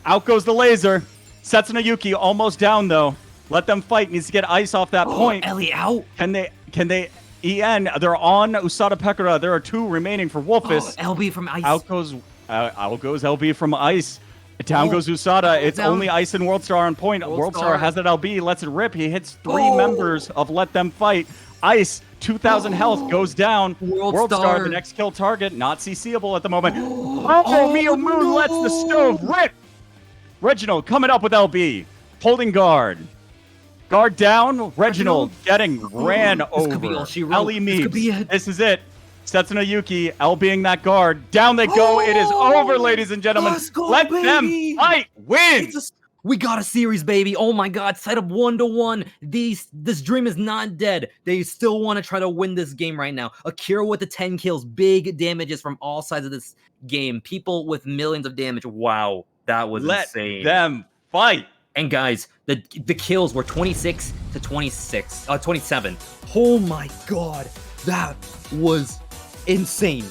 Out goes the laser. Setsuna Yuki almost down though. Let them fight. Needs to get Ice off that point. Ellie out. Can they? EN. They're on Usada Pekora. There are 2 remaining for Wolfus. LB from Ice. Out goes LB from Ice. Down goes Usada. It's only Ice and Worldstar on point. Worldstar has that LB. Lets it rip. He hits 3 members of Let Them Fight. Ice, 2,000 health, goes down. Worldstar, the next kill target. Not CCable at the moment. Mew Moon lets the stove rip. Reginald coming up with LB. Holding guard. Guard down. Reginald getting ran over. Could be all she wrote. Ellie meets. This is it. Setsuna Yuki, LBing that guard. Down they go. It is over, ladies and gentlemen. Let them fight. Win. We got a series, baby. Oh my God. Set up 1-1. This dream is not dead. They still want to try to win this game right now. Akira with the 10 kills. Big damages from all sides of this game. People with millions of damage. Wow. That was insane. Let them fight. And guys, the kills were 26 to 27. Oh my God. That was insane.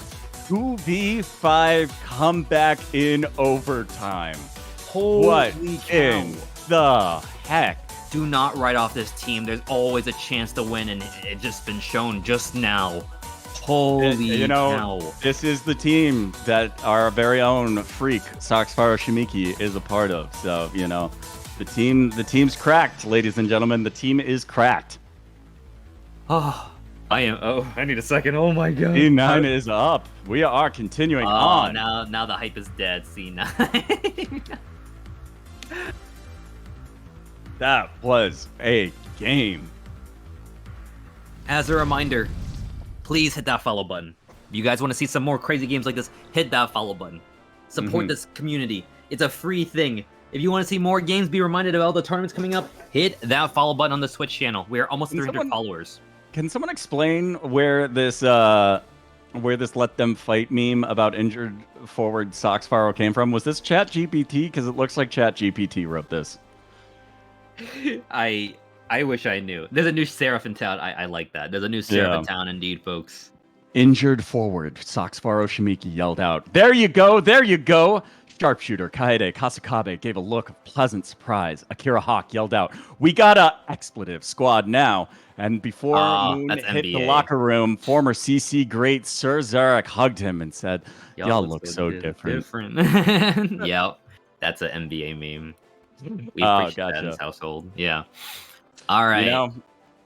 2v5 comeback in overtime. Holy What cow. in the heck? Do not write off this team. There's always a chance to win, and it's just been shown just now. Holy cow. This is the team that our very own freak, Soxfaro Shimiki, is a part of. So, the team's cracked, ladies and gentlemen. The team is cracked. Oh, I need a second. Oh my god. C9 is up. We are continuing on. Now the hype is dead, C9. That was a game. As a reminder, please hit that follow button. If you guys want to see some more crazy games like this, hit that follow button. Support this community. It's a free thing. If you want to see more games, be reminded of all the tournaments coming up, hit that follow button on the Twitch channel. We are almost 300 followers. Can someone explain where this let them fight meme about injured forward Soxfaro came from? Was this ChatGPT? Because it looks like ChatGPT wrote this. I wish I knew. There's a new Seraph in town. I like that. There's a new Seraph in town indeed, folks. Injured forward, Soxfaro Shimiki yelled out, "There you go, there you go!" Sharpshooter Kaede Kasakabe gave a look of pleasant surprise. Akira Hawk yelled out, "We got a expletive squad now!" And before Moon hit the locker room, former CC great Sir Zarek hugged him and said, "Y'all look so different." Yep, that's an NBA meme. We Gotcha. that in this household. Yeah. All right.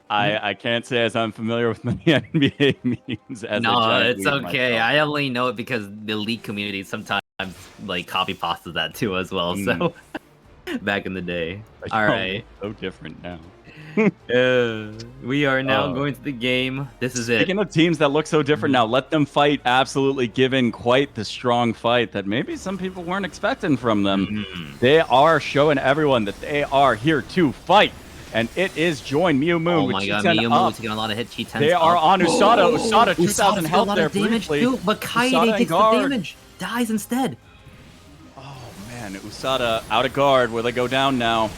I can't say as I'm familiar with many NBA memes as it's okay. Myself. I only know it because the Elite community sometimes copy pastas that too as well. So back in the day. All right. So different now. We are now going to the game. This is it. Speaking of teams that look so different now, Let Them Fight absolutely given quite the strong fight that maybe some people weren't expecting from them. They are showing everyone that they are here to fight. And it is join Mew Moon with Chi-10 Mew Moon taking a lot of hit. Chi-10 they are on Usada. Usada 2,000 health there briefly. Too, but Kaede takes the damage. Dies instead. Oh man, Usada out of guard. Will they go down now?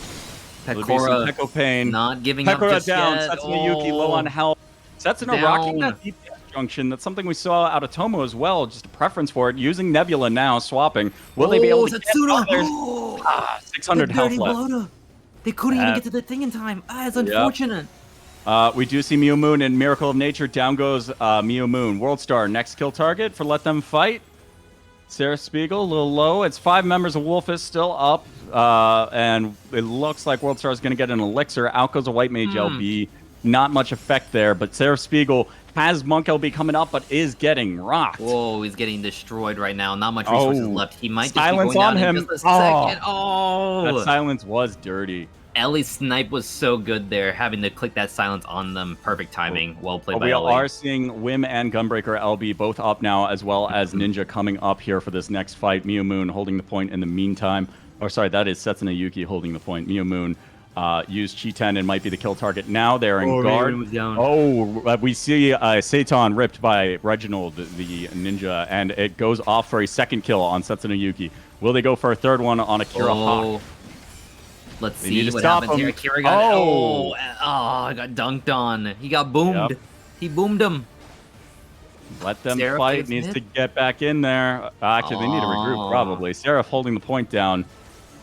Pekora Pekko pain. Not giving up just down. yet. Setsuna Yuki low on health. Setsuna rocking that DPS junction. That's something we saw out of Tomo as well. Just a preference for it. Using Nebula now, swapping. Will they be able to Setsuna. get 600 health left. They couldn't even get to the thing in time. It's unfortunate. We do see Mew Moon in Miracle of Nature. Down goes Mew Moon. World Star, next kill target for Let Them Fight. Sarah Spiegel, a little low. It's 5 members of Wolfist still up. And it looks like World Star is going to get an elixir. Out goes a White Mage LB. Not much effect there, but Sarah Spiegel has Monk LB coming up, but is getting rocked. Whoa, he's getting destroyed right now. Not much resources left. He might just silence be going on down him. in just a second. That silence was dirty. Ellie's snipe was so good there, having to click that silence on them. Perfect timing. Well played by Ellie. We are seeing Wim and Gunbreaker LB both up now, as well as Ninja coming up here for this next fight. Mew Moon holding the point in the meantime. Or sorry, that is Setsuna Yuki holding the point. Mew Moon used Chi-10 and might be the kill target now. They're in guard. We see Seitan ripped by Reginald, the ninja, and it goes off for a second kill on Setsuna Yuki. Will they go for a third one on Akira Hawk? Let's see what happens here. Akira got got dunked on. He got boomed. Yep. He boomed him. Let Them Fight needs to get back in there. Actually, they need to regroup probably. Seraph holding the point down.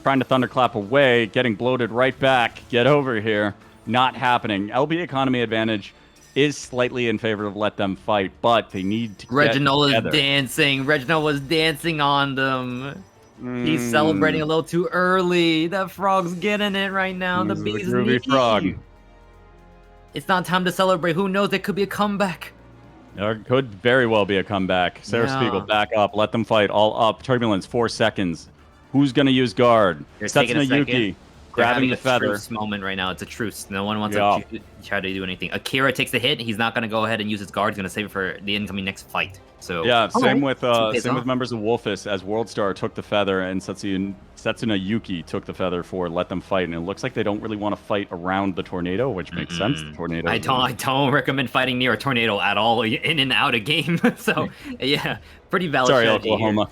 Trying to thunderclap away, getting bloated right back. Get over here. Not happening. LB economy advantage is slightly in favor of Let Them Fight, but they need to Reginald is dancing. Reginald was dancing on them. He's celebrating a little too early. That frog's getting it right now. The bee's groovy frog. It's not time to celebrate. Who knows? It could be a comeback. There could very well be a comeback. Sarah Spiegel back up. Let Them Fight all up. Turbulence 4 seconds. Who's going to use guard? Setsuna Yuki grabbing the feather. Truce moment right now. It's a truce. No one wants to try to do anything. Akira takes the hit. He's not going to go ahead and use his guard. He's going to save it for the incoming next fight. So same with members of Wolfist as Worldstar took the feather and Setsuna Yuki took the feather for Let Them Fight. And it looks like they don't really want to fight around the tornado, which makes sense. The tornado. I don't recommend fighting near a tornado at all, in and out of game. So yeah, pretty valid. Sorry, Oklahoma.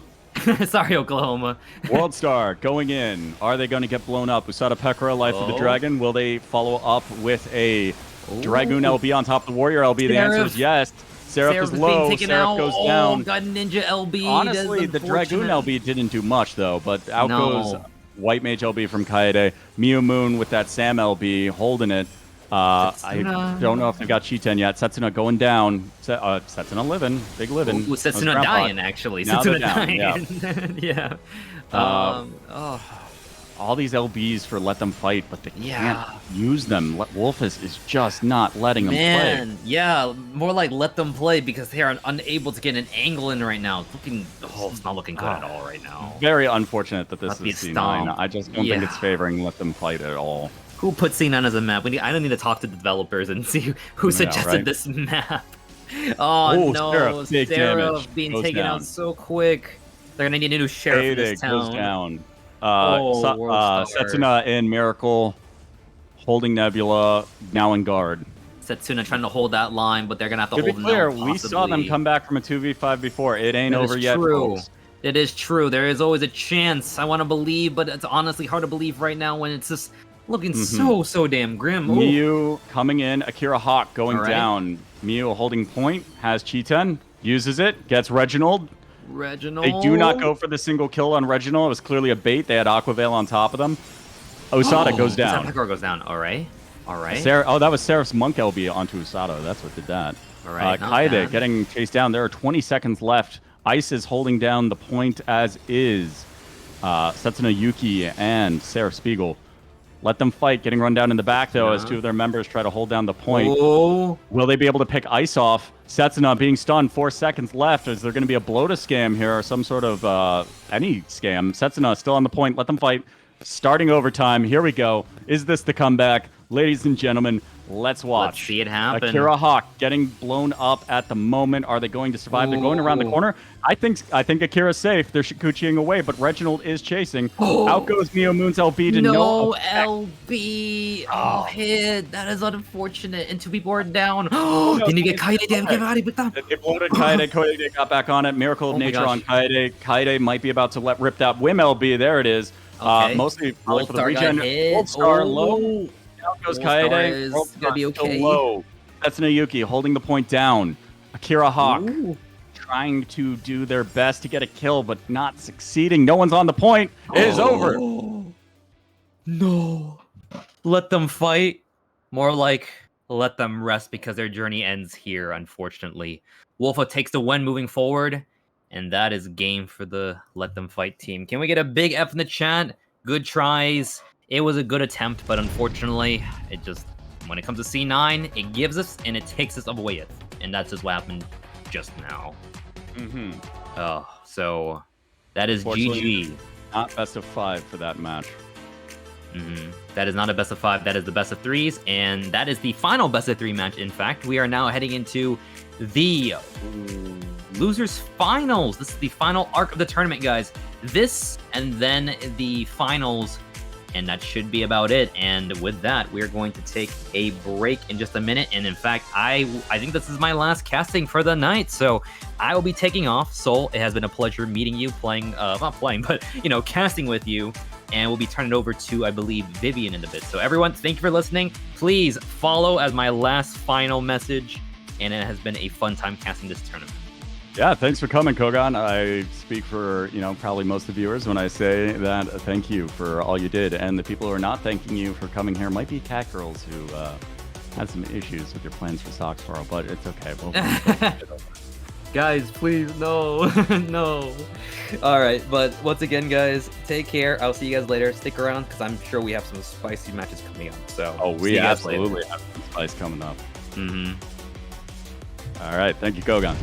Sorry, Oklahoma. Worldstar going in. Are they going to get blown up? Usada Pekora, Life of the Dragon. Will they follow up with a Dragoon LB on top of the Warrior LB? The answer is yes. Seraph is being low. taken Seraph out. goes Oh, down. got Ninja LB. Honestly, the Dragoon LB didn't do much, though. But out goes White Mage LB from Kaede. Mew Moon with that Sam LB holding it. I don't know if they got Cheetan yet. Setsuna going down. Setsuna living. Big living. Ooh, Setsuna dying, actually. Now Setsuna dying, dying. Yeah. All these LBs for let them fight, but they can't use them. Wolf is just not letting them play. Yeah, more like let them play because they are unable to get an angle in right now. It's not looking good at all right now. Very unfortunate that this Must be is a C9. stomp. I just don't think it's favoring let them fight at all. Who put C9 as a map? I don't need to talk to the developers and see who suggested this map. Oh no, Seraph being taken out so quick. They're gonna need a new sheriff in this town. Goes down. Setsuna in Miracle, holding Nebula, now in guard. Setsuna trying to hold that line, but they're gonna have to hold him. To be clear, we saw them come back from a 2v5 before. It ain't over yet, folks. It is true. There is always a chance. I want to believe, but it's honestly hard to believe right now when it's just looking so damn grim. Ooh. Mew coming in, Akira Hawk going down. Mew holding point, has Cheetan, uses it, gets Reginald. They do not go for the single kill on Reginald. It was clearly a bait. They had Aquaveil on top of them. Usada goes down. Usada goes down. All right. That was Seraph's Monk LB onto Usada. That's what did that. All right. Kaede getting chased down. There are 20 seconds left. Ice is holding down the point as is. Setsuna Yuki and Seraph Spiegel. Let them fight. Getting run down in the back, though, as two of their members try to hold down the point. Oh. Will they be able to pick Ice off? Setsuna being stunned. 4 seconds left. Is there going to be a bloater scam here or some sort of any scam? Setsuna still on the point. Let them fight. Starting overtime. Here we go. Is this the comeback? Ladies and gentlemen, let's watch. Let's see it happen. Akira Hawk getting blown up at the moment. Are they going to survive? They're going around the corner. I think Akira's safe. They're Shikuchiing away, but Reginald is chasing. Out goes Neo Moon's LB to no LB. Oh, hit. That is unfortunate. And 2 people are down. Didn't you get Kaede? Damn, get out of here. They bloated Kaede. Kaede got back on it. Miracle of Nature on Kaede. Kaede might be about to rip that Wim LB. There it is. Mostly roll for the regen. Gold Star low. Out goes Kaede. It's gonna be okay. Low. Setsuna Yuki holding the point down. Akira Hawk trying to do their best to get a kill, but not succeeding. No one's on the point. It is over. No. Let them fight. More like let them rest because their journey ends here, unfortunately. Wolfa takes the win moving forward, and that is game for the Let Them Fight team. Can we get a big F in the chat? Good tries. It was a good attempt, but unfortunately, it just, when it comes to C9, it gives us and it takes us away it. And that's just what happened just now. So that is GG. Not best of 5 for that match. That is not a best of 5. That is the best of 3s, and that is the final best of 3 match. In fact, we are now heading into the losers finals. This is the final arc of the tournament, guys. This and then the finals. And that should be about it. And with that, we're going to take a break in just a minute. And in fact, I think this is my last casting for the night. So I will be taking off. Soul, it has been a pleasure meeting you, not playing, but, casting with you. And we'll be turning it over to, I believe, Vivian in a bit. So everyone, thank you for listening. Please follow as my last final message. And it has been a fun time casting this tournament. Yeah, thanks for coming, Kogan. I speak for, probably most of the viewers when I say that thank you for all you did. And the people who are not thanking you for coming here might be cat girls who had some issues with your plans for Sox tomorrow, but it's okay. Guys, please, no. No. All right, but once again, guys, take care. I'll see you guys later. Stick around because I'm sure we have some spicy matches coming up. So, we absolutely have some spice coming up. All right, thank you, Kogan.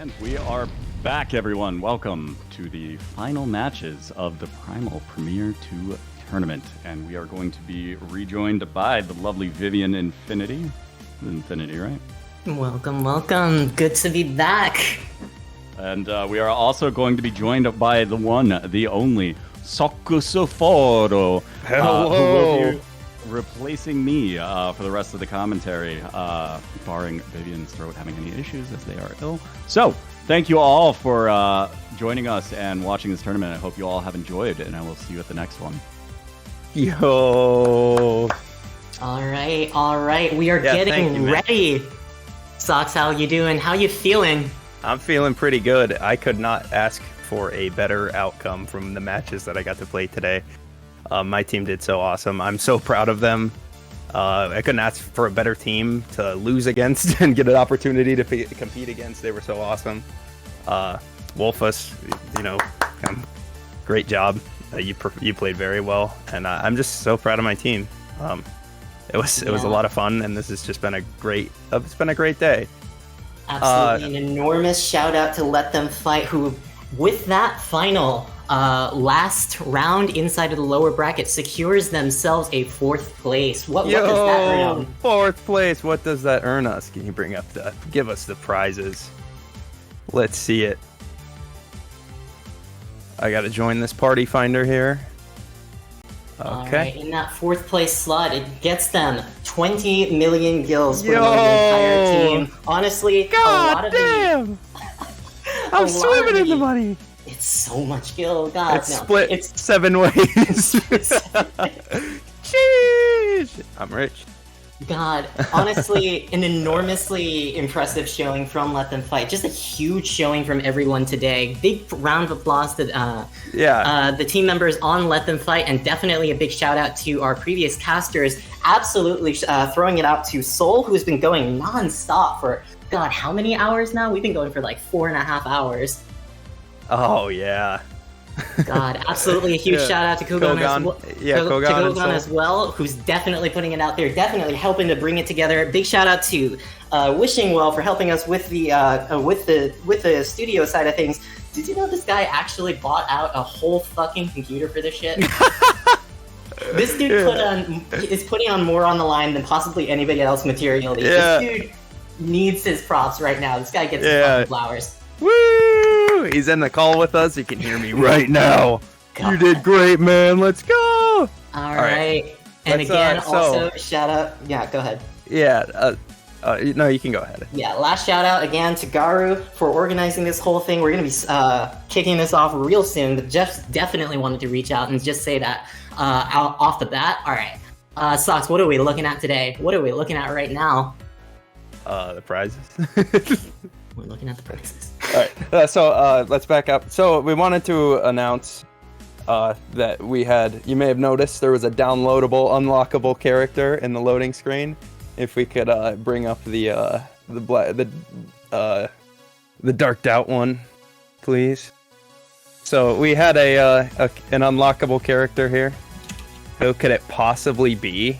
And we are back, everyone. Welcome to the final matches of the Primal Premier II tournament. And we are going to be rejoined by the lovely Vivian Infinity. Infinity, right? Welcome, welcome. Good to be back. And we are also going to be joined by the one, the only, Sokusoforo. Hello. Who will be replacing me for the rest of the commentary, barring Vivian's throat having any issues as they are ill. So, thank you all for joining us and watching this tournament. I hope you all have enjoyed, and I will see you at the next one. Yo. All right. We are getting ready. Socks, how you doing? How you feeling? I'm feeling pretty good. I could not ask for a better outcome from the matches that I got to play today. My team did so awesome. I'm so proud of them. I couldn't ask for a better team to lose against and get an opportunity to compete against. They were so awesome. Wolfus, great job. You played very well, and I'm just so proud of my team. It was a lot of fun, and this has just been a great day. Absolutely, an enormous shout out to Let Them Fight, who, with that final last round inside of the lower bracket, secures themselves a 4th place. What does that earn them? 4th place. What does that earn us? Can you give us the prizes? Let's see it. I gotta join this party finder here. Okay. Alright, in that 4th place slot, it gets them 20 million gills for the entire team. Honestly, damn! I'm swimming in the money. It's so much gil. God, it's split. It's 7 ways. Jeez! I'm rich. God, honestly, an enormously impressive showing from Let Them Fight. Just a huge showing from everyone today. Big round of applause to the team members on Let Them Fight, and definitely a big shout out to our previous casters. Absolutely throwing it out to Soul, who's been going non-stop for, God, how many hours now? We've been going for like 4.5 hours. Oh, yeah. God, absolutely a huge shout out to Kogan as well, who's definitely putting it out there, definitely helping to bring it together. Big shout out to Wishing Well for helping us with the studio side of things. Did you know this guy actually bought out a whole fucking computer for this shit? This dude is putting on more on the line than possibly anybody else materially. Yeah. This dude needs his props right now. This guy gets his fucking flowers. Woo! He's in the call with us. You can hear me right now. God. You did great, man. Let's go. All right. And again, also shout out. Yeah, go ahead. Yeah. No, you can go ahead. Yeah, last shout out again to Garu for organizing this whole thing. We're going to be kicking this off real soon, but Jeff definitely wanted to reach out and just say that off the bat. All right. Socks, what are we looking at today? What are we looking at right now? The prizes. We're looking at the prizes. All right. So let's back up. So we wanted to announce that we had, you may have noticed, there was a downloadable, unlockable character in the loading screen. If we could bring up the darked out one, please. So we had an unlockable character here. Who could it possibly be?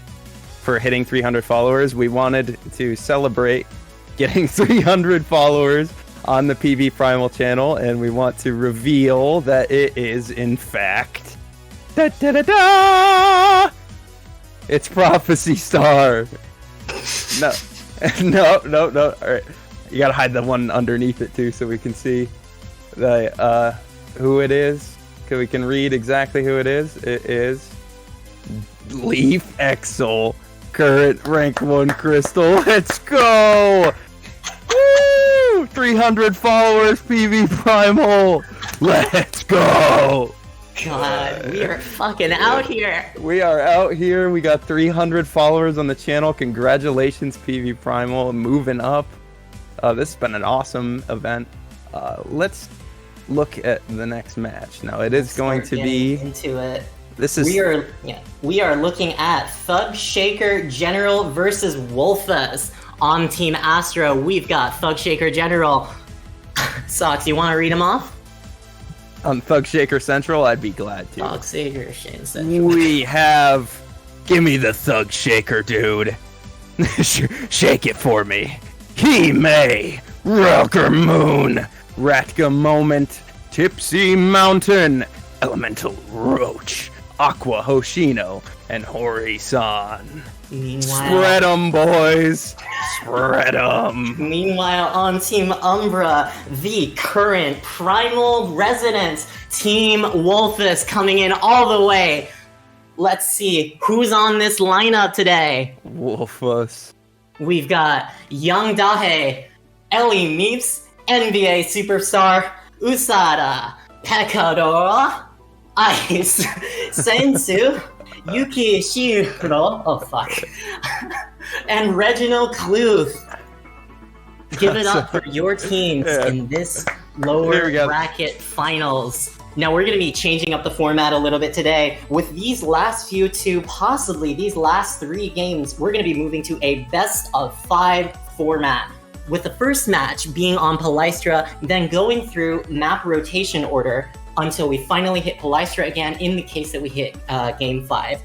For hitting 300 followers, we wanted to celebrate getting 300 followers on the PvPrimal channel, and we want to reveal that it is in fact it's Prophecy Star. No. All right, you gotta hide the one underneath it too, so we can see the who it is. We can read exactly who it is. It is Leaf Exel, current rank 1 crystal. Let's go! Woo! 300 followers, PvPrimal. Let's go! God, we are fucking out here. We are out here. We got 300 followers on the channel. Congratulations, PvPrimal, moving up. This has been an awesome event. Let's look at the next match. Now, it is going to be into it. We are looking at Thug Shaker General versus Wolfus on Team Astra. We've got Thug Shaker General. Socks, you want to read them off? On Thug Shaker Central, I'd be glad to. Thug Shaker Central. We have... Give me the Thug Shaker, dude. Shake it for me. He may Rocker Moon, Ratka Moment, Tipsy Mountain, Elemental Roach, Aqua Hoshino, and Hori-san. Spread 'em, boys. Spread 'em. Meanwhile, on Team Umbra, the current Primal resident, Team Wolfus, coming in all the way. Let's see who's on this lineup today. Wolfus. We've got Young Dahe, Ellie Meeps, NBA superstar Usada, Pekadora, Ice, Sensu, Yuki Shiro, oh fuck, and Reginald Cluth. Give it up for your teams in this lower bracket finals. Now we're going to be changing up the format a little bit today. With these last few two, possibly these last 3 games, we're going to be moving to a best of 5 format. With the first match being on Palystra, then going through map rotation order until we finally hit Palystra again in the case that we hit game 5.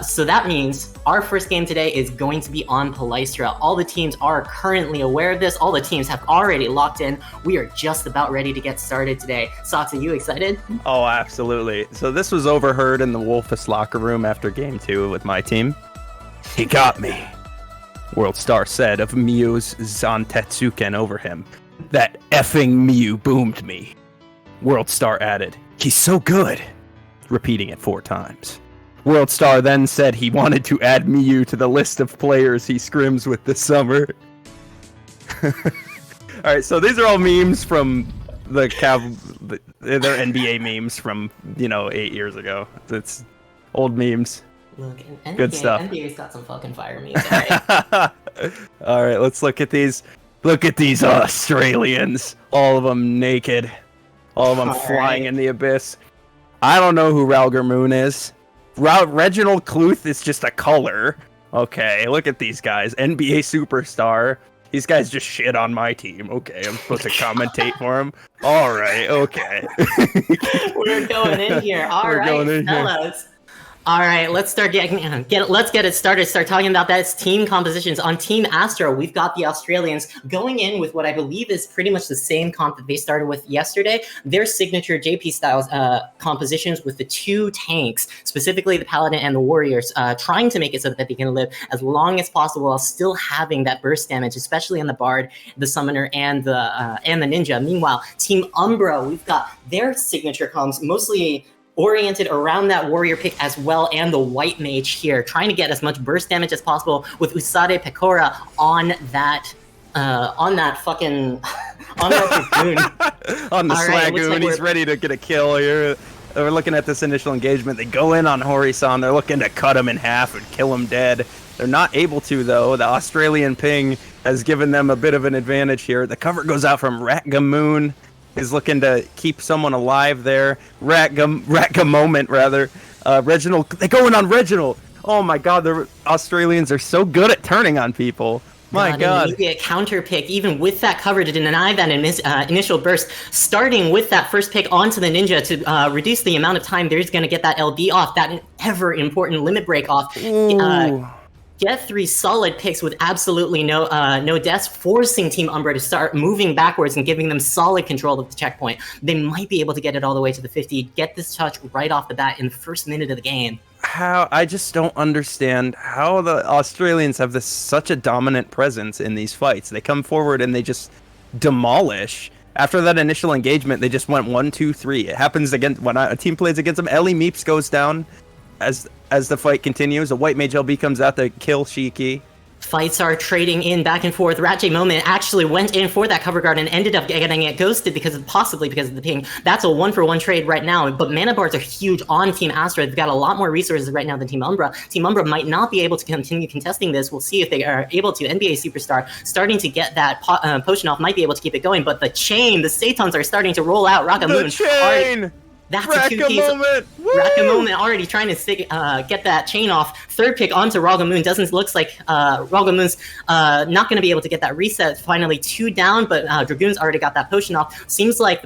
So that means our first game today is going to be on Palystra. All the teams are currently aware of this. All the teams have already locked in. We are just about ready to get started today. Sox, are you excited? Oh, absolutely. So this was overheard in the Wolfus locker room after game 2 with my team. He got me, World Star said of Miyu's Zantetsuken over him. That effing Miyu boomed me. World Star added, he's so good, repeating it 4 times. World Star then said he wanted to add Miyu to the list of players he scrims with this summer. Alright, so these are all memes from they're NBA memes from, 8 years ago. It's old memes. Look, NBA, good stuff. NBA's got some fucking fire memes, alright? Alright, let's look at these. Look at these Australians. All of them naked. All of them flying in the abyss. I don't know who Ralgar Moon is. Reginald Cluth is just a color. Okay, look at these guys. NBA superstar. These guys just shit on my team. Okay, I'm supposed to commentate for him. All right, okay. We're going in here. All right, fellas. All right, let's start let's get it started. Start talking about that. It's team compositions. On Team Astro, we've got the Australians going in with what I believe is pretty much the same comp that they started with yesterday. Their signature JP styles compositions with the 2 tanks, specifically the Paladin and the Warriors, trying to make it so that they can live as long as possible while still having that burst damage, especially on the Bard, the Summoner, and the Ninja. Meanwhile, Team Umbra, we've got their signature comps mostly oriented around that warrior pick as well, and the white mage here, trying to get as much burst damage as possible with Usade Pekora on that fucking on that dragoon. On the Slagoon, like he's ready to get a kill here. We're looking at this initial engagement. They go in on Hori-san. They're looking to cut him in half and kill him dead. They're not able to, though. The Australian ping has given them a bit of an advantage here. The cover goes out from Ratgamoon. Is looking to keep someone alive there. Ratka Moment, rather. Reginald, they go in on Reginald. Oh my god, the Australians are so good at turning on people. My god. You get a counter pick, even with that cover, to deny that initial burst, starting with that first pick onto the Ninja to reduce the amount of time there's going to get that LB off, that ever important limit break off. Get 3 solid picks with absolutely no deaths, forcing Team Umbra to start moving backwards and giving them solid control of the checkpoint. They might be able to get it all the way to the 50, get this touch right off the bat in the first minute of the game. I just don't understand how the Australians have such a dominant presence in these fights. They come forward and they just demolish. After that initial engagement, they just went 1, 2, 3. It happens again when a team plays against them. Ellie Meeps goes down. As the fight continues, a white mage LB comes out to kill Shiki. Fights are trading in back and forth. Ratchet Moment actually went in for that cover guard and ended up getting it ghosted possibly because of the ping. That's a 1-for-1 trade right now, but mana bars are huge on Team Astra. They've got a lot more resources right now than Team Umbra. Team Umbra might not be able to continue contesting this. We'll see if they are able to. NBA Superstar starting to get that potion off, might be able to keep it going, but the Satans are starting to roll out. Rakamoon. The chain! That's a 2-piece. Ratka Moment already trying to get that chain off. Third pick onto Ragamoon. Looks like Ragamoon's not going to be able to get that reset. Finally 2 down, but Dragoon's already got that potion off. Seems like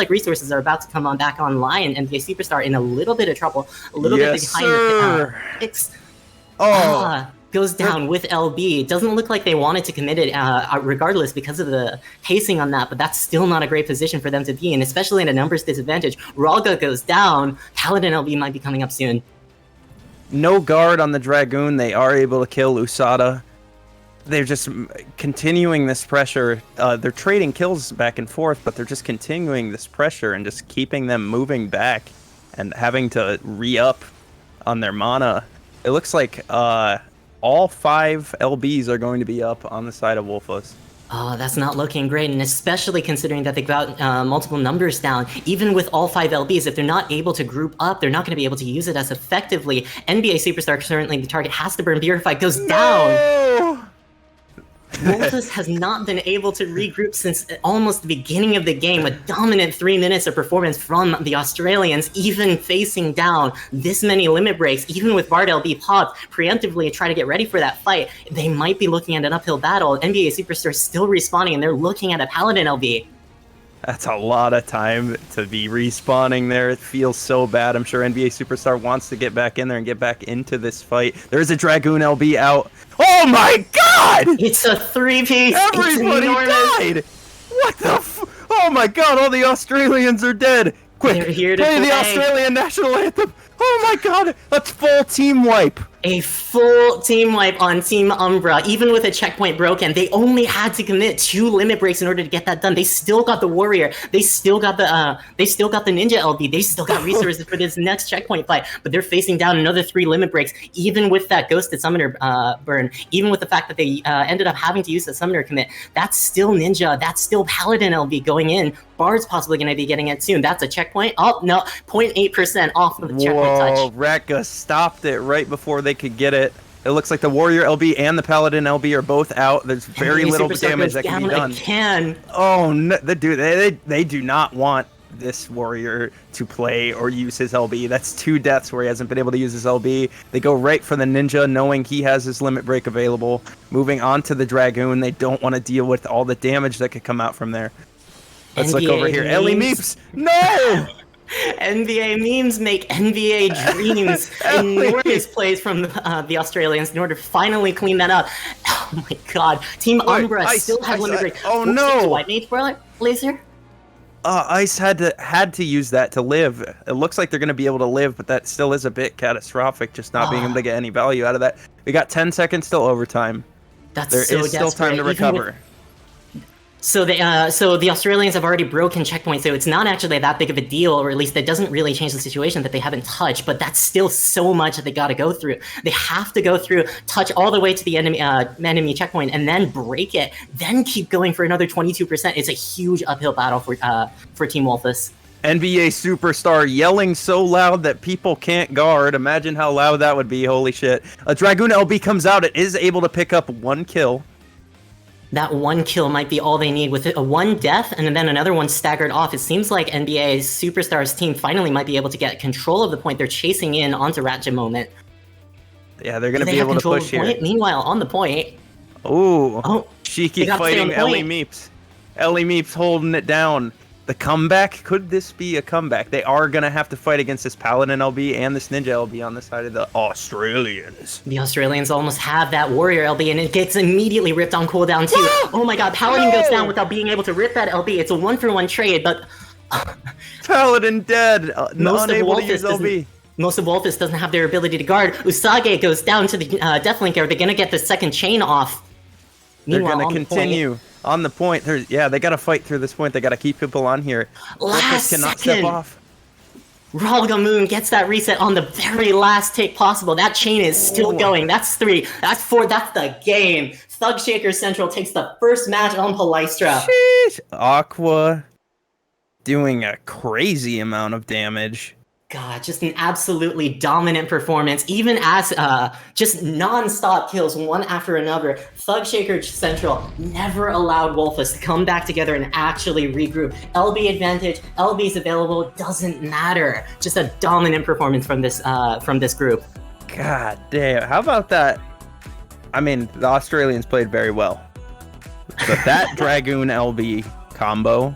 resources are about to come back online, and NBA Superstar in a little bit of trouble. A little bit behind the picks. goes down with LB. It doesn't look like they wanted to commit it regardless because of the pacing on that, but that's still not a great position for them to be in, especially in a numbers disadvantage. Ralga goes down. Paladin LB might be coming up soon. No guard on the Dragoon. They are able to kill Usada. They're just continuing this pressure. They're trading kills back and forth, but they're just continuing this pressure and just keeping them moving back and having to re-up on their mana. It looks like all 5 LBs are going to be up on the side of Wolfos. Oh, that's not looking great, and especially considering that they've got multiple numbers down. Even with all 5 LBs, if they're not able to group up, they're not going to be able to use it as effectively. NBA Superstar, currently the target, has to burn Purify, goes down! Wolfos has not been able to regroup since almost the beginning of the game. A dominant 3 minutes of performance from the Australians, even facing down this many limit breaks, even with Bard LB popped preemptively to try to get ready for that fight. They might be looking at an uphill battle. NBA Superstar still respawning, and they're looking at a Paladin LB. That's a lot of time to be respawning there. It feels so bad. I'm sure NBA Superstar wants to get back in there and get back into this fight. There's a Dragoon LB out. Oh my god! It's a 3-piece. Everybody died! What the oh my god, all the Australians are dead! Quick, They're here to play the play. Australian national anthem! Oh my god, that's full team wipe! A full team wipe on Team Umbra, even with a checkpoint broken. They only had to commit 2 limit breaks in order to get that done. They still got the Warrior. They still got the Ninja LB. They still got resources for this next checkpoint fight. But they're facing down another 3 limit breaks, even with that Ghosted Summoner burn. Even with the fact that they ended up having to use the Summoner commit. That's still Ninja. That's still Paladin LB going in. Bard's possibly going to be getting it soon. That's a checkpoint. Oh no, 0.8% off of the checkpoint touch. Whoa, Rekka stopped it right before they could get it. It looks like the Warrior LB and the Paladin LB are both out. There's very little damage that can be done. Oh no, they do not want this Warrior to play or use his LB. That's 2 deaths where he hasn't been able to use his LB. They go right for the Ninja, knowing he has his limit break available. Moving on to the Dragoon, they don't want to deal with all the damage that could come out from there. Let's look over here. Ellie Meeps! No! NBA memes make NBA dreams. Enormous plays from the Australians in order to finally clean that up. Oh my god. Team Umbra still had limit break. Oh no! White Mage Laser? Ice had to use that to live. It looks like they're going to be able to live, but that still is a bit catastrophic, just not being able to get any value out of that. We got 10 seconds till overtime. There is still time to recover. So the Australians have already broken checkpoints, so it's not actually that big of a deal, or at least that doesn't really change the situation that they haven't touched, but that's still so much that they gotta go through. They have to go through, touch all the way to the enemy checkpoint, and then break it, then keep going for another 22%. It's a huge uphill battle for Team Wolfos. NBA Superstar yelling so loud that people can't guard. Imagine how loud that would be, holy shit. A Dragoon LB comes out, it is able to pick up 1 kill. That 1 kill might be all they need, with a 1 death and then another one staggered off. It seems like NBA Superstars team finally might be able to get control of the point. They're chasing in onto Ratchet Moment. Yeah, they're going to be able to push here. Meanwhile, on the point. Ooh, Cheeky fighting Ellie Meeps. Ellie Meeps holding it down. The comeback? Could this be a comeback? They are going to have to fight against this Paladin LB and this Ninja LB on the side of the Australians. The Australians almost have that Warrior LB, and it gets immediately ripped on cooldown too. Oh my god, Paladin goes down without being able to rip that LB. It's a 1-for-1 trade, but... Paladin dead, unable to use LB. Most of Wolfos doesn't have their ability to guard. Usage goes down to the Deathlinker. They're going to get the second chain off. They're going to continue. On the point, they got to fight through this point. They got to keep people on here. Last cannot second. step off. Ralga Moon gets that reset on the very last tick possible. That chain is still going. That's 3. That's 4. That's the game. Thug Shaker Central takes the first match on Palestra. Sheesh. Aqua doing a crazy amount of damage. God, just an absolutely dominant performance, even as just non-stop kills one after another. Thug Shaker Central never allowed Wolfos to come back together and actually regroup. LB advantage, LB's available, doesn't matter. Just a dominant performance from this group. God damn, how about that? I mean, the Australians played very well, but that Dragoon LB combo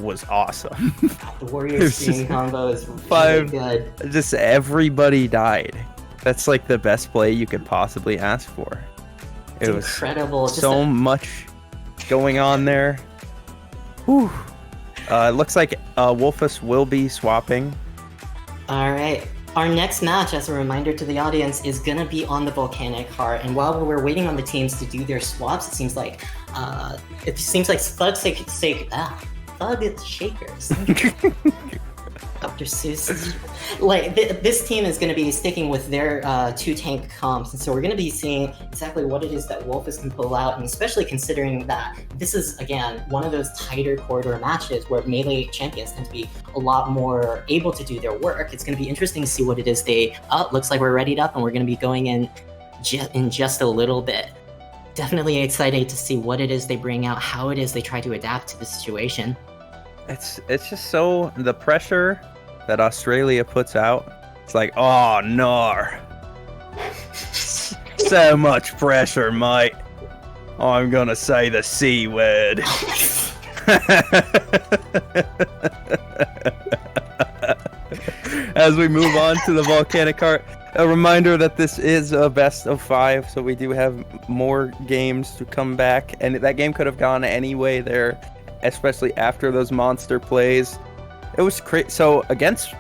was awesome. The Warrior Stream combo is really good. Just everybody died. That's like the best play you could possibly ask for. It was incredible. So much going on there. Whew. It looks like Wolfus will be swapping. All right. Our next match, as a reminder to the audience, is gonna be on the Volcanic Heart. And while we're waiting on the teams to do their swaps, it seems like Thug Shakers. Dr. Seuss. Like this team is going to be sticking with their 2 tank comps, and so we're going to be seeing exactly what it is that Wolfus can pull out, and especially considering that this is again one of those tighter corridor matches where melee champions tend to be a lot more able to do their work. It's going to be interesting to see what it is they. Looks like we're readied up, and we're going to be going in just a little bit. Definitely excited to see what it is they bring out, how it is they try to adapt to the situation. It's just so the pressure that Australia puts out. It's like, oh no, so much pressure, mate. I'm gonna say the C word. As we move on to the Volcanic Heart, a reminder that this is a best of 5, so we do have more games to come back, and that game could have gone any way there, especially after those monster plays. It was crazy. So against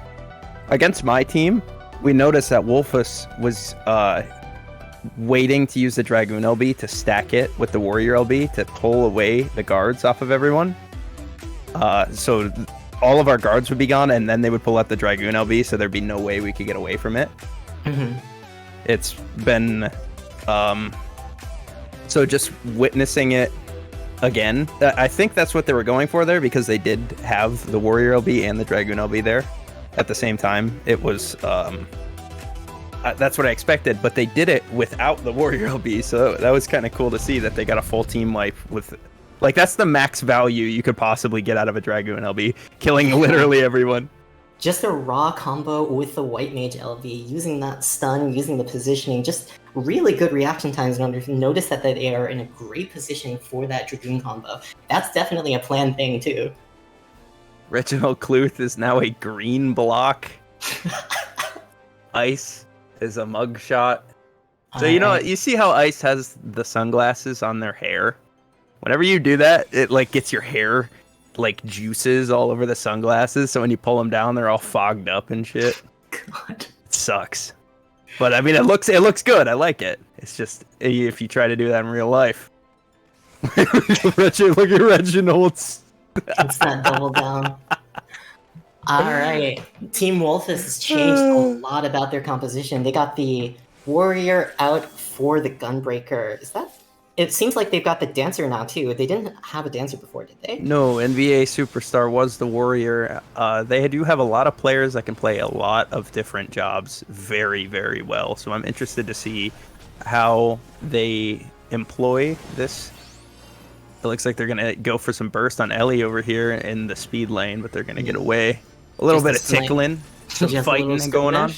my team, we noticed that Wolfus was waiting to use the Dragoon LB to stack it with the Warrior LB to pull away the guards off of everyone. So all of our guards would be gone, and then they would pull out the Dragoon LB, so there'd be no way we could get away from it. Mm-hmm. It's been so just witnessing it again. I think that's what they were going for there, because they did have the Warrior LB and the Dragoon LB there at the same time. It was that's what I expected, but they did it without the Warrior LB, so that was kind of cool to see that they got a full team wipe with, like, that's the max value you could possibly get out of a Dragoon LB, killing literally everyone. Just a raw combo with the White Mage LB, using that stun, using the positioning, just really good reaction times. And notice that they are in a great position for that Dragoon combo. That's definitely a planned thing too. Reginald Cluth is now a green block. Ice is a mugshot. So you see how Ice has the sunglasses on their hair? Whenever you do that, it like gets your hair like juices all over the sunglasses, so when you pull them down, they're all fogged up and shit. God. It sucks. But I mean, it looks good. I like it. It's just if you try to do that in real life. Look at Reginald's. It's that double down. All right, Team Wolfus has changed a lot about their composition. They got the Warrior out for the Gunbreaker. It seems like they've got the Dancer now too. They didn't have a Dancer before, did they? No, NBA Superstar was the Warrior. They do have a lot of players that can play a lot of different jobs very, very well. So I'm interested to see how they employ this. It looks like they're going to go for some burst on Ellie over here in the speed lane, but they're going to get away. A little bit of tickling, some fighting going on.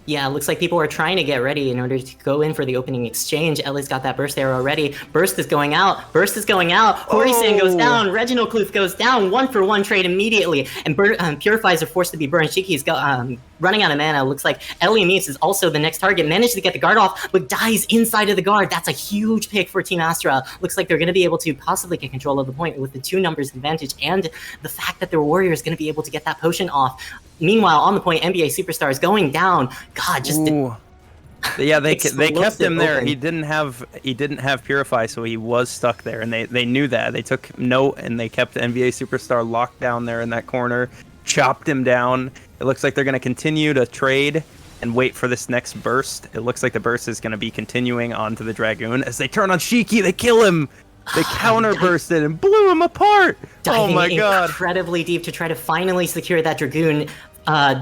Yeah, it looks like people are trying to get ready in order to go in for the opening exchange. Ellie's got that burst arrow ready. Burst is going out. Burst is going out. Horisan goes down. Reginald Cluth goes down. 1-for-1 trade immediately. And Purifies are forced to be burned. Shiki's running out of mana. Looks like Ellie Meets is also the next target. Managed to get the guard off, but dies inside of the guard. That's a huge pick for Team Astra. Looks like they're going to be able to possibly get control of the point with the 2 numbers advantage, and the fact that their Warrior is going to be able to get that potion off. Meanwhile, on the point, NBA Superstar is going down. God, just yeah, they kept him there. He didn't have Purify, so he was stuck there, and they knew that. They took note, and they kept the NBA Superstar locked down there in that corner, chopped him down. It looks like they're going to continue to trade and wait for this next burst. It looks like the burst is going to be continuing onto the Dragoon. As they turn on Shiki, they kill him. They counter bursted and blew him apart. Oh my god! Incredibly deep to try to finally secure that Dragoon.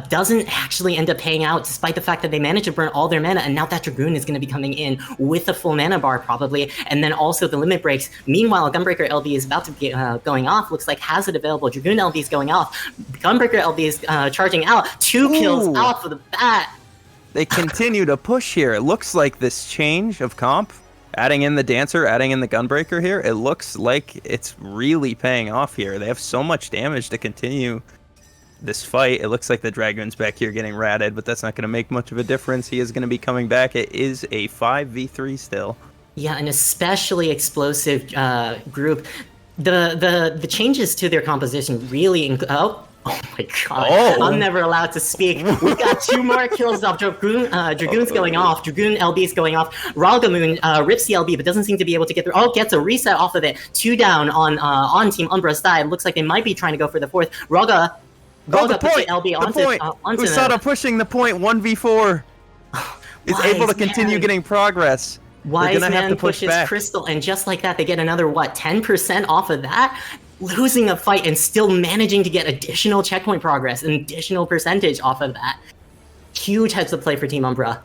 Doesn't actually end up paying out, despite the fact that they managed to burn all their mana, and now that Dragoon is going to be coming in with a full mana bar probably, and then also the limit breaks. Meanwhile, Gunbreaker LB is about to be going off. Looks like has it available. Dragoon LB is going off. Gunbreaker LB is charging out. 2 kills off of the bat. They continue to push here. It looks like this change of comp, adding in the Dancer, adding in the Gunbreaker here, it looks like it's really paying off here. They have so much damage to continue this fight. It looks like the Dragoon's back here getting ratted, but that's not going to make much of a difference. He is going to be coming back. It is a 5v3 still. Yeah, an especially explosive group. The changes to their composition really... Oh my god, I'm never allowed to speak. We've got 2 more kills off. Dragoon's going off. Dragoon LB's going off. Ralgamoon rips the LB, but doesn't seem to be able to get through. Oh, gets a reset off of it. 2 down on Team Umbra's side. Looks like they might be trying to go for the 4th. Raga puts the LB onto Usada pushing the point 1v4. Is able to continue getting progress. Wise Man pushes Crystal, and just like that, they get another, 10% off of that? Losing a fight and still managing to get additional checkpoint progress, an additional percentage off of that. Huge heads up play for Team Umbra.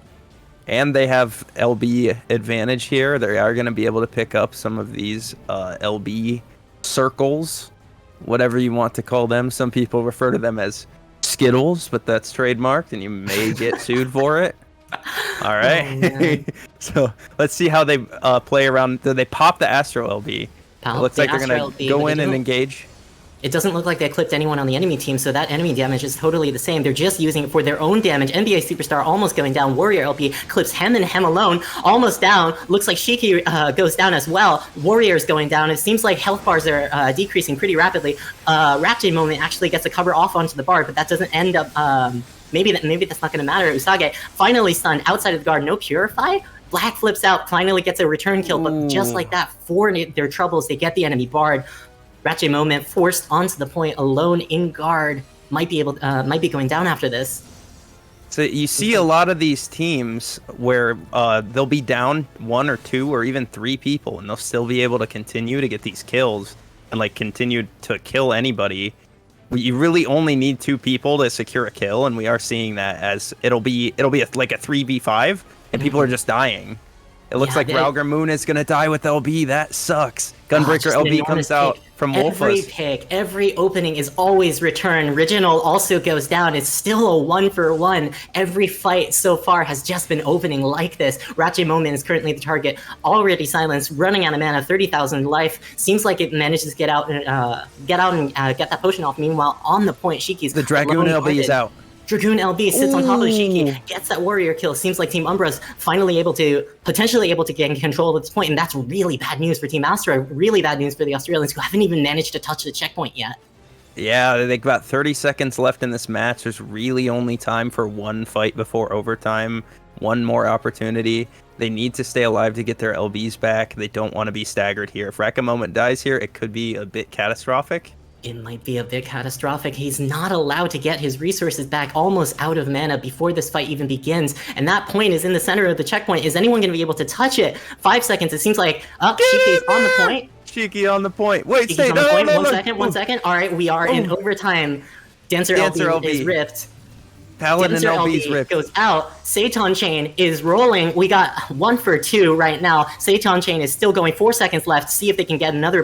And they have LB advantage here. They are going to be able to pick up some of these LB circles, whatever you want to call them. Some people refer to them as Skittles, but that's trademarked, and you may get sued for it. All right. So let's see how they play around. They pop the Astro LB. It looks like they're going to go in and engage. It doesn't look like they clipped anyone on the enemy team, so that enemy damage is totally the same. They're just using it for their own damage. NBA Superstar almost going down. Warrior LP clips Hem and Hem alone. Almost down. Looks like Shiki goes down as well. Warrior's going down. It seems like health bars are decreasing pretty rapidly. Raptor Moment actually gets a cover off onto the bar, but that doesn't end up... Maybe that's not going to matter. Usage finally stunned outside of the guard. No Purify? Black flips out, finally gets a return kill, but just like that, for their troubles, they get the enemy bard. Ratchet Moment forced onto the point alone in guard. Might be going down after this. So you see a lot of these teams where they'll be down 1 or 2 or even 3 people, and they'll still be able to continue to get these kills and like continue to kill anybody. You really only need 2 people to secure a kill, and we are seeing that as it'll be like a 3v5, and people are just dying. It looks like Rauger Moon is going to die with LB. That sucks. Gunbreaker LB comes out from Wolfus. Every opening is always return. Original also goes down. It's still a 1-for-1. Every fight so far has just been opening like this. Ratchet Moment is currently the target. Already silenced, running out of mana, 30,000 life. Seems like it manages to get out and get that potion off. Meanwhile, on the point, Shiki's the Dragoon LB is out. Dragoon LB sits on top of Shiki, gets that warrior kill. Seems like Team Umbra's finally potentially able to gain control at this point, and that's really bad news for Team Astra. Really bad news for the Australians, who haven't even managed to touch the checkpoint yet. Yeah, they've got 30 seconds left in this match. There's really only time for 1 fight before overtime, 1 more opportunity. They need to stay alive to get their LBs back. They don't want to be staggered here. If Raka Moment dies here, it could be a bit catastrophic. It might be a bit catastrophic. He's not allowed to get his resources back, almost out of mana before this fight even begins. And that point is in the center of the checkpoint. Is anyone going to be able to touch it? 5 seconds. It seems like Shiki's on the point. Shiki on the point. Wait, stay. No. 1 second. All right, we are in overtime. Dancer LB is ripped. Paladin LB's ripped. Goes out. Seitan Chain is rolling. We got 1 for 2 right now. Seitan Chain is still going. 4 seconds left. See if they can get another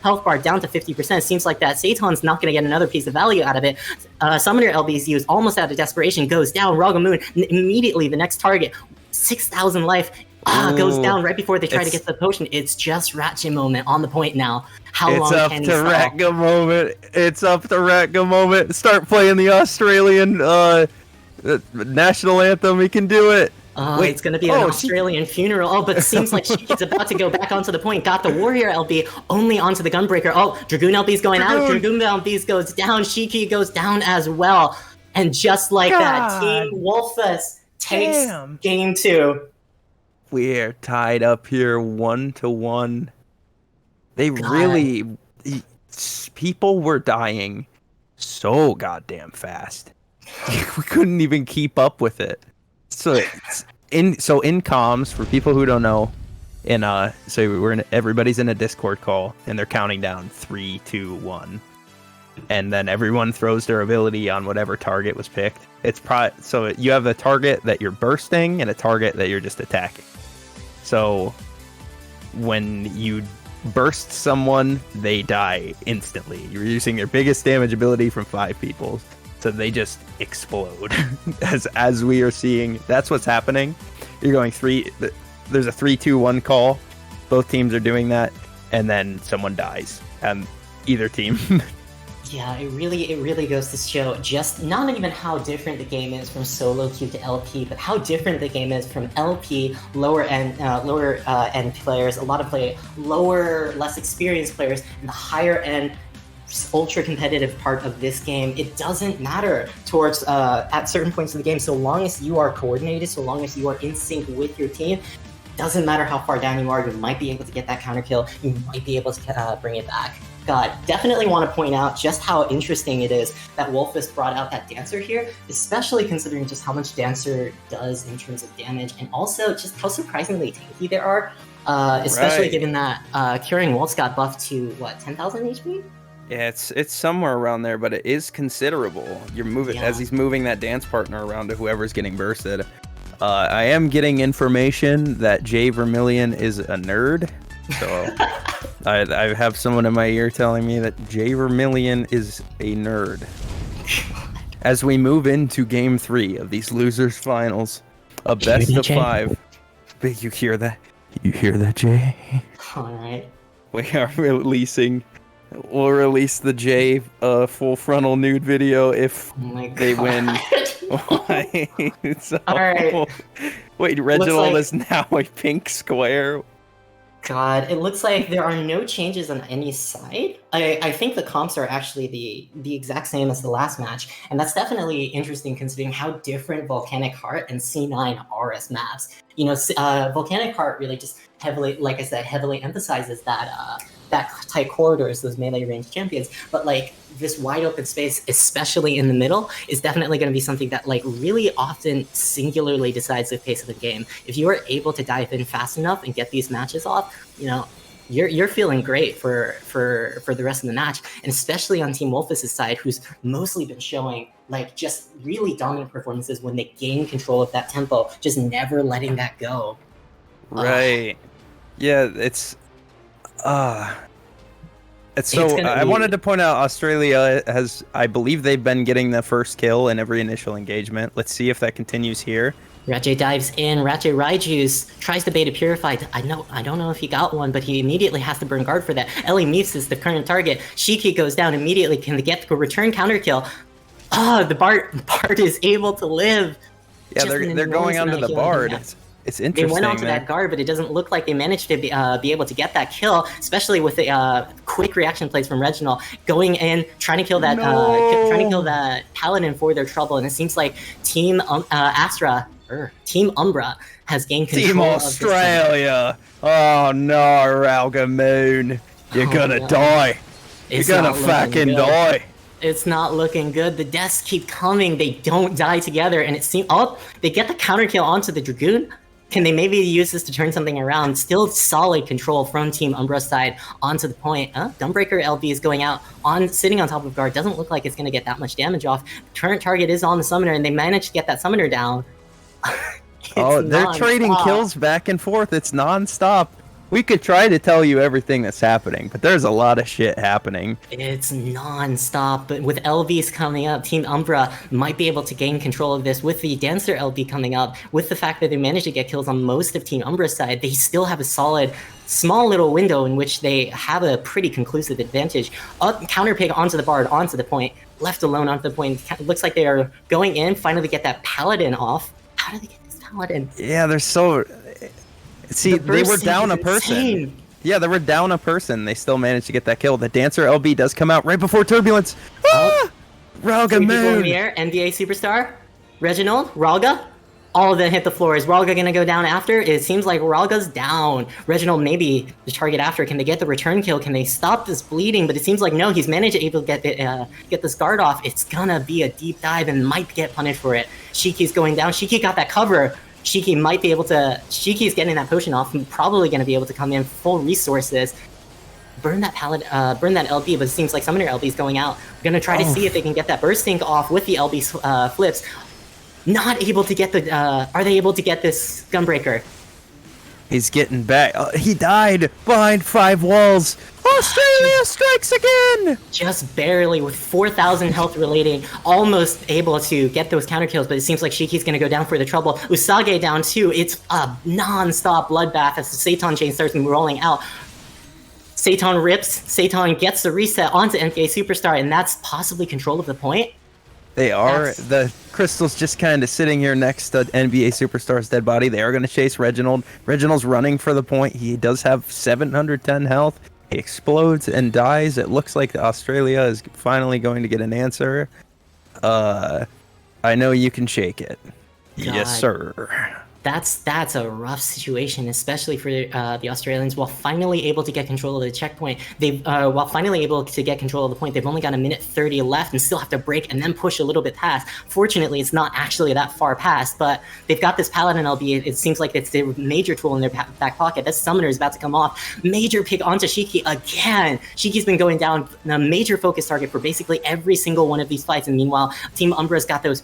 health bar down to 50%. Seems like that Seitan's not going to get another piece of value out of it. Summoner LB's used almost out of desperation. Goes down. Ragamoon immediately the next target. 6,000 life. Goes down right before they try to get the potion. It's just Ratchet Moment on the point now. How long can he stall? It's up to Ratga Moment. Start playing the Australian national anthem. He can do it. Wait, it's going to be an Australian funeral. Oh, but it seems like Shiki's about to go back onto the point. Got the Warrior LB only onto the Gunbreaker. Oh, Dragoon LB's going out. Dragoon LB's goes down. Shiki goes down as well. And just like that, Team Wolfus takes game 2. We're tied up here 1-1. People were dying so goddamn fast. We couldn't even keep up with it. So in comms, for people who don't know, everybody's in a Discord call and they're counting down 3, 2, 1. And then everyone throws their ability on whatever target was picked. So you have a target that you're bursting and a target that you're just attacking. So when you burst someone, they die instantly. You're using their biggest damage ability from 5 people. So they just explode. as we are seeing, that's what's happening. You're going there's a 3-2-1 call. Both teams are doing that, and then someone dies. And either team. Yeah, it really goes to show just not even how different the game is from solo queue to LP, but how different the game is from LP, lower end players, a lot of lower, less experienced players, and the higher end, ultra competitive part of this game. It doesn't matter towards at certain points of the game, so long as you are coordinated, so long as you are in sync with your team. Doesn't matter how far down you are, you might be able to get that counter kill, you might be able to bring it back. God, definitely want to point out just how interesting it is that Wolfus brought out that Dancer here, especially considering just how much Dancer does in terms of damage, and also just how surprisingly tanky there are, especially given that Curing Wolves got buffed to, what, 10,000 HP? Yeah, it's somewhere around there, but it is considerable. You're moving as he's moving that dance partner around to whoever's getting bursted. I am getting information that Jay Vermillion is a nerd, so I have someone in my ear telling me that Jay Vermillion is a nerd. As we move into Game 3 of these losers finals, a best of 5. Big, you hear that? You hear that, Jay? All right. We are releasing. We'll release the Jay full frontal nude video if they win. It's all right. Wait, Reginald is now a pink square. God, it looks like there are no changes on any side. I think the comps are actually the exact same as the last match, and that's definitely interesting considering how different Volcanic Heart and C9 are as maps. You know, Volcanic Heart really just heavily, like I said, heavily emphasizes that tight corridors, those melee range champions, but like this wide open space, especially in the middle, is definitely going to be something that like really often singularly decides the pace of the game. If you are able to dive in fast enough and get these matches off, you know, you're feeling great for the rest of the match, and especially on Team Wolfus' side, who's mostly been showing like just really dominant performances when they gain control of that tempo, just never letting that go. Right. Yeah, it's so I wanted to point out Australia has, I believe they've been getting the first kill in every initial engagement. Let's see if that continues here. Ratchet dives in. Ratchet Raiju's tries to bait a Purified. I don't know if he got one, but he immediately has to burn guard for that. Ellie Meefs is the current target. Shiki goes down immediately. Can they get the return counter kill? The Bard is able to live. Yeah, they're going onto the Bard. It's interesting. They went onto that guard, but it doesn't look like they managed to be able to get that kill, especially with the quick reaction plays from Reginald going in, trying to kill that Paladin for their trouble. And it seems like Team Umbra has gained control. Team Australia. Oh no, Ralga Moon, you're gonna die. You're gonna fucking die. It's not looking good. The deaths keep coming. They don't die together, and it seems they get the counter kill onto the Dragoon. Can they maybe use this to turn something around? Still solid control from Team Umbra's side onto the point. Dumbreaker LB is going out, sitting on top of guard. Doesn't look like it's going to get that much damage off. Current target is on the summoner, and they managed to get that summoner down. They're trading kills back and forth. It's non-stop. We could try to tell you everything that's happening, but there's a lot of shit happening. It's non-stop, but with LBs coming up, Team Umbra might be able to gain control of this. With the Dancer LB coming up, with the fact that they managed to get kills on most of Team Umbra's side, they still have a solid, small little window in which they have a pretty conclusive advantage. Counter pig onto the Bard, onto the point, left alone onto the point. It looks like they are going in, finally get that Paladin off. How do they get this Paladin? Yeah, they're so... See, they were down a person. Insane. Yeah, they were down a person. They still managed to get that kill. The Dancer LB does come out right before Turbulence. Ralga Moon. NBA Superstar. Reginald. Ralga. All of them hit the floor. Is Ralga going to go down after? It seems like Ralga's down. Reginald maybe the target after. Can they get the return kill? Can they stop this bleeding? But it seems like no, he's managed to able to get this guard off. It's going to be a deep dive and might get punished for it. Shiki's going down. Shiki got that cover. Shiki might be able to... Shiki's getting that potion off, and probably going to be able to come in full resources. Burn that burn that LB, but it seems like Summoner LB's going out. We're going to try to see if they can get that Burst Sync off with the LB flips. Not able to get the... are they able to get this Gunbreaker? He's getting back. He died behind 5 walls. Australia strikes again! Just barely, with 4,000 health relating, almost able to get those counter kills, but it seems like Shiki's going to go down for the trouble. Usage down too. It's a non-stop bloodbath as the Seitan chain starts rolling out. Satan rips. Satan gets the reset onto NBA Superstar, and that's possibly control of the point. They are. The Crystal's just kind of sitting here next to NBA Superstar's dead body. They are going to chase Reginald. Reginald's running for the point. He does have 710 health. He explodes and dies. It looks like Australia is finally going to get an answer. I know you can shake it. God. Yes, sir. That's a rough situation, especially for the Australians. While finally able to get control of the checkpoint, they've they've only got a minute 30 left and still have to break and then push a little bit past. Fortunately, it's not actually that far past, but they've got this Paladin LB. It seems like it's their major tool in their back pocket. This Summoner is about to come off. Major pick onto Shiki again. Shiki's been going down, a major focus target for basically every single one of these fights. And meanwhile, Team Umbra's got those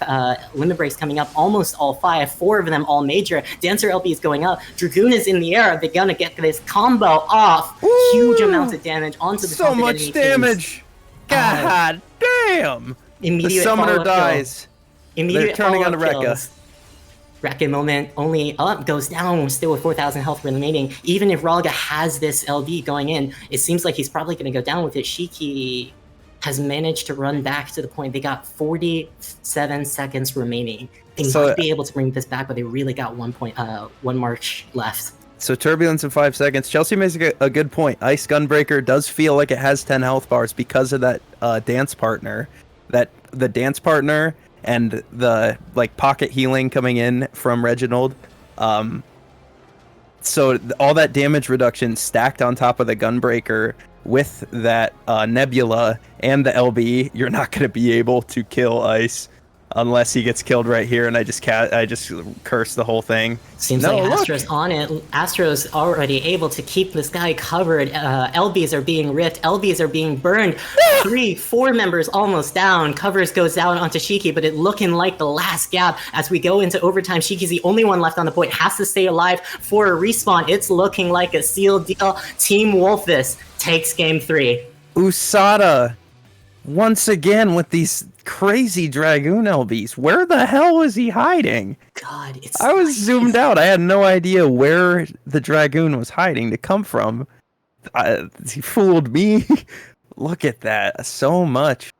limit breaks coming up, almost all 5, 4 of them all major. Dancer LB is going up. Dragoon is in the air. They're gonna get this combo off. Ooh, huge amounts of damage onto the so much damage. God damn. The Summoner dies. They're turning on the Rekka. Rekka moment only up, goes down, still with 4,000 health remaining. Even if Ralga has this LB going in, it seems like he's probably going to go down with it. Shiki has managed to run back to the point. They got 47 seconds remaining. They might be able to bring this back, but they really got one march left. So Turbulence in 5 seconds. Chelsea makes a good point. Ice Gunbreaker does feel like it has 10 health bars because of that dance partner. That the dance partner and the pocket healing coming in from Reginald. So all that damage reduction stacked on top of the Gunbreaker with that Nebula and the LB, you're not going to be able to kill Ice unless he gets killed right here. And I just curse the whole thing. Seems like Astro's on it. Astro's already able to keep this guy covered. LBs are being ripped. LBs are being burned. 3, 4 members almost down. Covers goes down onto Shiki, but it looking like the last gap as we go into overtime. Shiki's the only one left on the point. Has to stay alive for a respawn. It's looking like a sealed deal. Team Wolfus takes game 3. USADA once again with these crazy Dragoon LBs. Where the hell was he hiding? God, I was zoomed out. I had no idea where the Dragoon was hiding to come from. He fooled me. Look at that. So much.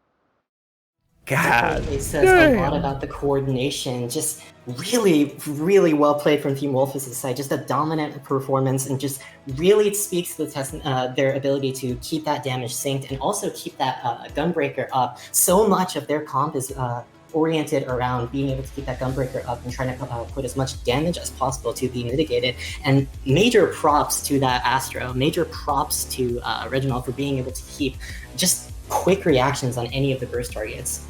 God. It says a lot about the coordination. Just really, really well played from Team Wolfus' side. Just a dominant performance, and just really speaks to their ability to keep that damage synced and also keep that Gunbreaker up. So much of their comp is oriented around being able to keep that Gunbreaker up and trying to put as much damage as possible to be mitigated. And major props to that Astro. Major props to Reginald for being able to keep just quick reactions on any of the burst targets.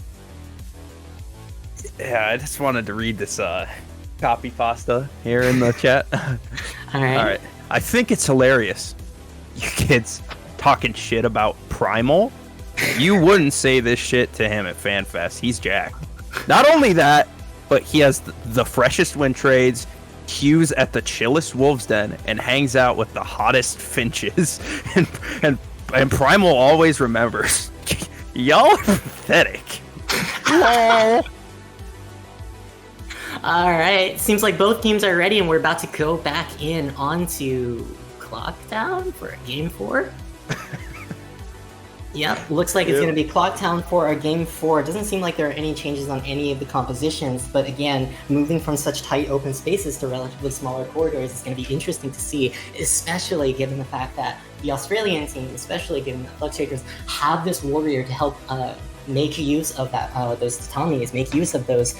Yeah, I just wanted to read this copy pasta here in the chat. All right. I think it's hilarious. You kids talking shit about Primal. You wouldn't say this shit to him at FanFest. He's jacked. Not only that, but he has the freshest win trades, queues at the chillest Wolves Den, and hangs out with the hottest Finches. and Primal always remembers. Y'all are pathetic. Lol. All right, seems like both teams are ready, and we're about to go back in onto Clocktown for Game 4. Yep, looks like it's going to be Clocktown for our Game 4. It doesn't seem like there are any changes on any of the compositions, but again, moving from such tight open spaces to relatively smaller corridors is going to be interesting to see, especially given the fact that the Australian team, especially given that Fluxshakers, have this warrior to help make use of that those tatamis, make use of those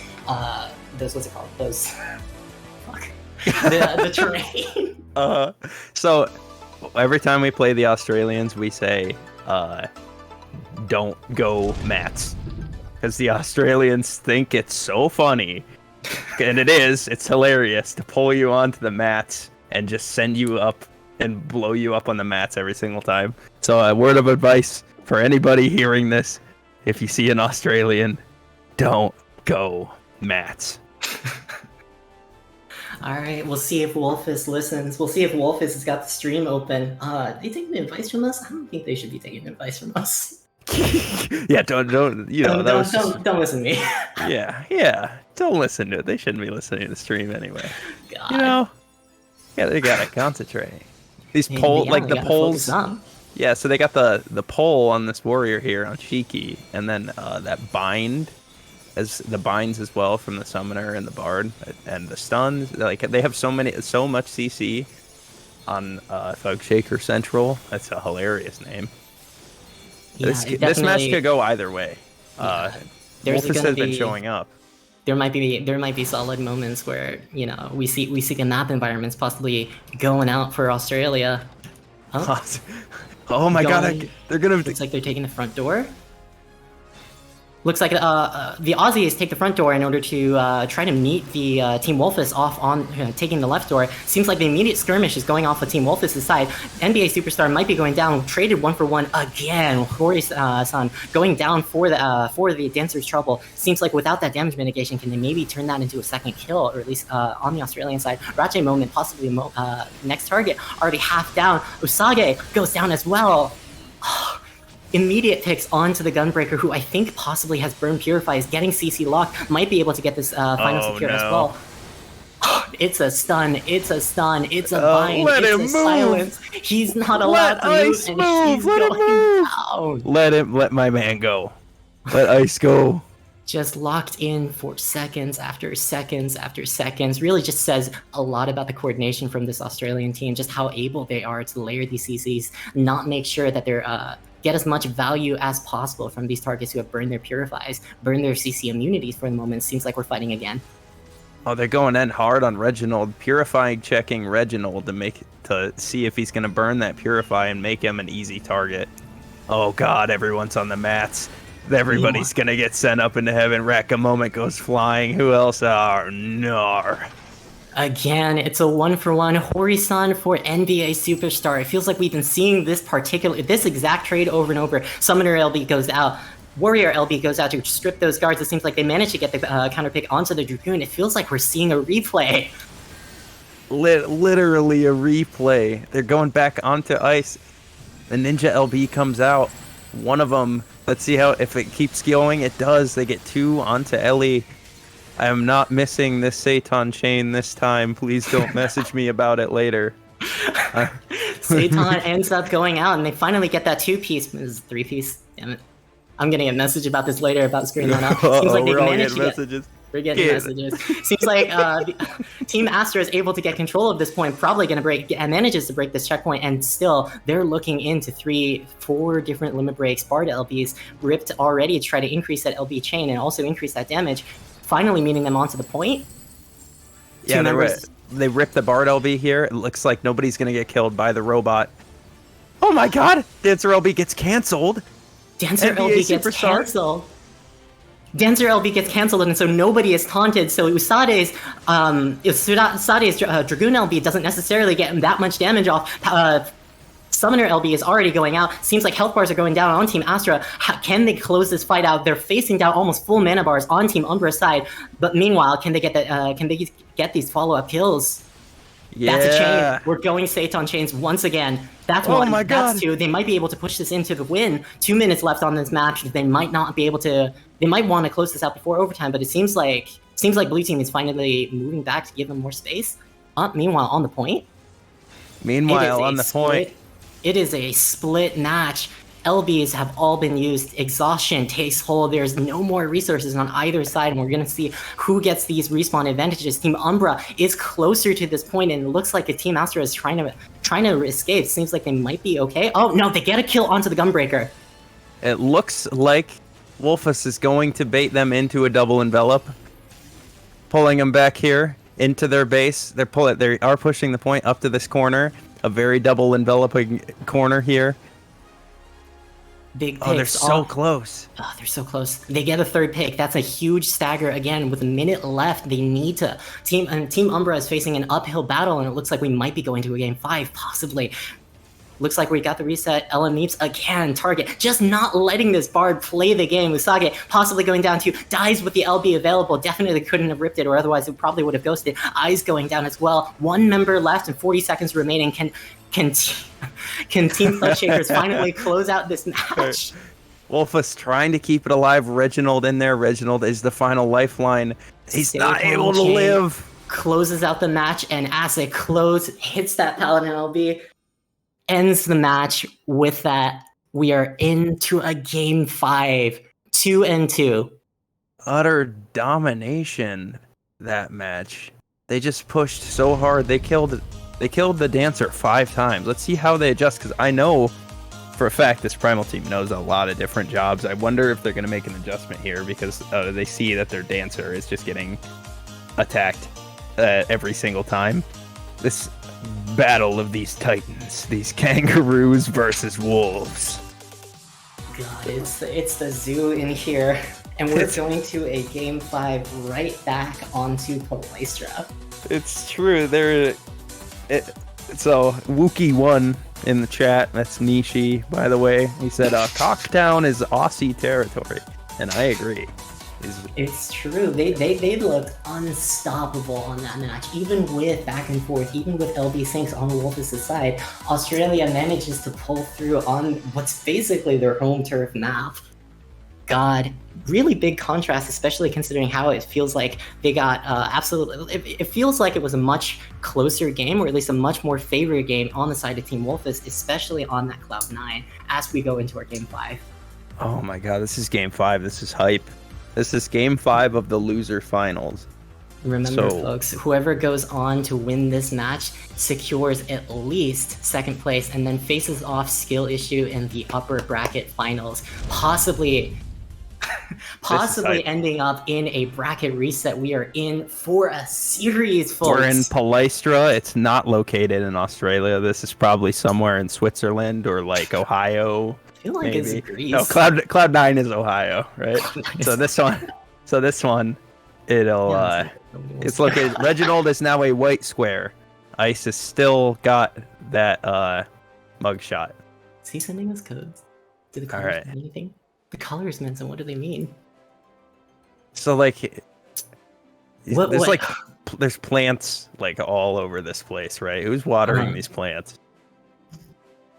what's it called? Those fuck. the terrain. So every time we play the Australians, we say don't go mats, because the Australians think it's so funny, and it is. It's hilarious to pull you onto the mats and just send you up and blow you up on the mats every single time. So a word of advice for anybody hearing this: if you see an Australian, don't go mats. All right, we'll see if Wolfus listens. We'll see if Wolfus has got the stream open. They taking advice from us? I don't think they should be taking advice from us. Yeah, don't don't listen to me. yeah, don't listen to it. They shouldn't be listening to the stream anyway. God. Yeah, they gotta concentrate. These polls, like the polls, Yeah, so they got the pole on this warrior here on Shiki, and then that bind as the binds as well from the summoner and the bard and the stuns. Like they have so much CC on Thug Shaker Central. That's a hilarious name. Yeah, This match could go either way. There's Wolfus gonna has been be- showing up. There might be solid moments where we see the map environments possibly going out for Australia. Oh, Oh my god, Going- they're gonna. looks like they're taking the front door. Looks like the Aussies take the front door in order to try to meet the Team Wolfus off on taking the left door. Seems like the immediate skirmish is going off of Team Wolfus' side. NBA Superstar might be going down, traded 1-for-1 again. Hori-san going down for the Dancer's Trouble. Seems like without that damage mitigation, can they maybe turn that into a second kill, or at least on the Australian side? Rache Moment, possibly next target, already half down. Usage goes down as well. Immediate picks onto the Gunbreaker, who I think possibly has Burn Purify, is getting CC locked, might be able to get this final secure as well. It's a stun, it's a stun, it's a bind, let it's him a move. silence. He's not allowed to move, Ice and move, he's let him going move. down. Let my man go. Let Ice go. Just locked in for seconds after seconds after seconds. Really just says a lot about the coordination from this Australian team, just how able they are to layer these CCs, not make sure that they're get as much value as possible from these targets who have burned their purifies, burned their CC immunities for the moment. Seems like we're fighting again. Oh, they're going in hard on Reginald, purifying, checking Reginald to see if he's gonna burn that purify and make him an easy target. Oh god, everyone's on the mats. Everybody's gonna get sent up into heaven. Wreck a moment goes flying. Who else? Nar. Again, it's a 1-for-1 Hori-san for NBA Superstar. It feels like we've been seeing this exact trade over and over. Summoner LB goes out. Warrior LB goes out to strip those guards. It seems like they managed to get the counter pick onto the Dragoon. It feels like we're seeing a replay. Literally a replay. They're going back onto ice. The Ninja LB comes out. One of them. Let's see if it keeps going. It does. They get 2 onto Ellie. I am not missing this Satan chain this time. Please don't message me about it later. Satan ends up going out, and they finally get that 2-piece. This is 3-piece. Damn it. I'm getting a message about this later about screwing that up. Seems like they managed to messages. We're getting messages. Seems like Team Astra is able to get control of this point, probably going to manages to break this checkpoint, and still they're looking into 4 different limit breaks. Bard LBs ripped already to try to increase that LB chain and also increase that damage. Finally meeting them onto the point. Yeah, they ripped the Bard LB here. It looks like nobody's going to get killed by the robot. Oh my god! Dancer LB gets canceled. Dancer NBA LB gets Superstar. canceled. Dancer LB gets canceled, and so nobody is taunted. So Usade's Dragoon LB doesn't necessarily get that much damage off. Summoner LB is already going out. Seems like health bars are going down on Team Astra. Can they close this fight out? They're facing down almost full mana bars on Team Umbra's side. But meanwhile, can they get these follow-up kills? Yeah. That's a chain. We're going Satan chains once again. That's one. my God. That's 2. They might be able to push this into the win. 2 minutes left on this match. They might not be able to. They might want to close this out before overtime. But it seems like Blue Team is finally moving back to give them more space. Meanwhile, on the point. Meanwhile, on the point. It is a split match. LBs have all been used. Exhaustion takes hold. There's no more resources on either side, and we're going to see who gets these respawn advantages. Team Umbra is closer to this point, and it looks like the Team Astra is trying to escape. Seems like they might be okay. Oh no, they get a kill onto the Gunbreaker. It looks like Wolfus is going to bait them into a double envelop, pulling them back here into their base. They are pushing the point up to this corner, a very double enveloping corner here. Big picks. Oh, they're so close. Oh, they're so close. They get a 3rd pick. That's a huge stagger. Again, with a minute left, they need to. Team Umbra is facing an uphill battle, and it looks like we might be going to a game 5, possibly. Looks like we got the reset. Ella Meeps again. Target just not letting this Bard play the game. Usage possibly going down to dies with the LB available. Definitely couldn't have ripped it, or otherwise it probably would have ghosted. Eyes going down as well. 1 member left and 40 seconds remaining. Can Team Thugshakers finally close out this match? Wolfus trying to keep it alive. Reginald in there. Reginald is the final lifeline. He's not able to live. Closes out the match, and as it hits that Paladin LB, ends the match with that. We are into a game 5, 2-2. Utter domination, that match. They just pushed so hard. They killed the dancer 5 times. Let's see how they adjust, because I know for a fact this Primal team knows a lot of different jobs. I wonder if they're going to make an adjustment here, because they see that their dancer is just getting attacked every single time. This battle of these titans, these kangaroos versus wolves. God, it's the zoo in here. And we're going to a game 5 right back onto Palestra. It's true. So Wookie won in the chat. That's Nishi, by the way. He said Cocktown is Aussie territory, and I agree. It's true. They looked unstoppable on that match. Even with back and forth, even with LB Sinks on the Wolf's side, Australia manages to pull through on what's basically their home turf map. God, really big contrast, especially considering how it feels like they got absolutely. It feels like it was a much closer game, or at least a much more favored game on the side of Team Wolfus, especially on that Cloud9 as we go into our game 5. Oh my God, this is game 5. This is hype. This is game 5 of the loser finals. Remember, folks, whoever goes on to win this match secures at least 2nd place and then faces off Skill Issue in the upper bracket finals, possibly ending up in a bracket reset. We are in for a series, folks. We're in Palestra. It's not located in Australia. This is probably somewhere in Switzerland or like Ohio. I feel like maybe. It's Greece. No, Cloud9 is Ohio, right? So this one, it'll it's located. Reginald is now a white square. Ice has still got that mugshot. Is he sending us codes? Do the colors mean anything? The colors, Manson, what do they mean? So like, there's plants like all over this place, right? Who's watering these plants?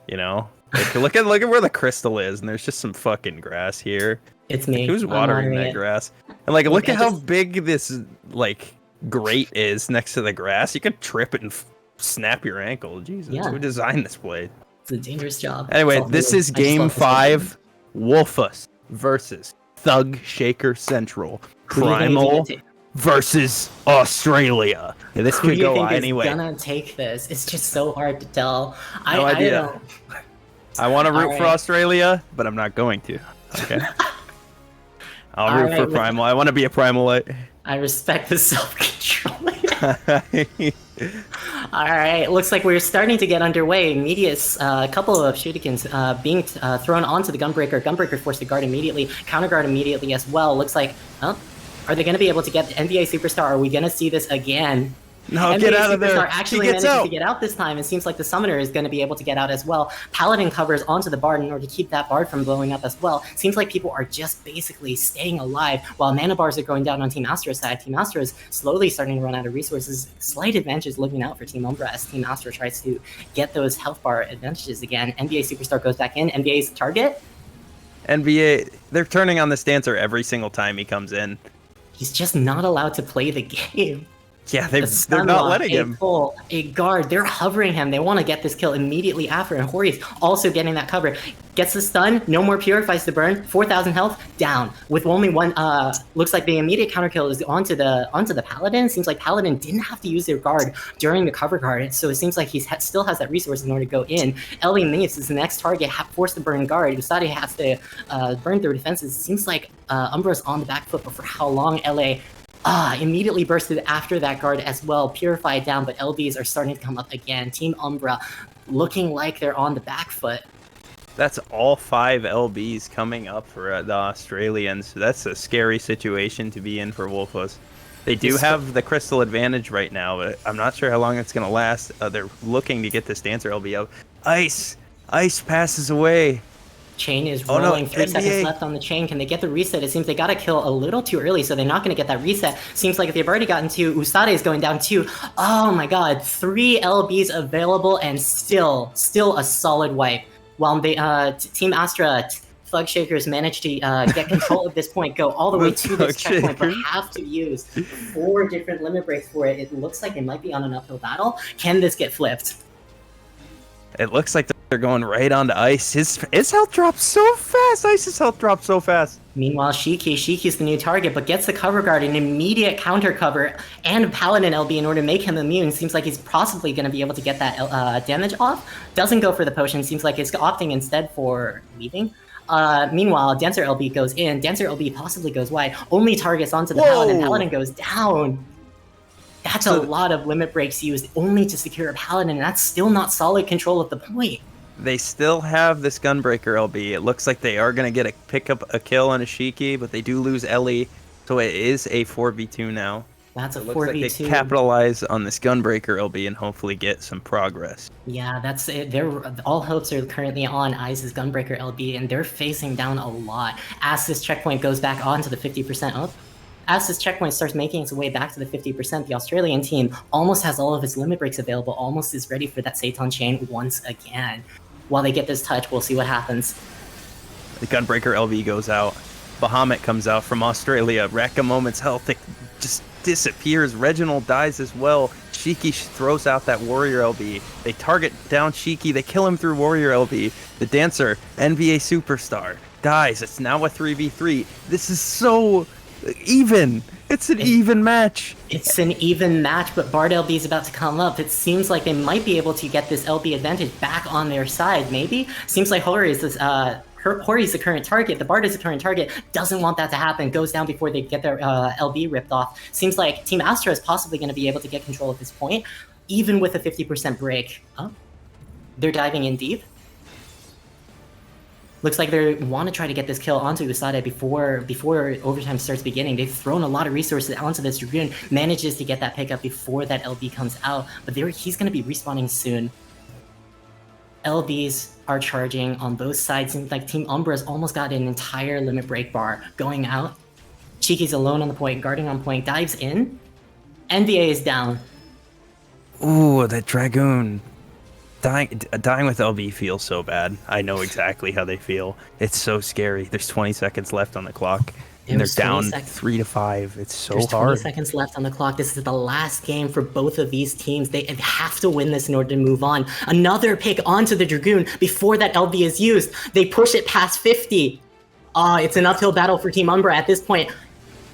You know, like, look at where the crystal is, and there's just some fucking grass here. It's me. Like, who's watering that grass? And like, look at how big this like grate is next to the grass. You could trip it and snap your ankle. Jesus, who designed this blade? It's a dangerous job. Anyway, this is game 5. Wolfus versus Thug Shaker Central. Primal versus Australia. Yeah, this could go anyway. Who's gonna take this? It's just so hard to tell. No idea. I want to root for Australia, but I'm not going to. Okay. I'll root for Primal. I want to be a Primal. I respect the self-control. All right, looks like we're starting to get underway. Medius, a couple of shurikens being thrown onto the Gunbreaker. Gunbreaker forced to guard immediately, counter guard immediately as well. Looks like, are they going to be able to get the NBA Superstar? Are we going to see this again? No, NBA get out of there. Superstar actually manages to get out this time. It seems like the Summoner is going to be able to get out as well. Paladin covers onto the Bard in order to keep that Bard from blowing up as well. Seems like people are just basically staying alive while mana bars are going down on Team Astra's side. Team Astra is slowly starting to run out of resources. Slight advantages looking out for Team Umbra as Team Astra tries to get those health bar advantages again. NBA Superstar goes back in. NBA's target? NBA, they're turning on this dancer every single time he comes in. He's just not allowed to play the game. Yeah, they're not letting him. A guard, they're hovering him. They want to get this kill immediately after. And Hori's also getting that cover. Gets the stun, no more purifies the burn. 4,000 health, down. With only one, looks like the immediate counter kill is onto the Paladin. Seems like Paladin didn't have to use their guard during the cover guard. So it seems like he still has that resource in order to go in. Ellie Maves is the next target, forced to burn guard. Usagi has to burn through defenses. It seems like Umbra's on the back foot, but for how long LA immediately bursted after that guard as well, purified down, but LBs are starting to come up again. Team Umbra looking like they're on the back foot. That's all 5 LBs coming up for the Australians. That's a scary situation to be in for Wolfus. They do have the crystal advantage right now, but I'm not sure how long it's going to last. They're looking to get this dancer LB out. Ice passes away. Chain is rolling. 3 seconds left on the chain. Can they get the reset? It seems they got to kill a little too early, so they're not going to get that reset. Seems like they've already gotten 2. Usade is going down 2. Oh my god. 3 LBs available and still a solid wipe. While Team Astra Thug Shakers managed to get control of this point, go all the way to this checkpoint, but have to use 4 different limit breaks for it. It looks like they might be on an uphill battle. Can this get flipped? It looks like They're going right onto Ice. His health drops so fast. Ice's health drops so fast. Meanwhile, Shiki's the new target, but gets the cover guard, an immediate counter cover, and a Paladin LB in order to make him immune. Seems like he's possibly going to be able to get that damage off. Doesn't go for the potion. Seems like he's opting instead for leaving. Meanwhile, Dancer LB goes in. Dancer LB possibly goes wide. Only targets onto the Paladin. Paladin goes down. That's a lot of limit breaks used only to secure a Paladin, and that's still not solid control of the point. They still have this Gunbreaker LB. It looks like they are going to pick up a kill on a Shiki, but they do lose Ellie, so it is a 4v2 now. That's a 4v2. Looks like they capitalize on this Gunbreaker LB and hopefully get some progress. Yeah, that's it. All hopes are currently on Ice's Gunbreaker LB, and they're facing down a lot. As this checkpoint goes back on to the 50% up, as this checkpoint starts making its way back to the 50%, the Australian team almost has all of its limit breaks available, almost is ready for that Satan chain once again. While they get this touch, we'll see what happens. The Gunbreaker LV goes out. Bahamut comes out from Australia. Wreck a moment's health. It just disappears. Reginald dies as well. Shiki throws out that Warrior LB. They target down Shiki. They kill him through Warrior LB. The Dancer, NBA Superstar, dies. It's now a 3v3. This is so even. It's an even match. It's an even match, but Bard LB is about to come up. It seems like they might be able to get this LB advantage back on their side, maybe? Seems like Hori is Hori's the current target. The Bard is the current target. Doesn't want that to happen. Goes down before they get their LB ripped off. Seems like Team Astra is possibly going to be able to get control at this point, even with a 50% break. Oh, they're diving in deep. Looks like they want to try to get this kill onto Usada before overtime starts beginning. They've thrown a lot of resources onto this. Dragoon manages to get that pickup before that LB comes out, but he's going to be respawning soon. LBs are charging on both sides. Seems like Team Umbra's almost got an entire limit break bar going out. Cheeky's alone on the point, guarding on point, dives in. NBA is down. Ooh, that Dragoon. Dying with LB feels so bad. I know exactly how they feel. It's so scary. There's 20 seconds left on the clock, and they're down 3 to 5. It's so There's hard. 20 seconds left on the clock. This is the last game for both of these teams. They have to win this in order to move on. Another pick onto the Dragoon before that LB is used. They push it past 50. It's an uphill battle for Team Umbra at this point.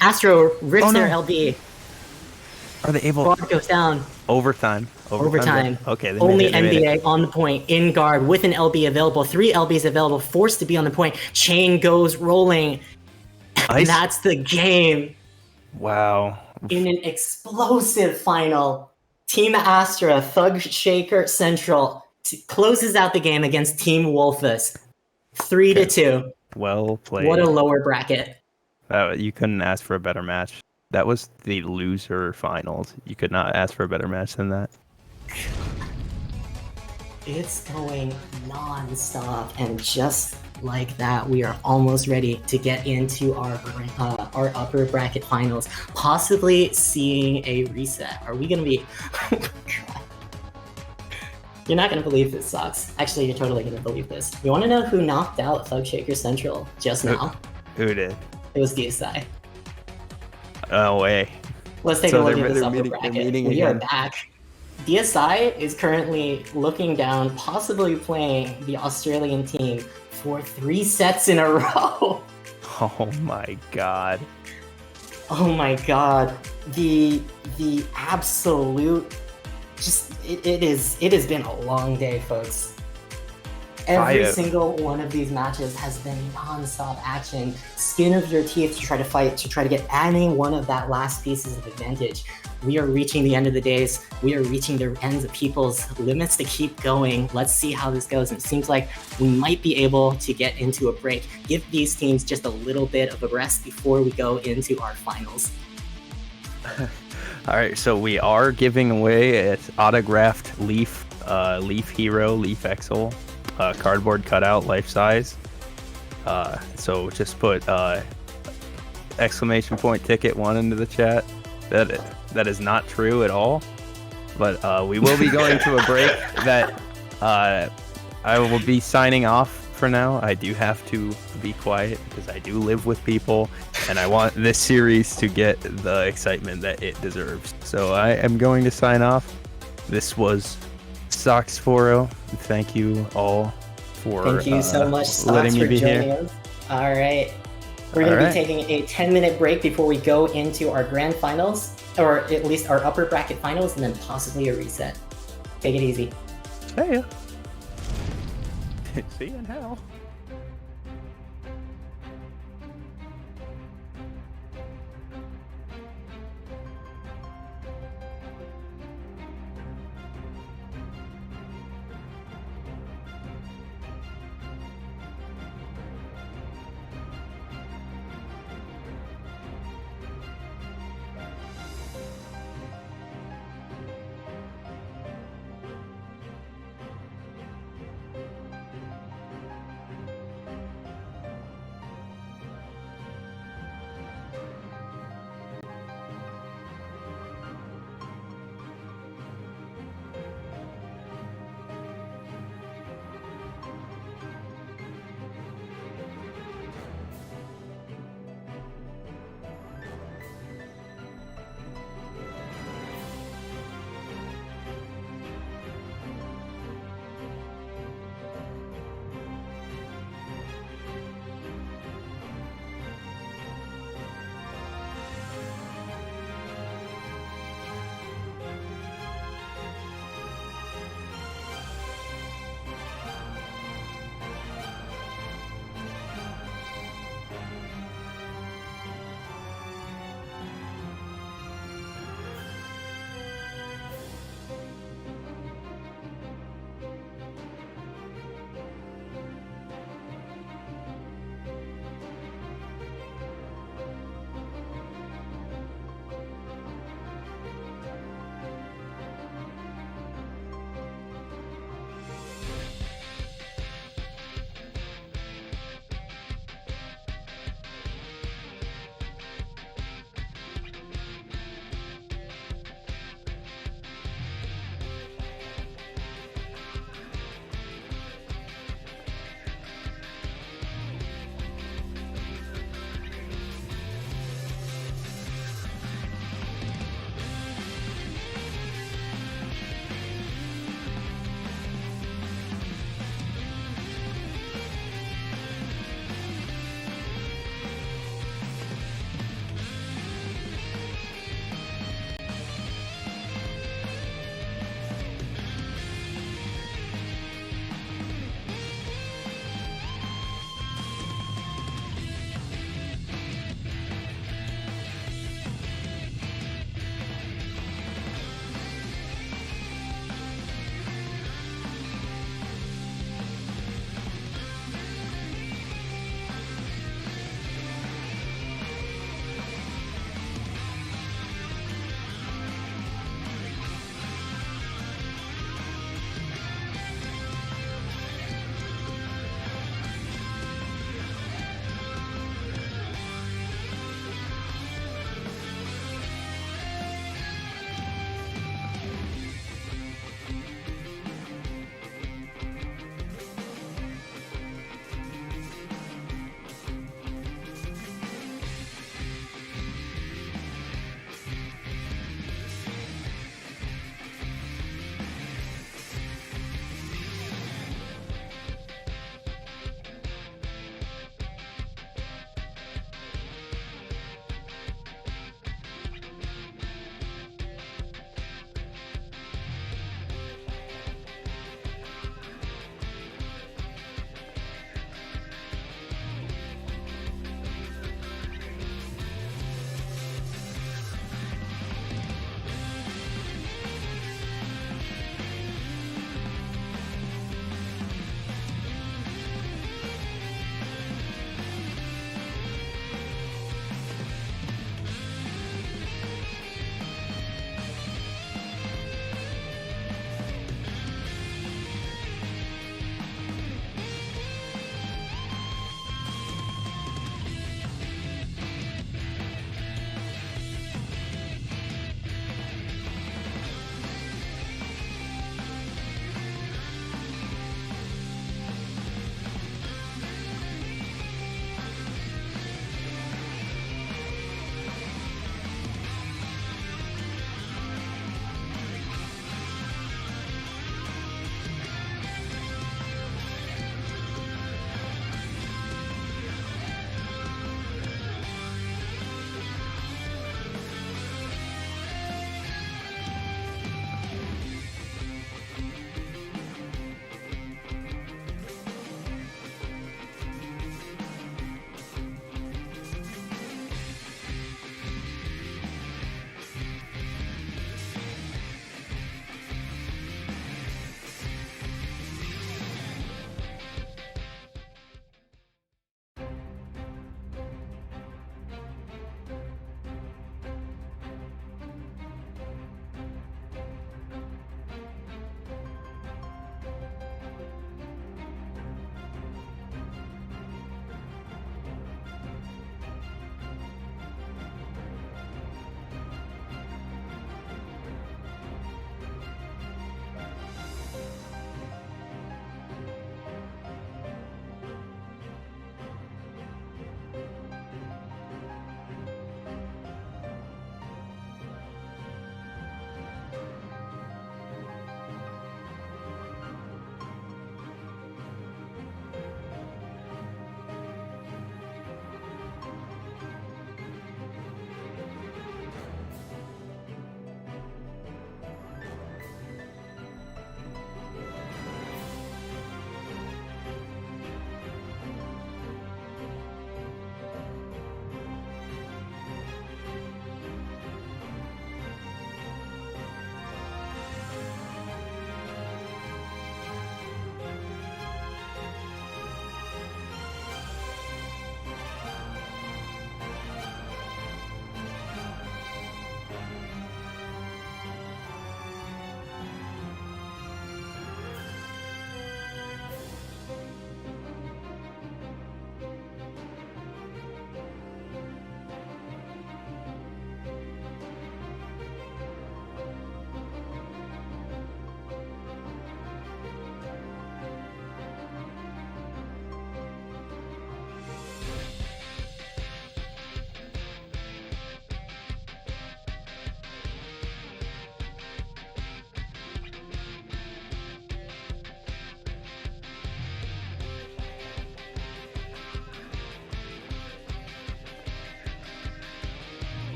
Astro rips their LB. Are they able? Guard goes down. Overtime. Okay. Only NBA on the point, in guard, with an LB available. 3 LBs available, forced to be on the point. Chain goes rolling. And that's the game. Wow. In an explosive final, Team Astra, Thug Shaker Central, closes out the game against Team Wolfus. 3-2. Well played. What a lower bracket. You couldn't ask for a better match. That was the loser finals. You could not ask for a better match than that. It's going non-stop, and just like that, we are almost ready to get into our upper bracket finals, possibly seeing a reset. Are we gonna be? You're not gonna believe this, Socks. Actually, you're totally gonna believe this. You want to know who knocked out Thug Shaker Central just now? Who did? It was DSI. Oh way. Let's take a look at this upper bracket. We are back. DSI is currently looking down, possibly playing the Australian team for 3 sets in a row. Oh my god. Oh my god. The absolute it has been a long day, folks. Every single one of these matches has been non-stop action, skin of your teeth to try to fight, to try to get any one of that last pieces of advantage. We are reaching the end of the days. We are reaching the ends of people's limits to keep going. Let's see how this goes. It seems like we might be able to get into a break. Give these teams just a little bit of a rest before we go into our finals. All right, so we are giving away an autographed Leaf Hero, Leaf Exel. Cardboard cutout, life size. So just put exclamation point ticket 1 into the chat. That is not true at all. But we will be going to a break that I will be signing off for now. I do have to be quiet because I do live with people and I want this series to get the excitement that it deserves. So I am going to sign off. This was Sox40, thank you all for Thank you so much, Stocks, letting me for be joining here. us. All right. We're going to All be right. taking a 10-minute break before we go into our grand finals, or at least our upper bracket finals, and then possibly a reset. Take it easy. See ya. See you in hell.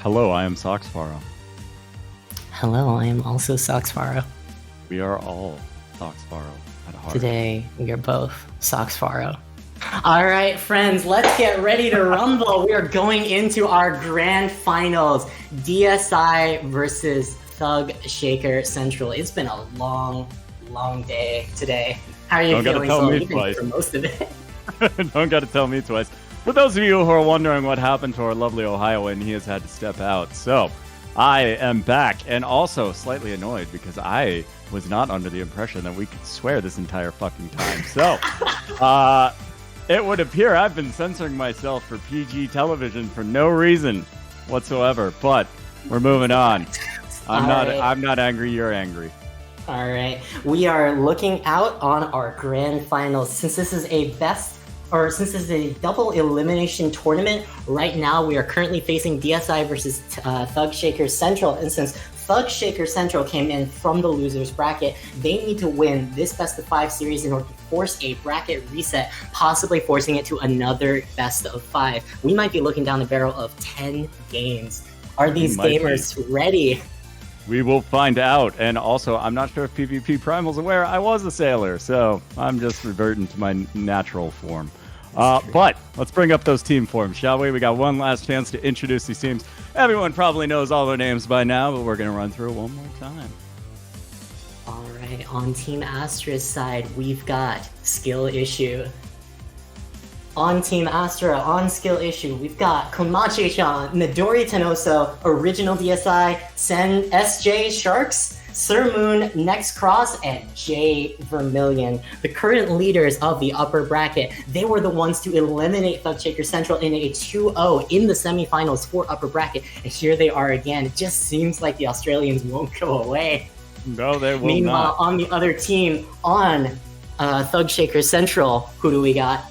Hello, I am Soxfaro. Hello, I am also Soxfaro. We are all Soxfaro at heart. Today, we are both Soxfaro. All right, friends, let's get ready to rumble. We are going into our grand finals. DSI versus Thug Shaker Central. It's been a long day today. How are you feeling? Tell me You've been twice. for most of it. Don't got to tell me twice. For those of you who are wondering what happened to our lovely Ohioan, he has had to step out. So, I am back, and also slightly annoyed because I was not under the impression that we could swear this entire fucking time. So, it would appear I've been censoring myself for PG television for no reason whatsoever. But we're moving on. I'm not angry. You're angry. All right, we are looking out on our grand finals. Since this is a double elimination tournament, right now we are currently facing DSI versus Thug Shaker Central. And since Thug Shaker Central came in from the losers bracket, they need to win this best of 5 series in order to force a bracket reset, possibly forcing it to another best of 5. We might be looking down the barrel of 10 games. Are these gamers ready? We will find out. And also, I'm not sure if PvPrimal's aware I was a sailor, so I'm just reverting to my natural form. But let's bring up those team forms, shall we? We got one last chance to introduce these teams. Everyone probably knows all their names by now, but we're going to run through it one more time. All right, on Team Astra's side, we've got Skill Issue. On Team Astra, on Skill Issue, we've got Komachi-chan, Midori Tenoso, Original DSI, Sen SJ Sharks, Sir Moon, Next Cross, and Jay Vermillion. The current leaders of the upper bracket, they were the ones to eliminate Thug Shaker Central in a 2-0 in the semifinals for upper bracket. And here they are again. It just seems like the Australians won't go away. No, they will Meanwhile, not. on the other team, on Thug Shaker Central, who do we got?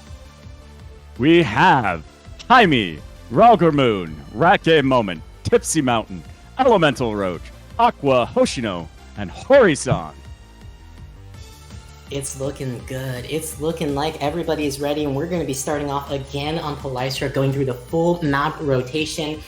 We have Jaime, Ralgermoon, Rake Moment, Tipsy Mountain, Elemental Roach, Aqua Hoshino, and Horisan. It's looking good. It's looking like everybody's ready, and we're going to be starting off again on Polystra, going through the full map rotation.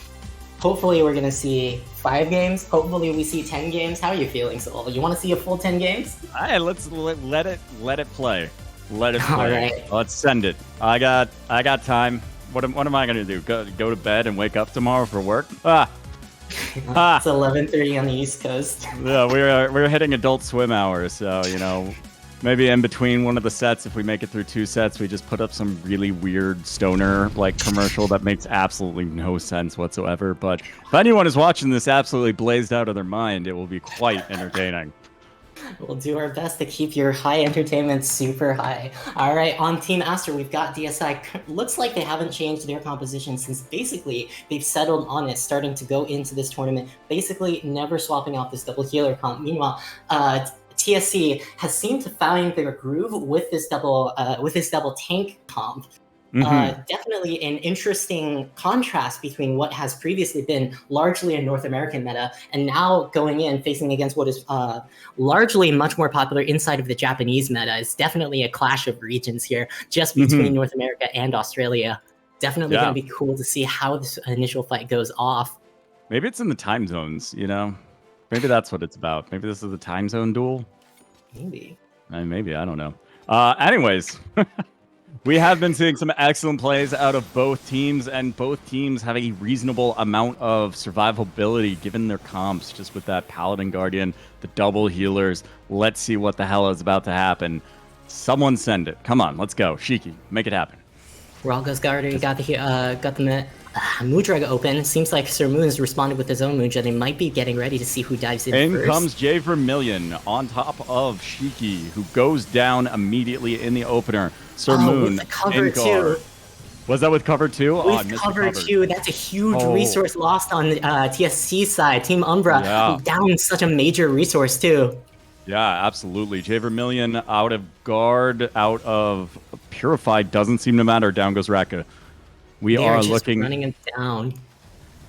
Hopefully, we're going to see 5 games. Hopefully, we see 10 games. How are you feeling, Soul? You want to see a full 10 games? All right, let it play. Let it play. All right. Let's send it. I got time. What am I gonna do? Go to bed and wake up tomorrow for work? It's 11:30 on the East Coast. Yeah, we're hitting Adult Swim hours, so maybe in between one of the sets, if we make it through 2 sets, we just put up some really weird stoner commercial that makes absolutely no sense whatsoever. But if anyone is watching this absolutely blazed out of their mind, it will be quite entertaining. We'll do our best to keep your high entertainment super high. All right, on Team Astra, we've got DSI. Looks like they haven't changed their composition since basically they've settled on it, starting to go into this tournament, basically never swapping out this double healer comp. Meanwhile, TSC has seemed to find their groove with this double tank comp. Definitely an interesting contrast between what has previously been largely a North American meta and now going in facing against what is largely much more popular inside of the Japanese meta. It's definitely a clash of regions here just between North America and Australia. Definitely going to be cool to see how this initial fight goes off. Maybe it's in the time zones, Maybe that's what it's about. Maybe this is a time zone duel. Maybe. Maybe, I don't know. Anyways... We have been seeing some excellent plays out of both teams, and both teams have a reasonable amount of survivability given their comps, just with that Paladin Guardian, the double healers. Let's see what the hell is about to happen. Someone send it. Come on, let's go. Shiki, make it happen. Ralgo's Guardian got the Moodra open. Seems like Sir Moon's responded with his own Moodra. They might be getting ready to see who dives in first. In comes Jay Vermillion on top of Shiki, who goes down immediately in the opener. Sir Moon with the cover too. Was that with cover 2? With cover 2, that's a huge resource lost on the TSC side. Team Umbra down such a major resource too. Yeah, absolutely. Jay Vermillion out of guard, out of Purified, doesn't seem to matter. Down goes Raka. We are just looking running him down.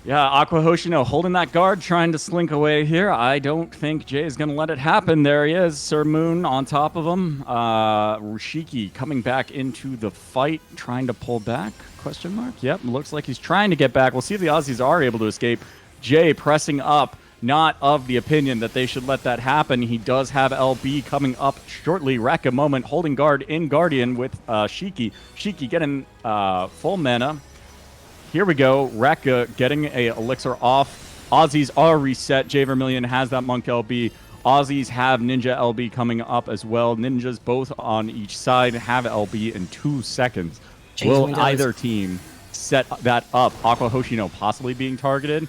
Yeah, Aqua Hoshino holding that guard, trying to slink away here. I don't think Jay is going to let it happen. There he is, Sir Moon on top of him. Rushiki coming back into the fight, trying to pull back, question mark? Yep, looks like he's trying to get back. We'll see if the Aussies are able to escape. Jay pressing up, not of the opinion that they should let that happen. He does have LB coming up shortly. Rekka moment holding guard in Guardian with Shiki. Shiki getting full mana. Here we go. Rekka getting a elixir off. Aussies are reset. Jay Vermillion has that Monk LB. Aussies have Ninja LB coming up as well. Ninjas both on each side have LB in 2 seconds. Will either team set that up? Aqua Hoshino possibly being targeted.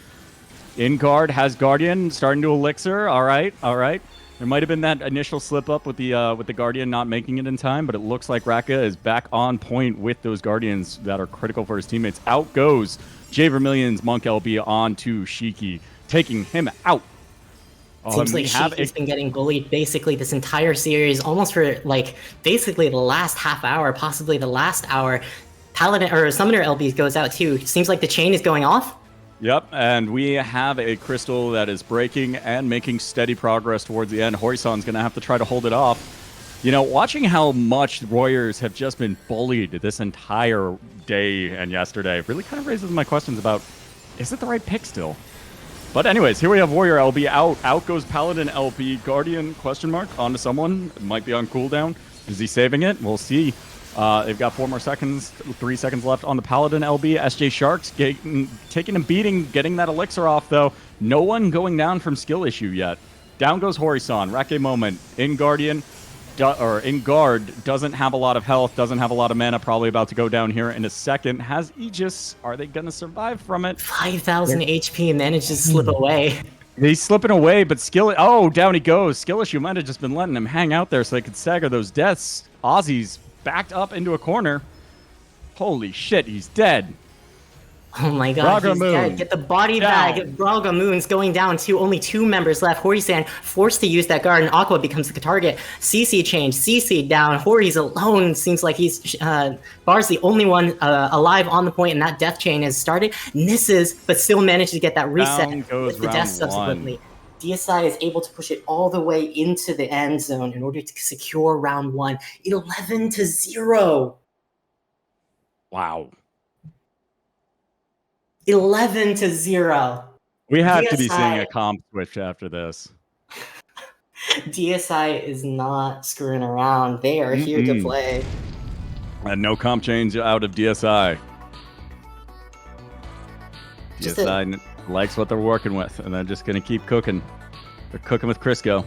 In guard has Guardian starting to elixir. All right. There might have been that initial slip up with the Guardian not making it in time, but it looks like Rekka is back on point with those Guardians that are critical for his teammates. Out goes Jay Vermillion's Monk LB onto Shiki, taking him out. Seems like Shiki's been getting bullied basically this entire series, almost for like basically the last half hour, possibly the last hour. Paladin or Summoner LB goes out too. Seems like the chain is going off. Yep, and we have a crystal that is breaking and making steady progress towards the end. Horison's going to have to try to hold it off. You know, watching how much Warriors have just been bullied this entire day and yesterday really kind of raises my questions about, is it the right pick still? But anyways, here we have Warrior LB out. Out goes Paladin LB. Guardian, question mark, onto someone. It might be on cooldown. Is he saving it? We'll see. They've got 4 more seconds, 3 seconds left on the Paladin LB. SJ Sharks taking a beating, getting that elixir off, though. No one going down from skill issue yet. Down goes Horizon. Rake moment. In Guardian, or in guard, doesn't have a lot of health, doesn't have a lot of mana, probably about to go down here in a second. Has Aegis. Are they going to survive from it? 5,000 HP and managed to slip away. He's slipping away, but skill... Oh, down he goes. Skill issue might have just been letting him hang out there so they could stagger those deaths. Aussies backed up into a corner. Holy shit, he's dead. Oh my god, Braga he's Moon. dead. Get the body bag. Braga Moon's going down too. Only 2 members left. Horisan forced to use that guard, and Aqua becomes the target. CC change. CC down. Hori's alone. Seems like he's... Bar's the only one alive on the point, and that death chain has started. Misses, but still managed to get that reset with the death subsequently. DSI is able to push it all the way into the end zone in order to secure round 1. 11-0. Wow. 11-0. We have DSI, to be seeing a comp switch after this. DSI is not screwing around. They are here to play. And no comp change out of DSI. DSI likes what they're working with, and they're just going to keep cooking. They're cooking with Crisco.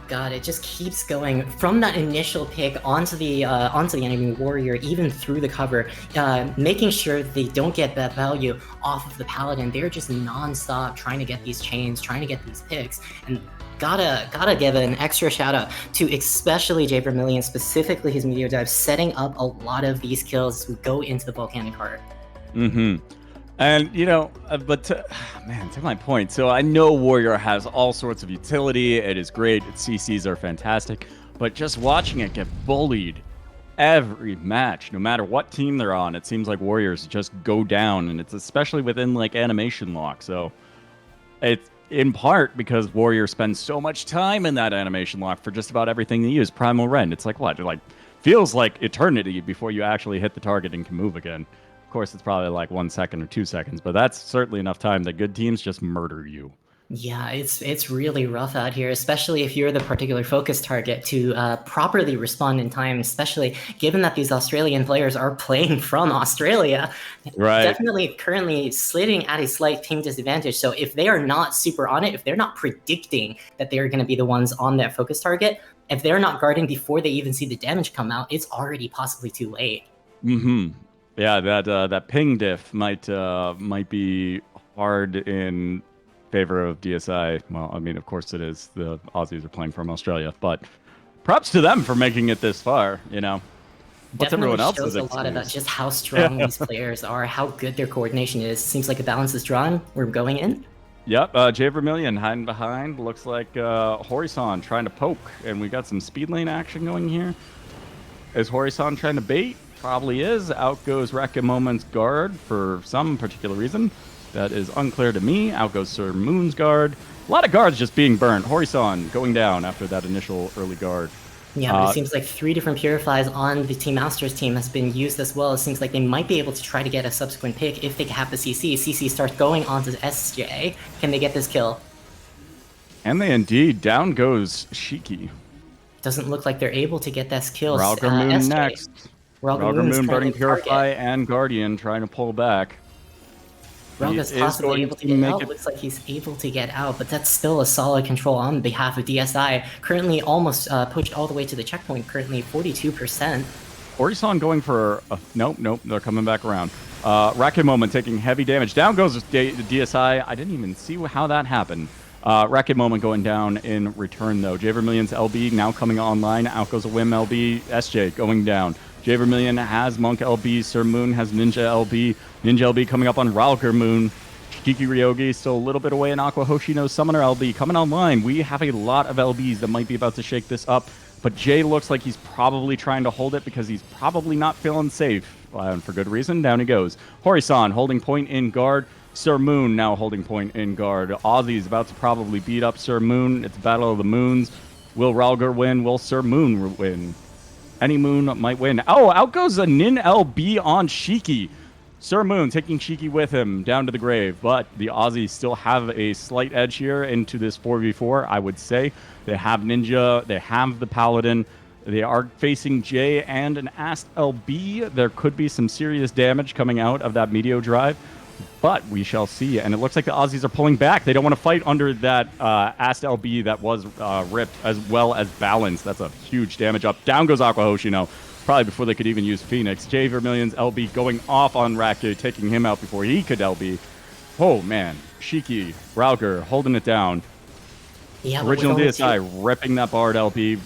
God, it just keeps going from that initial pick onto the enemy warrior, even through the cover, making sure they don't get that value off of the paladin. They're just non-stop trying to get these chains, trying to get these picks, and gotta give an extra shout out to especially Jay Vermillion, specifically his meteor dive, setting up a lot of these kills as we go into the volcanic heart. And, you know, but to my point, so I know Warrior has all sorts of utility. It is great. Its CCs are fantastic. But just watching it get bullied every match, no matter what team they're on, it seems like Warriors just go down. And it's especially within, like, animation lock. So it's in part because Warrior spends so much time in that animation lock for just about everything they use. Primal Rend, it's like, what? It, like, feels like eternity before you actually hit the target and can move again. Of course, it's probably like 1 second or 2 seconds, but that's certainly enough time that good teams just murder you. Yeah, it's really rough out here, especially if you're the particular focus target to properly respond in time, especially given that these Australian players are playing from Australia. Right. Definitely currently sitting at a slight ping disadvantage. So if they are not super on it, if they're not predicting that they're going to be the ones on that focus target, if they're not guarding before they even see the damage come out, it's already possibly too late. Yeah, that ping diff might be hard in favor of DSI. Well, I mean, of course it is. The Aussies are playing from Australia, but props to them for making it this far. You know, what's everyone else's shows a lot about just how strong these players are, how good their coordination is. Seems like a balance is drawn. We're going in. Yep, Jay Vermillion hiding behind. Looks like Horizon trying to poke, and we got some speed lane action going here. Is Horizon trying to bait? Probably is. Out goes Rekka Moment's guard for some particular reason. That is unclear to me. Out goes Sir Moon's guard. A lot of guards just being burnt. Horizon going down after that initial early guard. Yeah, but it seems like 3 different Purifies on the Team Masters team has been used as well. It seems like they might be able to try to get a subsequent pick if they have the CC. CC starts going onto SJ. Can they get this kill? And they indeed. Down goes Shiki. Doesn't look like they're able to get this kill. Ralgar Moon SJ. next. Ralgar Moon burning currently Purify target. and Guardian trying to pull back. Ralgar's He is possibly going able to to get make out. it- Looks like he's able to get out, but that's still a solid control on behalf of DSI. Currently almost pushed all the way to the checkpoint. Currently 42%. Orisan going for a... Nope, they're coming back around. Racket Moment taking heavy damage. Down goes DSI. I didn't even see how that happened. Racket Moment going down in return, though. J Vermillion's LB now coming online. Out goes a Whim LB. SJ going down. J Vermillion has Monk LB. Sir Moon has Ninja LB. Ninja LB coming up on Ralgar Moon. Kiki Ryogi still a little bit away, and Aqua Hoshino Summoner LB coming online. We have a lot of LBs that might be about to shake this up, but Jay looks like he's probably trying to hold it because he's probably not feeling safe. And for good reason, down he goes. Horisan holding point in guard. Sir Moon now holding point in guard. Aussie's about to probably beat up Sir Moon. It's Battle of the Moons. Will Ralgar win? Will Sir Moon win? Any Moon might win. Oh, out goes a Nin LB on Shiki. Sir Moon taking Shiki with him down to the grave, but the Aussies still have a slight edge here into this 4v4, I would say. They have Ninja, they have the Paladin, they are facing Jay and an Ast LB. There could be some serious damage coming out of that Meteor Drive, but we shall see. And it looks like the Aussies are pulling back. They don't want to fight under that Ast LB that was ripped, as well as Balance. That's a huge damage up. Down goes Aqua Hoshino. Probably before they could even use Phoenix. J Vermillion's LB going off on Raku, taking him out before he could LB. Oh, man. Shiki, Ralgar holding it down. Yeah, Original DSI ripping that Bard LB.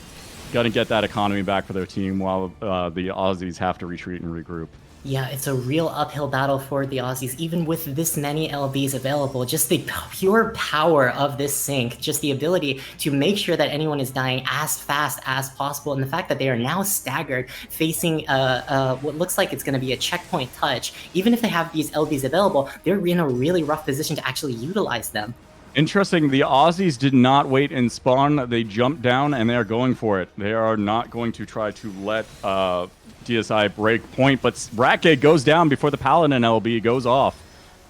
Gonna get that economy back for their team while the Aussies have to retreat and regroup. Yeah, it's a real uphill battle for the Aussies, even with this many LBs available. Just the pure power of this sync, just the ability to make sure that anyone is dying as fast as possible, and the fact that they are now staggered, facing what looks like it's going to be a checkpoint touch. Even if they have these LBs available, they're in a really rough position to actually utilize them. Interesting, the Aussies did not wait in spawn. They jumped down and they are going for it. They are not going to try to let DSI break point, but Rakke goes down before the Paladin LB goes off.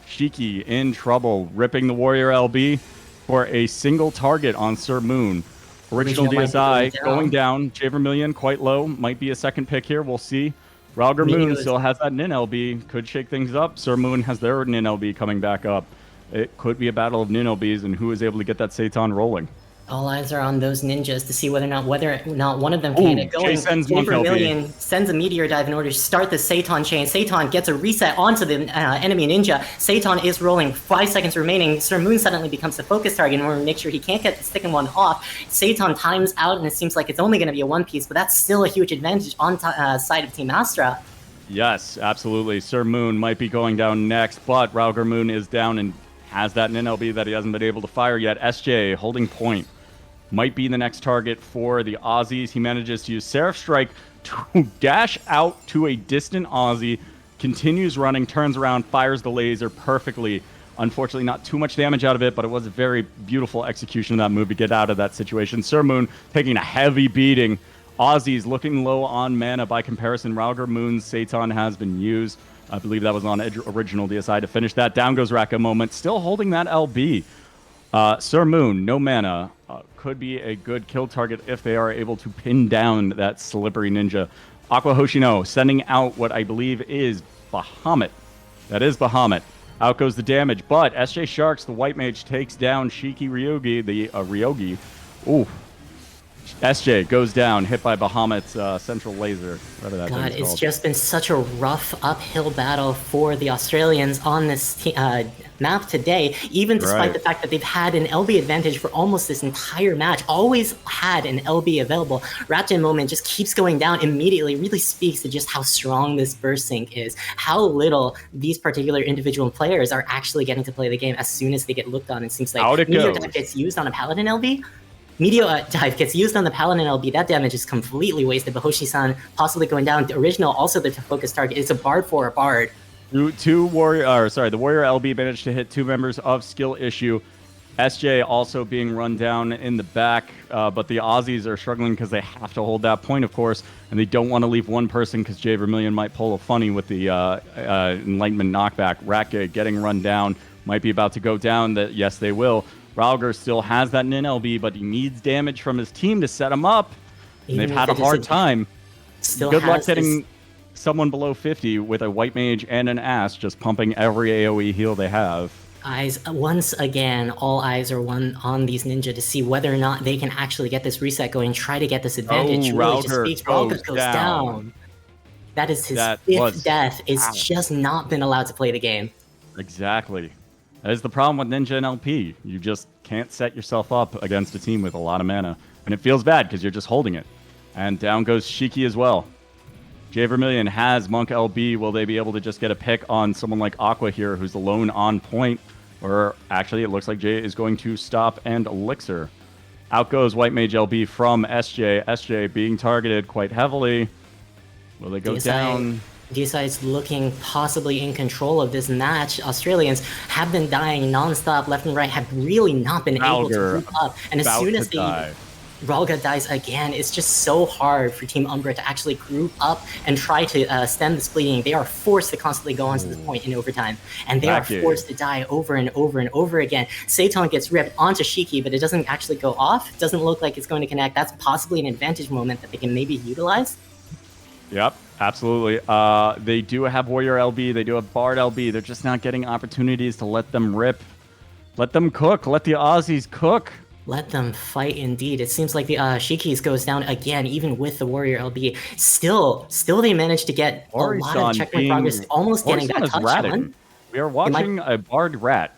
Shiki in trouble, ripping the Warrior LB for a single target on Sir Moon. Original DSI going down. J Vermillion quite low. Might be a second pick here. We'll see. Ralgar Moon still has that Nin LB. Could shake things up. Sir Moon has their Nin LB coming back up. It could be a battle of Nin LBs and who is able to get that Seitan rolling. All eyes are on those ninjas to see whether or not one of them can get it going. J Vermillion sends a meteor dive in order to start the Seitan chain. Seitan gets a reset onto the enemy ninja. Seitan is rolling. 5 seconds remaining. Sir Moon suddenly becomes the focus target in order to make sure he can't get the second one off. Seitan times out, and it seems like it's only going to be a one piece, but that's still a huge advantage on side of Team Astra. Yes, absolutely. Sir Moon might be going down next, but Ralgar Moon is down and has that Nin LB that he hasn't been able to fire yet. SJ holding point. Might be the next target for the Aussies. He manages to use Seraph Strike to dash out to a distant Aussie, continues running, turns around, fires the laser perfectly. Unfortunately, not too much damage out of it, but it was a very beautiful execution of that move to get out of that situation. Sir Moon taking a heavy beating. Aussies looking low on mana by comparison. Ralgar Moon's Seitan has been used. I believe that was on original DSI to finish that. Down goes Raka Moment, still holding that LB. Sir Moon, no mana. Could be a good kill target if they are able to pin down that slippery ninja. Aqua Hoshino sending out what I believe is Bahamut. That is Bahamut. Out goes the damage, but SJ Sharks, the white mage, takes down Shiki Ryogi, the Ryogi. Ooh. SJ goes down, hit by Bahamut's central laser. Whatever that God, thing's it's called. just been such a rough uphill battle for the Australians on this map today, even despite the fact that they've had an LB advantage for almost this entire match, always had an LB available. Ratchet Moment just keeps going down immediately, really speaks to just how strong this burst sync is, how little these particular individual players are actually getting to play the game as soon as they get looked on. It seems like Meteor Dive gets used on a Paladin LB. Meteor Dive gets used on the Paladin LB. That damage is completely wasted, but Hoshi-san possibly going down. The original, also the focus target. It's a Bard for a Bard. The Warrior LB managed to hit 2 members of Skill Issue. SJ also being run down in the back, but the Aussies are struggling because they have to hold that point, of course, and they don't want to leave one person because Jay Vermillion might pull a funny with the Enlightenment knockback. Ratke getting run down, might be about to go down. Yes, they will. Rauger still has that Nin LB, but he needs damage from his team to set him up. And they've had a hard time. Good luck getting someone below 50 with a White Mage and an Ass just pumping every AoE heal they have. Eyes, once again, all eyes are on these Ninja to see whether or not they can actually get this reset going, try to get this advantage. Rauger goes down. That is his fifth death. It's just not been allowed to play the game. Exactly. That is the problem with Ninja and LP. You just can't set yourself up against a team with a lot of mana. And it feels bad because you're just holding it. And down goes Shiki as well. Jay Vermillion has Monk LB. Will they be able to just get a pick on someone like Aqua here, who's alone on point? Or actually, it looks like Jay is going to stop and Elixir. Out goes White Mage LB from SJ. SJ being targeted quite heavily. Will they go down? DSI is looking possibly in control of this match. Australians have been dying non-stop left and right, have really not been able to group up. And as soon as Ralga dies again, it's just so hard for Team Umbra to actually group up and try to stem this bleeding. They are forced to constantly go on to this point in overtime, and they are forced to die over and over and over again. Seiton gets ripped onto Shiki, but it doesn't actually go off. It doesn't look like it's going to connect. That's possibly an advantage moment that they can maybe utilize. Yep, absolutely. They do have Warrior LB. They do have Bard LB. They're just not getting opportunities to let them rip. Let them cook. Let the Aussies cook. Let them fight indeed. It seems like the Shikis goes down again, even with the Warrior LB. Still they managed to get a lot of checkpoint progress, almost getting that touch on. We are watching a Bard Rat.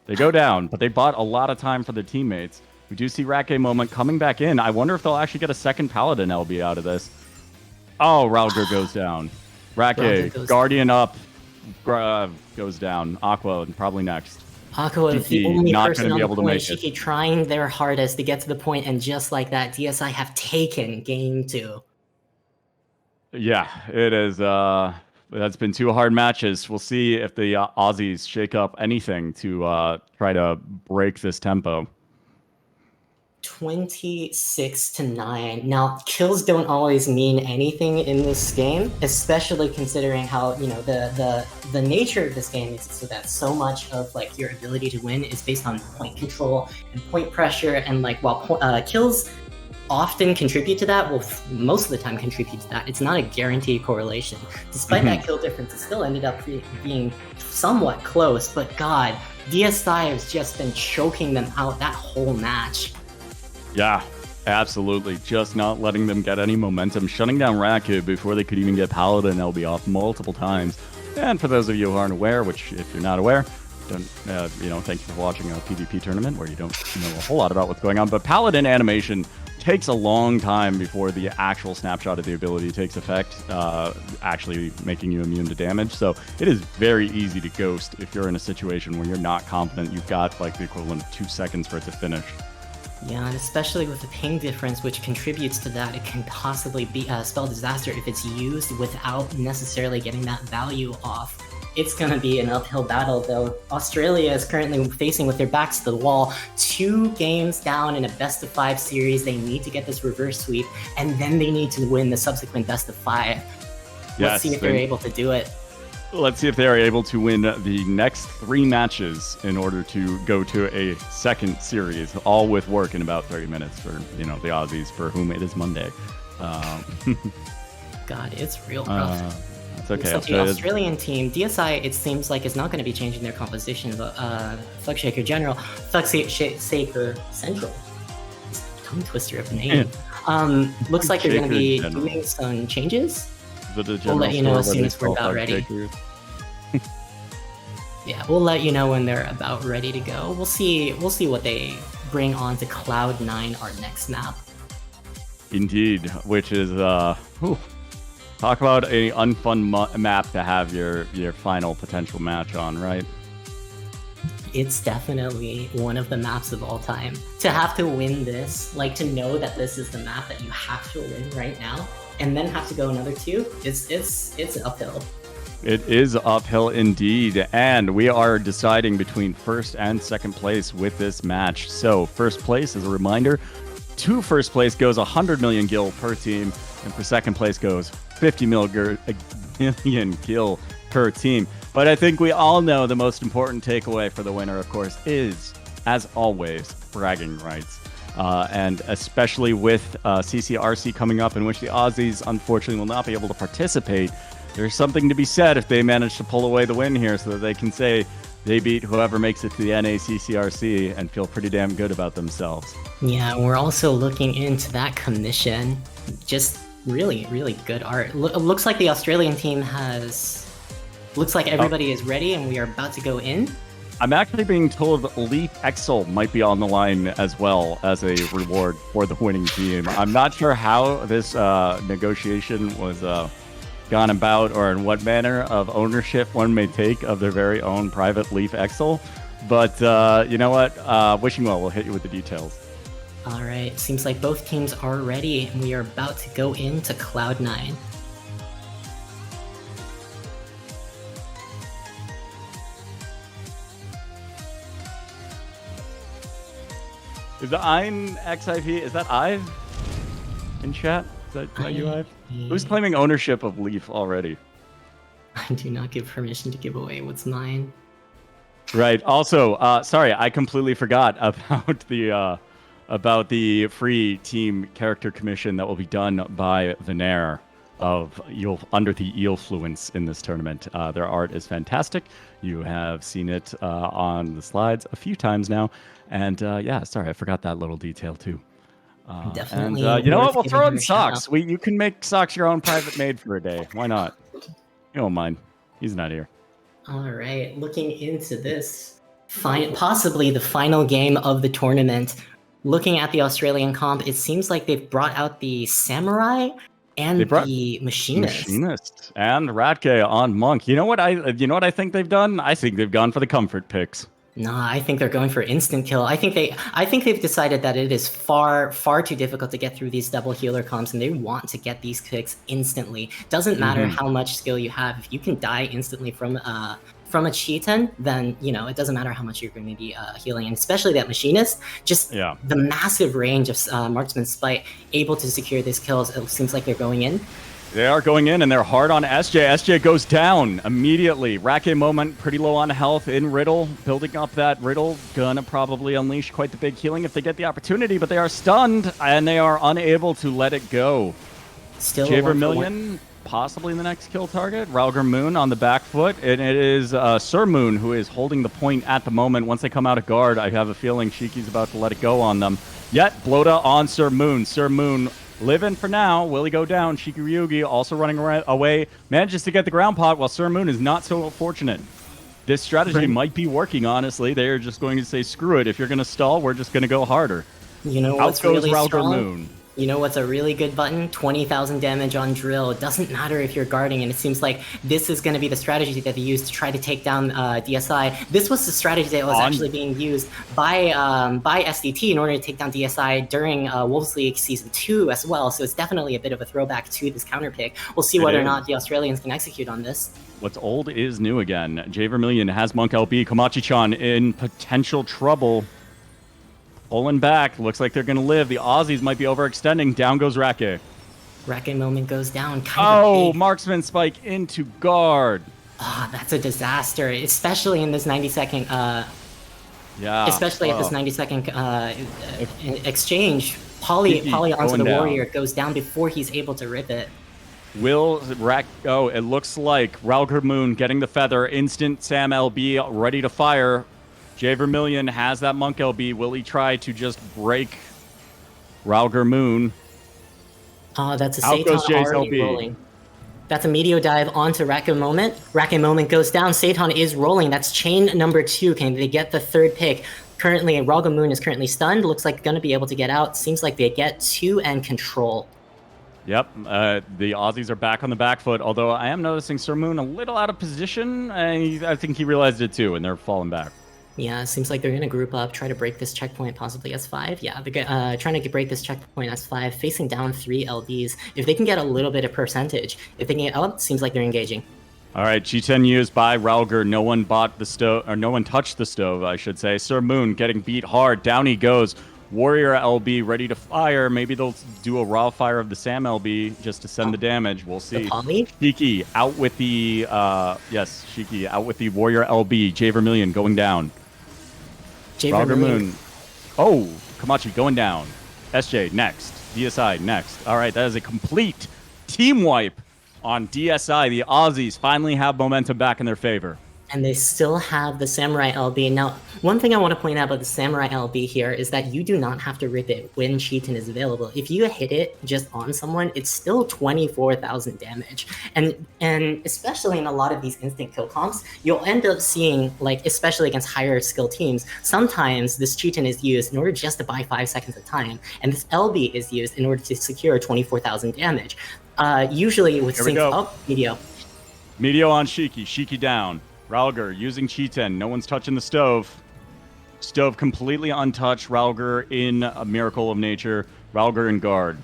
They go down, but they bought a lot of time for their teammates. We do see Ratke moment coming back in. I wonder if they'll actually get a second Paladin LB out of this. Oh, Rauger goes down. Ratke, Guardian up, goes down. Aqua probably next. Aqua is the only person on the point. Shiki trying their hardest to get to the point, and just like that, DSI have taken game 2. Yeah, it is. That's been 2 hard matches. We'll see if the Aussies shake up anything to try to break this tempo. 26-9. Now, kills don't always mean anything in this game, especially considering how, you know, the nature of this game is so that so much of like your ability to win is based on point control and point pressure, and like while kills often contribute to that, well, most of the time contribute to that, it's not a guaranteed correlation. Despite that kill difference, it still ended up being somewhat close, but god, DSI has just been choking them out that whole match. Yeah, absolutely. Just not letting them get any momentum, shutting down Raku before they could even get Paladin LB off multiple times. And for those of you who aren't aware, which if you're not aware, don't thank you for watching a PvP tournament where you don't know a whole lot about what's going on. But Paladin animation takes a long time before the actual snapshot of the ability takes effect, actually making you immune to damage. So it is very easy to ghost if you're in a situation where you're not confident you've got like the equivalent of 2 seconds for it to finish. Yeah, and especially with the ping difference, which contributes to that, it can possibly be spell disaster if it's used without necessarily getting that value off. It's going to be an uphill battle, though. Australia is currently facing with their backs to the wall. 2 games down in a best-of-5 series. They need to get this reverse sweep, and then they need to win the subsequent best-of-5. Let's see if they're able to do it. Let's see if they are able to win the next 3 matches in order to go to a second series, all with work in about 30 minutes for, the Aussies, for whom it is Monday. God, it's real rough. It's okay. So the Australian team, DSI, it seems like is not going to be changing their composition, but Thugshaker General, Thugshaker Central, tongue twister of a name. Looks like they're going to be doing some changes. We'll let you know as soon as we're about ready. Yeah, we'll let you know when they're about ready to go. We'll see what they bring on to Cloud9, our next map. Indeed, which is talk about a unfun map to have your final potential match on, right? It's definitely one of the maps of all time. To have to win this, like to know that this is the map that you have to win right now, and then have to go another 2, it's uphill. It is uphill indeed, and we are deciding between first and second place with this match. So first place, as a reminder, to first place goes 100 million gil per team, and for second place goes 50 million gil per team. But I think we all know the most important takeaway for the winner, of course, is, as always, bragging rights. And especially with CCRC coming up, in which the Aussies, unfortunately, will not be able to participate, there's something to be said if they manage to pull away the win here so that they can say they beat whoever makes it to the NA CCRC and feel pretty damn good about themselves. Yeah, we're also looking into that commission. Just really, really good art. Looks like the Australian team has... Looks like everybody is ready and we are about to go in. I'm actually being told Leaf Exel might be on the line as well as a reward for the winning team. I'm not sure how this negotiation was gone about or in what manner of ownership one may take of their very own private Leaf Exel. But you know what? Wishing well, we'll hit you with the details. All right, seems like both teams are ready and we are about to go into Cloud9. Is the Ein XIP, is that Ive in chat? Is that you, Ive? Who's claiming ownership of Leaf already? I do not give permission to give away what's mine. Right. Also, sorry, I completely forgot about the free team character commission that will be done by Venaire under the Eelfluence in this tournament. Their art is fantastic. You have seen it on the slides a few times now. And yeah, sorry, I forgot that little detail too. Definitely. And you know what? We'll giving throw her in a shout socks. You can make socks your own private made for a day. Why not? You don't mind. He's not here. All right, looking into this, possibly the final game of the tournament. Looking at the Australian comp, it seems like they've brought out the Samurai and the Machinist. Machinist and Ratke on Monk. You know what I think they've done? I think they've gone for the comfort picks. Nah, I think they're going for instant kill. I think they've decided that it is far too difficult to get through these double healer comps, and they want to get these picks instantly. Doesn't matter how much skill you have. If you can die instantly from a Cheetan, then it doesn't matter how much you're going to be healing, and especially that Machinist. Just the massive range of Marksman Spite able to secure these kills. It seems like they're going in. They are going in, and they're hard on SJ. SJ goes down immediately. Rake Moment pretty low on health in Riddle. Building up that Riddle. Gonna probably unleash quite the big healing if they get the opportunity, but they are stunned, and they are unable to let it go. Still Vermilion, possibly the next kill target. Ralgar Moon on the back foot, and it is Sir Moon who is holding the point at the moment. Once they come out of guard, I have a feeling Shiki's about to let it go on them. Yet, Bloda on Sir Moon. Sir Moon living for now. Will he go down? Shiki Ryugi also running away. Manages to get the ground pot while Sir Moon is not so fortunate. This strategy might be working, honestly. They're just going to say, screw it. If you're going to stall, we're just going to go harder. You know what's really strong? Moon. You know what's a really good button? 20,000 damage on drill. It doesn't matter if you're guarding, and it seems like this is going to be the strategy that they use to try to take down DSI. This was the strategy that was actually being used by SDT in order to take down DSI during Wolves League Season 2 as well, so it's definitely a bit of a throwback to this counter pick. We'll see whether or not the Australians can execute on this. What's old is new again. J Vermilion has Monk LB. Komachi-chan in potential trouble. Pulling back. Looks like they're going to live. The Aussies might be overextending. Down goes Rake. Rake Moment goes down. Kind of Marksman Spike into guard. That's a disaster, especially in this 90-second... Especially at this 90-second exchange. Poly onto the Warrior goes down before he's able to rip it. Will it looks like Ralgar Moon getting the feather. Instant Sam LB ready to fire. J Vermilion has that Monk LB. Will he try to just break Ralgar Moon? That's a Satan already rolling. That's a Meteor Dive onto Rake Moment. Rake Moment goes down. Satan is rolling. That's chain number 2. Can they get the third pick? Currently, Ralgar Moon is currently stunned. Looks like going to be able to get out. Seems like they get 2 and control. Yep, the Aussies are back on the back foot, although I am noticing Sir Moon a little out of position. I think he realized it too, and they're falling back. Yeah, it seems like they're going to group up, try to break this checkpoint possibly as 5. Yeah, they're trying to break this checkpoint as 5, facing down 3 LBs. If they can get a little bit of percentage, if they can get up, seems like they're engaging. All right, G10 used by Ralger. No one bought the stove, or no one touched the stove, I should say. Sir Moon getting beat hard. Down he goes. Warrior LB ready to fire. Maybe they'll do a raw fire of the Sam LB just to send the damage. We'll see. Shiki out with the Shiki out with the Warrior LB. J Vermilion going down. Ralger Moon. Oh, Kamachi going down. SJ next. DSI next. All right, that is a complete team wipe on DSI. The Aussies finally have momentum back in their favor. And they still have the Samurai LB. Now, one thing I want to point out about the Samurai LB here is that you do not have to rip it when Cheatin is available. If you hit it just on someone, it's still 24,000 damage. And especially in a lot of these instant kill comps, you'll end up seeing, like, especially against higher skill teams, sometimes this Cheatin is used in order just to buy 5 seconds of time, and this LB is used in order to secure 24,000 damage. Usually with sync up, Medio. Medio on Shiki. Shiki down. Ralger using Cheatin. No one's touching the stove. Stove completely untouched. Ralger in a miracle of nature. Ralger in guard.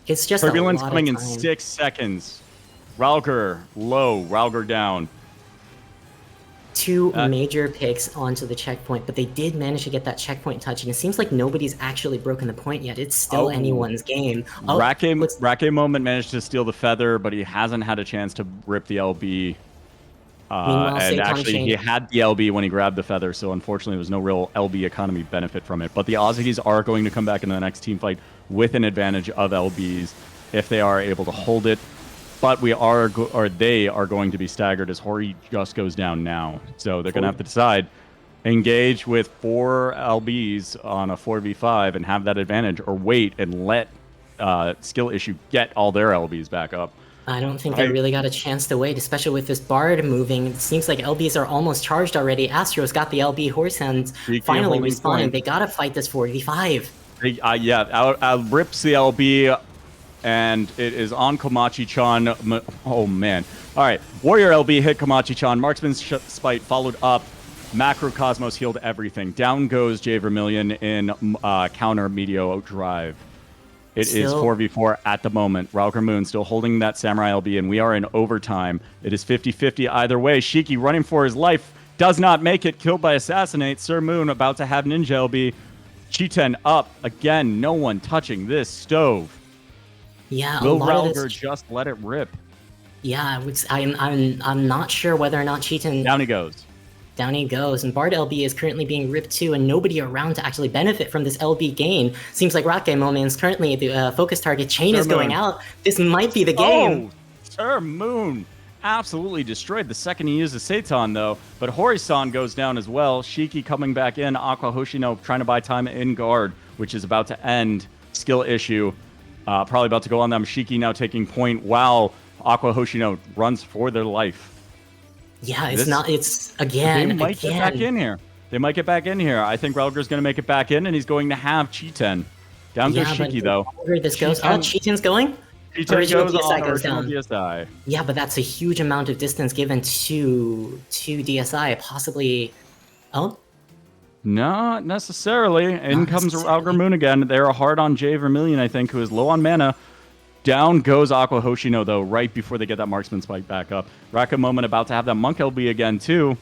It's just Turbulence coming in 6 seconds. Ralger low. Ralger down. 2 major picks onto the checkpoint, but they did manage to get that checkpoint touch, and it seems like nobody's actually broken the point yet. It's still anyone's game. Rake Moment managed to steal the feather, but he hasn't had a chance to rip the LB. And actually, he had the LB when he grabbed the feather, so unfortunately, there was no real LB economy benefit from it. But the Aussies are going to come back in the next team fight with an advantage of LBs if they are able to hold it. But they are going to be staggered as Hori just goes down now. So they're going to have to decide, engage with 4 LBs on a 4v5 and have that advantage, or wait and let Skill Issue get all their LBs back up. I don't think they really got a chance to wait, especially with this Bard moving. It seems like LBs are almost charged already. Astro's got the LB horse hands finally respawning. They gotta fight this 4v5. Rips the LB, and it is on Komachi-chan. Oh, man. All right, Warrior LB hit Komachi-chan. Marksman's Spite followed up. Macro Cosmos healed everything. Down goes J Vermilion in counter Medio drive. It is 4v4 at the moment. Ralger Moon still holding that Samurai LB, and we are in overtime. It is 50-50 either way. Shiki running for his life. Does not make it. Killed by Assassinate. Sir Moon about to have Ninja LB. Cheatin up. Again, no one touching this stove. Yeah, Will Ralger just let it rip? Yeah, I'm not sure whether or not Cheatin... Down he goes. Down he goes, and Bard LB is currently being ripped too, and nobody around to actually benefit from this LB gain. Seems like Rake Moment is currently the focus target. Chain is going out. This might be the game. Oh, Sir Moon absolutely destroyed the second he used the Seitan, though. But Hori-san goes down as well. Shiki coming back in. Aqua Hoshino trying to buy time in guard, which is about to end. Skill Issue probably about to go on them. Shiki now taking point while Aqua Hoshino runs for their life. Yeah, it's again. They might get back in here. They might get back in here. I think Ralger's going to make it back in, and he's going to have Cheatin. Down goes Shiki, though. Where this goes? Oh, Cheatin's going? Cheatin goes on original DSI. Yeah, but that's a huge amount of distance given to DSI. Possibly... Oh? Not necessarily. In comes Ralger Moon again. They're hard on J Vermilion, I think, who is low on mana. Down goes Aqua Hoshino, though, right before they get that Marksman Spike back up. Raka Moment about to have that Monk LB again, too.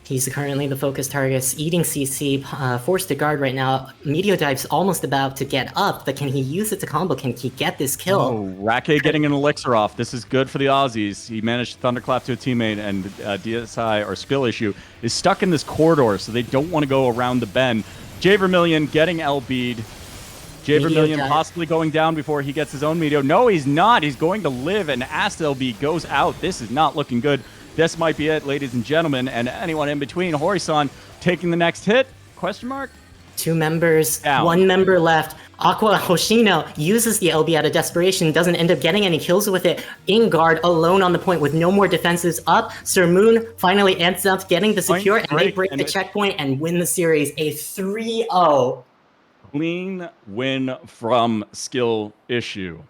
He's currently the focus target, eating CC, forced to guard right now. Meteor Dive's almost about to get up, but can he use it to combo? Can he get this kill? Oh, Rake getting an elixir off. This is good for the Aussies. He managed to thunderclap to a teammate, and DSI, or Skill Issue, is stuck in this corridor, so they don't want to go around the bend. J Vermilion getting LB'd. J Vermilion possibly going down before he gets his own Meteor. No, he's not. He's going to live, and Ast LB goes out. This is not looking good. This might be it, ladies and gentlemen, and anyone in between. Hori-san taking the next hit? Question mark? 2 members, down. 1 member left. Aqua Hoshino uses the LB out of desperation, doesn't end up getting any kills with it. In guard, alone on the point with no more defenses up. Sir Moon finally ends up getting the secure, and they break the checkpoint and win the series. A 3-0. Clean win from Skill Issue.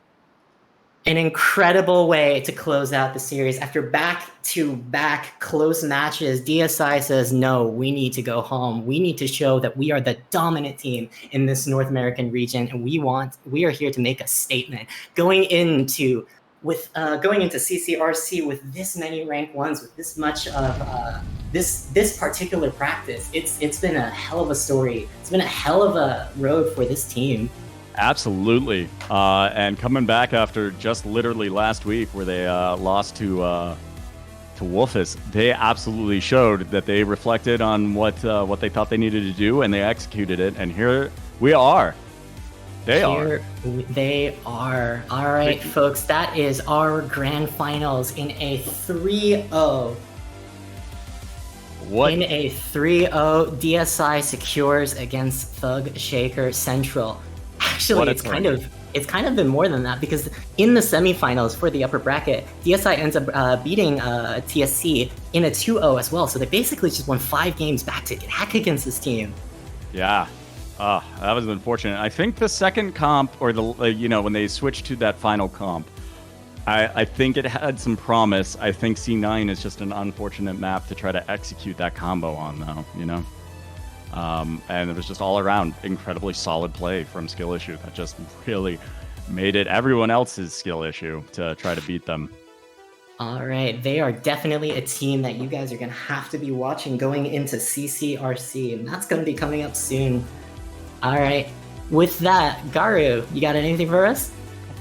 An incredible way to close out the series. After back-to-back close matches, DSI says, no, we need to go home. We need to show that we are the dominant team in this North American region, and we are here to make a statement. Going into with going into CCRC with this many rank ones, with this much of this particular practice, it's been a hell of a story. It's been a hell of a road for this team. Absolutely. And coming back after just literally last week where they lost to Wolfus, they absolutely showed that they reflected on what they thought they needed to do, and they executed it. And here we are. They are. All right, folks, that is our grand finals in a 3-0. What? In a 3-0, DSI secures against Thug Shaker Central. Actually, it's kind of been more than that, because in the semifinals for the upper bracket, DSI ends up beating TSC in a 2-0 as well. So they basically just won 5 games back to back against this team. Yeah. That was unfortunate. I think the second comp, or when they switched to that final comp, I think it had some promise. I think C9 is just an unfortunate map to try to execute that combo on, though, and it was just all around incredibly solid play from Skill Issue that just really made it everyone else's skill issue to try to beat them. All right, they are definitely a team that you guys are going to have to be watching going into CCRC, and that's going to be coming up soon. All right, with that, Garu, you got anything for us?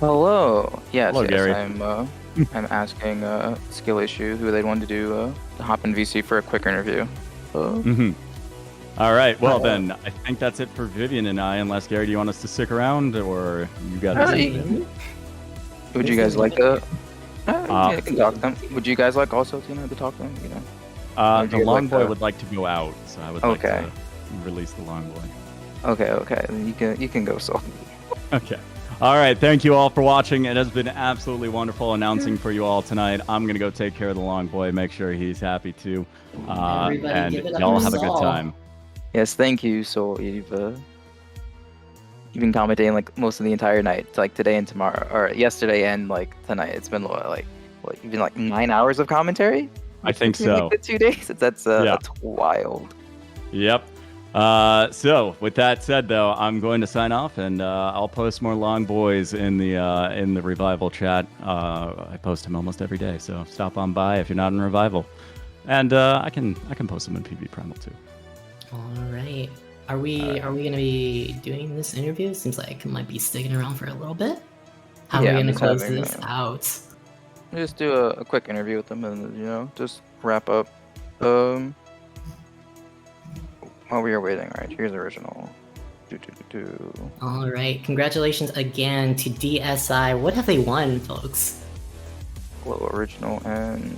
Hello. Yes, Hello, Gary. I'm asking Skill Issue who they'd want to do to hop in VC for a quick interview. All right, well then, I think that's it for Vivian and I, unless, Gary, do you want us to stick around, or you got Would you guys like to... I can talk to them. Would you guys like also to talk to them? The long boy would like to go out, so I would like to release the long boy. Okay. You can go solo. Okay. All right. Thank you all for watching. It has been absolutely wonderful announcing for you all tonight. I'm going to go take care of the long boy, make sure he's happy too. And y'all have a good time. Yes, thank you, Soul. You've been commentating like most of the entire night, like today and tomorrow, or yesterday and like tonight. It's been you've been like 9 hours of commentary? I think so. Like the 2 days? That's wild. Yep. So with that said, though, I'm going to sign off, and I'll post more long boys in the Revival chat. I post them almost every day, so stop on by if you're not in Revival, and I can post them in PvPrimal too. All right. Are we gonna be doing this interview? Seems like it might be sticking around for a little bit. How are we gonna close this out? Just do a quick interview with them, and just wrap up. While we are waiting, all right, here's the original. All right, congratulations again to DSI. What have they won, folks? Glow Original and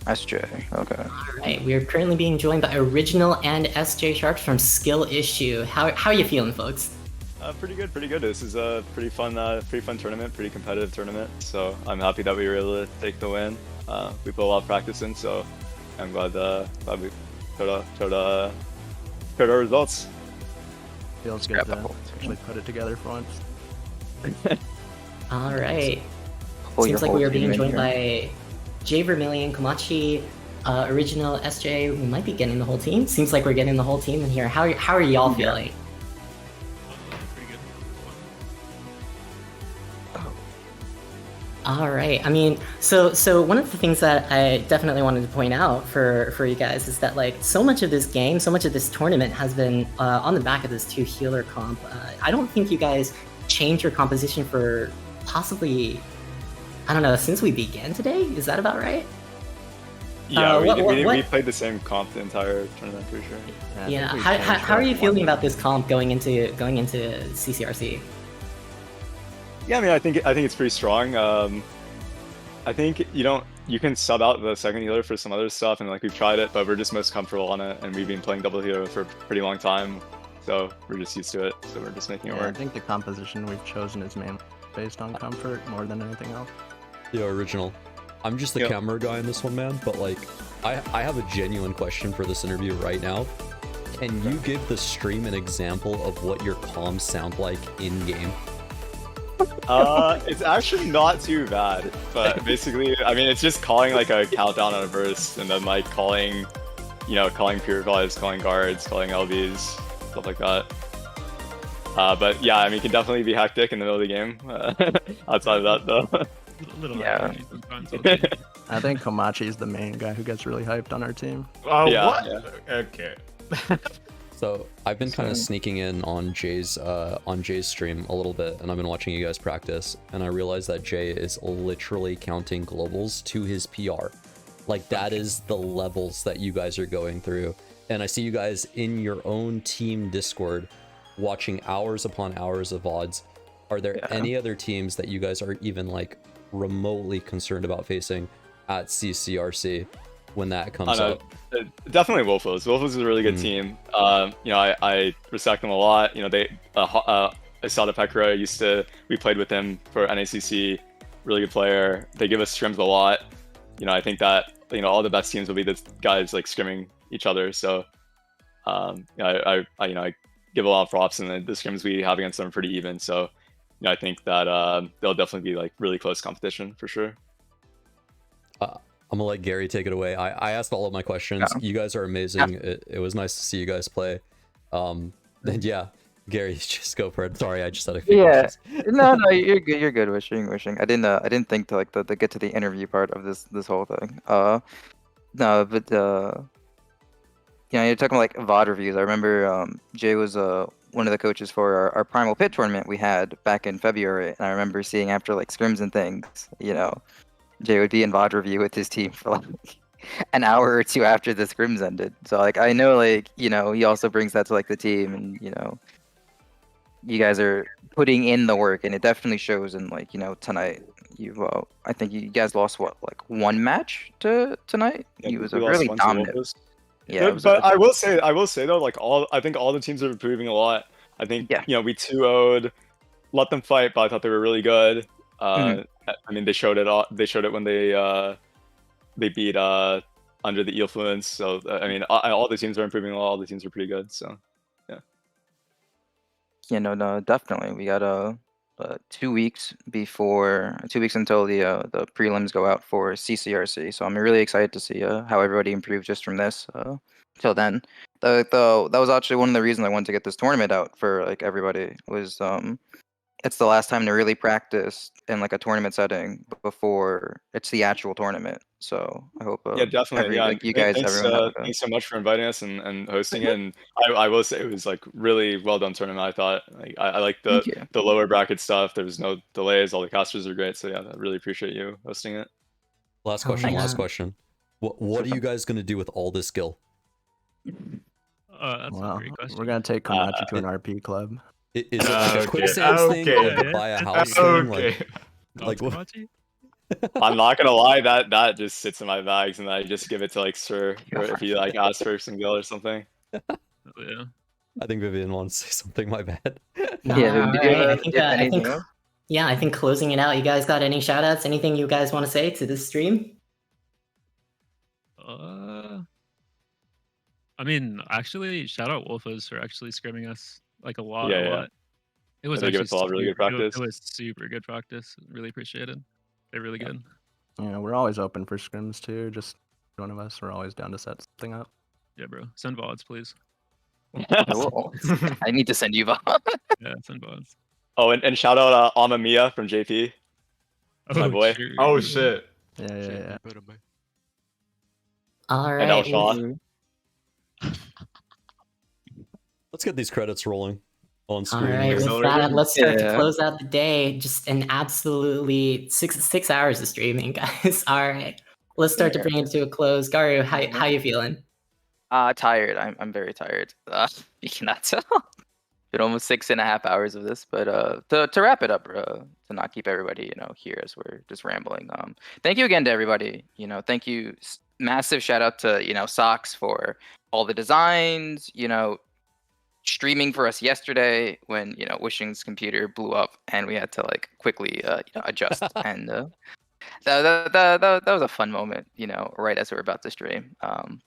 SJ. Okay. All right, we are currently being joined by Original and SJ Sharks from Skill Issue. How are you feeling, folks? Pretty good. This is a pretty fun tournament, pretty competitive tournament. So I'm happy that we were able to take the win. We put a lot of practice in, so I'm glad we showed our results. Feels good to actually put it together for once. All right. Seems like we are being joined by Jay Vermillion, Komachi, Original, SJ. We might be getting the whole team. Seems like we're getting the whole team in here. How are y'all feeling? Pretty good. All right. I mean, so one of the things that I definitely wanted to point out for you guys is that like so much of this game, so much of this tournament has been on the back of this 2 healer comp. I don't think you guys changed your composition for possibly, I don't know, since we began today. Is that about right? Yeah, we played the same comp the entire tournament, pretty sure. Yeah. How are you feeling about this comp going into CCRC? Yeah, I mean, I think it's pretty strong. I think you can sub out the second healer for some other stuff, and like we've tried it, but we're just most comfortable on it, and we've been playing double healer for a pretty long time, so we're just used to it. So we're just making it work. I think the composition we've chosen is mainly based on comfort more than anything else. Yeah, Original. I'm just the camera guy in this one, man, but like, I have a genuine question for this interview right now. Can you give the stream an example of what your comms sound like in-game? It's actually not too bad, but basically, I mean, it's just calling like a countdown on a burst, and then like calling purifies, calling guards, calling LBs, stuff like that. But yeah, I mean, it can definitely be hectic in the middle of the game. Outside of that, though. A little Yeah. energy sometimes. Okay. I think Komachi's the main guy who gets really hyped on our team. Oh, Yeah, what? yeah. Okay. So I've been kind of sneaking in on Jay's stream a little bit, and I've been watching you guys practice, and I realized that Jay is literally counting globals to his PR. Like, that is the levels that you guys are going through. And I see you guys in your own team Discord watching hours upon hours of VODs. Are there any other teams that you guys are even like remotely concerned about facing at CCRC when that comes up? Definitely Wolfos. Wolfos is a really good team. You know, I respect them a lot. You know, they Asada Pekra we played with him for NACC, really good player. They give us scrims a lot. You know, I think that, you know, all the best teams will be the guys like scrimming each other. So you know, I give a lot of props, and the scrims we have against them are pretty even. So you know, I think that they'll definitely be like really close competition for sure. I'm gonna let Gary take it away. I asked all of my questions. You guys are amazing. It was nice to see you guys play. And yeah, Gary, just go for it. Sorry, I just had a few questions. No, you're good. You're good. Wishing. I didn't think to like the get to the interview part of this whole thing. No, but you know, you're talking like VOD reviews. I remember Jay was one of the coaches for our Primal Pit tournament we had back in February, and I remember seeing after like scrims and things, you know, Jay would be in VOD review with his team for like an hour or two after the scrims ended. So like I know, like, you know, he also brings that to like the team, and you know, you guys are putting in the work, and it definitely shows in like, you know, tonight. I think you guys lost what, like one match to tonight. He was a really dominant. Yeah, but I will say though, like I think all the teams are improving a lot. I think you know, we 2-0'd, let them fight, but I thought they were really good. I mean, they showed it all. They showed it when they beat Under the Eelfluence. So I mean, all the teams are improving a lot. All the teams are pretty good. So yeah. Yeah, no, definitely. We got 2 weeks until the prelims go out for CCRC. So I'm really excited to see how everybody improves just from this. Till then, that was actually one of the reasons I wanted to get this tournament out for like everybody was it's the last time to really practice in like a tournament setting before it's the actual tournament. So I hope Yeah, definitely. Yeah, like you guys, thanks, everyone. thanks so much for inviting us and hosting it. And I will say it was like really well done tournament. I thought like I like the lower bracket stuff. There was no delays. All the casters are great. So yeah, I really appreciate you hosting it. Last question. What are you guys gonna do with all this skill? That's a great question. We're gonna take Komachi to an RP club. Is it like a quick sales thing, or buy a house thing? Like what? I'm not gonna lie, that just sits in my bags, and I just give it to like Sir, or if he like asks for some gil or something. Yeah. I think Vivian wants to say something. My bad. I think closing it out. You guys got any shout outs? Anything you guys want to say to this stream? I mean, actually, shout out Wolfos for actually scrimming us like a lot. It was they give us a lot of really good practice. It was super good practice. Really appreciated. They're really good. Yeah, we're always open for scrims too. Just one of us. We're always down to set something up. Yeah, bro. Send VODs, please. I need to send you VODs. Yeah, send VODs. Oh, and shout out Amamiya from JP. My boy. Sure. Oh shit. Yeah. All right. And El Shaw. Let's get these credits rolling on screen. All right, with that, let's start to close out the day. Just an absolutely six hours of streaming, guys. All right, let's start to bring it to a close. Garu, how you feeling? Tired. I'm very tired. You cannot tell. Been almost 6.5 hours of this, but to wrap it up, to not keep everybody, you know, here as we're just rambling. Thank you again to everybody. You know, thank you. Massive shout out to, you know, Socks for all the designs. You know, streaming for us yesterday when, you know, Wishing's computer blew up and we had to like quickly you know, adjust. And that was a fun moment, you know, right as we were about to stream.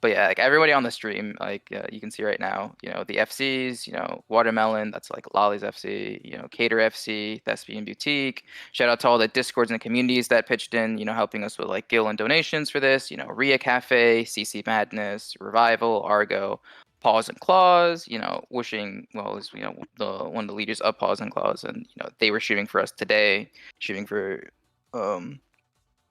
But yeah, like everybody on the stream, like you can see right now, you know, the FCs, you know, Watermelon, that's like Lolly's FC, you know, Cater FC, Thespian Boutique. Shout out to all the Discords and communities that pitched in, you know, helping us with like gil and donations for this, you know, Ria Cafe, CC Madness, Revival, Argo, Paws and Claws, you know, Wishing, well, is, you know, one of the leaders of Paws and Claws, and, you know, they were shooting for us today, shooting for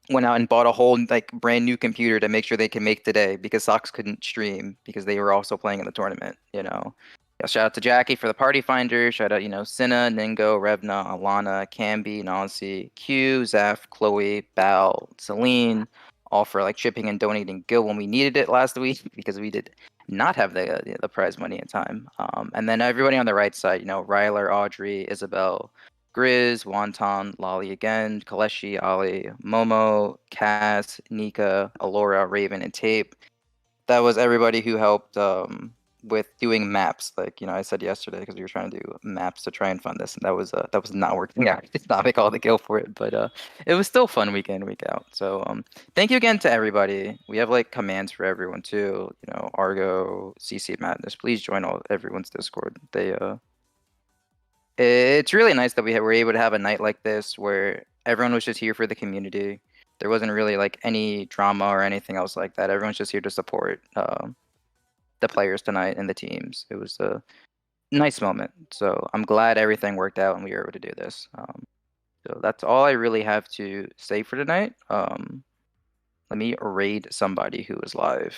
went out and bought a whole like brand new computer to make sure they can make today because Sox couldn't stream because they were also playing in the tournament. You know, yeah, shout out to Jackie for the party finder. Shout out, you know, Cinna, Ningo, Revna, Alana, Camby, Nancy, Q, Zaf, Chloe, Bal, Celine, all for like shipping and donating Gil when we needed it last week because we did not have the prize money in time. And then everybody on the right side, you know, Ryler, Audrey, Isabel, Grizz, Wonton, Lolly again, Kaleshi, Ali, Momo, Cass, Nika, Alora, Raven, and Tape. That was everybody who helped with doing maps. Like, you know, I said yesterday because we were trying to do maps to try and fund this, and that was not working out. Did not make all the gil for it, but it was still fun week in, week out. So thank you again to everybody. We have like commands for everyone too. You know, Argo, CC Madness. Please join everyone's Discord. It's really nice that we were able to have a night like this where everyone was just here for the community. There wasn't really like any drama or anything else like that. Everyone's just here to support the players tonight and the teams. It was a nice moment. So I'm glad everything worked out and we were able to do this. So that's all I really have to say for tonight. Let me raid somebody who is live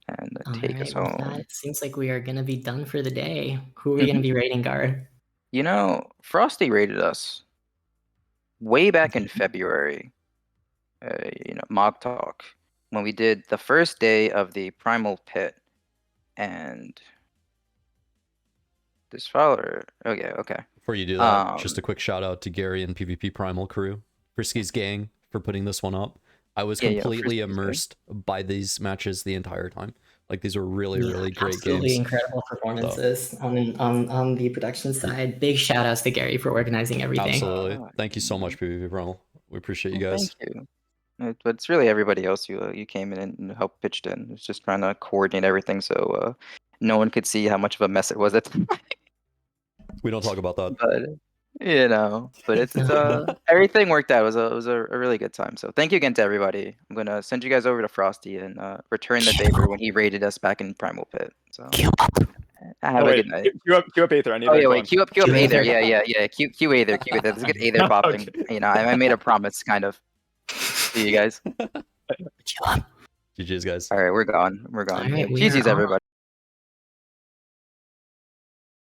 and take us home. That, it seems like we are going to be done for the day. Who are we going to be raiding, Guard? You know, Frosty rated us way back in February, you know, Mog Talk, when we did the first day of the Primal Pit, and this follower. Okay. Before you do that, just a quick shout out to Gary and PvPrimal crew, Frisky's gang, for putting this one up. I was completely immersed by these matches the entire time. Like, these were really great games. Incredible performances on the production side. Big shout outs to Gary for organizing everything. Absolutely. Thank you so much, PvPrimal. We appreciate you guys. Thank you. But it's really everybody else you came in and helped pitched in. It was just trying to coordinate everything so no one could see how much of a mess it was at the time. We don't talk about that. But you know, but it's everything worked out. It was a really good time. So thank you again to everybody. I'm gonna send you guys over to Frosty and return the favor when he raided us back in Primal Pit. So have a good night. Queue up Aether. I need queue up Aether. Yeah. Queue Aether. There's a good Aether popping. Okay. You know, I made a promise, kind of. See you guys. GG's, guys. All right, we're gone. All right, GG's, everybody.